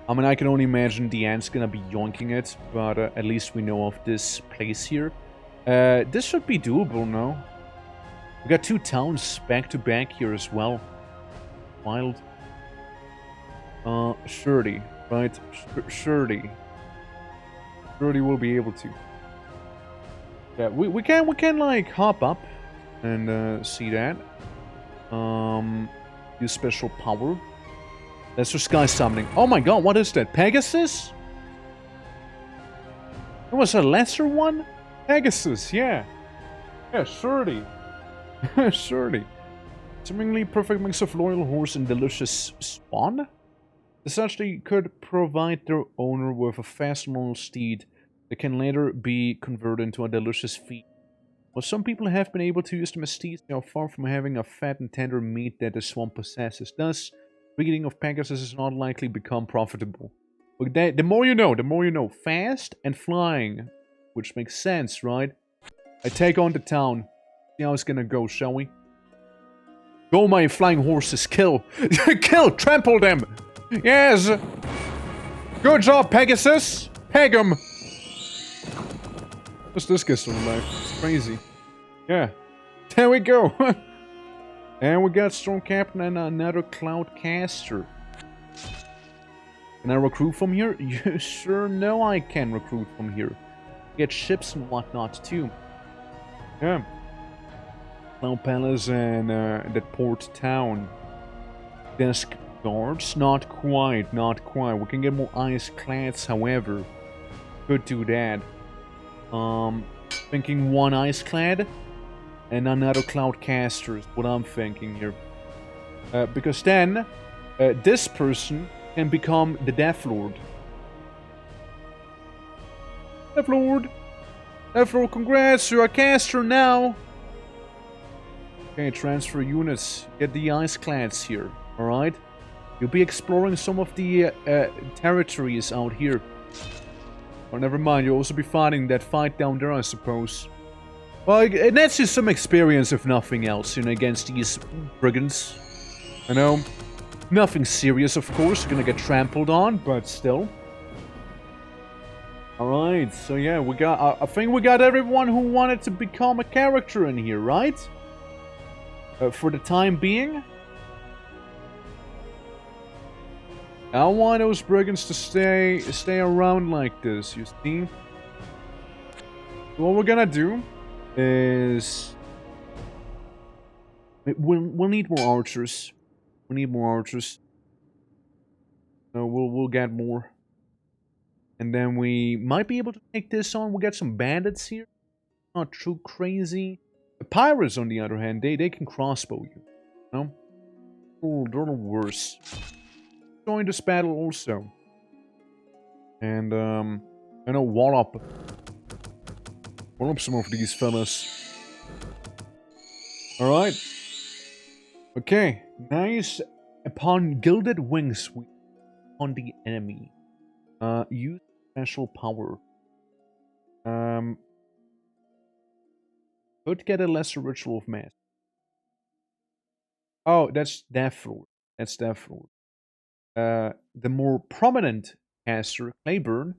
I mean, I can only imagine the ant's gonna be yoinking it, but at least we know of this place here. This should be doable, no? We got 2 towns back to back here as well. Wild. Shirley, right? Shirley. Shirley will be able to. Yeah, we can like hop up and see that. Use special power. That's just sky summoning. Oh my god, what is that? Pegasus? There was a lesser one? Pegasus, yeah. Yeah, Shirley. Shirley. Seemingly perfect mix of loyal horse and delicious spawn? This actually could provide their owner with a fast loyal steed that can later be converted into a delicious feed. While some people have been able to use them as steeds, they are far from having a fat and tender meat that the swamp possesses. Thus, breeding of Pegasus is not likely to become profitable. But the more you know, the more you know. Fast and flying. Which makes sense, right? I take on the town. See how it's gonna go, shall we? Go, my flying horses, kill! Kill! Trample them! Yes! Good job, Pegasus! Peg 'em! What's this guy still alive? It's crazy. Yeah. There we go! And we got Storm Captain and another Cloud Caster. Can I recruit from here? You sure know I can recruit from here. Get ships and whatnot too. Yeah. Cloud Palace and that port town. Desk guards? Not quite, not quite. We can get more ice-clads, however. Could do that. Thinking 1 ice-clad and another Cloudcaster is what I'm thinking here. Because then, this person can become the Death Lord. Death Lord! Death Lord, congrats, you're a caster now! Okay, transfer units. Get the ice-clads here, alright? You'll be exploring some of the territories out here. Oh, never mind, you'll also be fighting that fight down there, I suppose. Well, it nets you some experience, if nothing else, you know, against these brigands. I know, nothing serious, of course, you're gonna get trampled on, but still. Alright, so yeah, we got, I think we got everyone who wanted to become a character in here, right? For the time being. I want those brigands to stay around like this, you see? What we're gonna do is we'll need more archers. We need more archers. So we'll get more. And then we might be able to take this on. We'll get some bandits here. Not too crazy. The pirates, on the other hand, they can crossbow you. No? Oh, they're the worse. Join this battle also. And I know wall up some of these fellas. Alright. Okay. Nice. Upon gilded wings on the enemy. Use special power. Could get a lesser ritual of mass. Oh, that's Death Lord. That's Death Lord. The more prominent caster, Clayburn.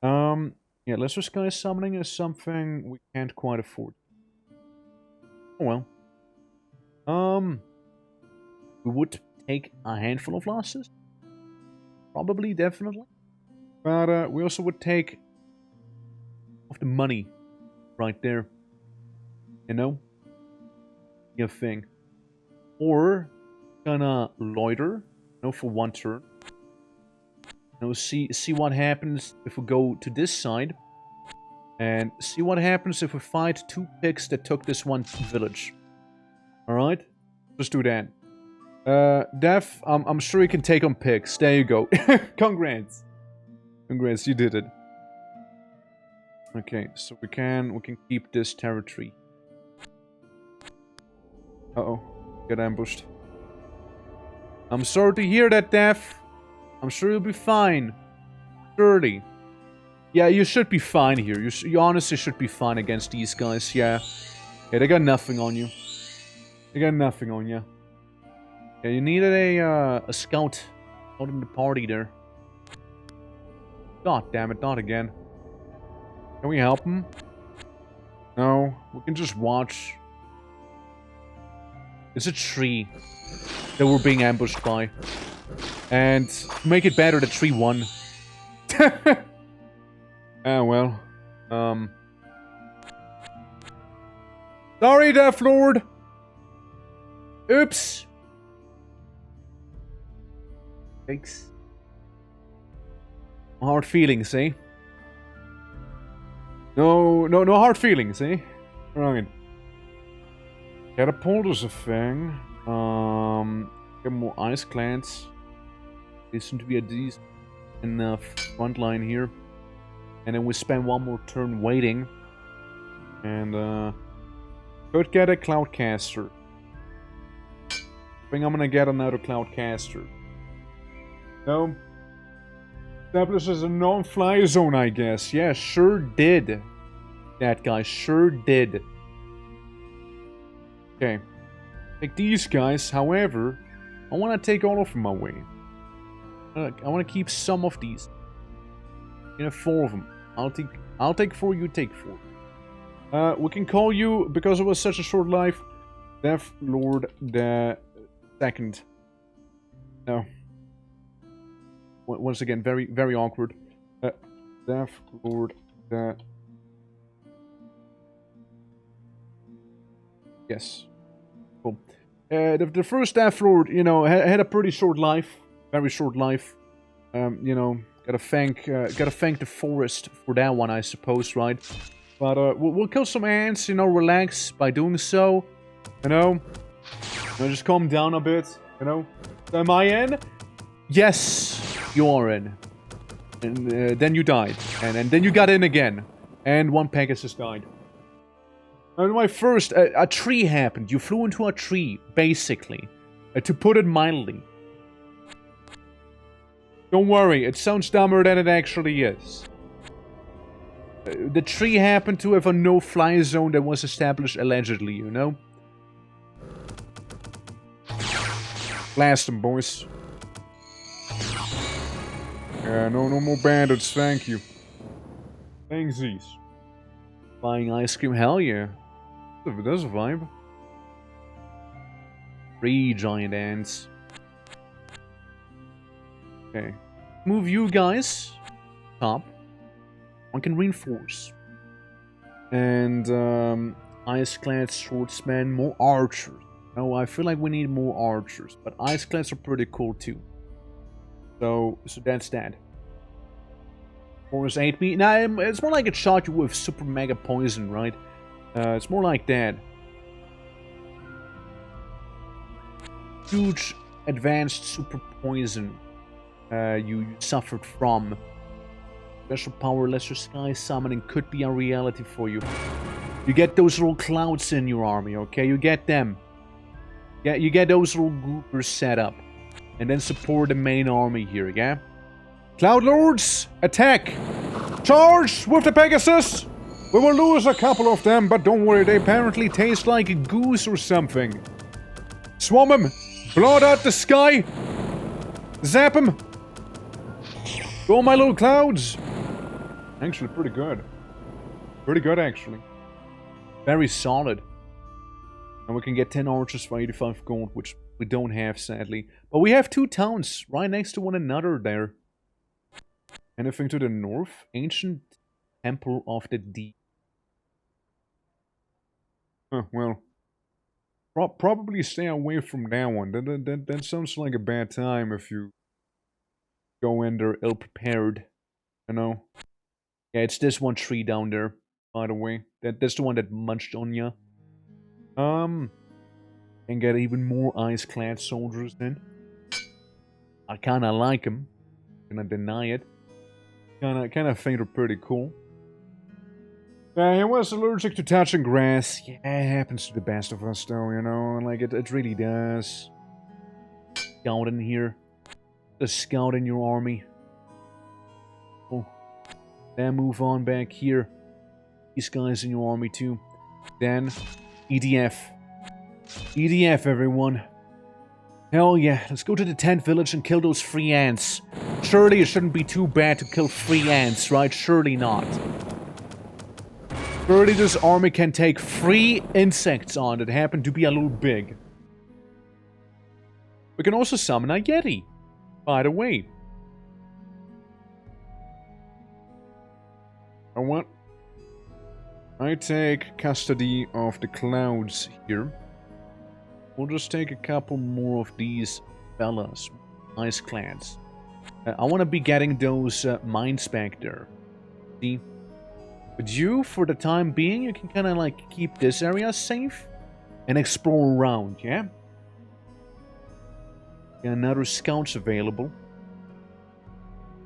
Yeah, lesser sky summoning is something we can't quite afford. Oh well. We would take a handful of losses. Probably, definitely. But we also would take of the money right there. You know? Your thing. Or gonna loiter, you know, for 1 turn. You know, see what happens if we go to this side. And see what happens if we fight 2 pigs that took this 1 village. Alright? Just do that. Dev, I'm sure you can take on pigs. There you go. Congrats. Congrats, you did it. Okay, so we can keep this territory. Uh-oh. Get ambushed. I'm sorry to hear that, Daph. I'm sure you'll be fine. Surely. Yeah, you should be fine here. You honestly should be fine against these guys, yeah. Yeah, they got nothing on you. They got nothing on you. Yeah, you needed a scout out in the party there. God damn it, not again. Can we help him? No, we can just watch. It's a tree that we're being ambushed by. And to make it better, the tree won. Ah, well. Sorry, Death Lord. Oops. Thanks. Hard feelings, eh? No hard feelings, eh? Right. Catapult is a thing. Get more ice clans. They seem to be a decent enough front line here. And then we spend one more turn waiting. And, could get a Cloudcaster. I think I'm gonna get another Cloudcaster. No. Establishes a non-fly zone, I guess. Yeah, sure did. That guy sure did. Okay. Take these guys, however, I want to take all of them away. I want to keep some of these. You know, 4 of them. I'll take 4, you take 4. We can call you, because it was such a short life, Death Lord the Second. No. Once again, very, very awkward. Death Lord the... Yes. Cool. The first Death Lord, you know, had a pretty short life. Very short life. You know, gotta thank the forest for that one, I suppose, right? But we'll kill some ants, you know, relax by doing so. You know, just calm down a bit. You know, am I in? Yes, you are in. And then you died, and then you got in again, and 1 Pegasus died. And my first, a tree happened. You flew into a tree, basically, to put it mildly. Don't worry, it sounds dumber than it actually is. The tree happened to have a no-fly zone that was established allegedly, you know? Blast them, boys. Yeah, no more bandits, thank you. Thanksies. Buying ice cream, hell yeah. That's a vibe. 3 giant ants. Okay. Move you guys. Top. One can reinforce. And, ice-clad swordsmen, more archers. No, I feel like we need more archers. But ice-clads are pretty cool too. So that's that. Force 8 me. Nah, it's more like it shot you with super mega poison, right? It's more like that. Huge advanced super poison you suffered from. Special power, lesser sky summoning could be a reality for you. You get those little clouds in your army, okay? You get them. Yeah, you get those little goopers set up. And then support the main army here, yeah? Cloud Lords, attack! Charge with the Pegasus! We will lose a couple of them, but don't worry, they apparently taste like a goose or something. Swarm them! Blot out the sky! Zap them! Go, my little clouds! Actually, pretty good. Pretty good, actually. Very solid. And we can get 10 archers for 85 gold, which we don't have, sadly. But we have 2 towns right next to one another there. Anything to the north? Ancient Temple of the Deep. Well. Probably stay away from that one. That sounds like a bad time if you go in there ill-prepared. You know? Yeah, it's this one tree down there, by the way. That's the one that munched on ya. And get even more ice-clad soldiers in. I kinda like them. Gonna deny it. Kinda think they're pretty cool. He was allergic to touching grass. Yeah, it happens to the best of us, though, you know? Like, it really does. Scout in here. The scout in your army. Oh. Then move on back here. These guys in your army, too. Then, EDF. EDF, everyone. Hell yeah, let's go to the tent village and kill those free ants. Surely it shouldn't be too bad to kill free ants, right? Surely not. Surely this army can take free insects on that happen to be a little big. We can also summon a Yeti, by the way. And what? I take custody of the clouds here. We'll just take a couple more of these fellas. Ice clans. I want to be getting those mines back there. See? But you, for the time being, you can kind of like keep this area safe. And explore around, yeah? Got another scouts available.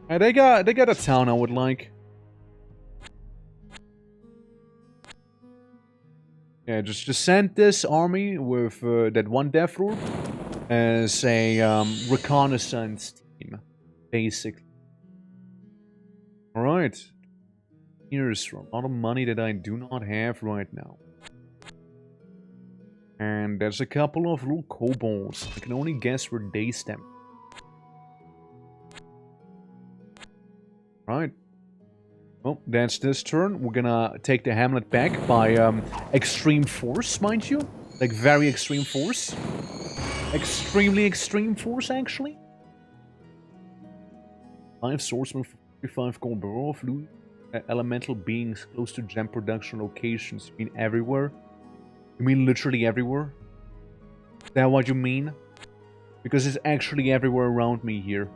They got a town I would like. Yeah, just send this army with that one Death Lord as a reconnaissance team, basically. Alright. Here's a lot of money that I do not have right now. And there's a couple of little kobolds. I can only guess where they stem. Right. Well, that's this turn. We're gonna take the hamlet back by extreme force, mind you. Like, very extreme force. Extremely extreme force, actually. 5 swordsmen for 35 gold. Barrel of loot. Elemental beings close to gem production locations. You mean everywhere? You mean literally everywhere? Is that what you mean? Because it's actually everywhere around me here.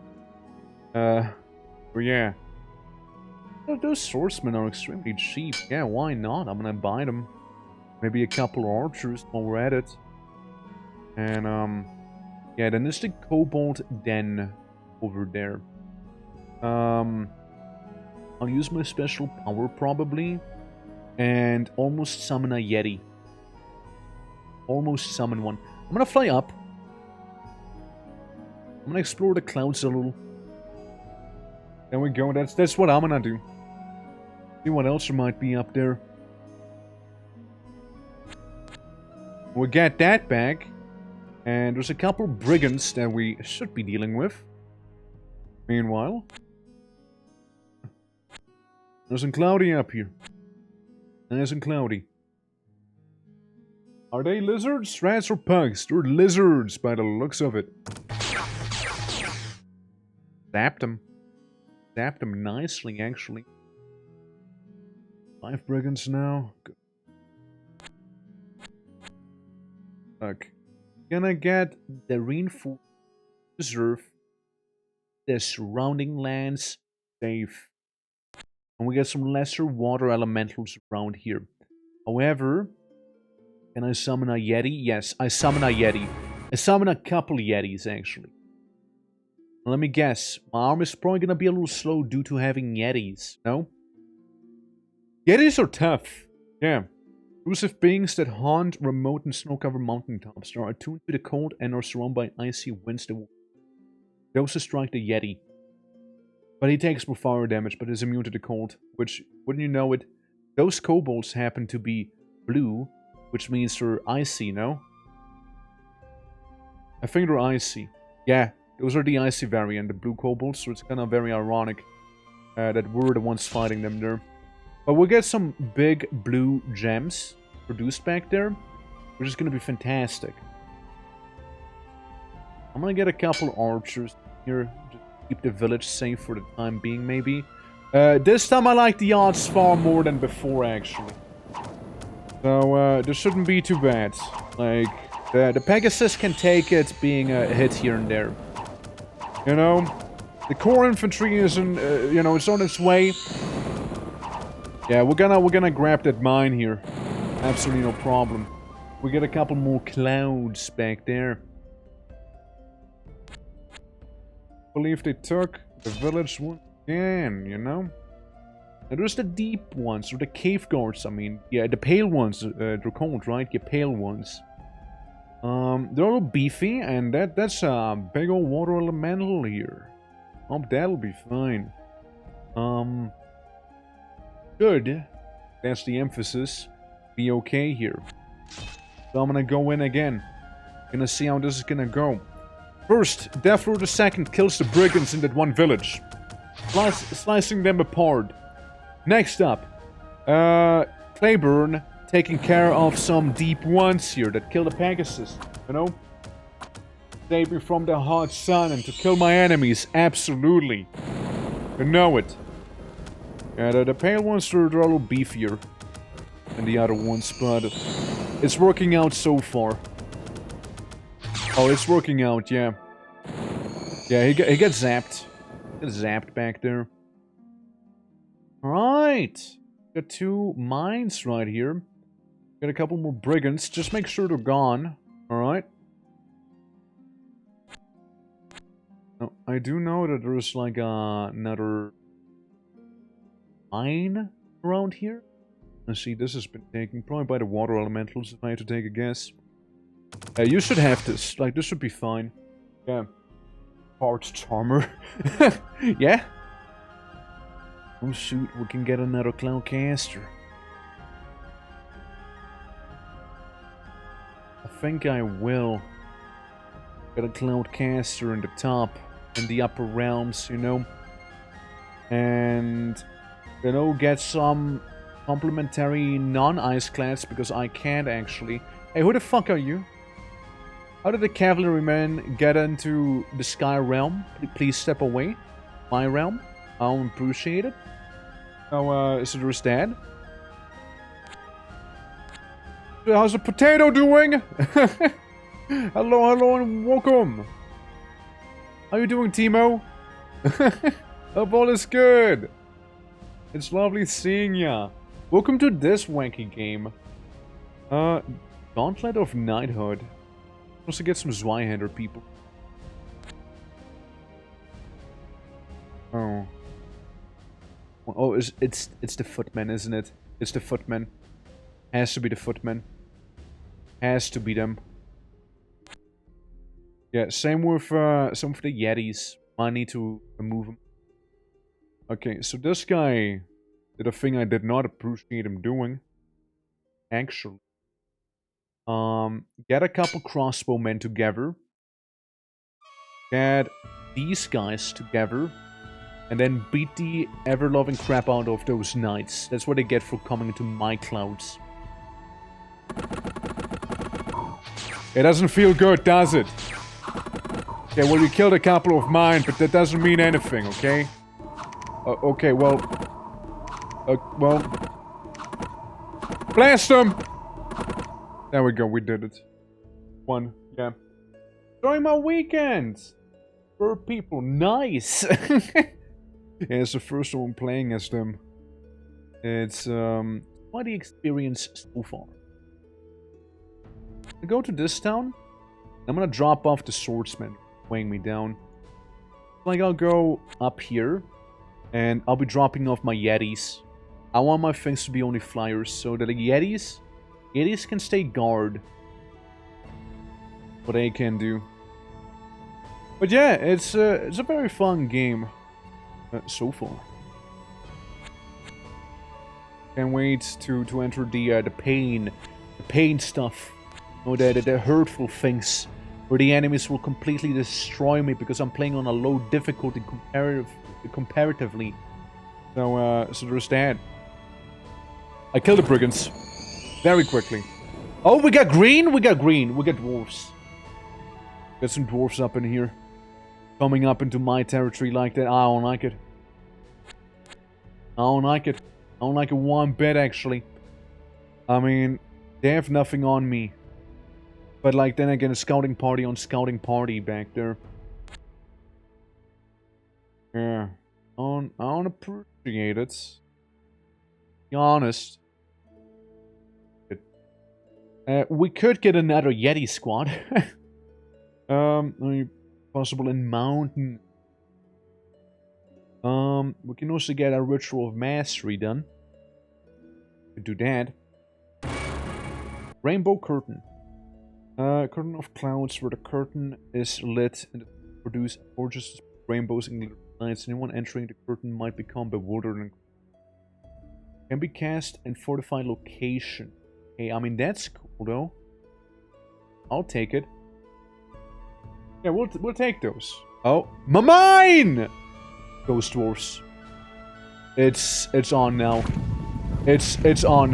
But yeah. Those swordsmen are extremely cheap. Yeah, why not? I'm gonna buy them. Maybe a couple archers while we're at it. And, yeah, then there's the Kobold Den over there. I'll use my special power, probably. And almost summon a Yeti. Almost summon one. I'm gonna fly up. I'm gonna explore the clouds a little. There we go. That's what I'm gonna do. See what else there might be up there. We'll get that back. And there's a couple brigands that we should be dealing with. Meanwhile, nice and cloudy up here. Nice and cloudy. Are they lizards, rats, or pugs? They're lizards by the looks of it. Zapped them. Zapped them nicely, actually. 5 brigands now. Good. Look. Gonna get the reinforced reserve. The surrounding lands safe. And we get some lesser water elementals around here. However, can I summon a Yeti? Yes, I summon a Yeti. I summon a couple Yetis, actually. Let me guess. My arm is probably gonna be a little slow due to having Yetis, no? Yetis are tough. Yeah. Elusive beings that haunt remote and snow-covered mountaintops. They are attuned to the cold and are surrounded by icy winds that will... They also strike the Yeti. But he takes more fire damage, but is immune to the cold. Which, wouldn't you know it, those kobolds happen to be blue, which means they're icy, no? I think they're icy. Yeah, those are the icy variant, the blue kobolds, so it's kind of very ironic that we're the ones fighting them there. But we'll get some big blue gems produced back there, which is going to be fantastic. I'm going to get a couple archers here, just keep the village safe for the time being, maybe. This time I like the odds far more than before, actually. So, this shouldn't be too bad. Like, the Pegasus can take it being a hit here and there. You know, the core infantry isn't, you know, it's on its way. Yeah, we're gonna grab that mine here. Absolutely no problem. We get a couple more clouds back there. I believe they took the village once again, you know? And there's the deep ones, or the cave guards, I mean. Yeah, the pale ones, they're called, right? Yeah, pale ones. They're a little beefy, and that's a big old water elemental here. Oh, that'll be fine. Good. That's the emphasis. Be okay here. So I'm gonna go in again. Gonna see how this is gonna go. First, Deathlord II kills the brigands in that one village. Slicing them apart. Next up, Clayburn taking care of some deep ones here that kill the Pegasus, you know? Save me from the hot sun and to kill my enemies, absolutely. You know it. Yeah, the pale ones are a little beefier than the other ones, but it's working out so far. Oh, it's working out, yeah. Yeah, he gets zapped. He gets zapped back there. Alright. Got 2 mines right here. Got a couple more brigands. Just make sure they're gone. Alright. Now, I do know that there's like another mine around here. Let's see, this has been taken probably by the water elementals, if I had to take a guess. You should have this. Like, this should be fine. Yeah. Parts charmer. Yeah? Oh shoot, we can get another Cloudcaster. I think I will. Get a Cloudcaster in the top, in the upper realms, you know. And, you know, get some complementary non-ice clads, because I can't actually. Hey, who the fuck are you? How did the cavalryman get into the sky realm? Please step away. My realm. I'll appreciate it. Oh, so there's that. How's the potato doing? Hello, and welcome. How you doing, Timo? Hope all is good. It's lovely seeing ya. Welcome to this wanky game. Gauntlet of Knighthood. Also get some Zweihander people. Oh. Oh, it's the footmen, isn't it? It's the footmen. Has to be the footmen. Has to be them. Yeah, same with some of the Yetis. I need to remove them. Okay, so this guy did a thing I did not appreciate him doing. Actually. Get a couple crossbowmen together. Get these guys together. And then beat the ever-loving crap out of those knights. That's what they get for coming into my clouds. It doesn't feel good, does it? Okay, well, you killed a couple of mine, but that doesn't mean anything, okay? Okay, well... well... Blast them! There we go, we did it. 1, yeah. Enjoy my weekend! For people, nice! Yeah, it's the first one playing as them. It's, quite the experience so far. I go to this town. I'm gonna drop off the swordsman weighing me down. Like, I'll go up here. And I'll be dropping off my Yetis. I want my things to be only flyers, so that the Yetis can stay guard. What they can do. But yeah, it's a very fun game. So far. Can't wait to enter the pain stuff. Or the hurtful things. Where the enemies will completely destroy me because I'm playing on a low difficulty comparatively. So there's that. I killed the brigands. Very quickly. Oh, we got green? We got green. We got dwarves. Got some dwarves up in here. Coming up into my territory like that. I don't like it. I don't like it. I don't like it one bit, actually. I mean, they have nothing on me. But, like, then again, a scouting party on scouting party back there. Yeah. I don't appreciate it. Be honest. We could get another Yeti squad. Possible in mountain. We can also get a Ritual of Mastery done. We do that. Rainbow Curtain. Curtain of clouds where the curtain is lit and produce gorgeous rainbows and lights. Anyone entering the curtain might become bewildered and can be cast in fortified location. Hey, I mean that's cool though. I'll take it. Yeah, we'll take those. Oh, my mine! Ghost dwarfs. It's on now. It's on.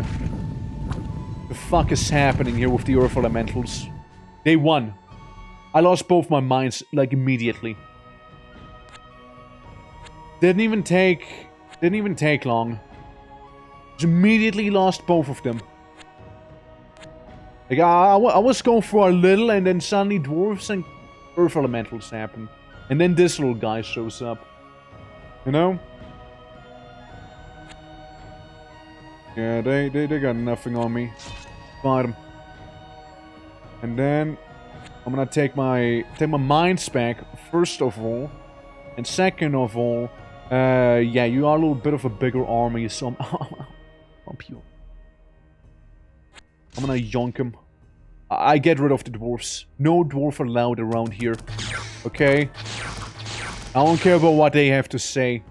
The fuck is happening here with the Earth Elementals? They won. I lost both my mines like immediately. Didn't even take long. Just immediately lost both of them. Like I was going for a little, and then suddenly dwarves and Earth Elementals happen, and then this little guy shows up. You know? Yeah, they got nothing on me. Fight them. And then I'm gonna take my mines back first of all, and second of all, yeah, you are a little bit of a bigger army, so I'm gonna yonk him. I get rid of the dwarfs. No dwarf allowed around here. Okay? I don't care about what they have to say.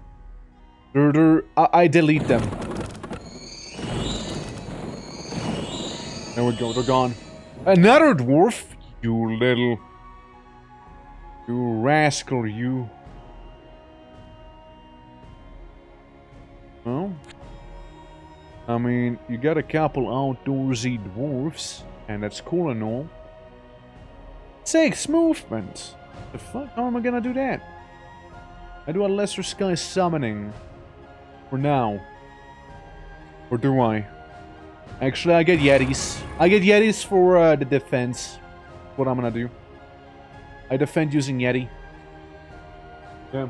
I delete them. There we go, they're gone. Another dwarf? You little... You rascal, you. Well... I mean, you got a couple outdoorsy dwarfs, and that's cool and all. 6 movement! The fuck? How am I gonna do that? I do a Lesser Sky Summoning. For now. Or do I? Actually, I get Yetis. I get Yetis for the defense. What I'm gonna do. I defend using Yeti. Yeah.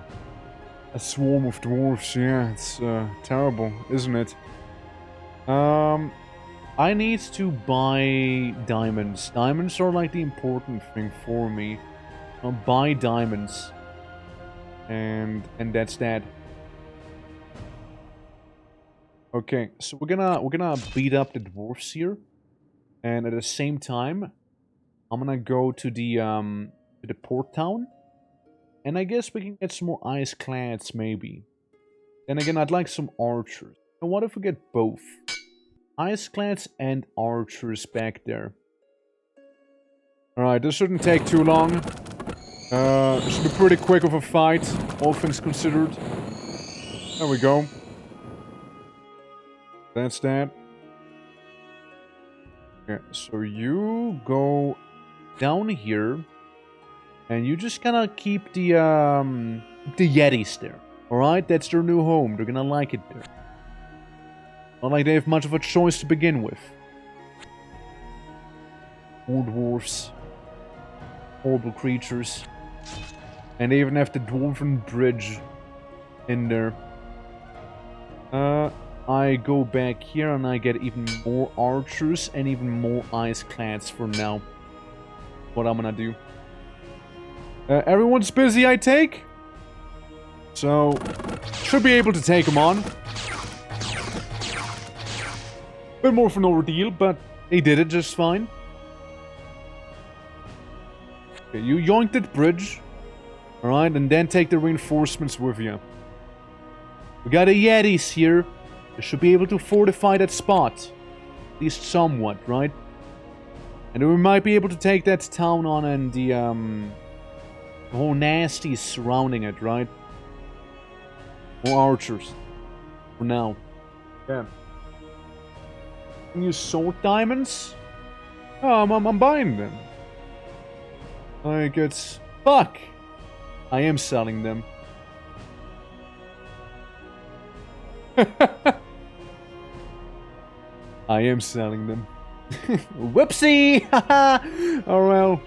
A swarm of dwarves, yeah, it's terrible, isn't it? I need to buy diamonds. Diamonds are like the important thing for me. I'll buy diamonds. And that's that. Okay, so we're gonna beat up the dwarfs here, and at the same time, I'm gonna go to the port town, and I guess we can get some more ice clads maybe. Then again, I'd like some archers. And what if we get both? Ice clads and archers back there. Alright, this shouldn't take too long. It should be pretty quick of a fight, all things considered. There we go. That's that. Okay, so you go down here, and you just gotta keep the Yetis there. Alright, that's their new home. They're gonna like it there. Not like they have much of a choice to begin with. Poor dwarfs. Horrible creatures. And they even have the dwarven bridge in there. I go back here and I get even more archers and even more ice clads for now. What I'm gonna do. Everyone's busy, I take. So, should be able to take them on. Bit more of an ordeal, but they did it just fine. Okay, you yoinked that bridge. Alright, and then take the reinforcements with you. We got a Yetis here. They should be able to fortify that spot. At least somewhat, right? And then we might be able to take that town on and the whole nasties surrounding it, right? More archers. For now. Yeah. Can you sort diamonds? Oh, I'm buying them. Like, it's... Fuck! I am selling them. I am selling them. Whoopsie! Oh well.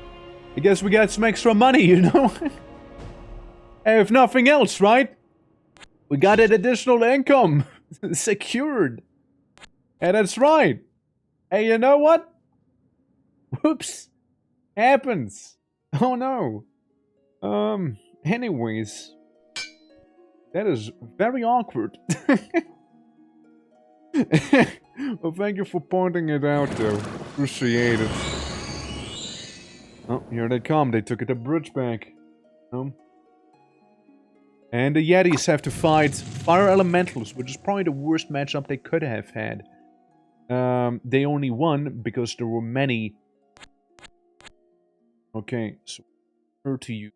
I guess we got some extra money, you know? If nothing else, right? We got an additional income. Secured. And that's right. Hey, you know what? Whoops. Happens. Oh no. Anyways. That is very awkward. Well, thank you for pointing it out, though. Appreciate it. Oh, here they come. They took it a bridge back. And the Yetis have to fight Fire Elementals, which is probably the worst matchup they could have had. They only won because there were many. Okay, so we're to use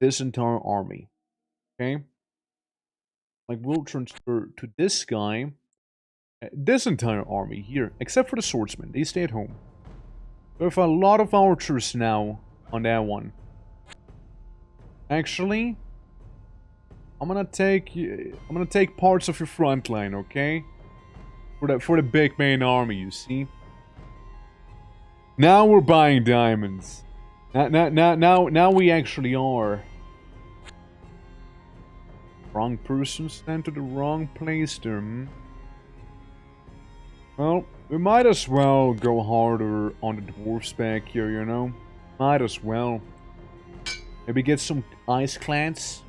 this entire army. Okay? Like, we'll transfer to this guy. This entire army here, except for the swordsmen. They stay at home. We have a lot of archers now on that one. Actually, I'm gonna take parts of your front line, okay? For the big main army, you see. Now we're buying diamonds. Now we actually are. Wrong person sent to the wrong place there. Well, we might as well go harder on the dwarves back here, you know? Might as well. Maybe get some ice clans.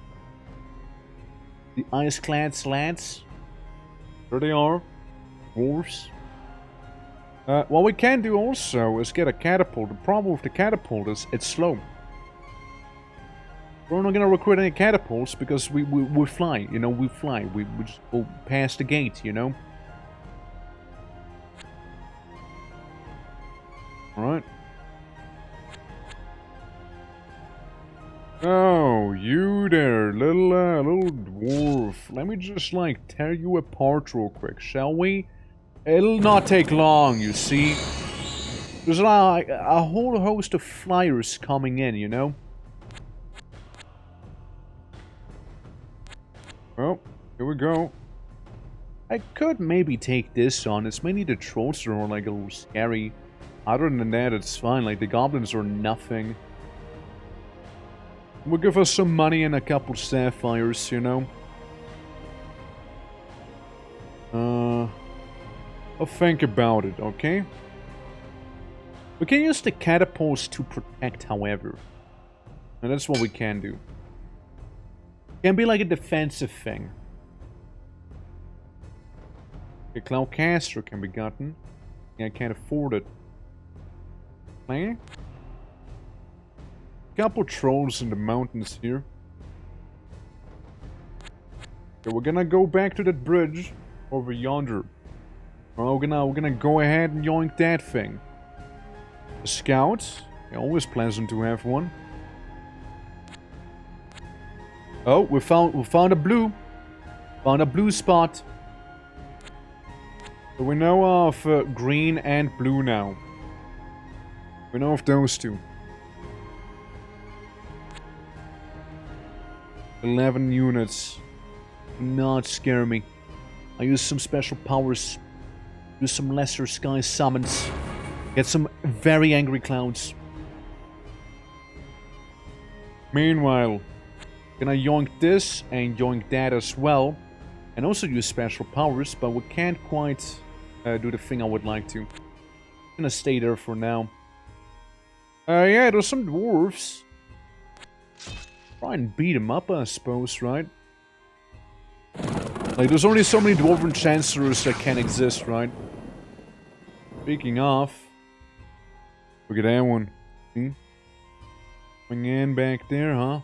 The ice clans lands. There they are. Dwarves. What we can do also is get a catapult. The problem with the catapult is it's slow. We're not gonna recruit any catapults because we fly, you know, we fly. We just go past the gate, you know? Alright. Oh, you there, little dwarf. Let me just, like, tear you apart real quick, shall we? It'll not take long, you see. There's like a whole host of flyers coming in, you know? Well, here we go. I could maybe take this on. It's mainly the trolls that are like a little scary. Other than that, it's fine. Like, the goblins are nothing. Will give us some money and a couple sapphires, you know? I'll think about it, okay? We can use the catapults to protect, however. And that's what we can do. It can be like a defensive thing. A Cloudcaster can be gotten. Yeah, I can't afford it. Okay. Couple trolls in the mountains here. Okay, we're gonna go back to that bridge over yonder. We're gonna go ahead and yoink that thing. The scouts, yeah, always pleasant to have one. Oh, we found a blue. Found a blue spot. So we know of green and blue now. We know of those two. 11 units. Do not scare me. I use some special powers. Use some lesser sky summons. Get some very angry clouds. Meanwhile, gonna yoink this and yoink that as well. And also use special powers, but we can't quite do the thing I would like to. I'm gonna stay there for now. Yeah, there's some dwarves. Try and beat them up, I suppose, right? Like, there's only so many dwarven chancellors that can exist, right? Speaking of, look at that one. See? Coming in back there, huh?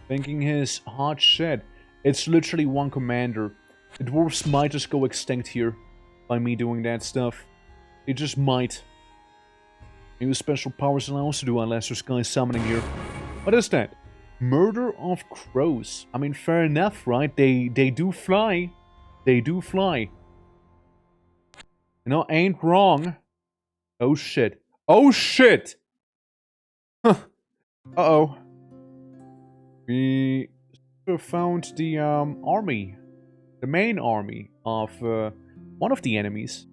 Thinking his hot shit. It's literally one commander. The dwarves might just go extinct here by me doing that stuff. They just might. Use special powers and I also do a lesser sky summoning here. What is that? Murder of crows. I mean, fair enough, right? They do fly. They do fly. You know, ain't wrong. Oh shit. Oh shit! Huh. Uh-oh. We found the army. The main army of one of the enemies.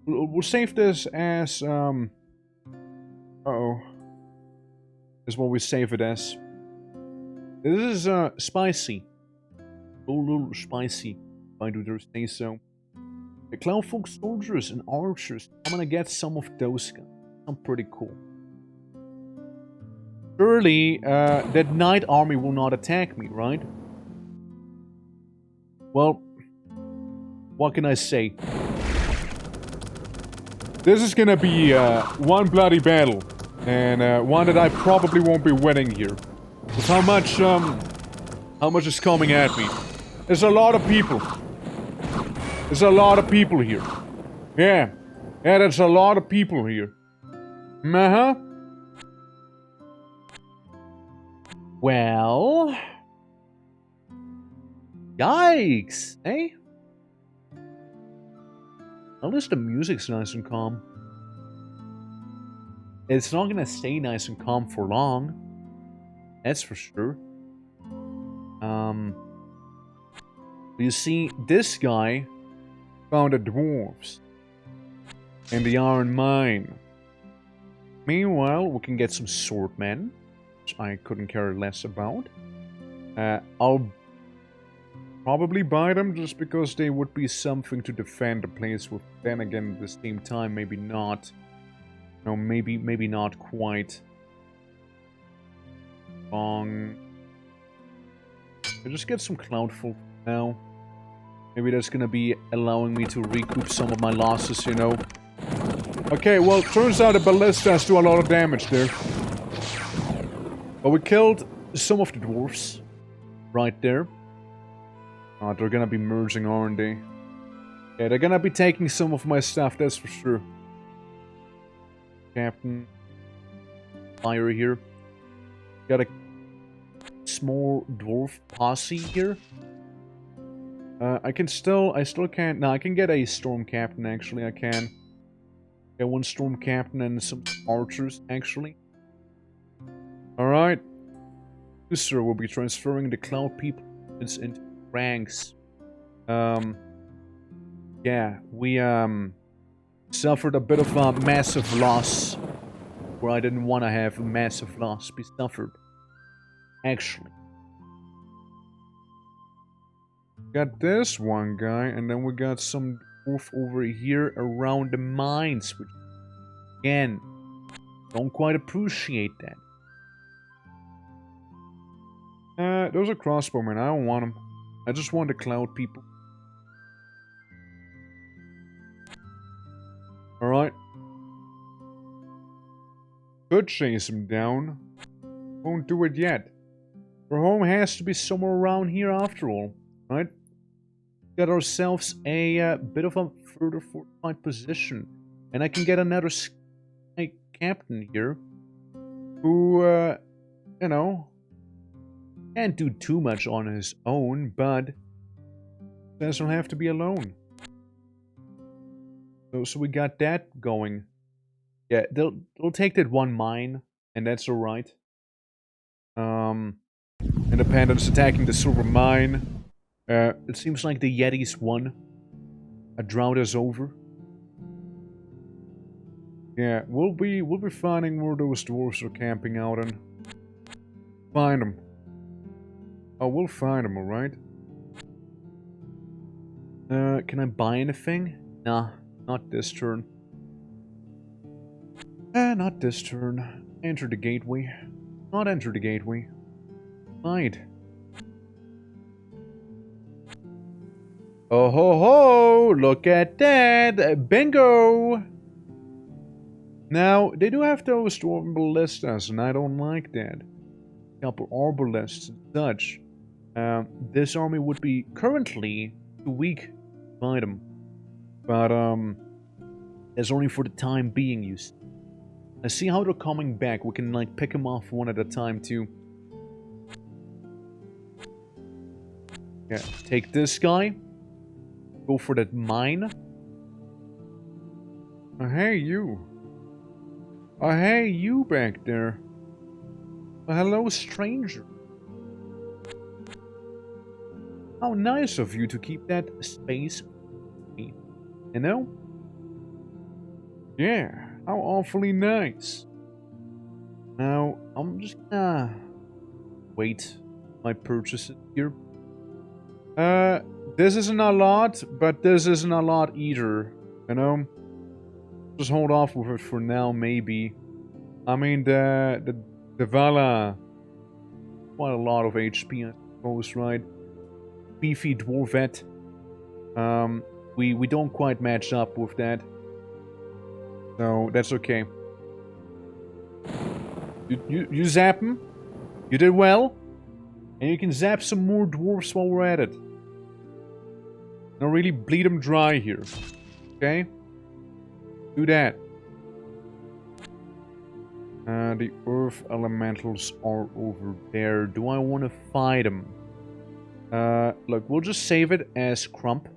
We'll save this as uh-oh. Is what we save it as. This is spicy. A little spicy, if I do say so. The Cloudfolk soldiers and archers. I'm gonna get some of those guys. I'm pretty cool. surely that knight army will not attack me, right? Well, what can I say? This is gonna be one bloody battle, and one that I probably won't be winning here. With how much is coming at me? There's a lot of people. There's a lot of people here. Yeah, there's a lot of people here. Uh-huh. Well... Yikes, eh? At least the music's nice and calm. It's not gonna stay nice and calm for long. That's for sure. You see, this guy found the dwarves in the iron mine. Meanwhile, we can get some swordmen, which I couldn't care less about. I'll probably buy them just because they would be something to defend the place with. Then again, at the same time, maybe not. No, maybe not quite. I just get some Cloudful now. Maybe that's gonna be allowing me to recoup some of my losses, you know. Okay, well, turns out the ballistas do a lot of damage there. But we killed some of the dwarfs. Right there. Oh, they're gonna be merging, aren't they? Yeah, they're gonna be taking some of my stuff, that's for sure. Captain. Fire here. Got a small dwarf posse here. I still can't, no, I can get a storm captain, actually, I can. Get one storm captain and some archers, actually. Alright. Sir will be transferring the cloud people into ranks. Yeah, we, suffered a bit of a massive loss. Where I didn't want to have a massive loss be suffered. Actually. Got this one guy, and then we got some dwarf over here around the mines, which, again, don't quite appreciate that. Those are crossbowmen, I don't want them. I just want the cloud people. Alright. Could chase him down. Won't do it yet. Our home has to be somewhere around here after all, right? Got ourselves a bit of a further fortified position. And I can get another captain here. Who, you know, can't do too much on his own, but doesn't have to be alone. So we got that going. Yeah, they'll take that one mine, and that's alright. Independence attacking the silver mine. It seems like the Yetis won. A drought is over. Yeah, we'll be finding where those dwarves are camping out and find them. Oh, we'll find them, alright? Can I buy anything? Nah, not this turn. Not this turn. Enter the gateway. Not enter the gateway. Hide. Oh ho ho! Look at that! Bingo! Now, they do have those dwarven ballistas, and I don't like that. A couple arbalists and such. This army would be currently too weak to fight them. But, that's only for the time being, you see. I see how they're coming back. We can, like, pick them off one at a time, too. Yeah, take this guy. Go for that mine. Hey, you. Hey, you back there. Hello, stranger. How nice of you to keep that space for me. You know? Yeah, how awfully nice. Now, I'm just gonna wait my purchases here. This isn't a lot, but this isn't a lot either, you know? Just hold off with it for now, maybe. I mean, the Devala. Quite a lot of HP, I suppose, right? Beefy Dwarvet. We don't quite match up with that. So, that's okay. You zap him. You did well. And you can zap some more dwarves while we're at it. Don't really bleed them dry here. Okay? Do that. The earth elementals are over there. Do I want to fight them? Look, we'll just save it as Crump.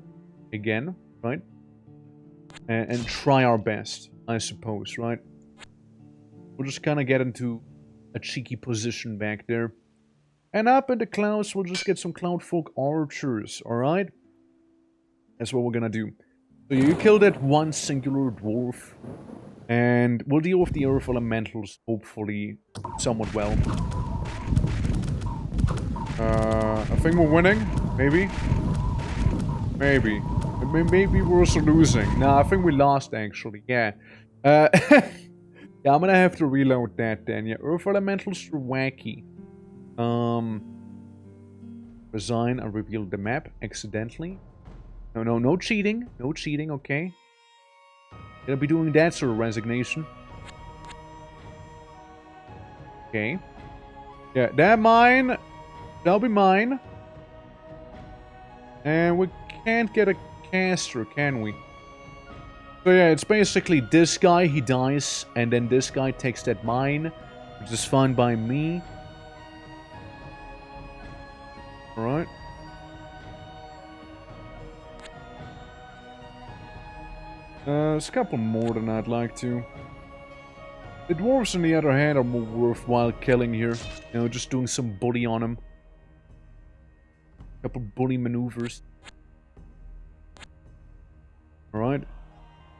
Again, right? And try our best, I suppose, right? We'll just kind of get into a cheeky position back there. And up in the clouds, we'll just get some Cloudfolk archers, alright? That's what we're gonna do. So you kill that one singular dwarf. And we'll deal with the earth elementals, hopefully, somewhat well. I think we're winning, maybe? Maybe. Maybe we're also losing. Nah, I think we lost, actually, yeah. Yeah, I'm gonna have to reload that then. Yeah, earth elementals are wacky. Resign, I revealed the map accidentally. No cheating. No cheating, okay. Gonna be doing that sort of resignation. Okay. Yeah, that mine. That'll be mine. And we can't get a caster, can we? So yeah, it's basically this guy, he dies, and then this guy takes that mine, which is fine by me. Alright. There's a couple more than I'd like to. The dwarves, on the other hand, are more worthwhile killing here. You know, just doing some bully on them. Couple bully maneuvers. Alright.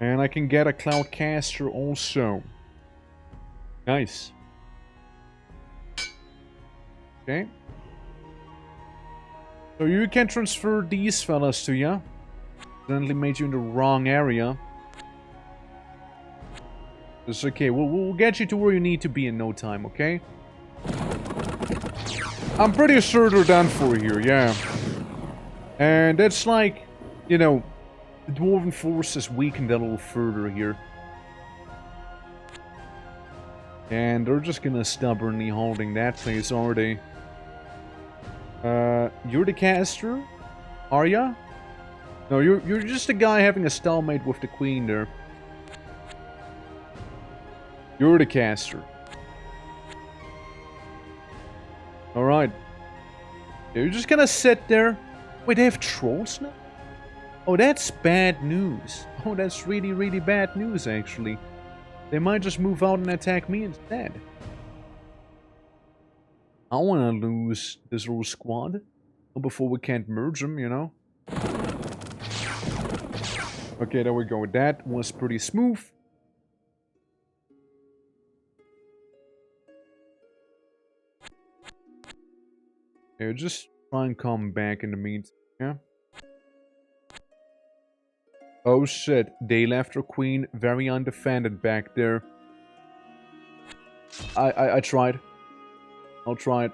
And I can get a Cloudcaster also. Nice. Okay. So you can transfer these fellas to ya. Accidentally made you in the wrong area. It's okay, we'll get you to where you need to be in no time, okay? I'm pretty sure they're done for here, yeah. And it's like, you know, the Dwarven force is weakened a little further here. And they're just gonna stubbornly holding that place, are they? You're the caster? Are ya? No, you're just a guy having a stalemate with the queen there. You're the caster. Alright. You're just gonna sit there. Wait, they have trolls now? Oh, that's bad news. Oh, that's really, really bad news, actually. They might just move out and attack me instead. I don't want to lose this whole squad before we can't merge them, you know? Okay, there we go. That was pretty smooth. Okay, just try and come back in the meantime, yeah? Oh shit, they left their queen very undefended back there. I tried. I'll try it.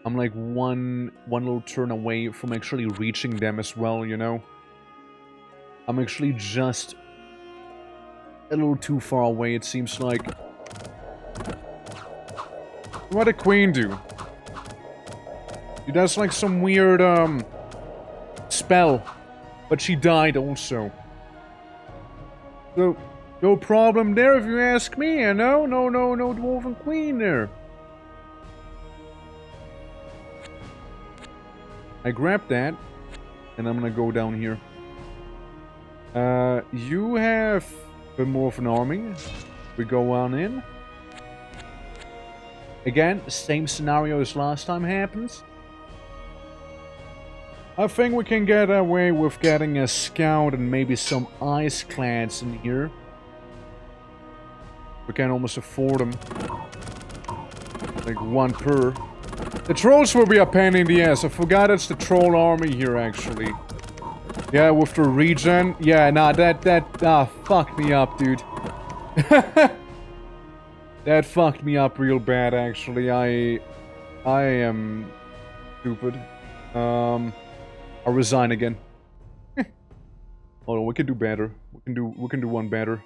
I'm like one little turn away from actually reaching them as well, you know? I'm actually just a little too far away, it seems like. What did Queen do? She does like some weird, spell. But she died also. So, no problem there if you ask me, you know? No Dwarven Queen there. I grabbed that, and I'm gonna go down here. You have a bit more of an army. We go on in. Again, same scenario as last time happens. I think we can get away with getting a scout and maybe some ice clads in here. We can almost afford them. Like one per. The trolls will be a pain in the ass. I forgot it's the troll army here, actually. Yeah, with the regen. Yeah, nah, that fucked me up, dude. That fucked me up real bad, actually. I am stupid. I'll resign again. Hold on, we can do better. We can do one better.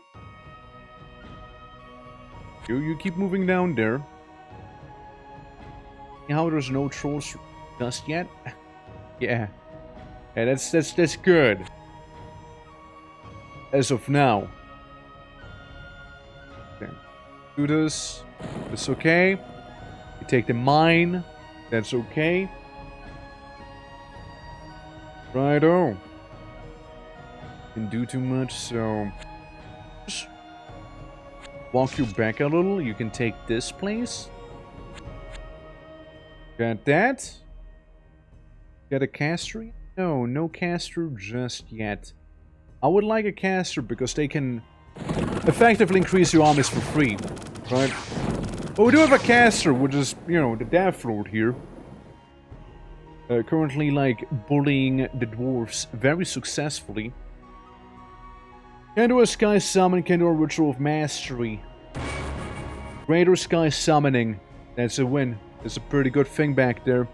You keep moving down there. How there's no trolls just yet? Yeah. Yeah, that's good. As of now. Okay. Do this. It's okay. You take the mine. That's okay. Righto. Didn't do too much, so just walk you back a little. You can take this place. Got that. Got a caster? No, no caster just yet. I would like a caster because they can effectively increase your armies for free, right? But we do have a caster, which is, you know, the Death Lord here. Currently, like, bullying the dwarves very successfully. Can do a Sky Summon, can do a Ritual of Mastery. Greater Sky Summoning, that's a win. That's a pretty good thing back there.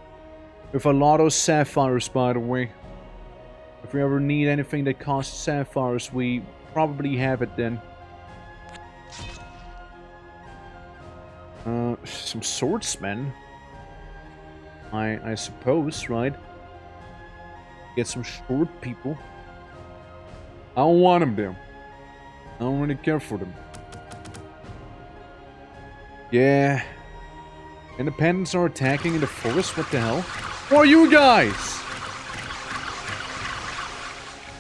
With a lot of sapphires, by the way. If we ever need anything that costs sapphires, we probably have it then. Some swordsmen. I suppose, right? Get some short people. I don't want them there. I don't really care for them. Yeah. Independents are attacking in the forest? What the hell? Who are you guys?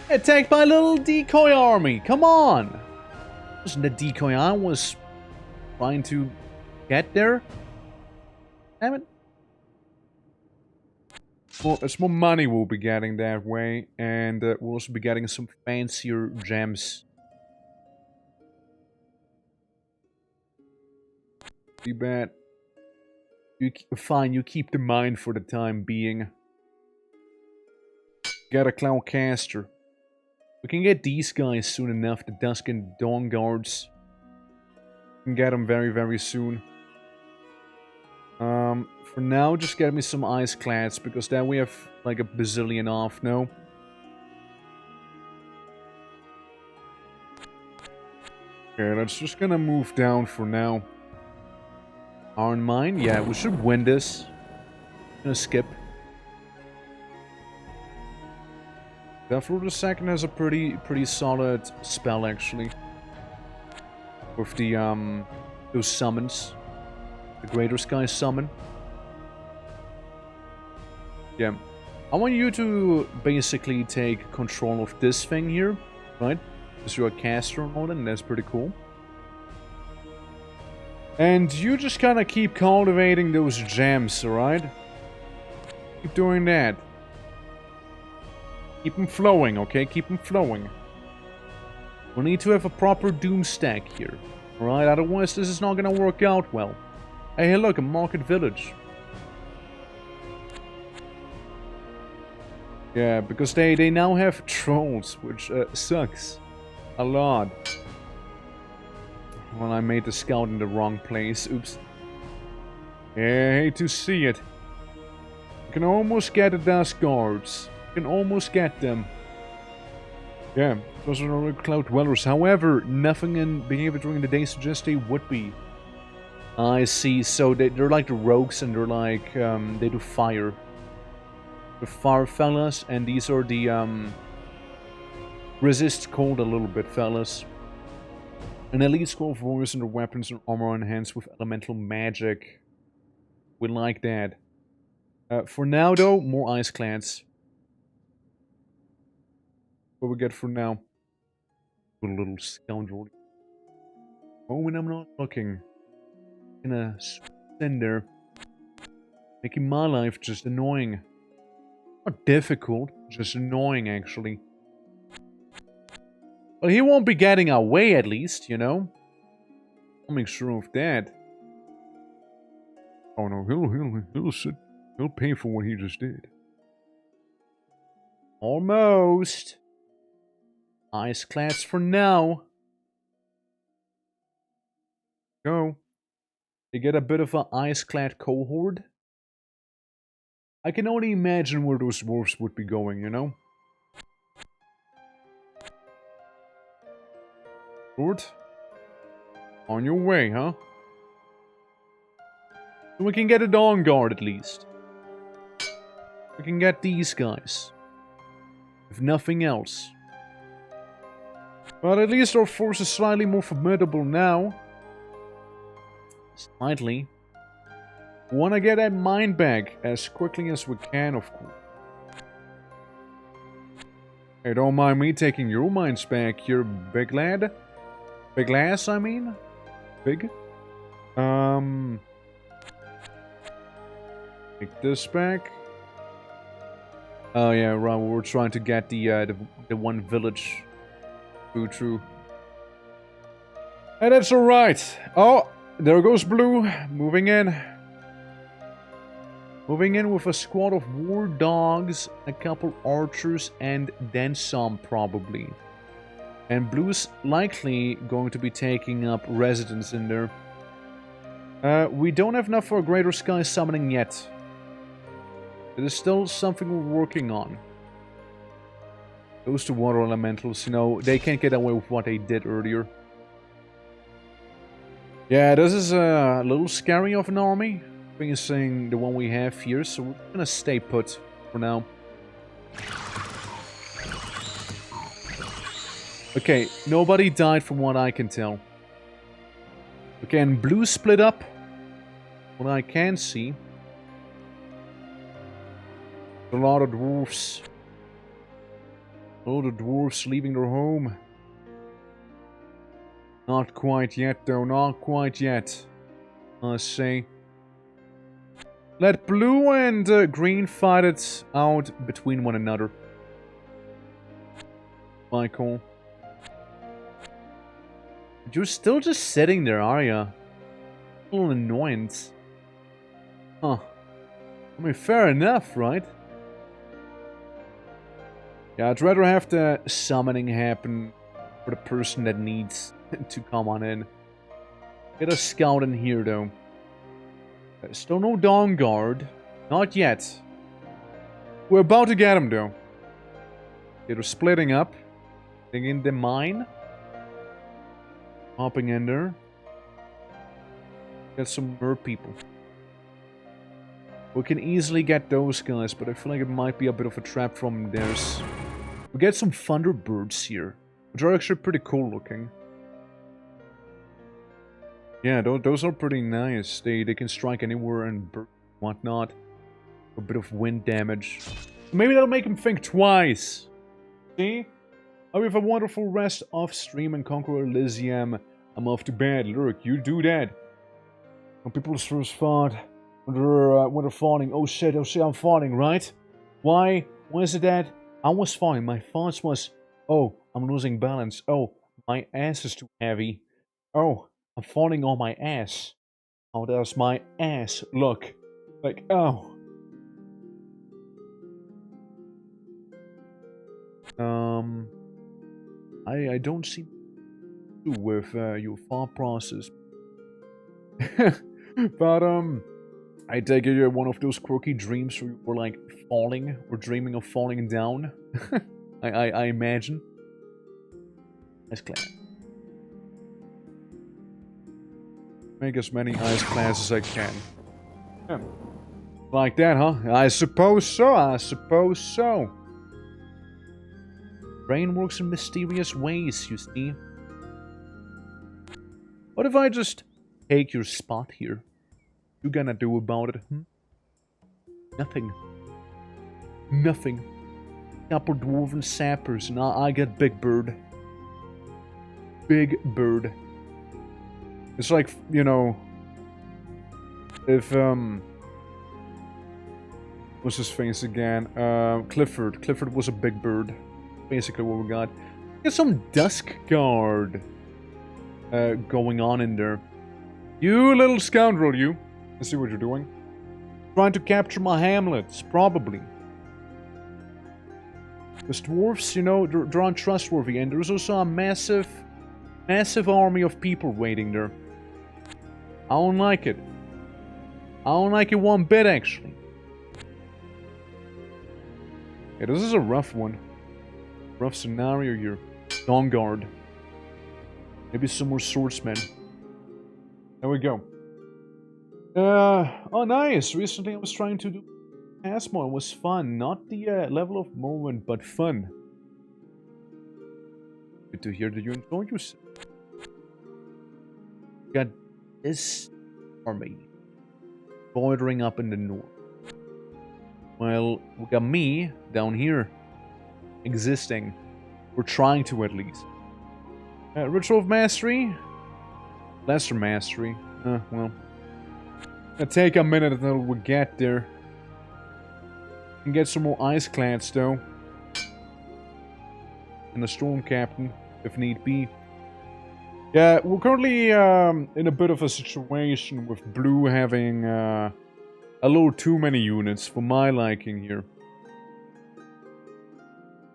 Attacked by a little decoy army. Come on. It wasn't the decoy I was trying to get there. Damn it. Well, there's more money we'll be getting that way. And we'll also be getting some fancier gems. Too bad. Fine, you keep the mine for the time being. Got a clown caster. We can get these guys soon enough, the Dusk and Dawn Guards. We can get them very, very soon. For now, just get me some Ice Clads, because then we have like a bazillion off, no? Okay, that's just gonna move down for now. Iron Mine? Yeah, we should win this. Gonna skip. Death Lord II has a pretty solid spell, actually. With the, those summons. The Greater Sky Summon. Yeah. I want you to basically take control of this thing here, right? Because you're a caster and all that, and that's pretty cool. And you just kind of keep cultivating those gems, alright? Keep doing that. Keep them flowing, okay? Keep them flowing. We need to have a proper doom stack here, alright? Otherwise, this is not gonna work out well. Hey, look, a market village. Yeah, because they now have trolls, which sucks a lot. Well, I made the scout in the wrong place. Oops. Yeah, I hate to see it. You can almost get the Dusk Guards. You can almost get them. Yeah, those are no cloud dwellers. However, nothing in behavior during the day suggests they would be. I see. So they're like the rogues, and they're like they do fire. The fire fellas, and these are the resist cold a little bit fellas. An elite school of warriors and their weapons and armor enhanced with elemental magic. We like that. For now, though, more ice clans. What we get for now? Good little scoundrel. Oh, when I'm not looking. Gonna stand there. Making my life just annoying. Not difficult, just annoying, actually. Well, he won't be getting our way, at least, you know? I'll make sure of that. Oh no, he'll pay for what he just did. Almost. Ice class for now. Go. They get a bit of an ice-clad cohort. I can only imagine where those dwarves would be going, you know? Lord, on your way, huh? So we can get a Dawn Guard at least. We can get these guys. If nothing else. But at least our force is slightly more formidable now. Slightly. We want to get that mine back as quickly as we can, of course. Hey, don't mind me taking your mines back here, big lad. Big lass, I mean. Big. Take this back. Oh yeah, right. We were trying to get the one village. True. And that's alright. Oh, there goes Blue. Moving in. Moving in with a squad of war dogs, a couple archers, and then some, probably. And Blue's likely going to be taking up residence in there. We don't have enough for a Greater Sky Summoning yet. It is still something we're working on. Those two water elementals, you know, they can't get away with what they did earlier. Yeah, this is a little scary of an army. Saying the one we have here, so we're gonna stay put for now. Okay, nobody died from what I can tell. Okay, and Blue split up. What I can see. A lot of dwarves. A lot of dwarves leaving their home. Not quite yet, though. Not quite yet. I say. Let Blue and Green fight it out between one another. Michael. You're still just sitting there, are ya? A little annoyance. Huh. I mean, fair enough, right? Yeah, I'd rather have the summoning happen for the person that needs to come on in. Get a scout in here, though. Still no Dawn Guard. Not yet. We're about to get him, though. They're splitting up. Digging the mine. Hopping in there. Get some more people. We can easily get those guys, but I feel like it might be a bit of a trap from theirs. We get some Thunderbirds here, which are actually pretty cool looking. Yeah, those are pretty nice. They can strike anywhere and whatnot. A bit of wind damage. Maybe that'll make him think twice. See? I have a wonderful rest off stream and Conquer Elysium. I'm off to bed. Look, you do that. When people's first fought, when they're falling. Oh shit, I'm falling, right? Why? Why is it that I was falling? My thoughts was, oh, I'm losing balance. Oh, my ass is too heavy. Oh, I'm falling on my ass. How does my ass look? Like, oh. I don't see with your thought process. But, I take it you're one of those quirky dreams where you were, like, falling or dreaming of falling down. I imagine. That's clear. Make as many ice clads as I can. Yeah. Like that, huh? I suppose so, I suppose so. Brain works in mysterious ways, you see. What if I just take your spot here? You gonna do about it, hmm? Nothing. Nothing. Couple dwarven sappers, and I get Big Bird. Big Bird. It's like, you know, if, what's his face again? Clifford. Clifford was a big bird. Basically what we got. Get some Dusk Guard going on in there. You little scoundrel, you. Let's see what you're doing. Trying to capture my hamlets, probably. Because dwarves, you know, they're untrustworthy, and there's also a massive army of people waiting there. I don't like it. I don't like it one bit, actually. Yeah, this is a rough one. Rough scenario here. Dawn Guard. Maybe some more swordsmen. There we go. Oh nice. Recently I was trying to do Asmo. It was fun. Not the level of moment, but fun. Good to hear that you enjoyed yourself. Got this army bordering up in the north. Well, we got me down here existing. We're trying to, at least. Ritual of Mastery? Lesser Mastery. Well. It'll take a minute until we get there. Can get some more Ice Clads, though. And a Storm Captain, if need be. Yeah, we're currently in a bit of a situation with Blue having a little too many units for my liking here.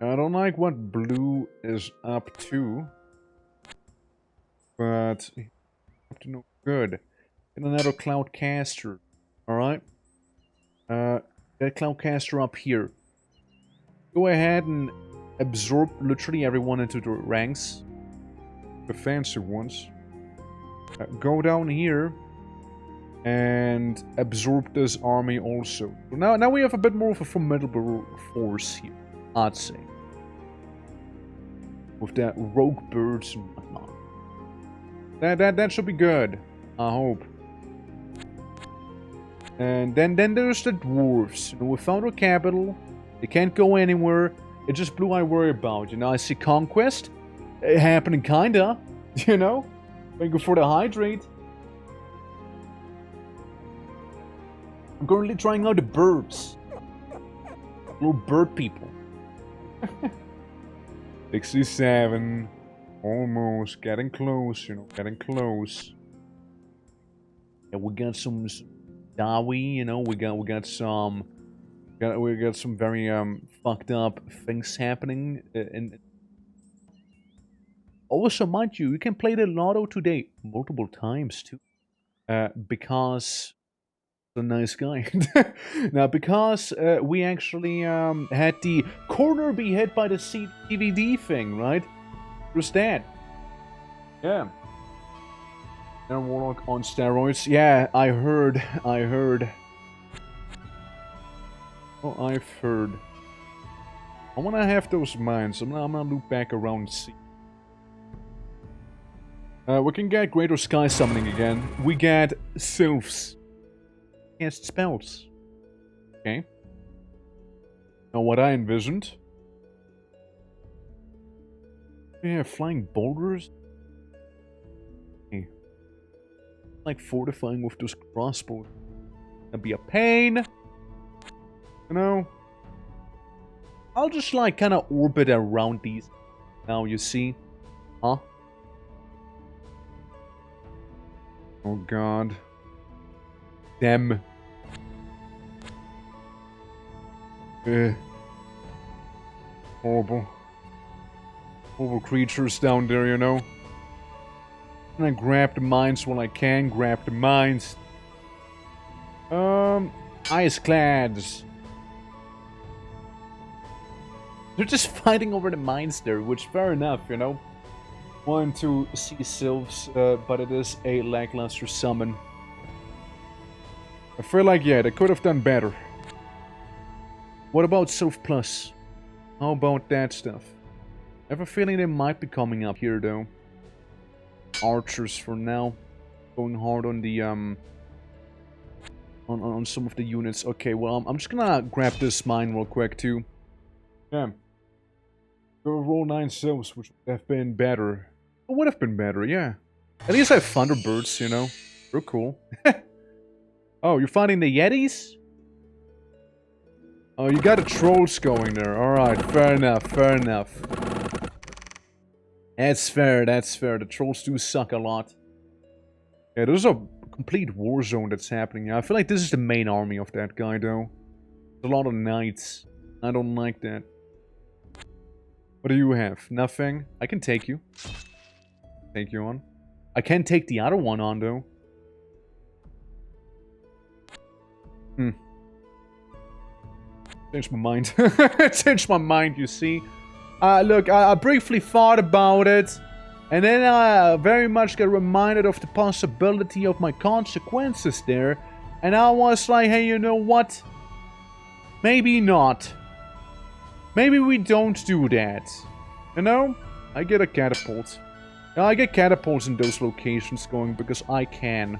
I don't like what Blue is up to. But up to no good. Get another Cloudcaster. Alright. Get Cloudcaster up here. Go ahead and absorb literally everyone into the ranks. The fancy ones. Go down here and absorb this army also. Now we have a bit more of a formidable force here, I'd say. With that rogue birds and whatnot. That should be good, I hope. And then there's the dwarves. You know, we found our capital. They can't go anywhere. It's just Blue I worry about. You know, I see Conquest happening, kinda. You know, thank you for the hydrate. I'm currently trying out the birds. Little bird people. 67. Almost. Getting close, you know. Getting close. Yeah, we got some Dawi, you know. We got some... We got some very fucked up things happening in... Also, mind you can play the lotto today multiple times too. Because... a nice guy. Now, because we actually had the corner be hit by the DVD thing, right? Who's that? Yeah. And Warlock on steroids. Yeah, I heard. Oh, I've heard. I wanna have those mines. I'm gonna loop back around and see. We can get Greater Sky Summoning again. We get Sylphs. Cast spells. Okay. Now what I envisioned. Yeah, flying boulders. Okay. Like fortifying with those crossbows. That'd be a pain. You know. I'll just like kind of orbit around these. Now you see. Huh? Oh god. Them. Horrible. Horrible creatures down there, you know. And I grab the mines while I can. Grab the mines. Ice Clads. They're just fighting over the mines there, which fair enough, you know. Want to see Sylphs, but it is a lackluster summon. I feel like, yeah, they could have done better. What about Sylph Plus? How about that stuff? I have a feeling they might be coming up here, though. Archers for now. Going hard on the, on some of the units. Okay, well, I'm just gonna grab this mine real quick, too. Yeah. Go roll 9 Sylphs, which would have been better. It would have been better, yeah. At least I have Thunderbirds, you know. They're cool. Oh, you're fighting the Yetis? Oh, you got the trolls going there. Alright, fair enough, fair enough. That's fair, that's fair. The trolls do suck a lot. Yeah, there's a complete war zone that's happening. I feel like this is the main army of that guy, though. There's a lot of knights. I don't like that. What do you have? Nothing? I can take you. Take you on. I can take the other one on, though. Changed my mind. Changed my mind, you see. Look, I briefly thought about it. And then I very much got reminded of the possibility of my consequences there. And I was like, hey, you know what? Maybe not. Maybe we don't do that. You know? I get a catapult. I get catapults in those locations going because I can.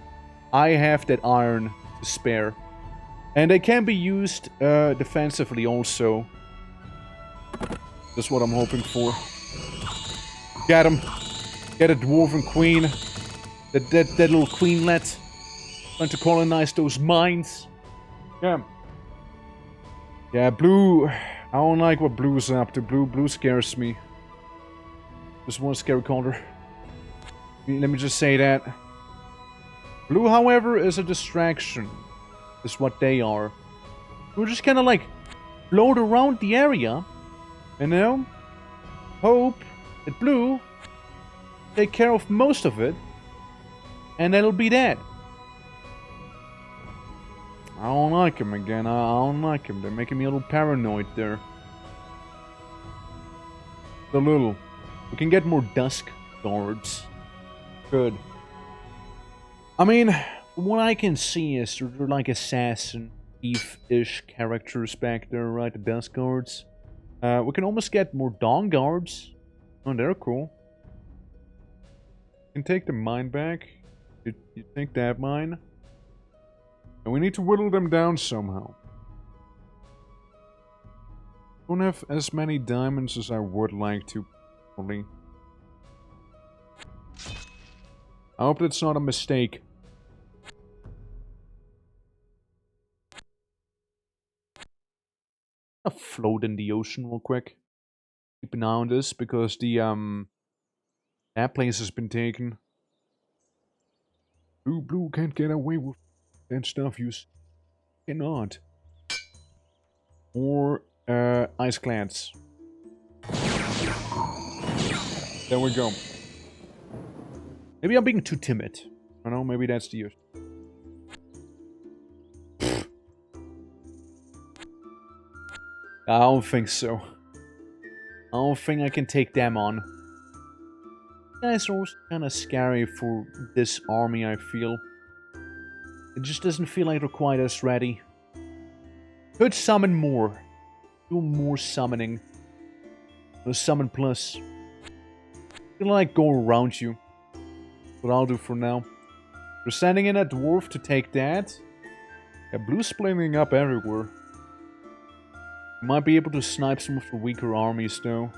I have that iron to spare. And they can be used defensively also. That's what I'm hoping for. Get him. Get a dwarven queen. That little queenlet. Trying to colonize those mines. Yeah. Yeah, blue. I don't like what blue's up to. Blue scares me. Just one scary color. Let me just say that. Blue, however, is a distraction. Is what they are. We're just kind of like float around the area. You know? Hope that blue take care of most of it. And that'll be that. I don't like him again. I don't like him. They're making me a little paranoid there. A little. We can get more dusk guards. Good. I mean, from what I can see is they're like assassin, thief-ish characters back there, right? The dusk guards. We can almost get more dawn guards. Oh, they're cool. We can take the mine back. You take that mine. And we need to whittle them down somehow. Don't have as many diamonds as I would like to, probably. I hope that's not a mistake. I'll float in the ocean real quick. Keep an eye on this because the that place has been taken. Blue can't get away with that stuff, you cannot. Or ice clads. There we go. Maybe I'm being too timid. I don't know, maybe that's the issue. I don't think so. I don't think I can take them on. Guys are also kind of scary for this army, I feel. It just doesn't feel like they're quite as ready. Could summon more. Do more summoning. No summon plus. Gonna like go around you. That's what I'll do for now. We're sending in a dwarf to take that. Yeah, blue's splitting up everywhere. Might be able to snipe some of the weaker armies though.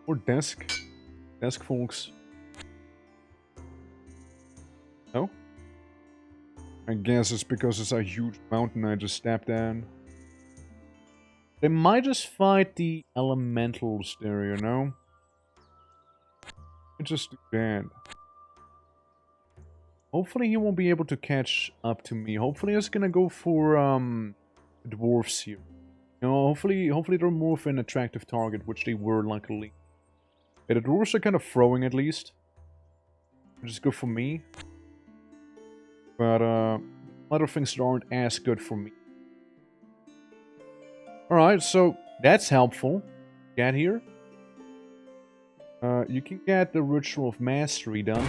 Or desk. Desk folks. No? I guess it's because it's a huge mountain I just stepped down. They might just fight the elementals there, you know? Just do that. Hopefully he won't be able to catch up to me. Hopefully he's gonna go for dwarfs here. You know, hopefully they're more of an attractive target, which they were luckily. Yeah, the dwarves are kind of throwing at least. Which is good for me. But other things that aren't as good for me. Alright, so that's helpful. Get here. You can get the Ritual of Mastery done.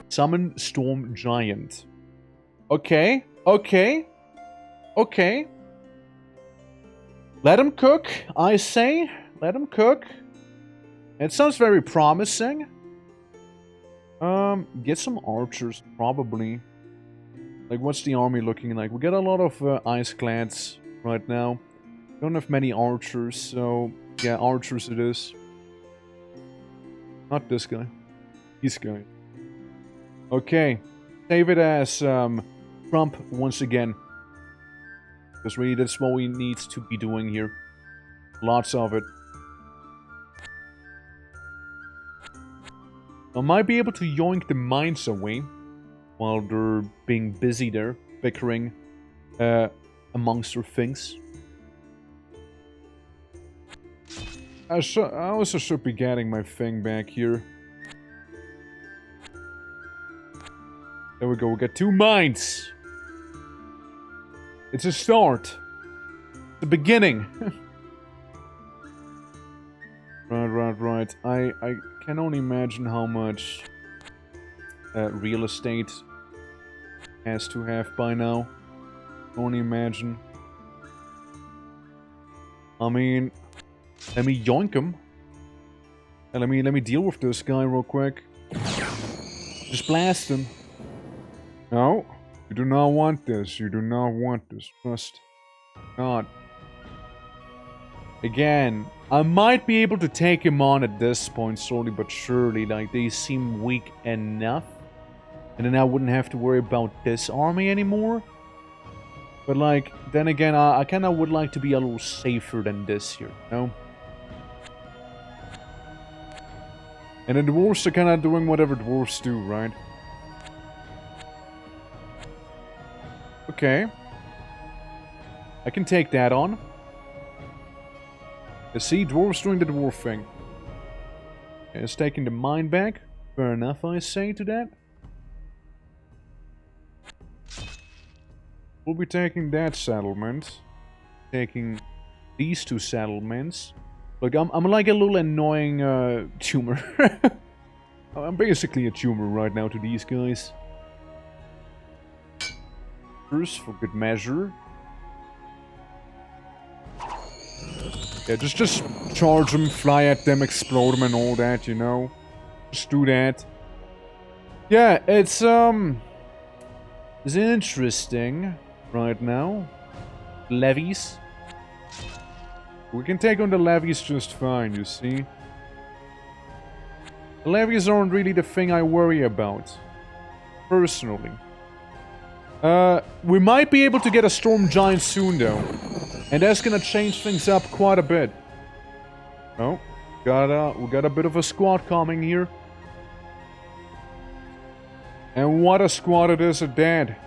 Summon Storm Giant. Okay, okay. Okay. Let him cook, I say. Let him cook. It sounds very promising. Get some archers, probably. Like, what's the army looking like? We got a lot of ice clads right now. Don't have many archers, so yeah, archers it is. Not this guy. This guy. Okay. Save it as Trump once again. Because really that's what we need to be doing here. Lots of it. I might be able to yoink the mines away while they're being busy there, bickering amongst their things. I also should be getting my thing back here. There we go, we got 2 mines. It's a start. The beginning. Right. I can only imagine how much real estate has to have by now. Only imagine. I mean, let me yoink him. And let me deal with this guy real quick. Just blast him. No, you do not want this. You do not want this. Just not. Again, I might be able to take him on at this point, slowly but surely. Like, they seem weak enough. And then I wouldn't have to worry about this army anymore. But, like, then again, I kind of would like to be a little safer than this here, you know? And the dwarves are kind of doing whatever dwarves do, right? Okay. I can take that on. You see, dwarves doing the dwarf thing. It's taking the mine back. Fair enough, I say to that. We'll be taking that settlement. Taking these 2 settlements. Look, I'm like a little annoying tumor. I'm basically a tumor right now to these guys. First, for good measure. Yeah, just charge them, fly at them, explode them and all that, you know. Just do that. Yeah, it's interesting right now. Levies. We can take on the levies just fine, you see. The levies aren't really the thing I worry about. Personally. We might be able to get a storm giant soon, though. And that's gonna change things up quite a bit. Oh, we got a bit of a squad coming here. And what a squad it is at that.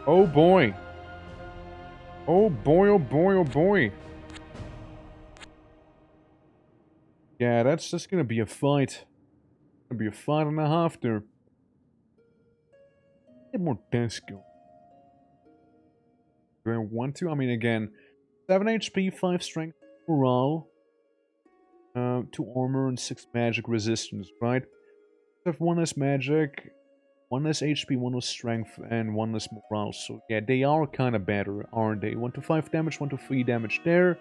Oh boy. Oh boy, oh boy, oh boy. Yeah, that's just gonna be a fight. Gonna be a fight and a half there. Get more desk going. Do I want to? I mean, again, 7 HP, 5 strength, morale, 2 armor, and 6 magic resistance, right? I have 1 less magic, 1 less HP, 1 less strength, and 1 less morale. So, yeah, they are kind of better, aren't they? 1 to 5 damage, 1 to 3 damage there.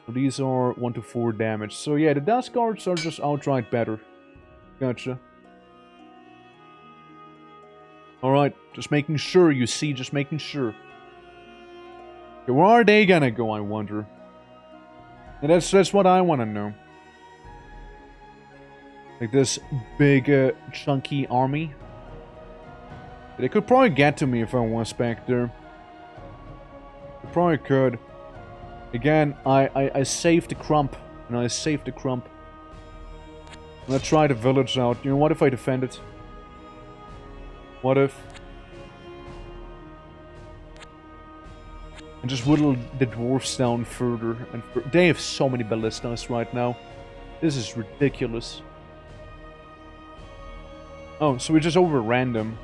So these are 1 to 4 damage. So, yeah, the Dust Guards are just outright better. Gotcha. Alright, just making sure, you see, just making sure. Okay, where are they gonna go, I wonder? And that's what I want to know. Like this big, chunky army. They could probably get to me if I was back there. They probably could. Again, I saved the crump. And I saved the crump. I'm gonna try the village out. You know, what if I defend it? What if? And just whittle the dwarfs down further and further. They have so many ballistas right now. This is ridiculous. Oh, so we just overran them.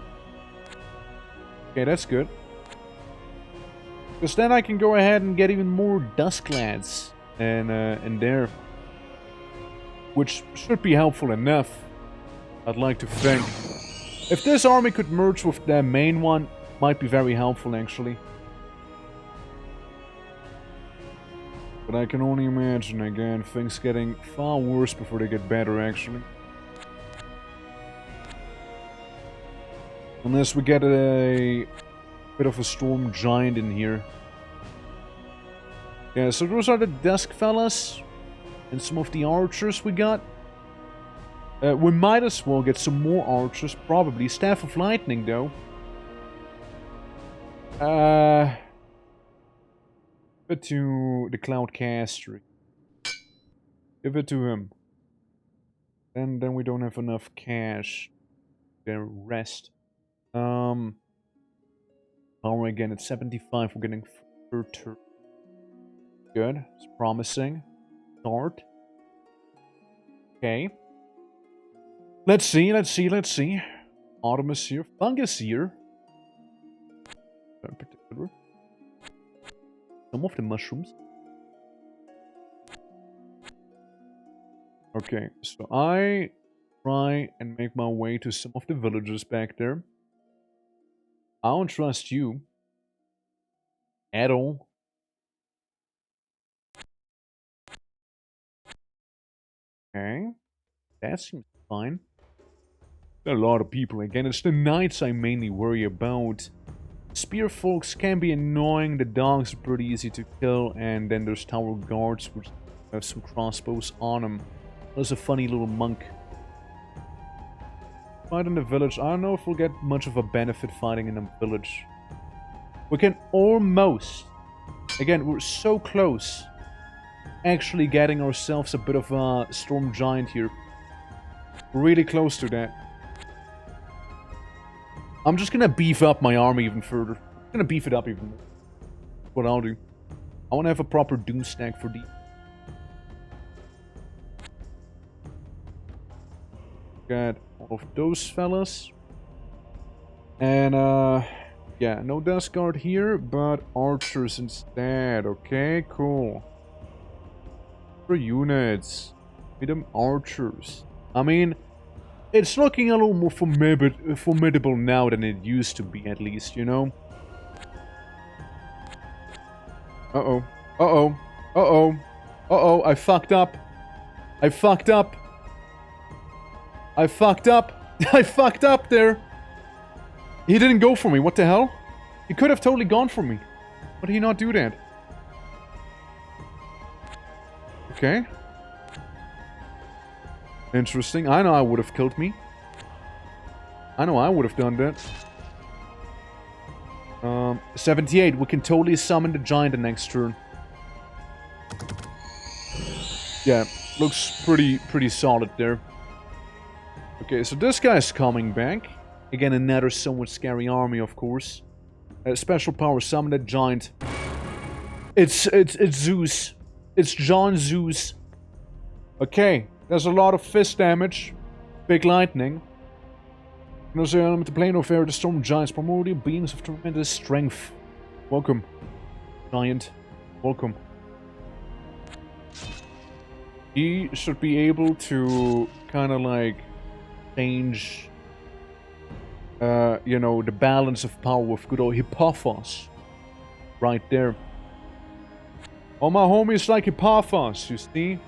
Okay, that's good. Because then I can go ahead and get even more Dusklands in there. Which should be helpful enough, I'd like to think. If this army could merge with the main one, might be very helpful actually. But I can only imagine, again, things getting far worse before they get better, actually. Unless we get a bit of a storm giant in here. Yeah, so those are the Dusk fellas. And some of the archers we got. We might as well get some more archers, probably. Staff of Lightning, though. Give it to the Cloudcaster. Give it to him. And then we don't have enough cash. The rest. Power again at 75. We're getting third turn. Good. It's promising. Start. Okay. Let's see, let's see, let's see. Autumn is here. Fungus here. In particular. Some of the mushrooms. Okay, so I try and make my way to some of the villagers back there. I don't trust you at all. Okay, that seems fine. There are a lot of people again. It's the knights I mainly worry about. Spear folks can be annoying. The dogs are pretty easy to kill, and then there's tower guards which have some crossbows on them. There's a funny little monk. Fight in the village. I don't know if we'll get much of a benefit fighting in the village. We can almost, again, we're so close, actually getting ourselves a bit of a storm giant here. We're really close to that. I'm just gonna beef up my army even further. I'm gonna beef it up even more. That's what I'll do. I wanna have a proper doom stack for these. Got all of those fellas. And, yeah, no Dust Guard here, but archers instead. Okay, cool. For units. Need them archers. I mean, it's looking a little more formidable now than it used to be, at least, you know? Uh-oh. Uh-oh. Uh-oh. Uh-oh, I fucked up. I fucked up. I fucked up. I fucked up there. He didn't go for me. What the hell? He could have totally gone for me. Why did he not do that? Okay. Interesting. I know I would have killed me. I know I would have done that. 78. We can totally summon the giant the next turn. Yeah, looks pretty solid there. Okay, so this guy's coming back. Again, another somewhat scary army, of course. Special power, summon the giant. It's Zeus. It's John Zeus. Okay, there's a lot of fist damage. Big lightning. There's an element to plane of air, the storm giants, primordial beams of tremendous strength. Welcome, giant. Welcome. He should be able to kind of like change, you know, the balance of power with good old Hippophos. Right there. Oh, my homies like Hippophos, you see?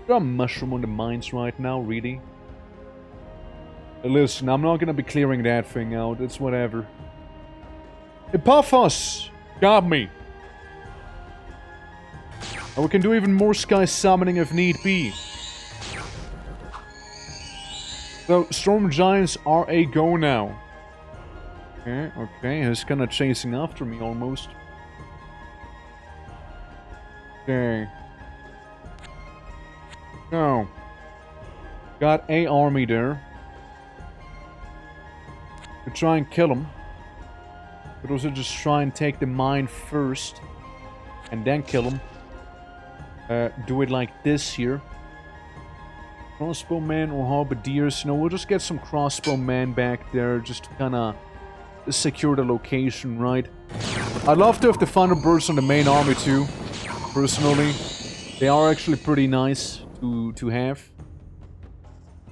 There's a mushroom on the mines right now, really? Listen, I'm not gonna be clearing that thing out, it's whatever. Hippophos! Got me! And we can do even more sky summoning if need be. So, storm giants are a go now. Okay, okay, he's kinda chasing after me almost. Okay. Now, got a army there. We try and kill him. But also just try and take the mine first. And then kill him. Do it like this here. Crossbowmen or halberdiers. No, we'll just get some crossbowmen back there. Just to kind of secure the location, right? I'd love to have the Thunderbirds on the main army too. Personally. They are actually pretty nice to have.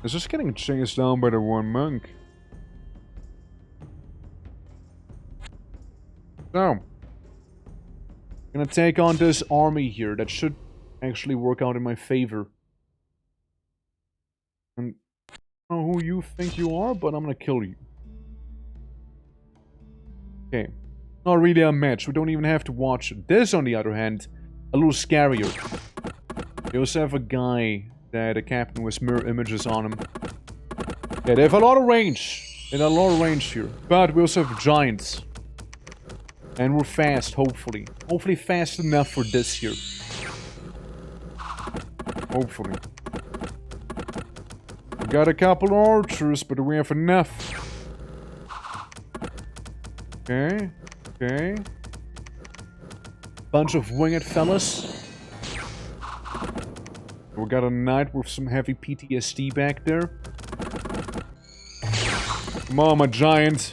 It's just getting chased down by the one monk. So, I'm gonna take on this army here. That should actually work out in my favor. And I don't know who you think you are, but I'm gonna kill you. Okay. Not really a match. We don't even have to watch it. This, on the other hand, a little scarier. We also have a guy that a captain with mirror images on him. Yeah, they have a lot of range. They have a lot of range here. But we also have giants. And we're fast, hopefully. Hopefully fast enough for this here. Hopefully. We got a couple archers, but do we have enough? Okay. Okay. Bunch of winged fellas. We got a knight with some heavy PTSD back there. Mama giant.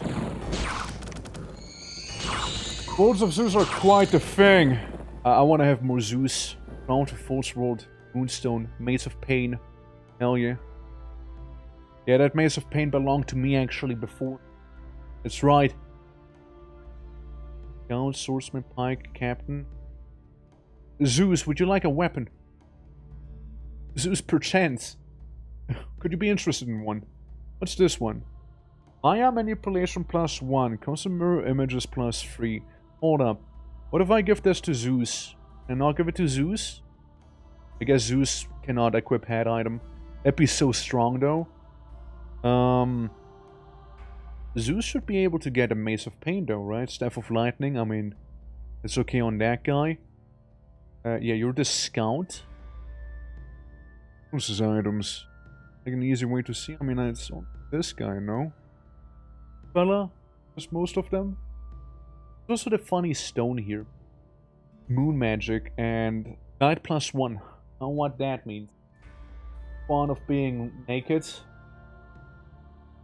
Swords of Zeus are quite the thing. I want to have more Zeus. Crown of False World, Moonstone, Maze of Pain. Hell yeah. Yeah, that Maze of Pain belonged to me actually before. That's right. Scout, Swordsman, Pike, Captain. Zeus, would you like a weapon? Zeus, perchance. Could you be interested in one? What's this one? Maya manipulation +1. Custom mirror images +3. Hold up. What if I give this to Zeus? And I'll give it to Zeus? I guess Zeus cannot equip head item. That'd be so strong though. Zeus should be able to get a Mace of Pain though, right? Staff of Lightning, I mean, it's okay on that guy. Yeah, you're the scout. What's his items? Like an easy way to see. I mean, it's on this guy, no? Fella? Just most of them? There's also the funny stone here. Moon magic and night +1. I don't know what that means. Fun of being naked.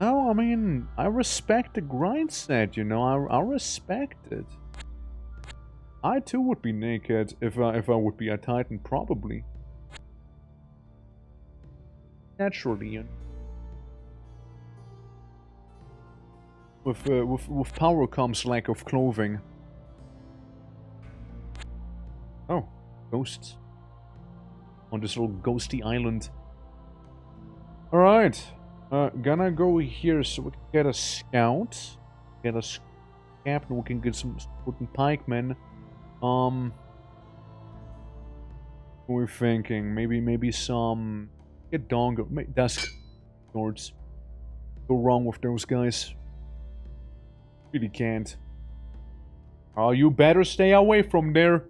No, I mean, I respect the grind set, you know. I respect it. I too would be naked if I would be a Titan, probably. Naturally, you know. With power comes lack of clothing. Oh, ghosts. On this little ghosty island. Alright. Gonna go here so we can get a scout. Get a captain, we can get some wooden pikemen. What we're thinking, maybe some get dongo, dusk swords. Go wrong with those guys. Really can't. Oh, you better stay away from there.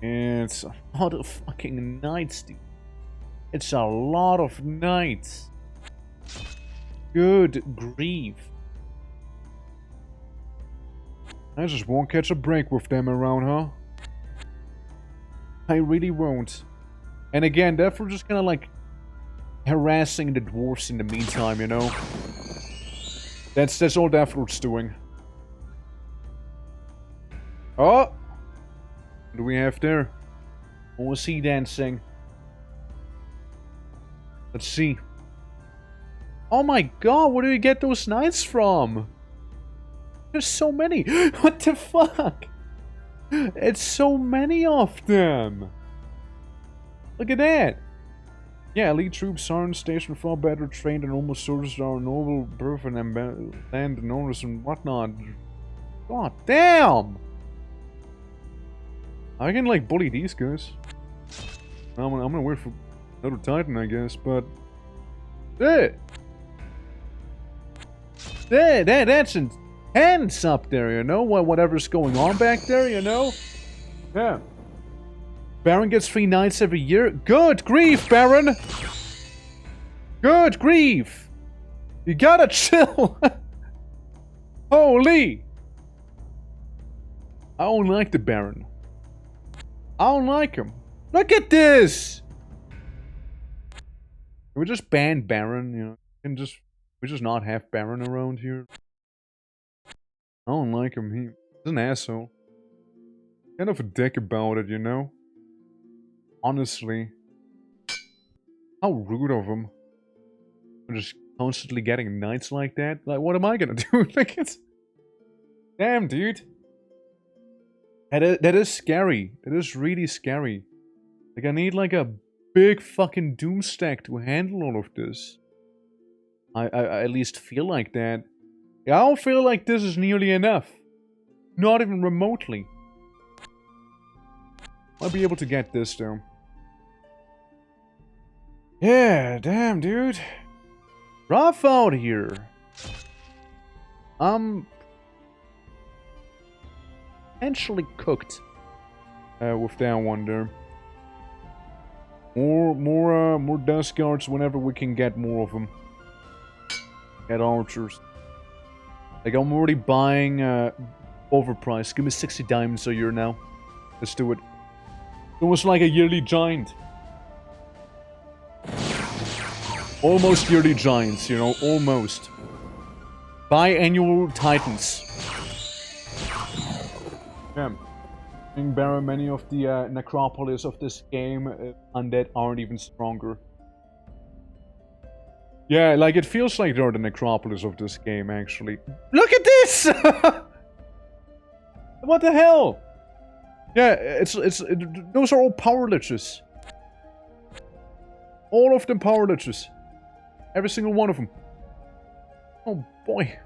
It's a lot of fucking knights, dude. It's a lot of knights. Good grief. I just won't catch a break with them around, huh? I really won't. And again, therefore just kind of like harassing the dwarves in the meantime, you know? That's all Deathroot's doing. Oh! What do we have there? More sea dancing. Let's see. Oh my god, where do you get those knights from? There's so many. What the fuck? It's so many of them. Look at that. Yeah, elite troops aren't stationed far better trained and almost soldiers are noble birth and land and owners and whatnot. God damn! I can like bully these guys. I'm gonna wait for another Titan, I guess, but that's intense up there, you know? Whatever's going on back there, you know? Yeah. Baron gets 3 knights every year. Good grief, Baron! Good grief! You gotta chill! Holy! I don't like the Baron. I don't like him. Look at this! Can we just ban Baron, you know? We just not have Baron around here? I don't like him. He's an asshole. Kind of a dick about it, you know? Honestly. How rude of him. I'm just constantly getting knights like that. Like, what am I gonna do? Like, it's... Damn, dude. That is scary. That is really scary. Like, I need, like, a big fucking doom stack to handle all of this. I at least feel like that. Yeah, I don't feel like this is nearly enough. Not even remotely. I'll be able to get this, though. Yeah, damn, dude. Rough out here. Potentially cooked. With that one there. More dust guards whenever we can get more of them. Get archers. Like, I'm already buying, overpriced. Give me 60 diamonds a year now. Let's do it. It was like a yearly giant. Almost yearly giants, you know, almost. Biannual titans. Yeah. In Barra, many of the necropolis of this game, undead aren't even stronger. Yeah, like, it feels like they're the necropolis of this game, actually. Look at this! What the hell? Yeah, those are all power liches. All of them power liches. Every single one of them. Oh boy.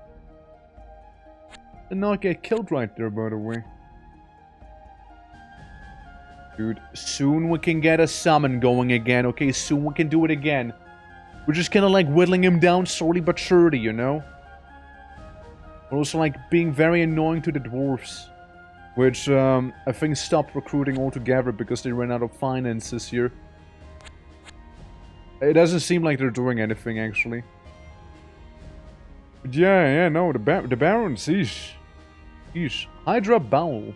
Did not get killed right there, by the way. Dude, soon we can get a summon going again, okay? Soon we can do it again. We're just kind of like whittling him down slowly but surely, you know? But also like being very annoying to the dwarves. Which, I think stopped recruiting altogether because they ran out of finances here. It doesn't seem like they're doing anything, actually. But yeah, no, the barons, eesh. Eesh. Hydra Bowl.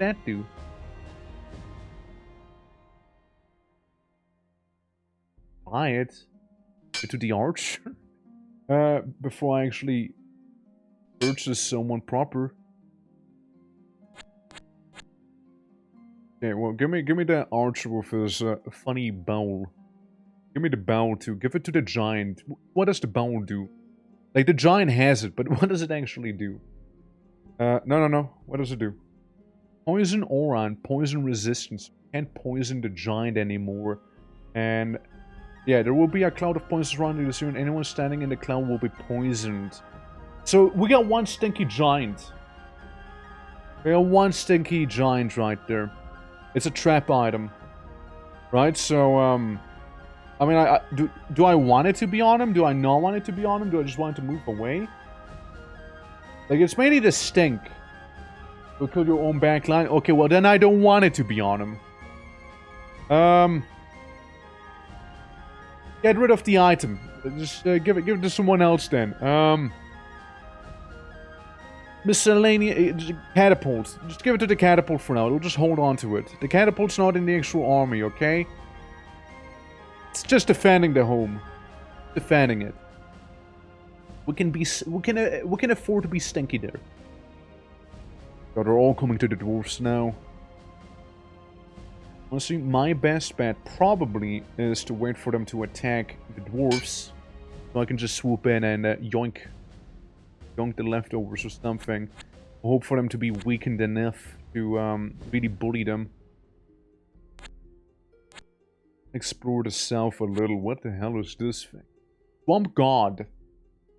That do. Buy it. To the arch. Before I actually purchase someone proper. Okay, well, give me that archer with his funny bowl. Give me the bowl too. Give it to the giant. What does the bowl do? Like, the giant has it, but what does it actually do? No. What does it do? Poison aura and poison resistance. Can't poison the giant anymore. And yeah, there will be a cloud of poison surrounding the zoo, and anyone standing in the cloud will be poisoned. So we got one stinky giant. We got one stinky giant right there. It's a trap item. Right, so, I mean, do I want it to be on him? Do I not want it to be on him? Do I just want it to move away? Like, it's mainly the stink. You'll kill your own backline. Okay, well, then I don't want it to be on him. Get rid of the item. Just give it to someone else then. Miscellaneous catapult. Just give it to the catapult for now. We'll just hold on to it. The catapult's not in the actual army, okay? It's just defending the home. Defending it. We can afford to be stinky there. So they're all coming to the dwarves now. Honestly, my best bet probably is to wait for them to attack the dwarves. So I can just swoop in and yoink the leftovers or something. Hope for them to be weakened enough to really bully them. Explore the south a little. What the hell is this thing? Swamp God.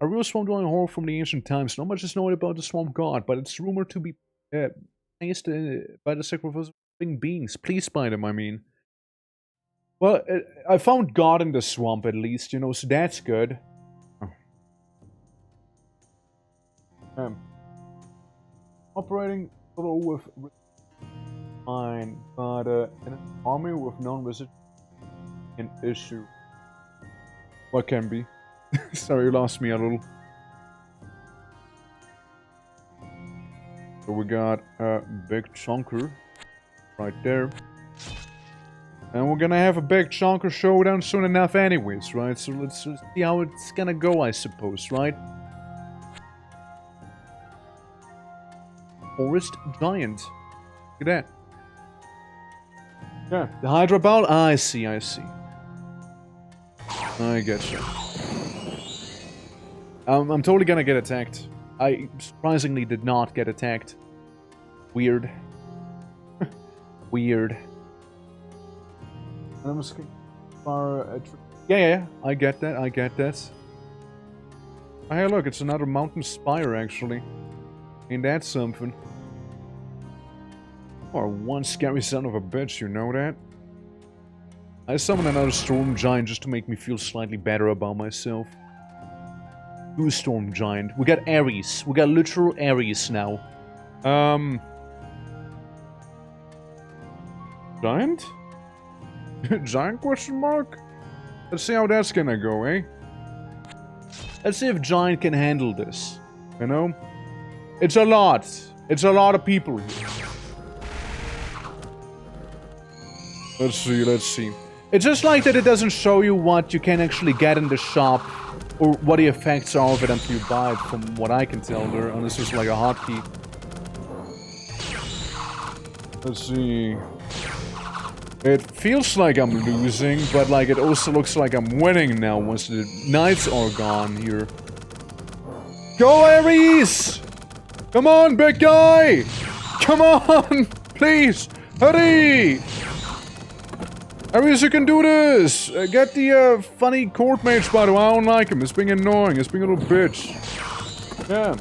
A real swamp dwelling horror from the ancient times. Not much is known about the swamp god, but it's rumored to be placed by the sacrifice of living beings. Pleased by them, I mean. Well, I found God in the swamp at least, you know, so that's good. Operating with fine, but in an army with non-resistance, an issue. What can be? Sorry, you lost me a little. So we got a big chunker right there. And we're gonna have a big chunker showdown soon enough anyways, right? So let's see how it's gonna go, I suppose, right? Forest Giant. Look at that. Yeah, the Hydra Bowl? I see. I get you. I'm totally gonna get attacked. I surprisingly did not get attacked. Weird. Weird. I'm just far. Yeah, I get that. Oh, hey, look, it's another mountain spire, actually. Ain't that something? You are one scary son of a bitch, you know that? I summoned another storm giant just to make me feel slightly better about myself. Two storm giant. We got Ares. We got literal Ares now. Giant? Giant question mark? Let's see how that's gonna go, eh? Let's see if Giant can handle this. You know? It's a lot. It's a lot of people here. Let's see. It's just like that it doesn't show you what you can actually get in the shop, or what the effects are of it until you buy it, from what I can tell there, unless it's like a hotkey. Let's see. It feels like I'm losing, but like it also looks like I'm winning now once the knights are gone here. Go Ares! Come on, big guy! Come on! Please! Hurry! Ares, you can do this! Get the funny court mage, by the way. I don't like him. It's being annoying. It's being a little bitch. Yeah.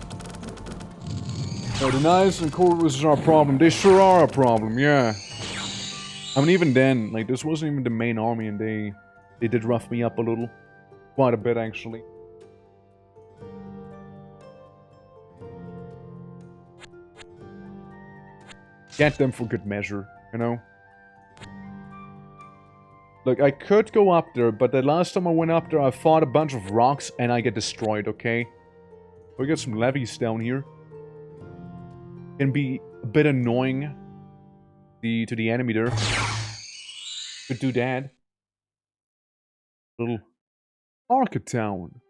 The knights and court wizards are a problem. They sure are a problem, yeah. I mean, even then, like, this wasn't even the main army, and they did rough me up a little. Quite a bit, actually. Get them for good measure, you know? Look, I could go up there, but the last time I went up there, I fought a bunch of rocks, and I get destroyed, okay? We got some levies down here. Can be a bit annoying to the enemy there. Could do that. Little market town.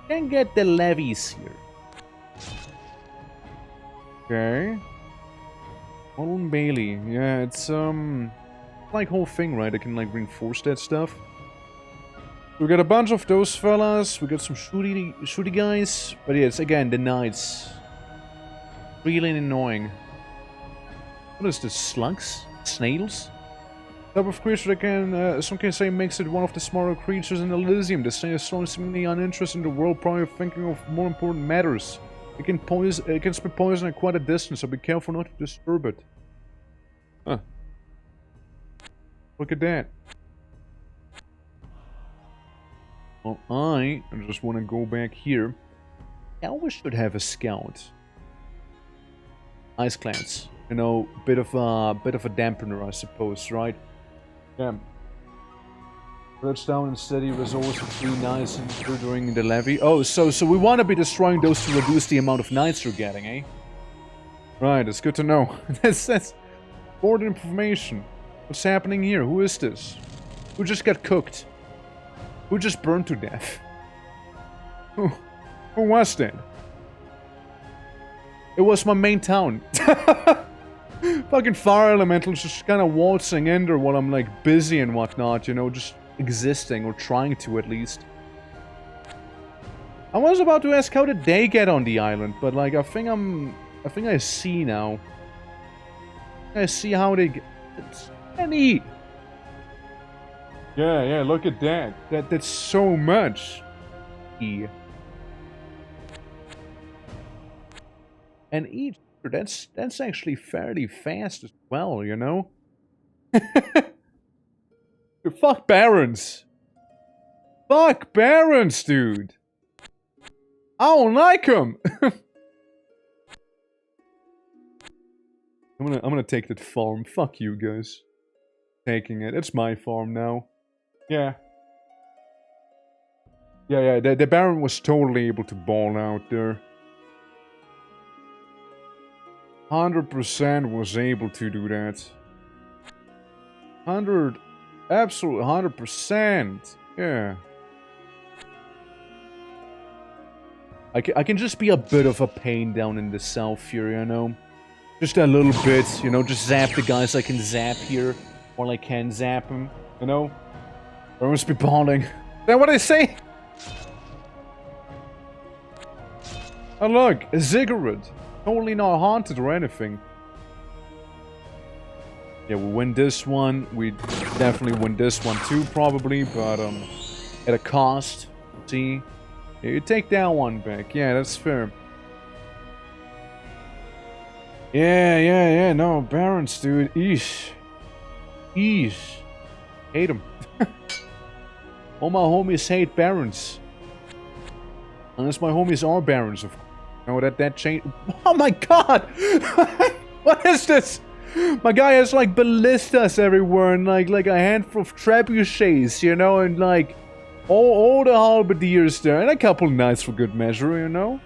Can get the levies here. Okay. Modern Bailey. Yeah, it's like whole thing, right? I can like reinforce that stuff. We got a bunch of those fellas. We got some shooty guys. But yeah, it's again the knights. Really annoying. What is this? Slugs? Snails? Type of creature that can, some can say, makes it one of the smaller creatures in Elysium. The snail is strong, seemingly uninterested in the world, probably thinking of more important matters. It can spit poison at quite a distance, so be careful not to disturb it. Huh. Look at that. Well, I just want to go back here. I always should have a scout. Ice clans. You know, bit of a dampener, I suppose, right? Yeah. Let's down and steady resource with 3 knights during the levy. Oh, so we want to be destroying those to reduce the amount of knights you're getting, eh? Right, that's good to know. that's important information. What's happening here? Who is this? Who just got cooked? Who just burned to death? Who was that? It was my main town. Fucking fire elementals just kind of waltzing in there while I'm like busy and whatnot, you know, just existing, or trying to at least. I was about to ask how did they get on the island, but like I think I see now. I see how they get. It's neat. Yeah, look at that. That's so much. Yeah. And each that's actually fairly fast as well, you know? Fuck barons. Fuck barons, dude. I don't like them. I'm gonna take that farm. Fuck you guys. Taking it. It's my farm now. Yeah. Yeah, the baron was totally able to ball out there. 100% was able to do that. 100, absolute 100%. Yeah. I can just be a bit of a pain down in the south here, you know? Just a little bit, you know, just zap the guys I can zap here. While I can zap them, you know? I must be balling. Is that what I say? Oh look, a ziggurat. Totally not haunted or anything. Yeah, we win this one. We definitely win this one too, probably, but at a cost. See? Yeah, you take that one back. Yeah, that's fair. Yeah, no, barons, dude. Eesh. Hate them. All my homies hate barons. Unless my homies are barons, of course. No, that changed. Oh my god! What is this? My guy has like ballistas everywhere and like a handful of trebuchets, you know, and like all the halberdiers there, and a couple knights for good measure, you know.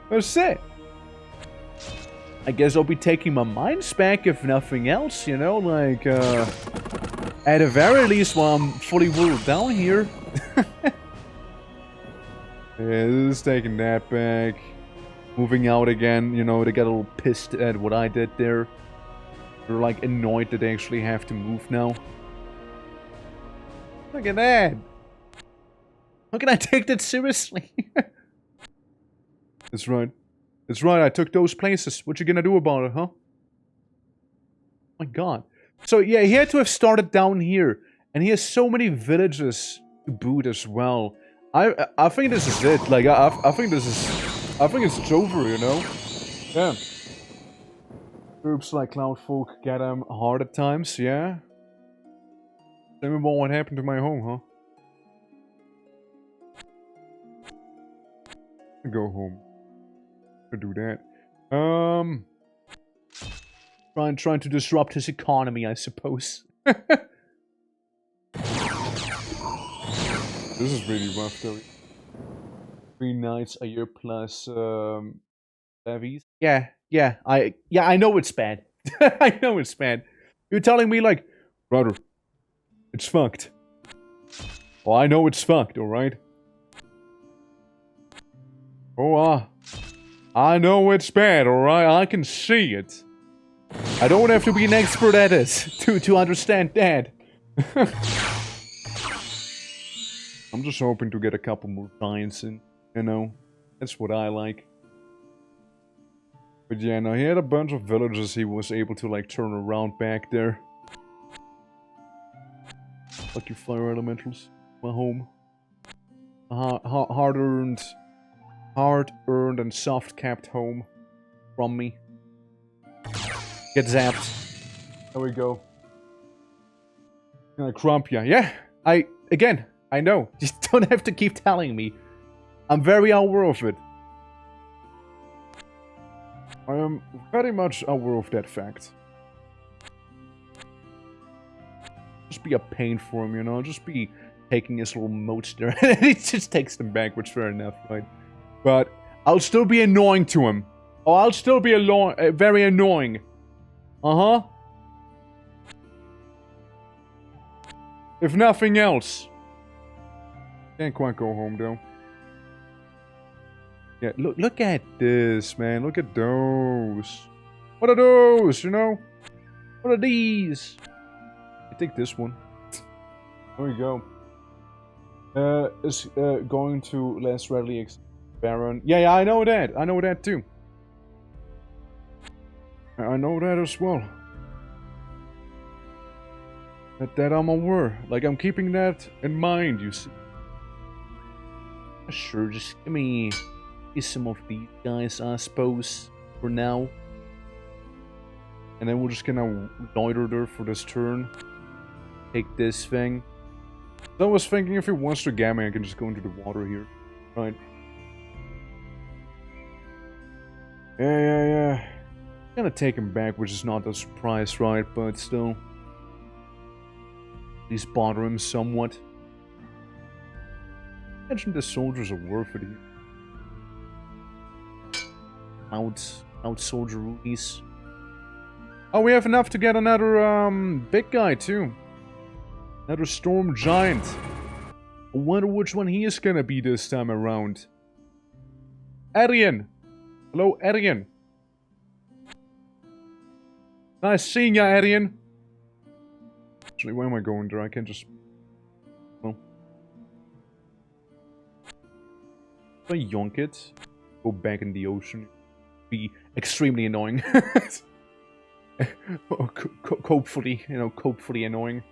That's it. I guess I'll be taking my mines back if nothing else, you know, like, at the very least while I'm fully whittled down here. Yeah, this is taking that back. Moving out again, you know, they got a little pissed at what I did there. They're like annoyed that they actually have to move now. Look at that! How can I take that seriously? That's right. That's right, I took those places. What you gonna do about it, huh? My god. So yeah, he had to have started down here. And he has so many villages to boot as well. I think this is it. Like, I think this is... I think it's over, you know? Yeah. Groups like Cloudfolk get hard at times, yeah? Tell me about what happened to my home, huh? Go home. Do that. Trying to disrupt his economy, I suppose. This is really rough, though. 3 nights a year plus levies. Yeah, I know it's bad. I know it's bad. You're telling me like, brother, it's fucked. Well, I know it's fucked, alright? Oh, I know it's bad, alright? I can see it. I don't have to be an expert at it to understand that. I'm just hoping to get a couple more finds in, you know? That's what I like. But yeah, no, he had a bunch of villages he was able to, like, turn around back there. Fuck you, fire elementals. My home. Hard-earned and soft-capped home from me. Get zapped. There we go. Gonna crump ya. Yeah, again, I know. Just don't have to keep telling me. I'm very aware of it. I am very much aware of that fact. Just be a pain for him, you know? Just be taking his little motes there. He just takes them back, which fair enough, right? But I'll still be annoying to him. Oh, I'll still be very annoying. Uh-huh. If nothing else. Can't quite go home, though. Yeah, look at this, man. Look at those. What are those, you know? What are these? I take this one. There we go. Is going to less readily Baron. Yeah, I know that. I know that too. I know that as well. That I'm aware. Like, I'm keeping that in mind, you see. Sure, just give me some of these guys, I suppose, for now. And then we're just gonna loiter there for this turn. Take this thing. So I was thinking if he wants to gamma, I can just go into the water here. Right. Yeah. Gonna take him back, which is not a surprise, right? But still. At least bother him somewhat. Imagine the soldiers are worth it here. Out soldier rupees. Oh, we have enough to get another big guy too. Another storm giant. I wonder which one he is gonna be this time around. Arian! Hello, Arian. Nice seeing ya, Arian. Actually, where am I going there? I can just... Well... If I yonk it, go back in the ocean, be extremely annoying. Copefully, you know, copefully annoying.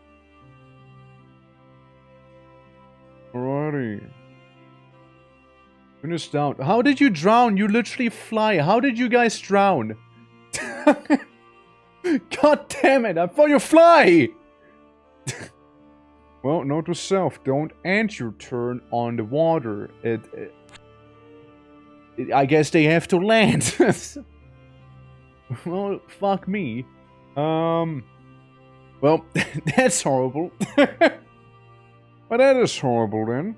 Alrighty. Finish down. How did you drown? You literally fly. How did you guys drown? God damn it, I thought you fly! Well, note to self, don't end your turn on the water. I guess they have to land. Well, fuck me. Well, that's horrible. But that is horrible then.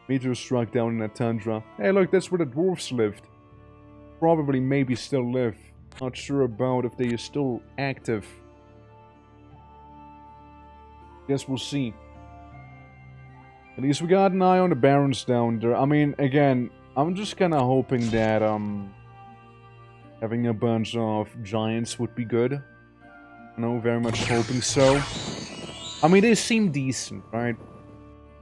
Meteor struck down in a tundra. Hey look, that's where the dwarves lived. probably maybe still live. Not sure about if they are still active. Guess we'll see. At least we got an eye on the barons down there. I mean, again, I'm just kind of hoping that having a bunch of giants would be good. You know, very much hoping so. I mean, they seem decent, right?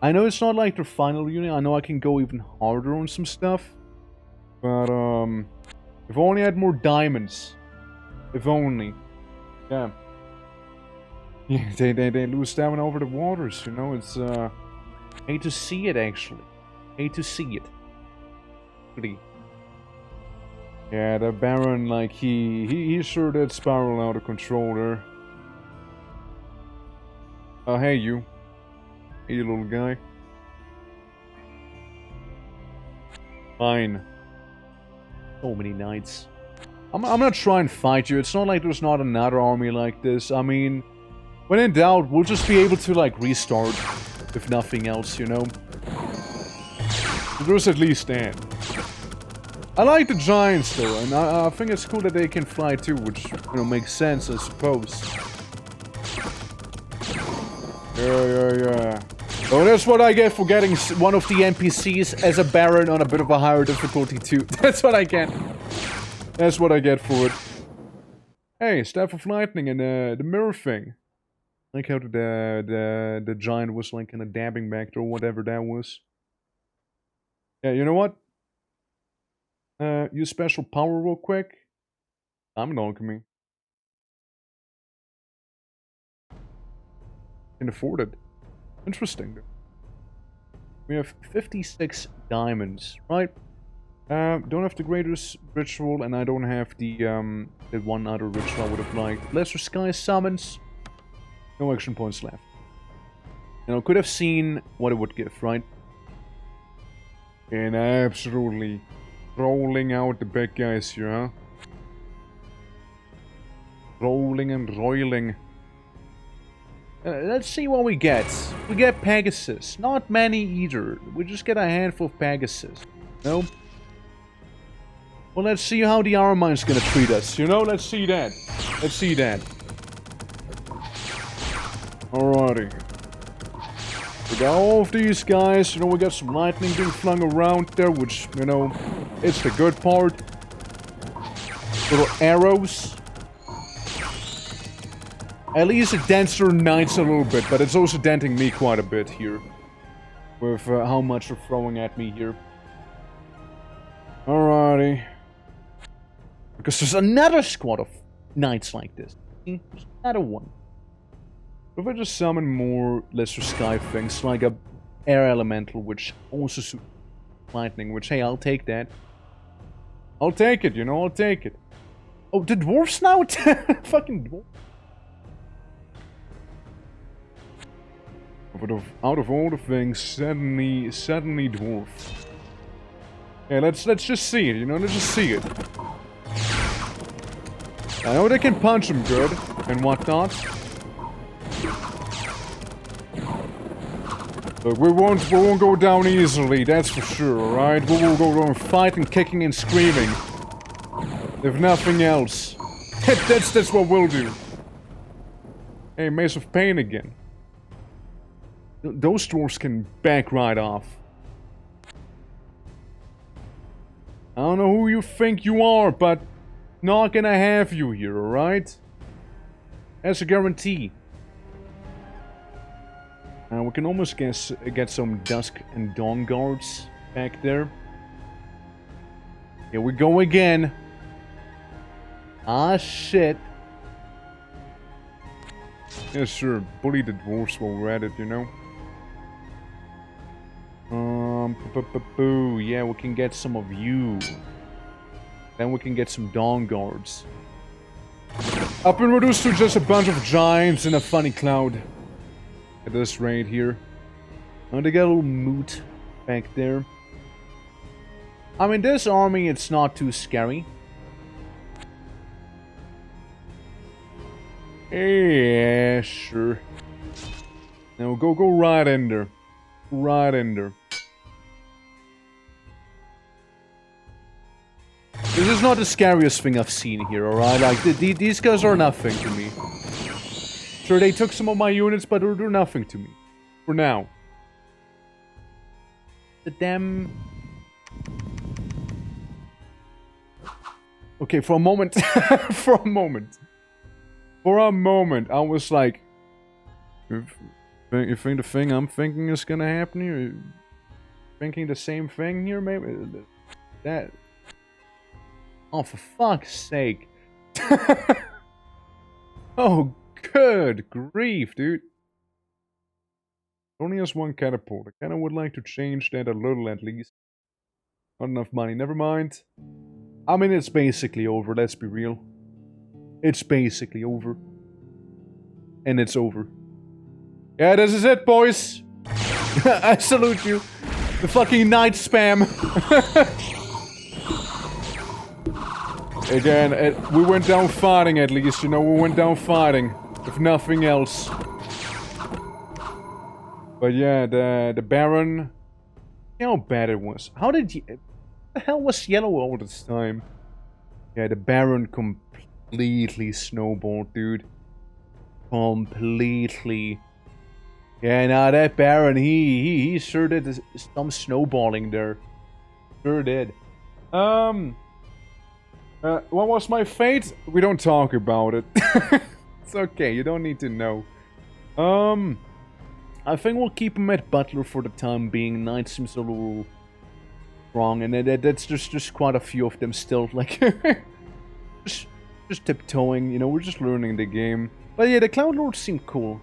I know it's not like their final unit. I know I can go even harder on some stuff. But, if only I had more diamonds. If only. Yeah. Yeah, they lose stamina over the waters, you know? It's, hate to see it, actually. Hate to see it. Really. Yeah, the Baron, like, he sure did spiral out of control there. Oh, hey, you. Hey, you little guy. Fine. So many knights. I'm not trying to fight you. It's not like there's not another army like this. I mean, when in doubt, we'll just be able to, like, restart. If nothing else, you know? There's at least that. I like the giants, though, and I think it's cool that they can fly too, which, you know, makes sense, I suppose. Yeah. Oh, that's what I get for getting one of the NPCs as a Baron on a bit of a higher difficulty, too. That's what I get. That's what I get for it. Hey, Staff of Lightning and the mirror thing. I like how the giant was, like, kind of dabbing back there, or whatever that was. Yeah, you know what? Use special power real quick. Diamond alchemy. Can afford it. Interesting. We have 56 diamonds, right? Don't have the greatest ritual, and I don't have the one other ritual I would have liked. Lesser Sky Summons. No action points left. You know, could have seen what it would give, right? And absolutely rolling out the big guys here, huh? Rolling and roiling. Let's see what we get. We get Pegasus. Not many either. We just get a handful of Pegasus. No? Well, let's see how the Iron Mine's gonna treat us. You know, let's see that. Let's see that. Alrighty. We got all of these guys. You know, we got some lightning being flung around there, which, you know, it's the good part. Little arrows. At least it dents their knights a little bit, but it's also denting me quite a bit here. With how much they're throwing at me here. Alrighty. Because there's another squad of knights like this. There's another one. If I just summon more lesser sky things, like a air elemental, which also suits lightning, which, hey, I'll take that. I'll take it, you know, I'll take it. Oh, the dwarfs now? Fucking dwarf. Out of all the things, suddenly dwarf. Yeah, let's just see it, you know, let's just see it. I know they can punch them good and whatnot. Look, we won't go down easily, that's for sure, alright? We will go down fighting, kicking, and screaming. If nothing else. That's what we'll do. Hey, Mace of Pain again. Those dwarves can back right off. I don't know who you think you are, but not gonna have you here, alright? That's a guarantee. We can almost get some Dusk and Dawn guards back there. Here we go again. Ah, shit. Yeah, sure. Bully the dwarves while we're at it, you know? Yeah, we can get some of you. Then we can get some Dawn guards. Up and reduced to just a bunch of giants in a funny cloud. At this rate here. And they got a little moot back there. I mean, this army, it's not too scary. Yeah, sure. Now go right in there. Right in there. This is not the scariest thing I've seen here, alright? Like, these guys are nothing to me. Sure, they took some of my units, but they're nothing to me. For now. The damn... Okay, for a moment... for a moment, I was like... You think the thing I'm thinking is gonna happen here? You thinking the same thing here, maybe? That... Oh, for fuck's sake. Oh, good grief, dude. Only has one catapult. I kinda would like to change that a little at least. Not enough money, never mind. I mean, it's basically over, let's be real. It's basically over. And it's over. Yeah, this is it, boys. I salute you. The fucking night spam. Again, we went down fighting at least, you know, we went down fighting. If nothing else. But yeah, the Baron... How bad it was. How did you... What the hell was yellow all this time? Yeah, the Baron completely snowballed, dude. Completely. Yeah, now that Baron, he sure did some snowballing there. Sure did. What was my fate? We don't talk about it. It's okay, you don't need to know. I think we'll keep him at Butler for the time being. Knight seems a little wrong, and that's just quite a few of them still, like, just tiptoeing, you know, we're just learning the game. But yeah, the Cloud Lords seem cool.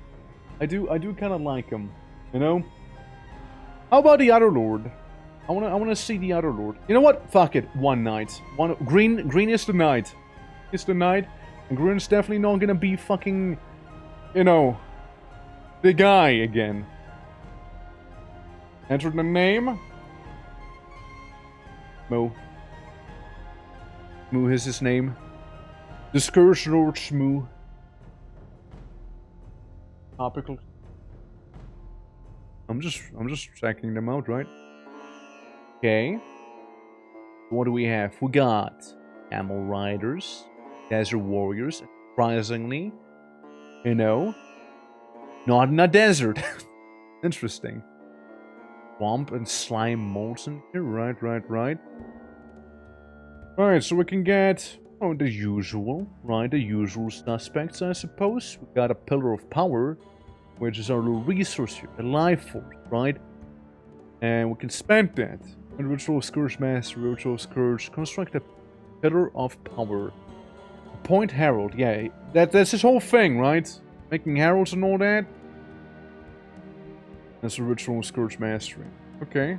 I do kind of like them, you know? How about the other Lord? I wanna see the other Lord. You know what? Fuck it. One Knight. Green is the Knight. It's the Knight. And green's definitely not gonna be fucking, you know, the guy again. Enter the name. Mo. Moo is his name. The Scourge Lord Shmoo. Topical. I'm just checking them out, right? Okay. What do we have? We got Camel Riders, Desert Warriors, surprisingly. You know, not in a desert. Interesting. Swamp and Slime Molten here. Right. Alright, so we can get, oh, the usual, right? The usual suspects, I suppose. We got a Pillar of Power, which is our little resource here, the life force, right? And we can spend that. And Ritual of Scourge Master, Ritual of Scourge, construct a Pillar of Power. Point Herald, yeah, that's his whole thing, right? Making heralds and all that. That's a Ritual of Scourge Mastery. Okay.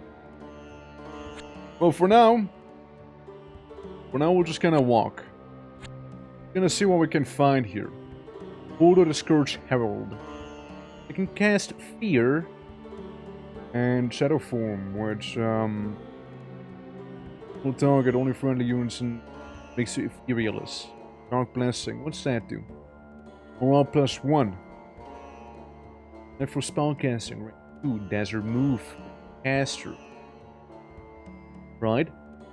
Well, for now we're just gonna walk. Gonna see what we can find here. Order the Scourge Herald. I can cast Fear and Shadow Form, which will target only friendly units and makes you etherealist. Dark Blessing, what's that do? Morale +1. And for spellcasting, rank 2, Desert Move, Caster. Right?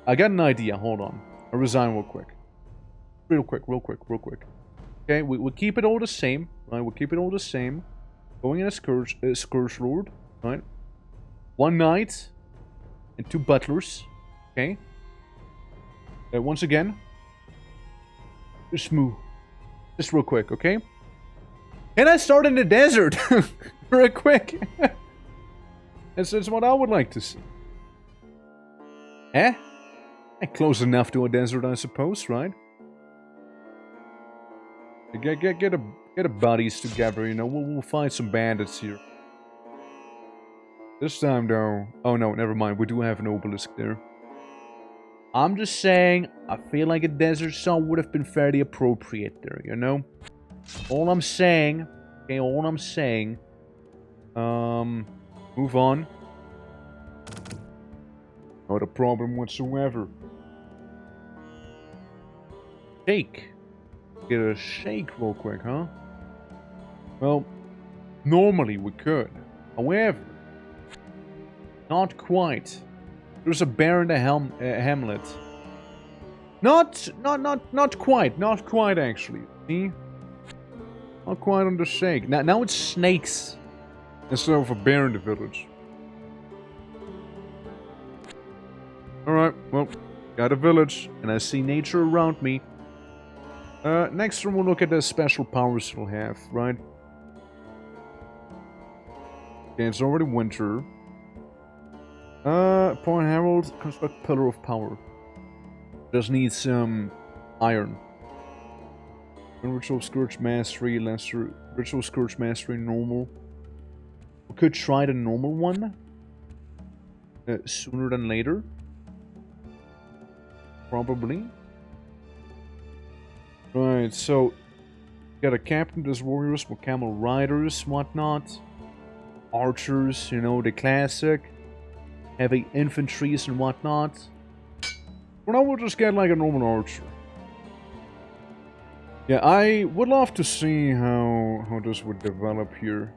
I got an idea, hold on. I'll resign real quick. Real quick. Okay, we'll keep it all the same, right? We'll keep it all the same. Going in a Scourge Lord, right? 1 Knight and 2 Butlers, okay? Once again, just move. Just real quick, okay? Can I start in the desert? Real quick. That's what I would like to see. Eh? Close enough to a desert, I suppose, right? Get a buddies together, you know. We'll find some bandits here. This time, though... Oh, no, never mind. We do have an obelisk there. I'm just saying, I feel like a desert song would have been fairly appropriate there, you know? All I'm saying... Okay, all I'm saying... Move on. Not a problem whatsoever. Shake. Get a shake real quick, huh? Well, normally we could. However, not quite. There's a bear in the hamlet. Not quite actually. See? Not quite on the shake. Now it's snakes instead of a bear in the village. Alright, well, got a village, and I see nature around me. Next turn we'll look at the special powers it'll have, right? Okay, it's already winter. Point Herald, construct Pillar of Power. Just needs some iron. Ritual Scourge Mastery, Lesser. Ritual Scourge Mastery, normal. We could try the normal one. Sooner than later. Probably. Right, so. Got a captain, there's warriors, more camel riders, whatnot. Archers, you know, the classic. Heavy infantries and whatnot. For now, we'll just get like a normal archer. Yeah, I would love to see how this would develop here.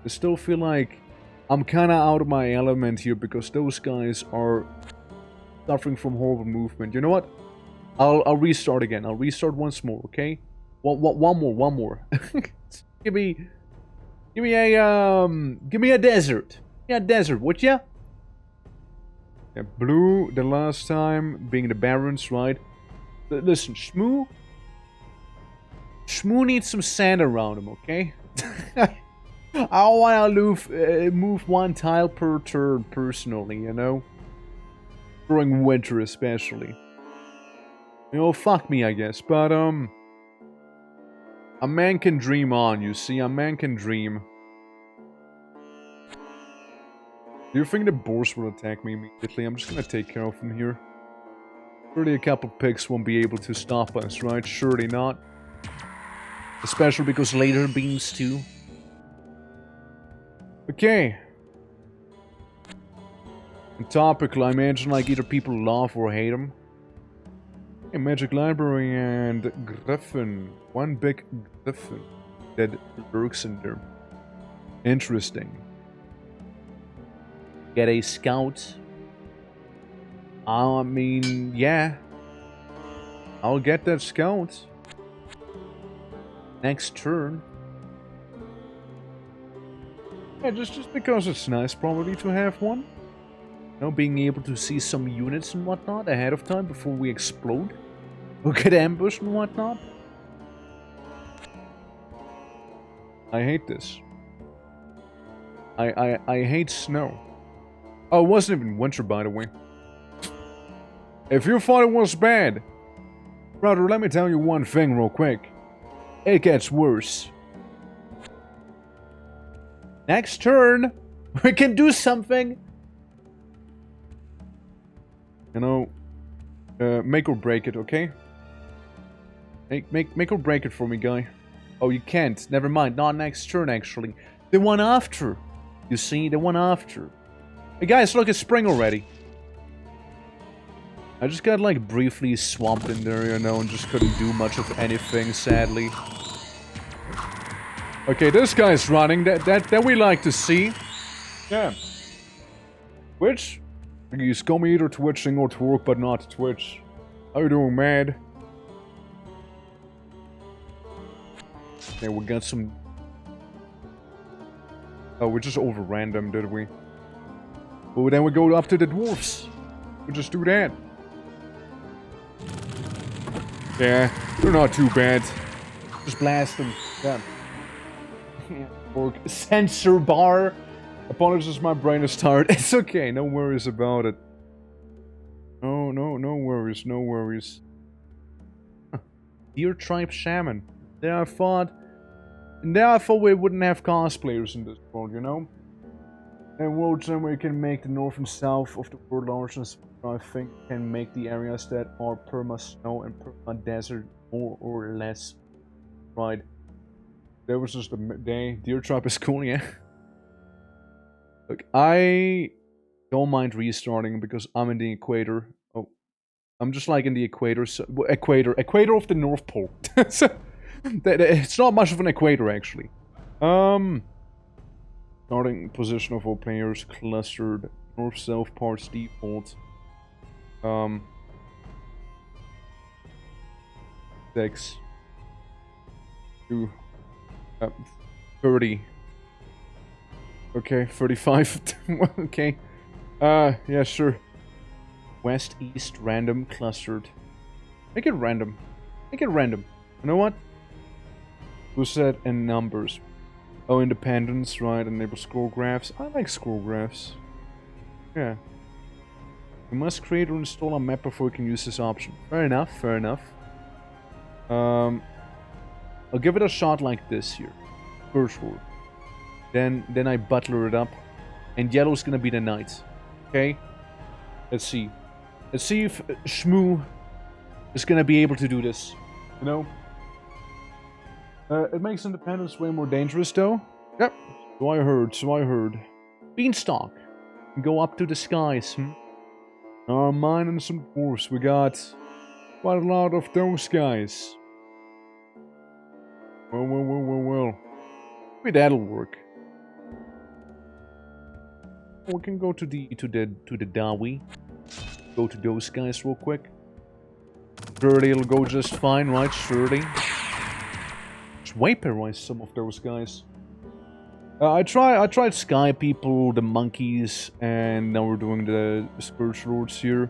I still feel like I'm kind of out of my element here because those guys are suffering from horrible movement. You know what? I'll restart again. I'll restart once more, okay? One more. give me a desert. Yeah, desert, would ya? Yeah, blue the last time, being the barons, right? Listen, Shmoo needs some sand around him, okay? I want to move one tile per turn, personally, you know? During winter, especially. You know, fuck me, I guess, but, a man can dream on, you see? A man can dream. Do you think the boars will attack me immediately? I'm just gonna take care of them here. Surely a couple pigs won't be able to stop us, right? Surely not. Especially because later beans too. Okay. And topical, I imagine like either people love or hate them. Okay, Magic Library and Griffin. One big Griffin that lurks in there. Interesting. Get a scout. I mean, yeah. I'll get that scout. Next turn. Yeah, just because it's nice probably to have one. You know, being able to see some units and whatnot ahead of time before we explode. Or get ambushed and whatnot. I hate this. I hate snow. Oh, it wasn't even winter, by the way. If you thought it was bad, brother, let me tell you one thing real quick. It gets worse. Next turn, we can do something. You know, make or break it, okay? Make or break it for me, guy. Oh, you can't. Never mind. Not next turn, actually. The one after. You see, the one after. Hey guys, look, it's spring already. I just got like briefly swamped in there, you know, and just couldn't do much of anything, sadly. Okay, this guy's running. That we like to see. Yeah. Twitch? He's come either twitching or twerk, but not Twitch. How you doing, mad? Okay, we got some... Oh, we just overran them, did we? Oh, then we go up to the dwarfs. We just do that. Yeah, they're not too bad. Just blast them. Yeah. Or sensor bar. Apologies, my brain is tired. It's okay, no worries about it. No worries, no worries. Deer Tribe Shaman. There I thought we wouldn't have cosplayers in this world, you know? And worlds then we can make the north and south of the world oceans. I think can make the areas that are perma-snow and perma-desert more or less. Right. That was just the day. Deer Tribe is cool, yeah. Look, I don't mind restarting because I'm in the equator. Oh, I'm just like in the equator. So, equator of the North Pole. So, it's not much of an equator actually. Starting position of all players clustered. North-south parts default. 6 to 30. Okay, 35. Okay. Yeah, sure. West, east, random, clustered. Make it random. Make it random. You know what? We'll set in numbers. Oh, independence, right? Enable scroll graphs. I like scroll graphs. Yeah. We must create or install a map before we can use this option. Fair enough, fair enough. I'll give it a shot like this here. First word. Then I butler it up. And yellow's gonna be the knight. Okay? Let's see. Let's see if Shmoo is gonna be able to do this. You know? It makes independence way more dangerous though. Yep. So I heard. Beanstalk. Go up to the skies. Our mine and some dwarfs. We got quite a lot of those guys. Well. Maybe that'll work. We can go to the Dawi. Go to those guys real quick. 30 it'll go just fine, right? 30. Just vaporize some of those guys. I tried Sky People, the monkeys, and now we're doing the Scourge Lords here.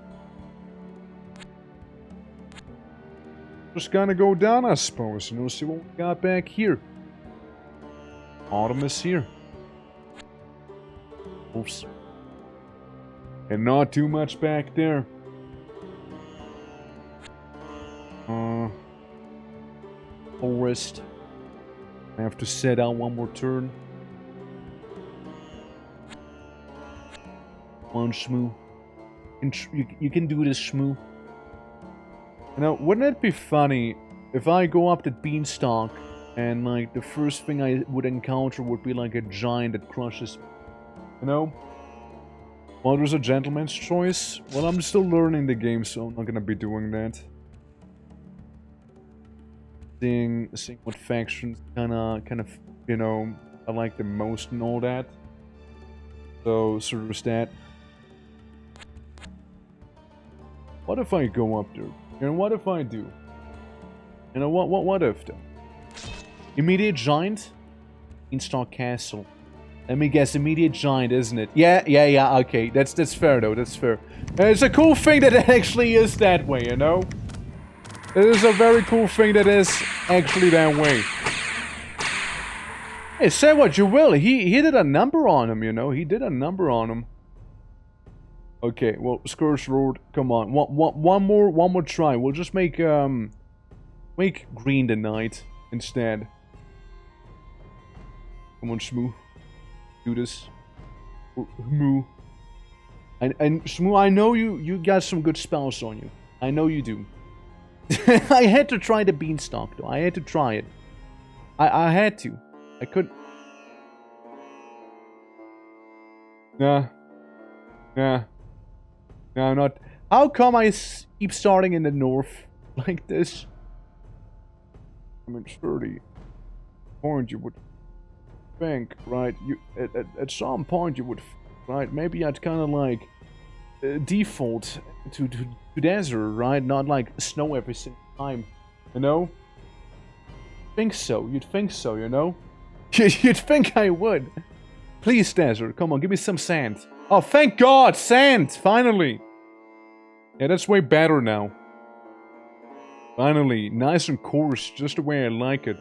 Just gonna go down, I suppose, and we'll see what we got back here. Autumn is here. Oops. And not too much back there. Forest. I have to set out one more turn. Come on, Shmoo. You can do this, Shmoo. You know, wouldn't it be funny if I go up the beanstalk and, like, the first thing I would encounter would be, like, a giant that crushes me? You know? Well, there's a gentleman's choice. Well, I'm still learning the game, so I'm not gonna be doing that. Seeing what factions kind of, you know, I like the most and all that. So there's that. What if I go up there? You know, what if I do? You know, what if though? Immediate giant? Beanstalk Castle. Let me guess, immediate giant, isn't it? Yeah, okay. That's fair though, that's fair. It's a cool thing that it actually is that way, you know? It is a very cool thing that is actually that way. Hey, say what you will, he did a number on him, you know? He did a number on him. Okay, well, Scourge Lord, come on. One more try. We'll just make green the knight instead. Come on, Shmoo. Do this. Shmoo. And Shmoo, I know you got some good spells on you. I know you do. I had to try the beanstalk though. I had to try it. I had to. I couldn't. Nah. No, not. How come I keep starting in the north like this? I mean, 30 point you would think, right? You at some point you would, right? Maybe I'd kind of like default to desert, right? Not like snow every single time, you know? Think so? You'd think so, you know? You'd think I would. Please, desert, come on, give me some sand. Oh, thank God, sand! Finally! Yeah, that's way better now. Finally, nice and coarse, just the way I like it.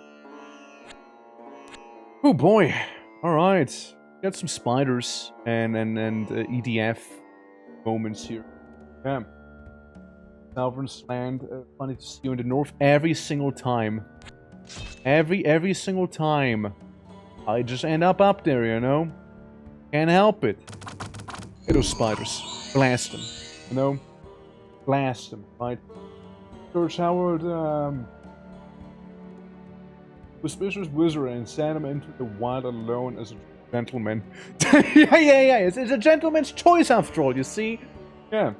Oh boy! Alright, got some spiders and EDF moments here. Yeah. Sovereign's land, funny to see you in the north every single time. Every single time. I just end up there, you know? Can't help it. Hey, those spiders. Blast them. You know? Blast them, right? George Howard, suspicious wizard and sent him into the wild alone as a gentleman. yeah. It's a gentleman's choice after all, you see? Yeah.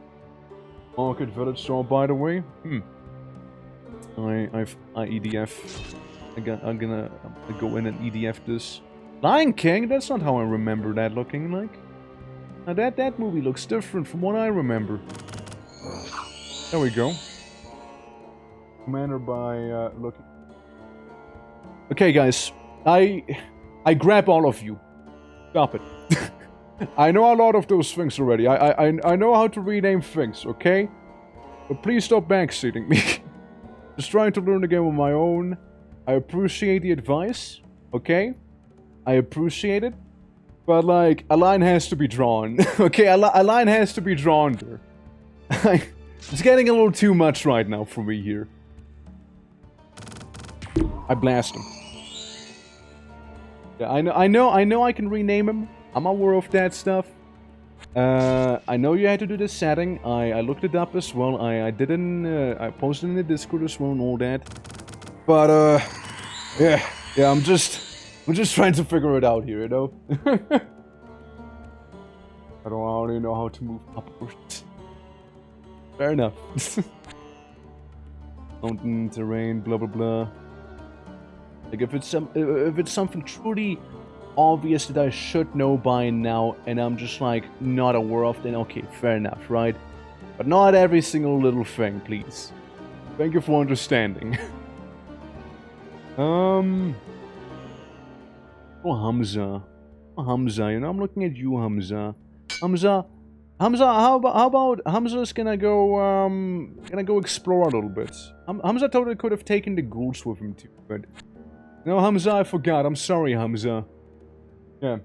Market Village store, by the way. I EDF. I'm gonna go in and EDF this. Lion King? That's not how I remember that looking like. Now that movie looks different from what I remember. There we go. Commander by looking. Okay, guys. I grab all of you. Stop it. I know a lot of those things already. I know how to rename things, okay? But please stop backseating me. Just trying to learn the game on my own. I appreciate the advice, okay? I appreciate it. But, like, a line has to be drawn. Okay, a line has to be drawn there. It's getting a little too much right now for me here. I blast him. Yeah, I know I can rename him. I'm aware of that stuff. I know you had to do this setting. I looked it up as well. I posted in the Discord as well and all that. But yeah, I'm just trying to figure it out here, you know. I don't even know how to move upwards. Fair enough. Mountain terrain, blah blah blah. Like if it's something truly obvious that I should know by now, and I'm just like not aware of, then okay, fair enough, right? But not every single little thing, please. Thank you for understanding. Oh Hamza, you know I'm looking at you, Hamza. Hamza, how about Hamza's gonna go explore a little bit. Hamza totally could have taken the ghouls with him too, but no, Hamza, I forgot. I'm sorry, Hamza. Yeah.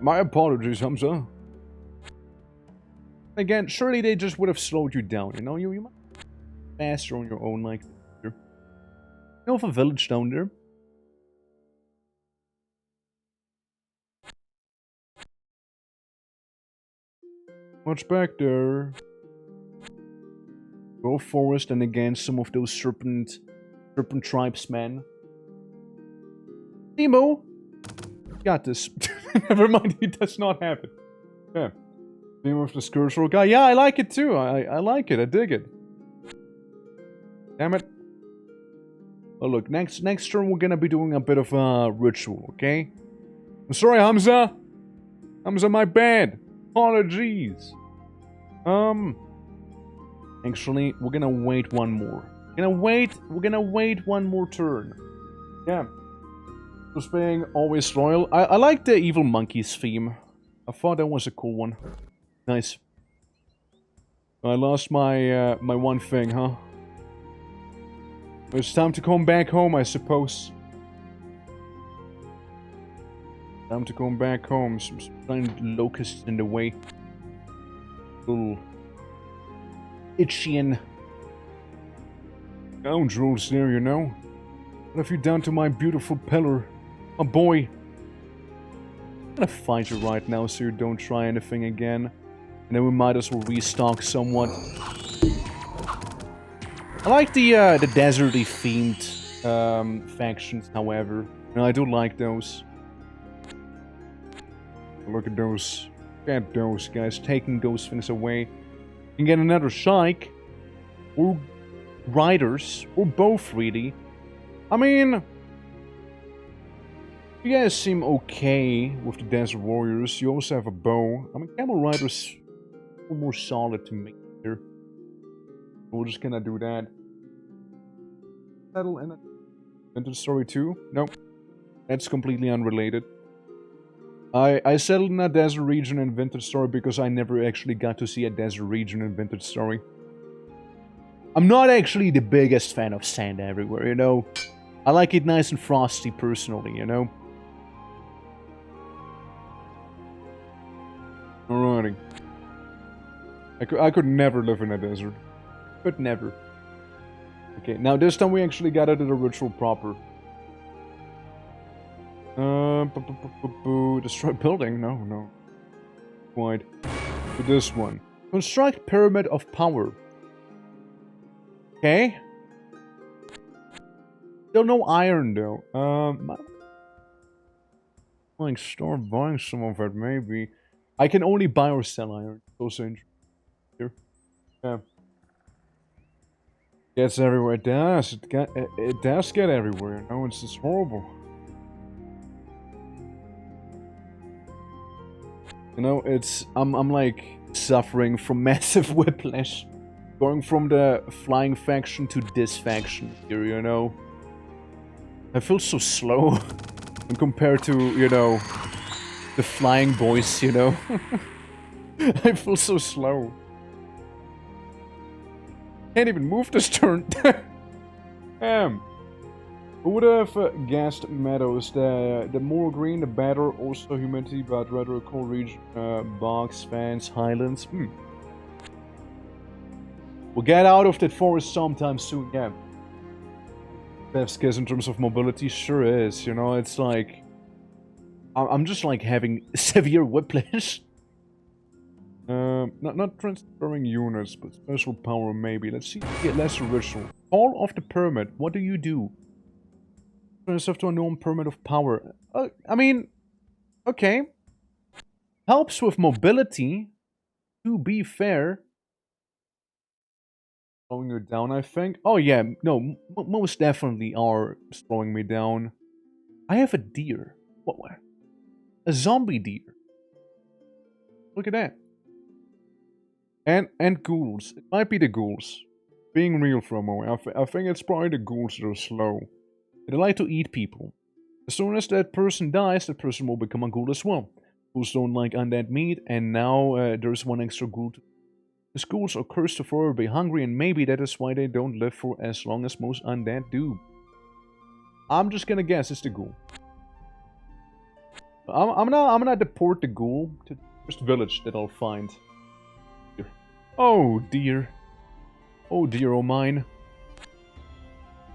My apologies, Hamza. Again, surely they just would have slowed you down, you know? You might be faster on your own like there. You know of a village down there? What's back there? Go forest and again some of those serpent tribesmen. Nemo! Got this. Never mind, he does not have it. Yeah. Theme of the Scourgeral guy. Yeah, I like it too. I like it. I dig it. Damn it. Well, look, next turn we're gonna be doing a bit of a ritual, okay? I'm sorry, Hamza. Hamza, my bad. Apologies. Actually, we're gonna wait one more. We're gonna wait one more turn. Yeah. Just being always loyal. I like the evil monkeys theme. I thought that was a cool one. Nice. I lost my my one thing, huh? It's time to come back home, I suppose. Time to come back home. Some giant locusts in the way. Little itchian scoundrels there, you know. What have you done to my beautiful pillar? My boy. I'm gonna fight you right now so you don't try anything again. And then we might as well restock somewhat. I like the deserty themed factions, however. And I do like those. Look at those. Look at those guys taking those things away. You can get another Shyke. Or Riders. Or both, really. I mean, you guys seem okay with the Desert Warriors. You also have a bow. I mean, Camel Riders are more solid to me here. We're just gonna do that. Settle in a Vintage Story 2? Nope. That's completely unrelated. I settled in a desert region in Vintage Story because I never actually got to see a desert region in Vintage Story. I'm not actually the biggest fan of sand everywhere, you know? I like it nice and frosty personally, you know? Alrighty. I could never live in a desert. Could never. Okay, now this time we actually got out of the ritual proper. Destroy building? No. Quite. To this one. Construct Pyramid of Power. Okay. Still no iron though. Like start buying some of it maybe. I can only buy or sell iron. It's also interesting. Here. Yeah. Gets everywhere. It does. It does get everywhere. No, it's just horrible. You know, I'm like suffering from massive whiplash Going from the flying faction to this faction here, you know. I feel so slow compared to, you know, the flying boys, you know. I feel so slow. Can't even move this turn. Who would have guessed Meadows? The more green, the better. Also humidity, but rather a cold region. Bogs, fans, highlands. We'll get out of that forest sometime soon, yeah. Best guess in terms of mobility sure is, you know, it's like... I'm just like having severe whiplash. Not transferring units, but special power maybe. Let's see, get less original. Call of the permit, what do you do? Transfer to a known permit of power. I mean, okay. Helps with mobility, to be fair. Slowing you down, I think. Oh yeah, no, most definitely are slowing me down. I have a deer. What? A zombie deer. Look at that. And ghouls. It might be the ghouls. Being real for a moment, I think it's probably the ghouls that are slow. They like to eat people. As soon as that person dies, that person will become a ghoul as well. Ghouls don't like undead meat, and now there's one extra ghoul. The ghouls are cursed to forever be hungry, and maybe that is why they don't live for as long as most undead do. I'm just gonna guess it's the ghoul. I'm gonna deport the ghoul to the first village that I'll find. Oh dear. Oh dear, oh mine.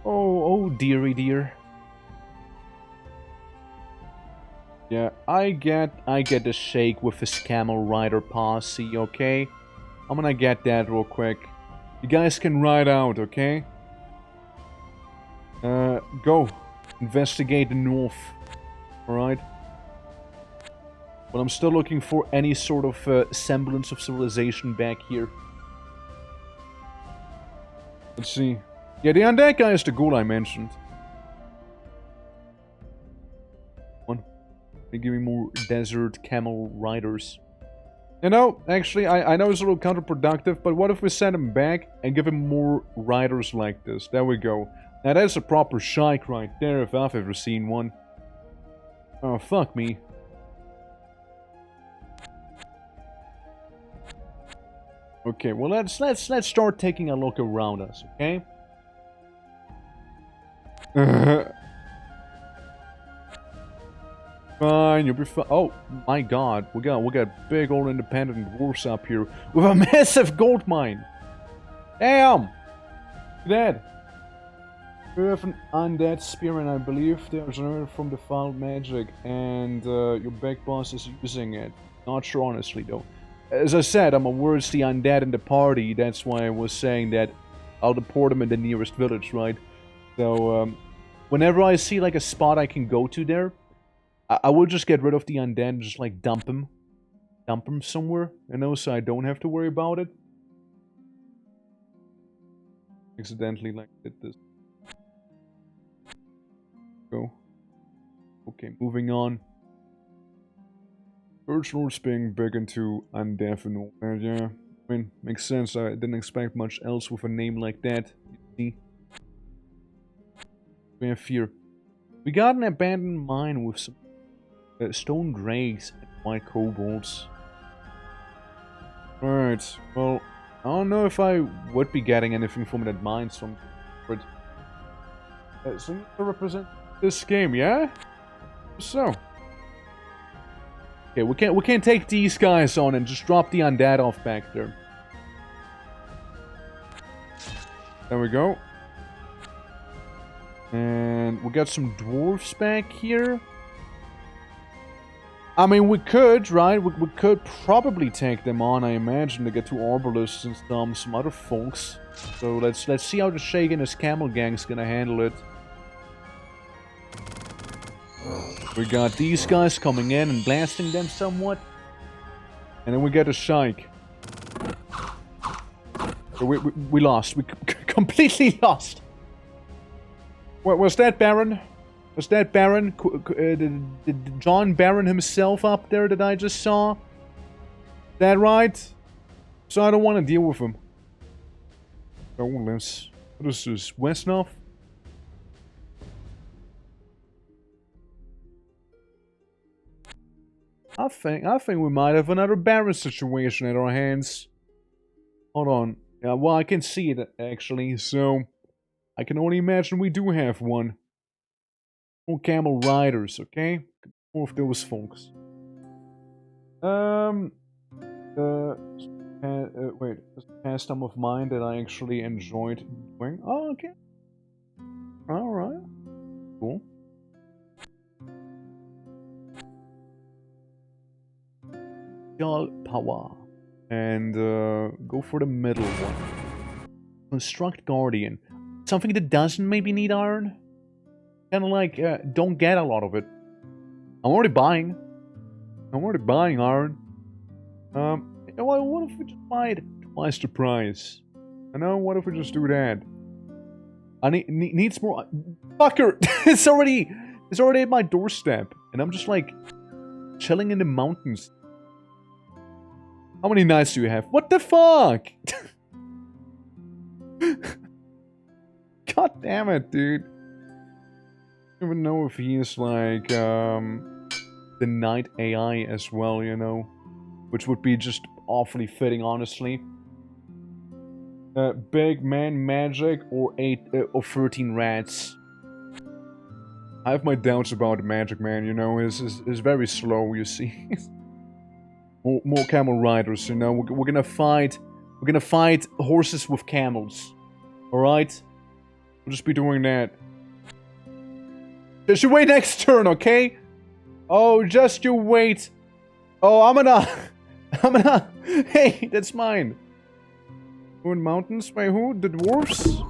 Oh dearie dear. Yeah, I get the shake with his camel rider posse, okay? I'm gonna get that real quick. You guys can ride out, okay? Go. Investigate the north. Alright? But I'm still looking for any sort of semblance of civilization back here. Let's see. Yeah, the undead guy is the ghoul I mentioned. Come on. Give me more desert camel riders. You know, actually, I know it's a little counterproductive, but what if we send him back and give him more riders like this? There we go. Now that's a proper shike right there, if I've ever seen one. Oh, fuck me. Okay, well let's start taking a look around us, okay? Fine, you'll be fine. Oh my god, we got big old independent dwarfs up here with a massive gold mine. Damn! Dead. We have an undead spearman, I believe. There's another from defiled magic, and your big boss is using it. Not sure, honestly, though. As I said, I'm aware it's the undead in the party. That's why I was saying that I'll deport him in the nearest village, right? So, whenever I see like a spot I can go to there, I will just get rid of the undead and just like dump him somewhere, you know, so I don't have to worry about it. Accidentally like did this. Go. Okay, moving on. Urge Lords being big into undead and all that, yeah. I mean, makes sense. I didn't expect much else with a name like that. You see? We have fear. We got an abandoned mine with some stone drakes and white kobolds. Alright, well, I don't know if I would be getting anything from that mine, so I'm... so you to represent this game, yeah? So... Okay, we can't take these guys on and just drop the undead off back there. There we go. And we got some dwarves back here. I mean, we could, right? We could probably take them on, I imagine, to get to Arbalists and some other folks. So let's see how the Shake and his camel gang's gonna handle it. We got these guys coming in and blasting them somewhat. And then we get a Shike. So we lost. We completely lost. What was that, Baron? Was that Baron? Did John Baron himself up there that I just saw? That right? So I don't want to deal with him. So let's... What is this? West North? I think we might have another barren situation at our hands. Hold on. Yeah, well, I can see it, actually, so... I can only imagine we do have one. More camel riders, okay? More of those folks. Wait. There's a pastime of mine that I actually enjoyed doing. Oh, okay. Alright. Cool. Y'all power. And, go for the middle one. Construct Guardian. Something that doesn't maybe need iron? Kinda like, don't get a lot of it. I'm already buying iron. Well, what if we just buy it twice the price? I know, what if we just do that? I needs more... Fucker! It's already at my doorstep. And I'm just like, chilling in the mountains. How many nights do you have? What the fuck? God damn it, dude. I don't even know if he is like, the night AI as well, you know? Which would be just awfully fitting, honestly. Big man magic or 8 or 13 rats. I have my doubts about the magic man, you know, is very slow, you see. more camel riders, you know. We're gonna fight horses with camels. Alright? We'll just be doing that. Just you wait next turn, okay? Oh, just you wait. Oh, I'm gonna... Hey, that's mine. Who in mountains? Wait, who? The dwarves?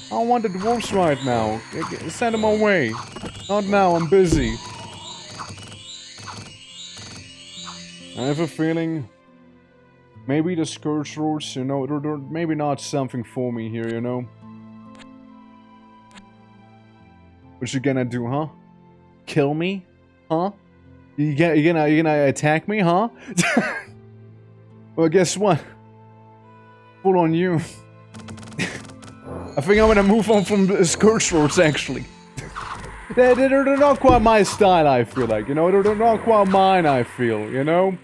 I don't want the dwarves right now. Send them away. Not now, I'm busy. I have a feeling... Maybe the Scourge Roads, you know, they're maybe not something for me here, you know? What you gonna do, huh? Kill me? Huh? You gonna attack me, huh? Well, guess what? Full on you. I think I'm gonna move on from the Scourge Roads, actually. They're not quite my style, I feel like, you know? They're not quite mine, I feel, you know?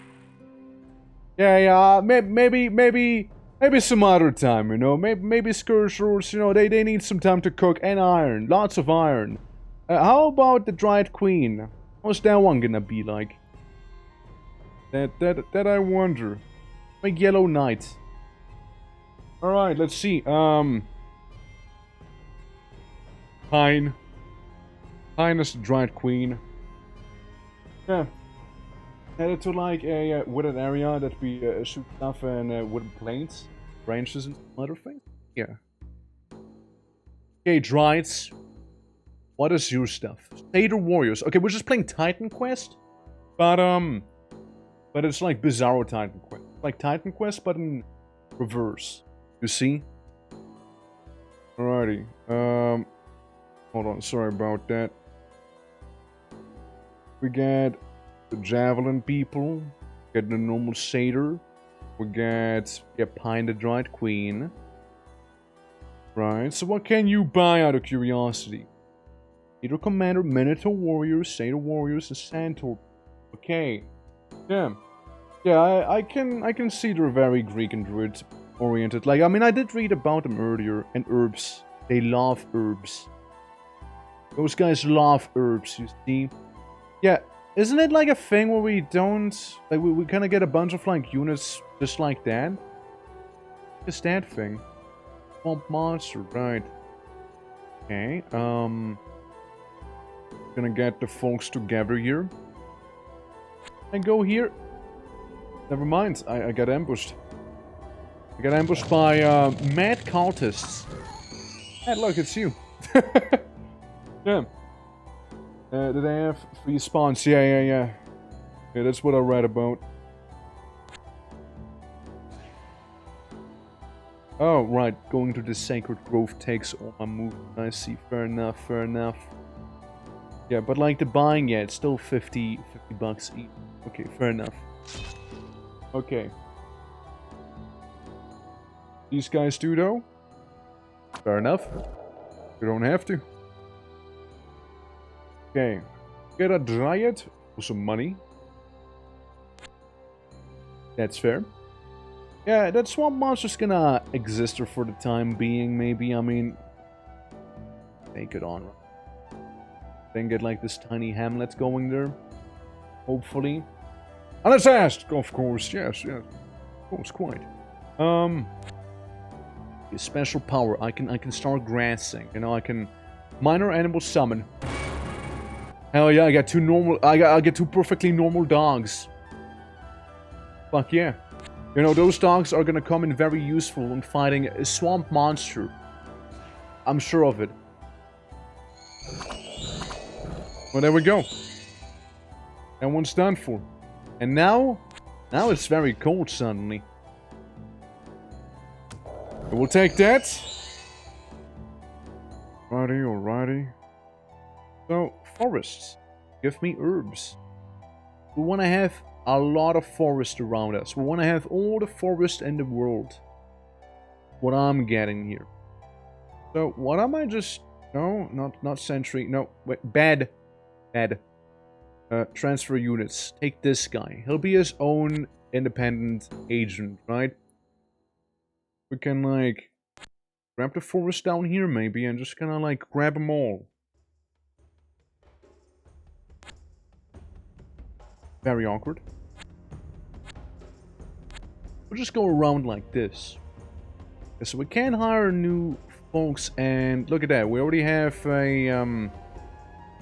Yeah, maybe some other time, you know? Maybe Scourge Roads, you know, they need some time to cook, and iron. Lots of iron. How about the Dried Queen? What's that one gonna be like? That I wonder. Like Yellow Knight. Alright, let's see. Pine. Pine is the Dried Queen. Yeah. Headed to like a wooded area that we shoot stuff and wooden planes, branches and other things. Yeah. Okay, Drieds. What is your stuff? Seder Warriors. Okay, we're just playing Titan Quest, but it's like Bizarro Titan Quest, like Titan Quest, but in reverse. You see? Alrighty. Hold on. Sorry about that. We get the Javelin people. Get the normal Seder. We get Pine the Dried Queen. Right. So what can you buy out of curiosity? Seder Commander, Minotaur Warriors, Seder Warriors, and Santor. Okay. Yeah. Yeah, I can see they're very Greek and Druid oriented. Like, I mean, I did read about them earlier. And herbs. They love herbs. Those guys love herbs, you see. Yeah, isn't it like a thing where we don't... Like, we kind of get a bunch of, like, units just like that? Just that thing. Swamp Monster, right. Okay, gonna get the folks together here. And go here. Never mind, I got ambushed. I got ambushed by, mad cultists. Hey, look, it's you. Yeah. Do they have 3 spawns? Yeah. Yeah, that's what I read about. Oh, right. Going to the Sacred Grove takes all my movement. I see. Fair enough, fair enough. Yeah, but like the buying, yeah, it's still 50 bucks each. Okay, fair enough. Okay. These guys do, though? Fair enough. You don't have to. Okay. Get a dryad for some money. That's fair. Yeah, that swamp monster's gonna exist there for the time being, maybe. I mean, take it on. Then get like this tiny hamlet going there. Hopefully. Unassessed, of course. Yes, yes. Of course, quite. Special power. I can start grassing. You know, I can minor animal summon. Hell yeah, I got two normal. I get two perfectly normal dogs. Fuck yeah. You know, those dogs are gonna come in very useful when fighting a swamp monster. I'm sure of it. Well, there we go. That one's done for. And now it's very cold suddenly. We'll take that. Alrighty. So, forests. Give me herbs. We want to have a lot of forest around us. We want to have all the forest in the world. What I'm getting here. So, what am I just... No, not sentry. No, wait, bad. Transfer units. Take this guy. He'll be his own independent agent, right? We can, like, grab the forest down here, maybe, and just kind of, like, grab them all. Very awkward. We'll just go around like this. Okay, so we can hire new folks, and look at that. We already have a,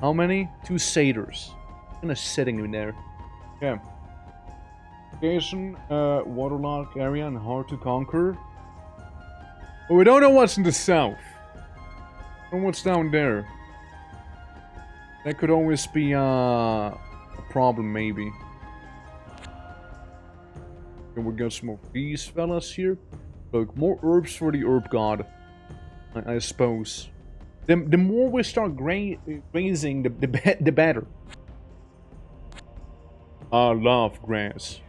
how many? 2 satyrs. Kind of sitting in there. Yeah. Location, waterlogged area and hard to conquer. But we don't know what's in the south. Don't know what's down there. That could always be a problem, maybe. And we got some of these fellas here. Look, more herbs for the herb god, I suppose. The more we start grazing, the better. I love grass.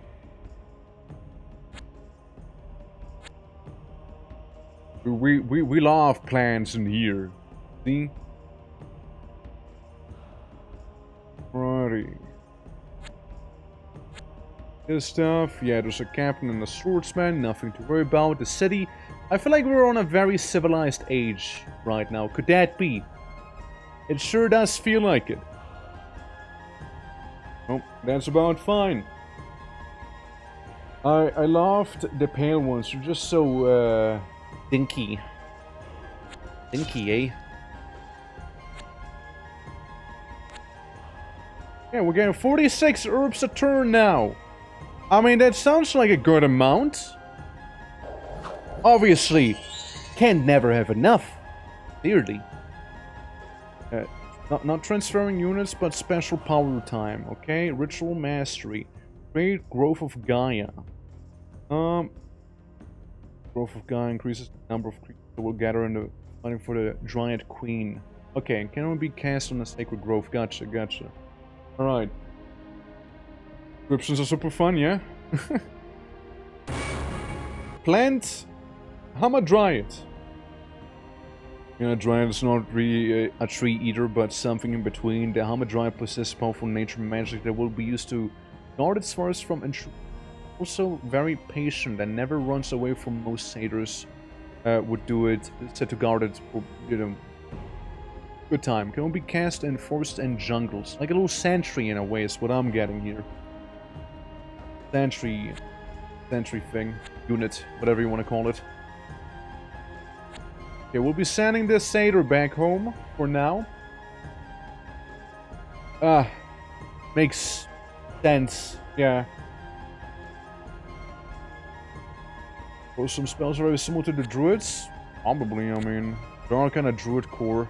We love plants in here. See? Righty. This stuff. Yeah, there's a captain and a swordsman. Nothing to worry about. The city. I feel like we're on a very civilized age right now. Could that be? It sure does feel like it. Oh, that's about fine. I loved the pale ones. They're just so, dinky. Dinky, eh? Yeah, we're getting 46 herbs a turn now. I mean, that sounds like a good amount. Obviously, can never have enough. Clearly. Not transferring units, but special power time. Okay, ritual mastery. Great growth of Gaia. Growth of Gaia increases the number of creatures that will gather in the fighting for the Dryad Queen. Okay, can only be cast on a sacred growth. Gotcha. Alright. Descriptions are super fun, yeah? Plant Hamadryad. Yeah, Dryad is not really a tree eater, but something in between. The Hamadryad possesses powerful nature magic that will be used to guard its forest from intrusion. Also very patient and never runs away from most satyrs would do it, set to guard it for, you know, good time. Can only be cast in forests and jungles. Like a little sentry in a way is what I'm getting here. Sentry thing, unit, whatever you want to call it. Okay, we'll be sending this satyr back home for now. Makes sense, yeah. Well, some spells are very similar to the druids. Probably, I mean, they are kind of druid core.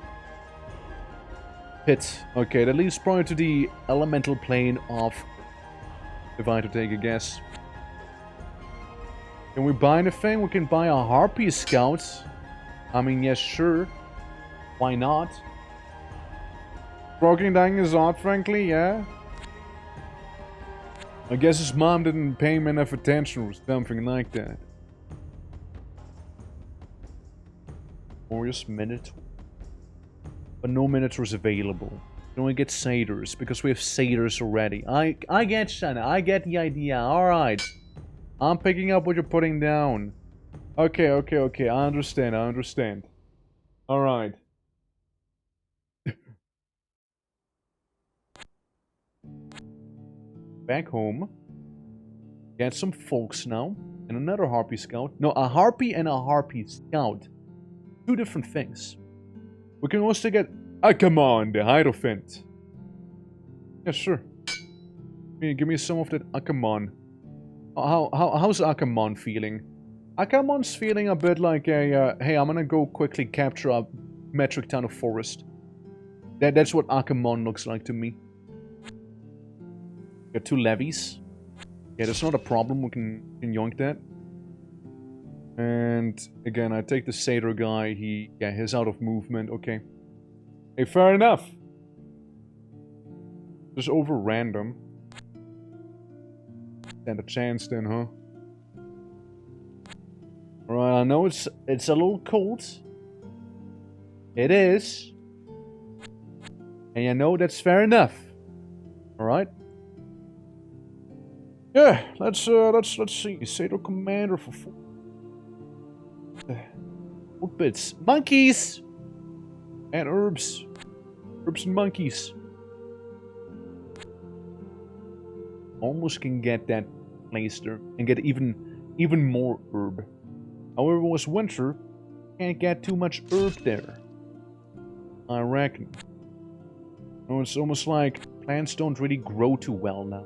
Pit. Okay, that leads probably to the elemental plane of... If I had to take a guess. Can we buy anything? We can buy a Harpy Scout. I mean, yes, sure. Why not? Broken dying is odd, frankly, yeah. I guess his mom didn't pay him enough attention or something like that. Glorious Minotaur. But no Minotaurs available. We only get Satyrs, because we have Satyrs already. I get Shanna, I get the idea, alright. I'm picking up what you're putting down. Okay, I understand. Alright. Back home. Get some folks now. And another Harpy Scout. No, a Harpy and a Harpy Scout. Two different things. We can also get Akamon, the Hierophant. Yeah, sure. Give me some of that Akamon. How's Akamon feeling? Akamon's feeling a bit like a, hey, I'm gonna go quickly capture a metric ton of forest. That's what Akamon looks like to me. Got 2 levies. Yeah, that's not a problem, we can yoink that. And again, I take the Satyr guy, he's out of movement, okay. Hey, fair enough. Just over random. Stand a chance then, huh? Alright, I know it's a little cold. It is. And you know that's fair enough. Alright? Yeah, let's see. Satyr Commander for 4. What bits? Monkeys! And herbs. Herbs and monkeys. Almost can get that placed there. And get even more herb. However, it was winter. Can't get too much herb there. I reckon. Oh, it's almost like plants don't really grow too well now.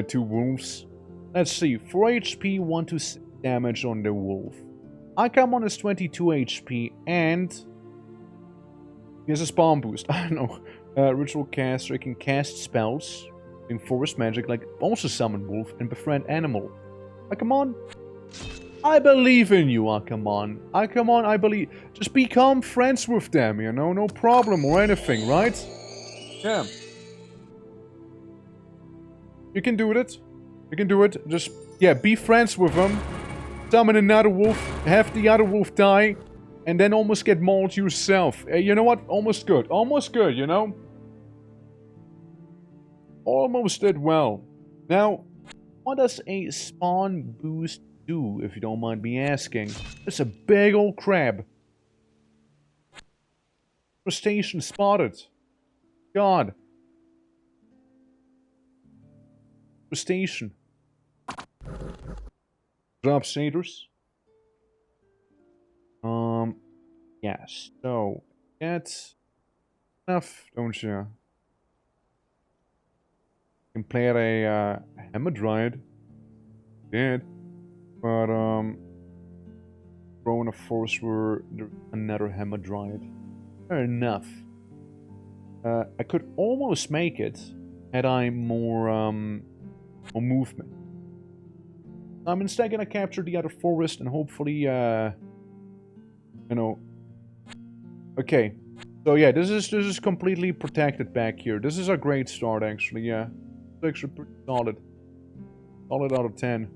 2 wolves. Let's see. 4 HP, 1 to 6 damage on the wolf. Akamon is 22 HP and he has a spawn boost. I don't know. Ritual caster can cast spells in forest magic, like also summon wolf and befriend animal. Akamon, I believe in you, Akamon. Akamon, I believe. Just become friends with them, you know, no problem or anything, right? Yeah. You can do it. You can do it. Just, yeah, be friends with them. Summon another wolf, have the other wolf die, and then almost get mauled yourself. You know what? Almost good. Almost good, you know? Almost did well. Now, what does a spawn boost do, if you don't mind me asking? It's a big old crab. Crustacean spotted. God. Crustacean. Drop satyrs. Yes. So, get enough, don't you? You can play at a Hamadryad. Did. But, throw in a forest where there's another Hamadryad. Fair enough. I could almost make it had I more movement. I'm instead gonna capture the other forest and hopefully, you know. Okay, so yeah, this is completely protected back here. This is a great start, actually. Yeah, it's actually pretty solid. Solid out of 10.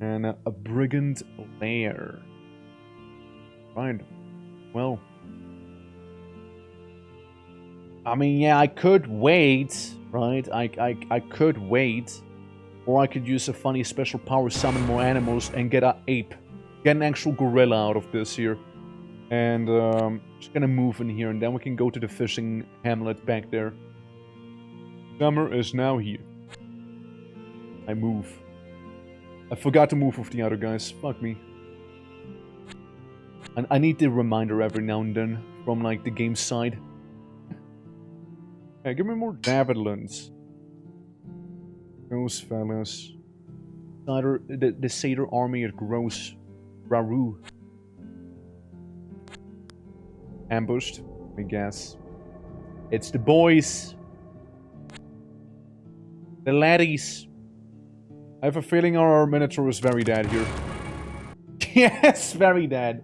And a brigand lair. Right. Well. I mean, yeah, I could wait, right? I could wait. Or I could use a funny special power, summon more animals, and get an ape. Get an actual gorilla out of this here. And, just gonna move in here, and then we can go to the fishing hamlet back there. Summer is now here. I move. I forgot to move with the other guys. Fuck me. And I need the reminder every now and then from, like, the game side. Hey, give me more Davidlands. Those fellas. The Satyr army, it grows. Raru. Ambushed, I guess. It's the boys. The laddies. I have a feeling our Minotaur is very dead here. Yes, very dead.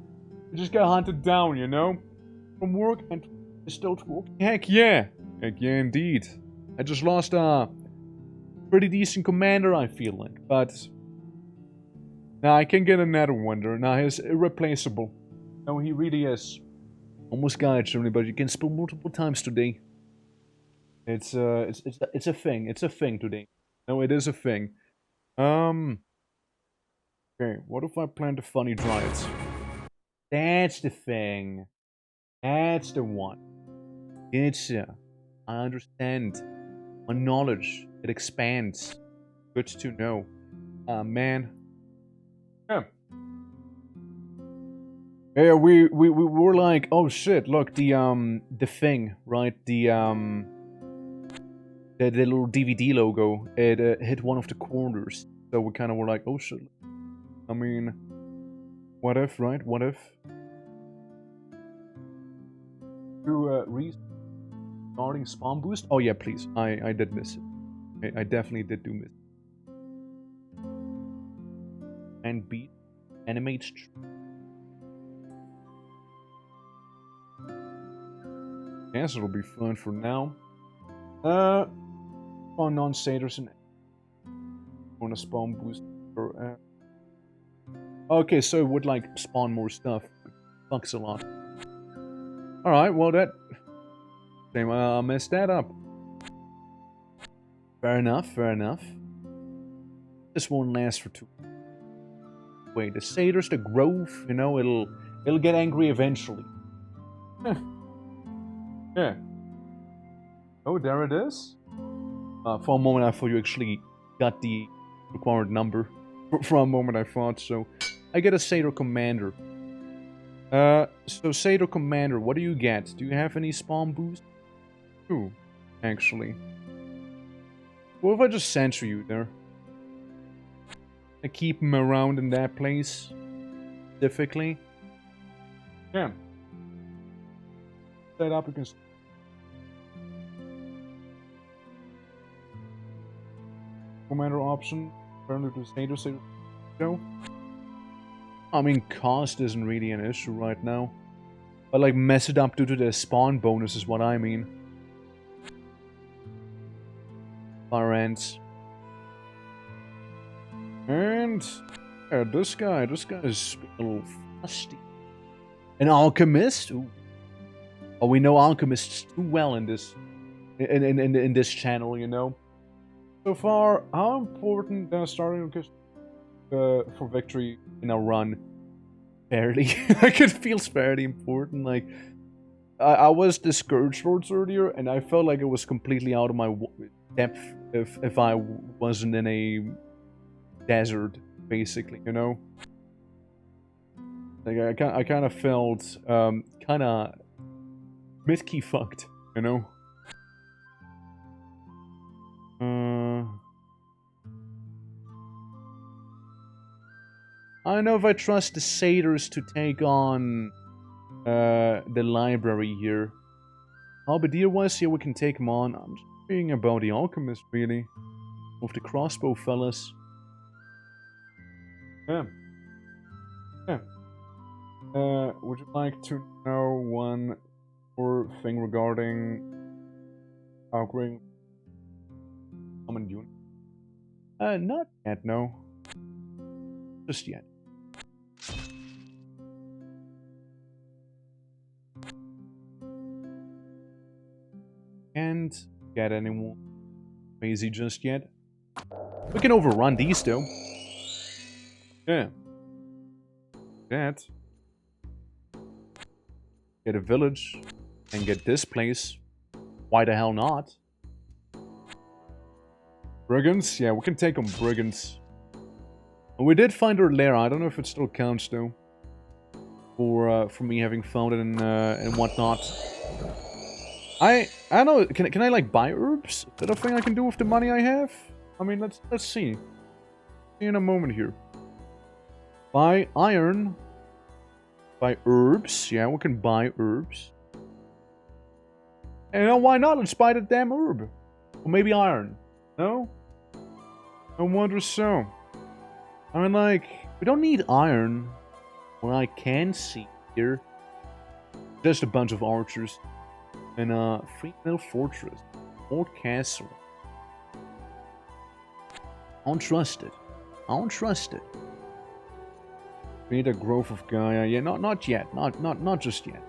We just got hunted down, you know? From work and still to work. Heck yeah. Heck yeah, indeed. I just lost a pretty decent commander, I feel like. But Now I can get another wonder. Now he's irreplaceable. No, he really is. Almost got it, Germany, but you can spell multiple times today. It's a thing. It's a thing today. No, it is a thing. Okay, what if I plant a funny dryad? That's the thing. That's the one. It's I understand. My knowledge, it expands. Good to know. Man. Yeah. Yeah, we were like, oh shit, look, the thing, right? The little DVD logo, it hit one of the corners. So we kind of were like, oh shit. I mean, what if, right? What if? To restarting spawn boost? Oh yeah, please. I did miss it. I definitely did do miss it. And beat animates. Yes, it'll be fun for now. On non-satyrs and on a spawn boost. Okay, so it would like spawn more stuff. Fucks a lot. Alright, well that... Damn, I messed that up. Fair enough, fair enough. This won't last for too... Wait, the satyrs, the grove, you know, it'll get angry eventually. Yeah. Oh, there it is. For a moment I thought you actually got the required number. For a moment I thought so. I get a satyr commander. So satyr commander, what do you get? Do you have any spawn boost? Ooh, actually. What if I just censor you there? I keep him around in that place. Specifically. Yeah. Set up against... Commander option. Apparently to satyr. No. I mean, cost isn't really an issue right now. But like, mess it up due to the spawn bonus is what I mean. Fire ants. And... yeah, this guy is a little fusty. An alchemist? Ooh. Oh, we know alchemists too well in this... in this channel, you know? So far, how important starting for victory in a run? Fairly. Like, it feels fairly important. Like, I was the Scourge Lords earlier, and I felt like it was completely out of my depth if I wasn't in a desert, basically, you know? Like, I kind of felt, kind of mid-key fucked, you know? I don't know if I trust the satyrs to take on the library here. Halberdier-wise, yeah, we can take them on. I'm just thinking about the alchemist, really. Of the crossbow fellas. Yeah. Yeah. Would you like to know one more thing regarding upgrading common unit? Not yet, no. Just yet. Can't get anyone crazy just yet. We can overrun these though. Yeah. That. Get a village and get this place. Why the hell not? Brigands? Yeah, we can take on brigands. We did find her lair. I don't know if it still counts though. For me having found it and whatnot. I don't know. Can I like buy herbs? Is that a thing I can do with the money I have? I mean, let's see. See in a moment here. Buy iron. Buy herbs. Yeah, we can buy herbs. And you know, why not? Let's buy the damn herb. Or maybe iron. No? I wonder so. I mean, like, we don't need iron. What I can see here. Just a bunch of archers. And Free Mill Fortress. Old Castle. I don't trust it. I don't trust it. Create a Grove of Gaia. Yeah, not yet. Not just yet.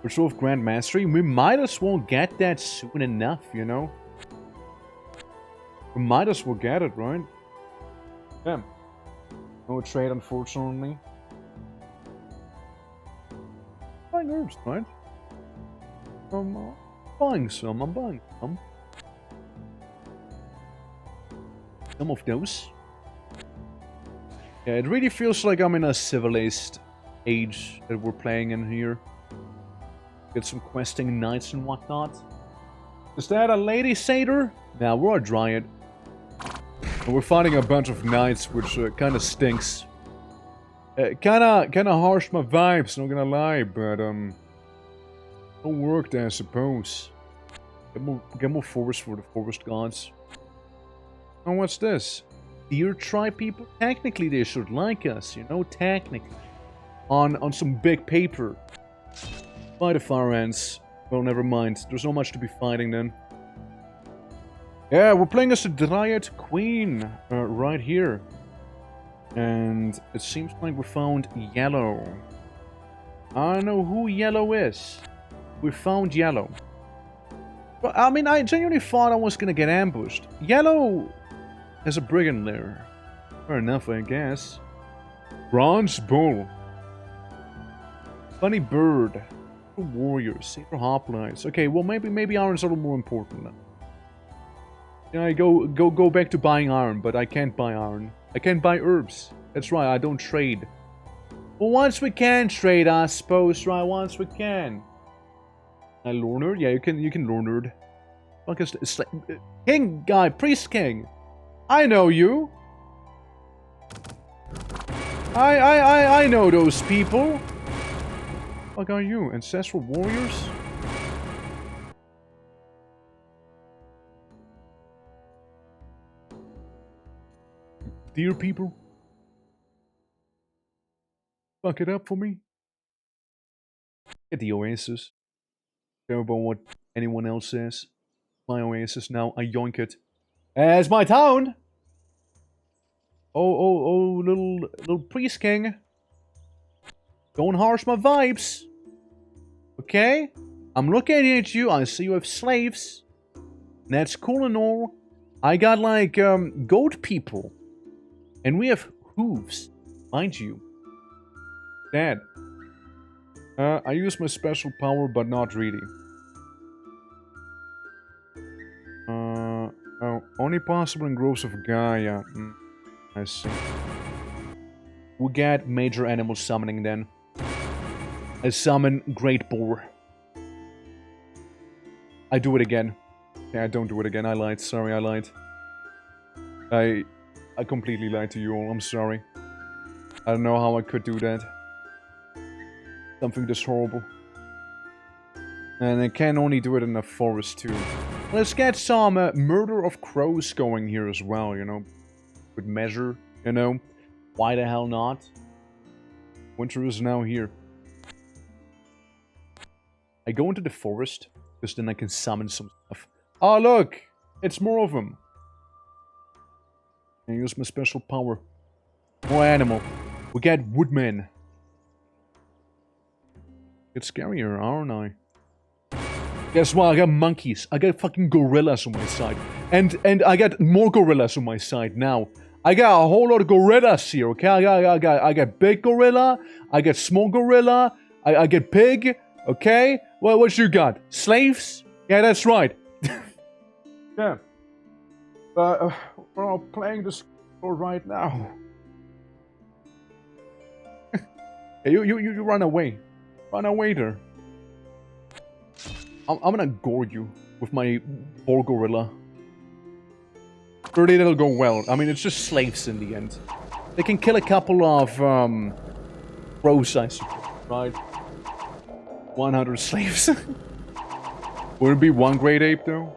Ritual of Grand Mastery. We might as well get that soon enough, you know? We might as well get it, right? Yeah. No trade, unfortunately. Buying herbs, right? I'm buying some. I'm buying some. Some of those. Yeah, it really feels like I'm in a civilized age that we're playing in here. Get some questing knights and whatnot. Is that a lady satyr? Nah, we're a dryad. And we're fighting a bunch of knights, which kind of stinks. Kind of harsh my vibes, not gonna lie, but it'll work there, I suppose. Get more forest for the forest gods. Oh, what's this? Deer tribe people? Technically, they should like us, you know, technically. On some big paper. By the far ends. Well, never mind. There's not much to be fighting then. Yeah, we're playing as a Dryad Queen right here. And it seems like we found Yellow. I don't know who Yellow is. We found Yellow. Well, I mean, I genuinely thought I was gonna get ambushed. Yellow has a brigand lair. Fair enough, I guess. Bronze Bull. Funny Bird. Warriors. Saber Hoplites. Okay, well, maybe iron's a little more important then. Yeah, I go back to buying iron, but I can't buy iron. I can't buy herbs. That's right, I don't trade. Well, once we can trade, I suppose, right? Once we can. Lornerd? Yeah, you can Lornerd. Fuck is this? King guy, priest king. I know you. I know those people. What are you? Ancestral warriors? Dear people? Fuck it up for me? Get the oasis. Care about what anyone else says. My oasis now, I yoink it. It's my town! Oh, little priest king. Don't harsh my vibes. Okay? I'm looking at you, I see you have slaves. That's cool and all. I got like, goat people. And we have hooves. Mind you. Dad. I use my special power, but not really. Oh, only possible in Groves of Gaia. I see. We get major animal summoning then. I summon Great Boar. I do it again. Yeah, I don't do it again. I lied. Sorry, I lied. I completely lied to you all. I'm sorry. I don't know how I could do that. Something this horrible. And I can only do it in the forest too. Let's get some murder of crows going here as well, you know. With measure, you know. Why the hell not? Winter is now here. I go into the forest, because then I can summon some stuff. Oh, look! It's more of them. I use my special power. More animal. We get woodmen. It's scarier, aren't I? Guess what? I got monkeys. I got fucking gorillas on my side. And I got more gorillas on my side now. I got a whole lot of gorillas here, okay? I got big gorilla. I got small gorilla. I get pig, okay? Well, what you got? Slaves? Yeah, that's right. Yeah. We're all playing this right now. Hey, you run away. Run away there. I'm gonna gore you with my boar gorilla. Surely that'll go well. I mean, it's just slaves in the end. They can kill a couple of, crows, I suppose, right? 100 slaves. Would it be one great ape, though?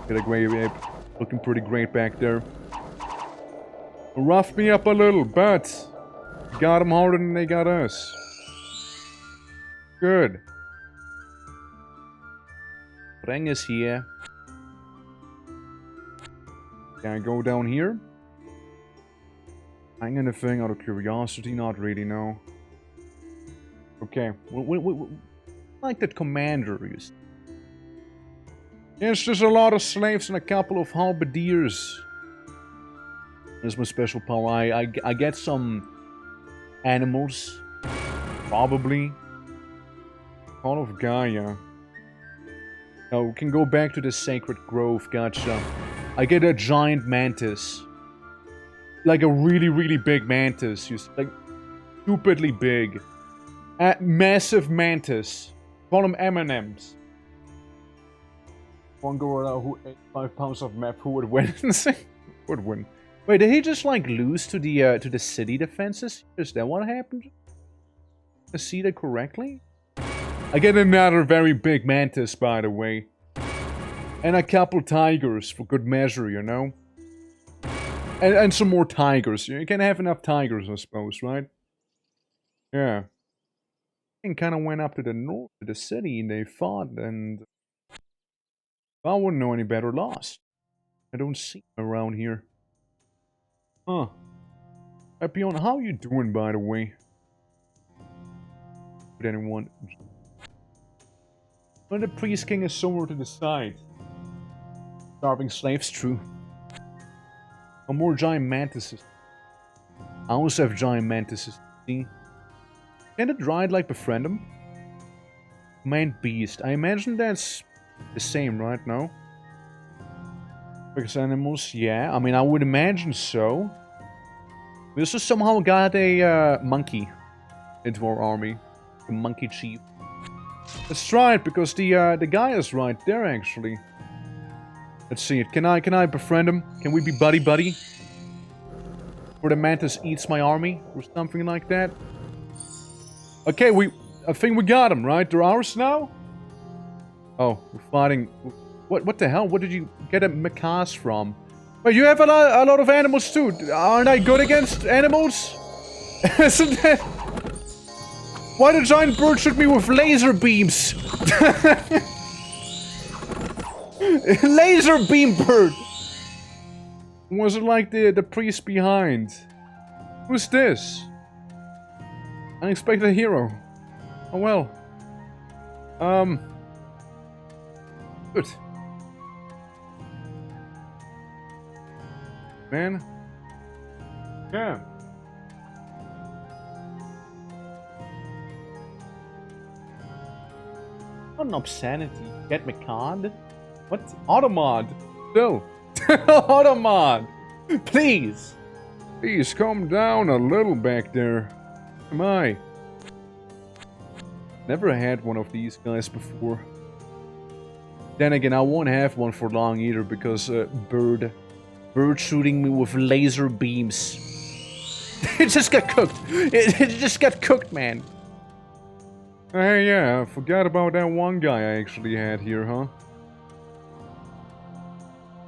Get a great ape. Looking pretty great back there. Roughed me up a little, but got them harder than they got us. Good. Reng is here. Can I go down here? Hang anything out of curiosity? Not really, no. Okay, we like that commander you see. Yes, there's a lot of slaves and a couple of halberdiers. That's my special power. I get some animals. Probably. Call of Gaia. Now, we can go back to the Sacred Grove, gotcha. I get a giant mantis. Like a really, really big mantis. Like, stupidly big. A massive mantis. Call them M&Ms. One gorilla who ate 5 pounds of meth, who would win? Who would win? Wait, did he just like lose to the city defenses? Is that what happened? I see that correctly? I get another very big mantis, by the way. And a couple tigers for good measure, you know? And some more tigers. You can have enough tigers, I suppose, right? Yeah. And kind of went up to the north of the city and they fought and... I wouldn't know any better, lost. I don't see him around here. Huh. Epion, how you doing, by the way? Would anyone... When the priest king is somewhere to the side. Starving slaves, true. No more giant mantises. I also have giant mantises. See? Can the Dryad like befriend him? Command beast. I imagine that's the same, right? No? Because animals, yeah. I mean, I would imagine so. We also somehow got a monkey into our army. A monkey chief. That's right, because the guy is right there, actually. Let's see it. Can I befriend him? Can we be buddy-buddy? Or the mantis eats my army? Or something like that? Okay, I think we got him, right? They're ours now? Oh, we're fighting... What the hell? What did you get a macaws from? Wait, you have a lot of animals too. Aren't I good against animals? Isn't that... Why did giant bird shoot me with laser beams? Laser beam bird! Was it like the priest behind? Who's this? Unexpected hero. Oh well. Good. Man. Yeah. What an obscenity. Get me conned? What? Automod. Still. Automod. Please. Please calm down a little back there. Am I? Never had one of these guys before. Then again, I won't have one for long either because bird shooting me with laser beams. It just got cooked. It just got cooked, man. Hey, yeah, I forgot about that one guy I actually had here, huh?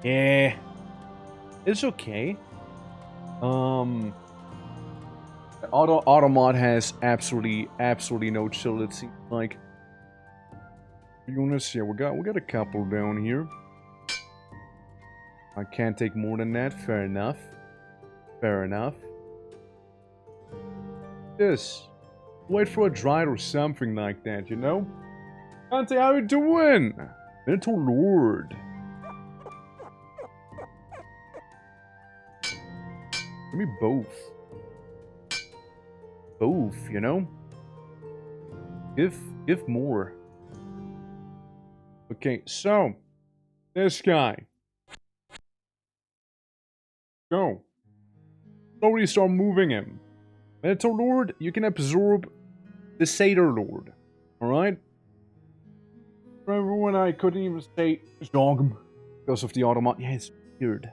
Yeah. It's okay. Automod has absolutely no chill, it seems like. Units, yeah, we got a couple down here. I can't take more than that, fair enough. Fair enough. This. Wait for a Dryad or something like that, you know? Dante, how you doing? Little Lord. Give me both. Both, you know? Give more. Okay, so this guy. Go. Slowly start moving him. Metal Lord, you can absorb the Satyr Lord. Alright? Remember when I couldn't even say Dogm because of the Automat? Yeah, it's weird.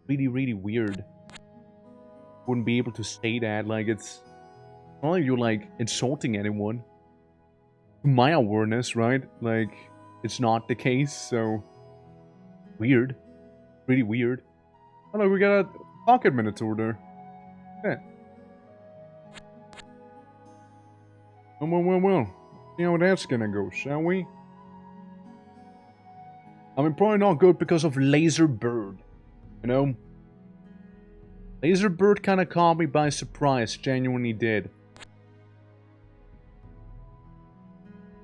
Really, really weird. Wouldn't be able to say that, like it's not like you're like insulting anyone. To my awareness, right? Like it's not the case, so weird. Really weird. Oh look, we got a pocket minotaur there. Yeah. Well. See how that's gonna go, shall we? I mean, probably not good because of Laser Bird. You know? Laser bird kind of caught me by surprise. Genuinely did.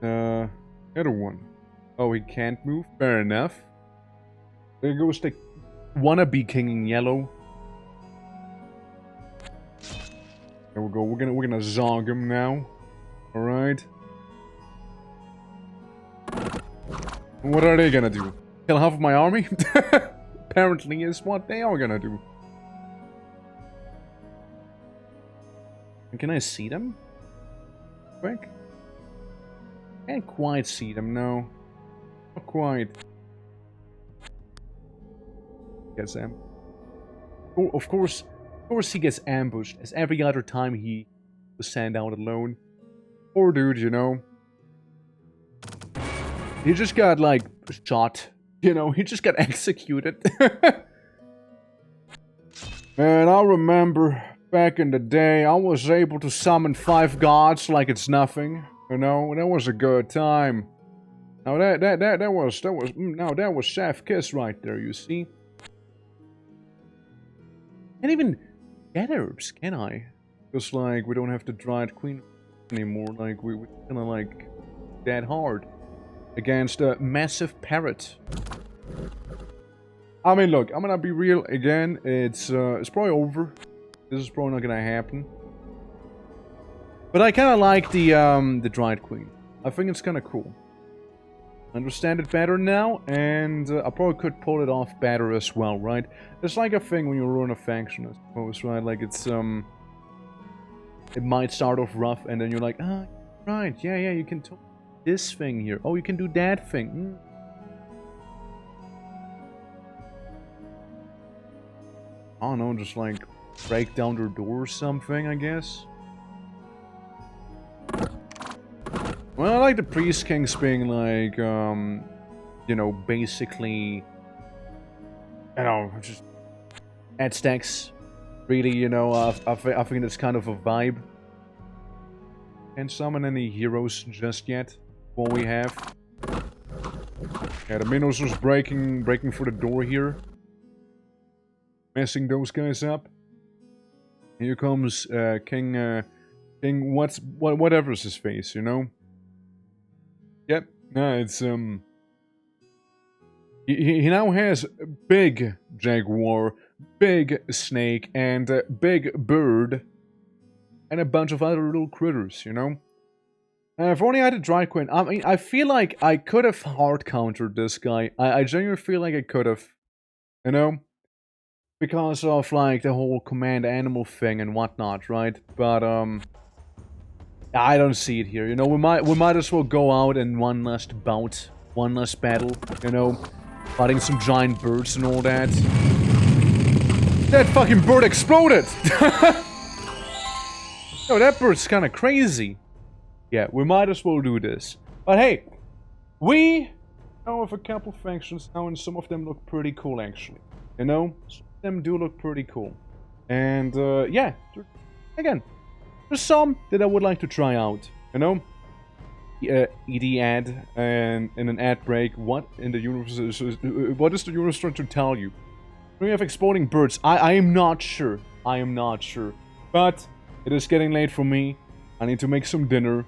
Other one. Oh, he can't move? Fair enough. There goes the wannabe king in yellow. There we go. We're gonna zog him now. Alright. What are they gonna do? Kill half of my army? Apparently is what they are gonna do. Can I see them? Quick? Can't quite see them, no. Not quite. Gets him. Oh, of course he gets ambushed, as every other time he was sent out alone. Poor dude, you know. He just got, like, shot. You know, he just got executed. Man, I remember back in the day, I was able to summon 5 gods like it's nothing. You know, that was a good time. Now that was chef kiss right there, you see. Can't even get herbs, can I? Just like, we don't have the Dried Queen anymore, like, we're kinda like, dead hard. Against a massive parrot. I mean, look, I'm gonna be real again. It's probably over. This is probably not gonna happen. But I kind of like the Dried Queen. I think it's kind of cool. I understand it better now, and I probably could pull it off better as well, right? It's like a thing when you run a faction, I suppose, right? Like it's it might start off rough, and then you're like, ah, right, yeah, you can do this thing here. Oh, you can do that thing. I don't know, just like break down their door or something, I guess. Well, I like the Priest Kings being like, you know, basically, you know, just add stacks. Really, you know, I think that's kind of a vibe. Can't summon any heroes just yet. What we have. Yeah, the Minos was breaking through the door here. Messing those guys up. Here comes King whatever's his face, you know. Yep, no, it's he now has big jaguar, big snake, and big bird, and a bunch of other little critters, you know. If only I had a Dried Queen. I mean, I feel like I could have hard countered this guy. I genuinely feel like I could have, you know. Because of, like, the whole command animal thing and whatnot, right? But, I don't see it here, you know? We might as well go out in one last bout. One last battle, you know? Fighting some giant birds and all that. That fucking bird exploded! Yo, that bird's kinda crazy. Yeah, we might as well do this. But hey, we know of a couple factions now, and some of them look pretty cool, actually. You know? Them do look pretty cool. And, yeah. Again, there's some that I would like to try out. You know? ED ad, and in an ad break, what in the universe what is the universe trying to tell you? We have exploding birds. I am not sure. I am not sure. But, it is getting late for me. I need to make some dinner.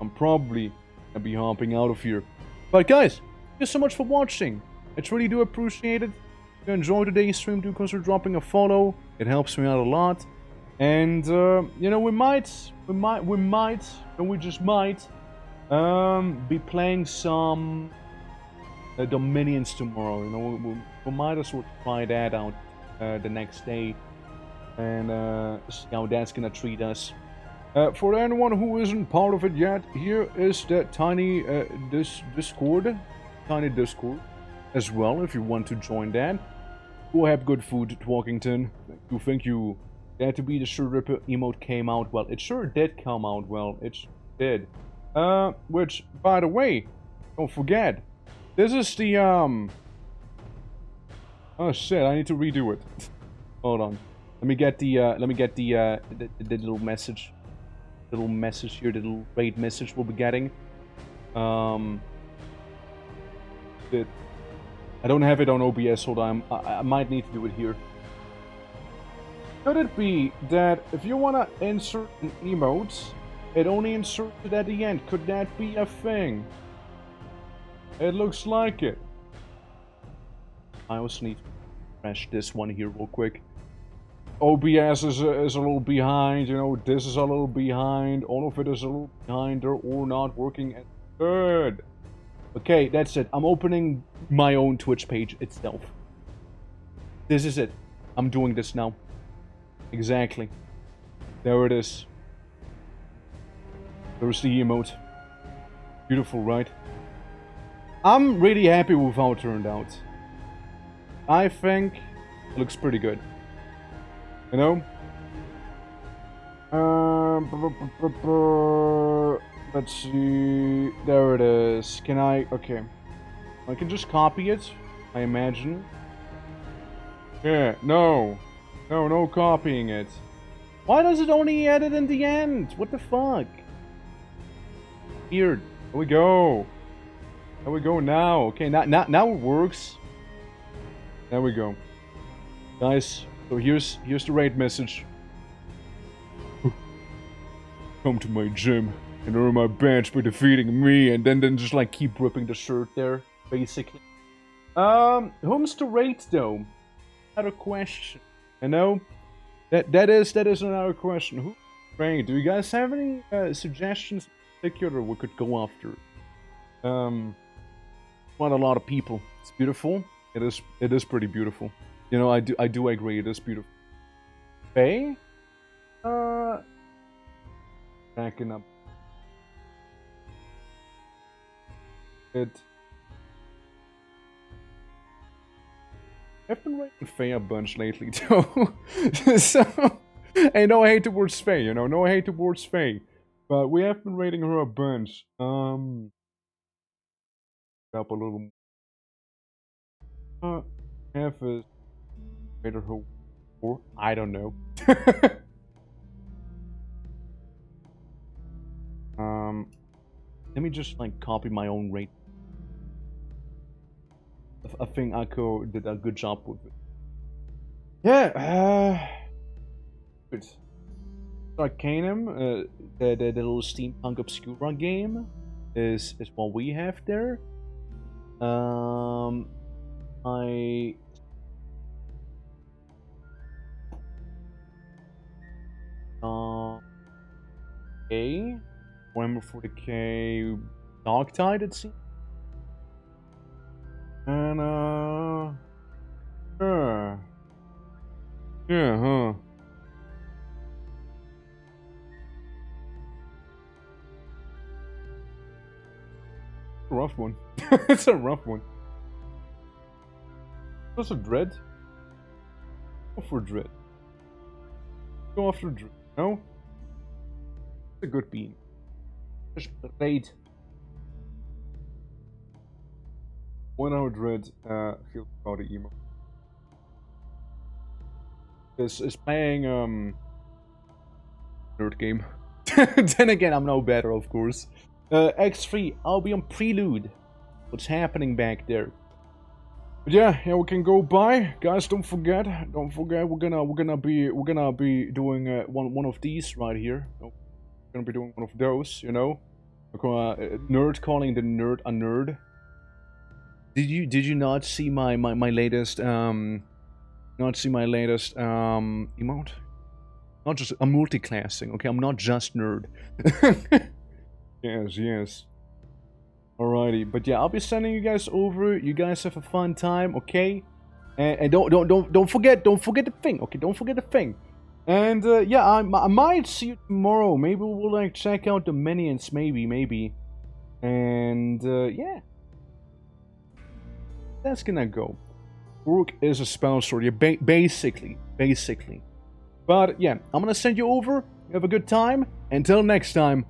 I'm probably gonna be hopping out of here. But guys, thank you so much for watching. I truly do appreciate it. If you enjoyed today's stream, do consider dropping a follow. It helps me out a lot. And, you know, we just might, be playing some Dominions tomorrow. You know, we might as well try that out the next day. And, see how that's gonna treat us. For anyone who isn't part of it yet, here is the tiny Discord. Tiny Discord as well, if you want to join that. We'll have good food, Walkington. You think you dare to be the Sure Ripper emote came out well? It sure did come out well. It did. Which, by the way, don't forget, this is the, oh shit, I need to redo it. Hold on. Let me get the little message. Little message here, the little raid message we'll be getting. I don't have it on OBS, hold on. I might need to do it here. Could it be that if you want to insert an emote, it only inserts it at the end? Could that be a thing? It looks like it. I also need to crash this one here real quick. OBS is a little behind, you know, this is a little behind, all of it is a little behind, they're all not working as good. Okay, that's it. I'm opening my own Twitch page itself. This is it. I'm doing this now. Exactly. There it is. There's the emote. Beautiful, right? I'm really happy with how it turned out. I think it looks pretty good. You know? Let's see. There it is. Can I... Okay. I can just copy it, I imagine. Yeah, no. No copying it. Why does it only add it in the end? What the fuck? Weird. There we go. There we go now. Okay, now it works. There we go. Guys, so here's the raid message. Come to my gym and earn my badge by defeating me, and then just like keep ripping the shirt there, basically. Whom's to rate though? Another question. You know? That is another question. Who's ranked? Do you guys have any suggestions in particular we could go after? Quite a lot of people. It's beautiful. It is pretty beautiful. You know, I do agree, it is beautiful. Faye? Backing up. I've been rating Faye a bunch lately, too. So, hey, no hate towards Faye, you know, no hate towards Faye. But we have been rating her a bunch. Up a little more. Have a rated her 4? I don't know. Let me just like copy my own rate. I think Akko did a good job with it. Yeah, good. Arcanum, the little steampunk obscura game is what we have there. Okay. Remember for the K Dogtide, it seems. And yeah, huh. A rough one. It's a rough one. What's a dread? Go for dread. Go after dread. No? It's a good bean. Just raid. 1 hour dread feels about the emo. This is playing nerd game. Then again, I'm no better, of course. X3, I'll be on Prelude. What's happening back there? But yeah, we can go by, guys. Don't forget, we're gonna be doing one of these right here. We're gonna be doing one of those, you know. Nerd calling the nerd a nerd. Did you not see my latest emote? Not just I'm multi-classing, okay? I'm not just nerd. Yes. Alrighty, but yeah, I'll be sending you guys over. You guys have a fun time, okay? And don't forget the thing, okay? Don't forget the thing. And yeah, I might see you tomorrow. Maybe we'll like check out the minions, maybe. And yeah, that's gonna go. Work is a spell story, basically. But yeah, I'm gonna send you over. Have a good time. Until next time,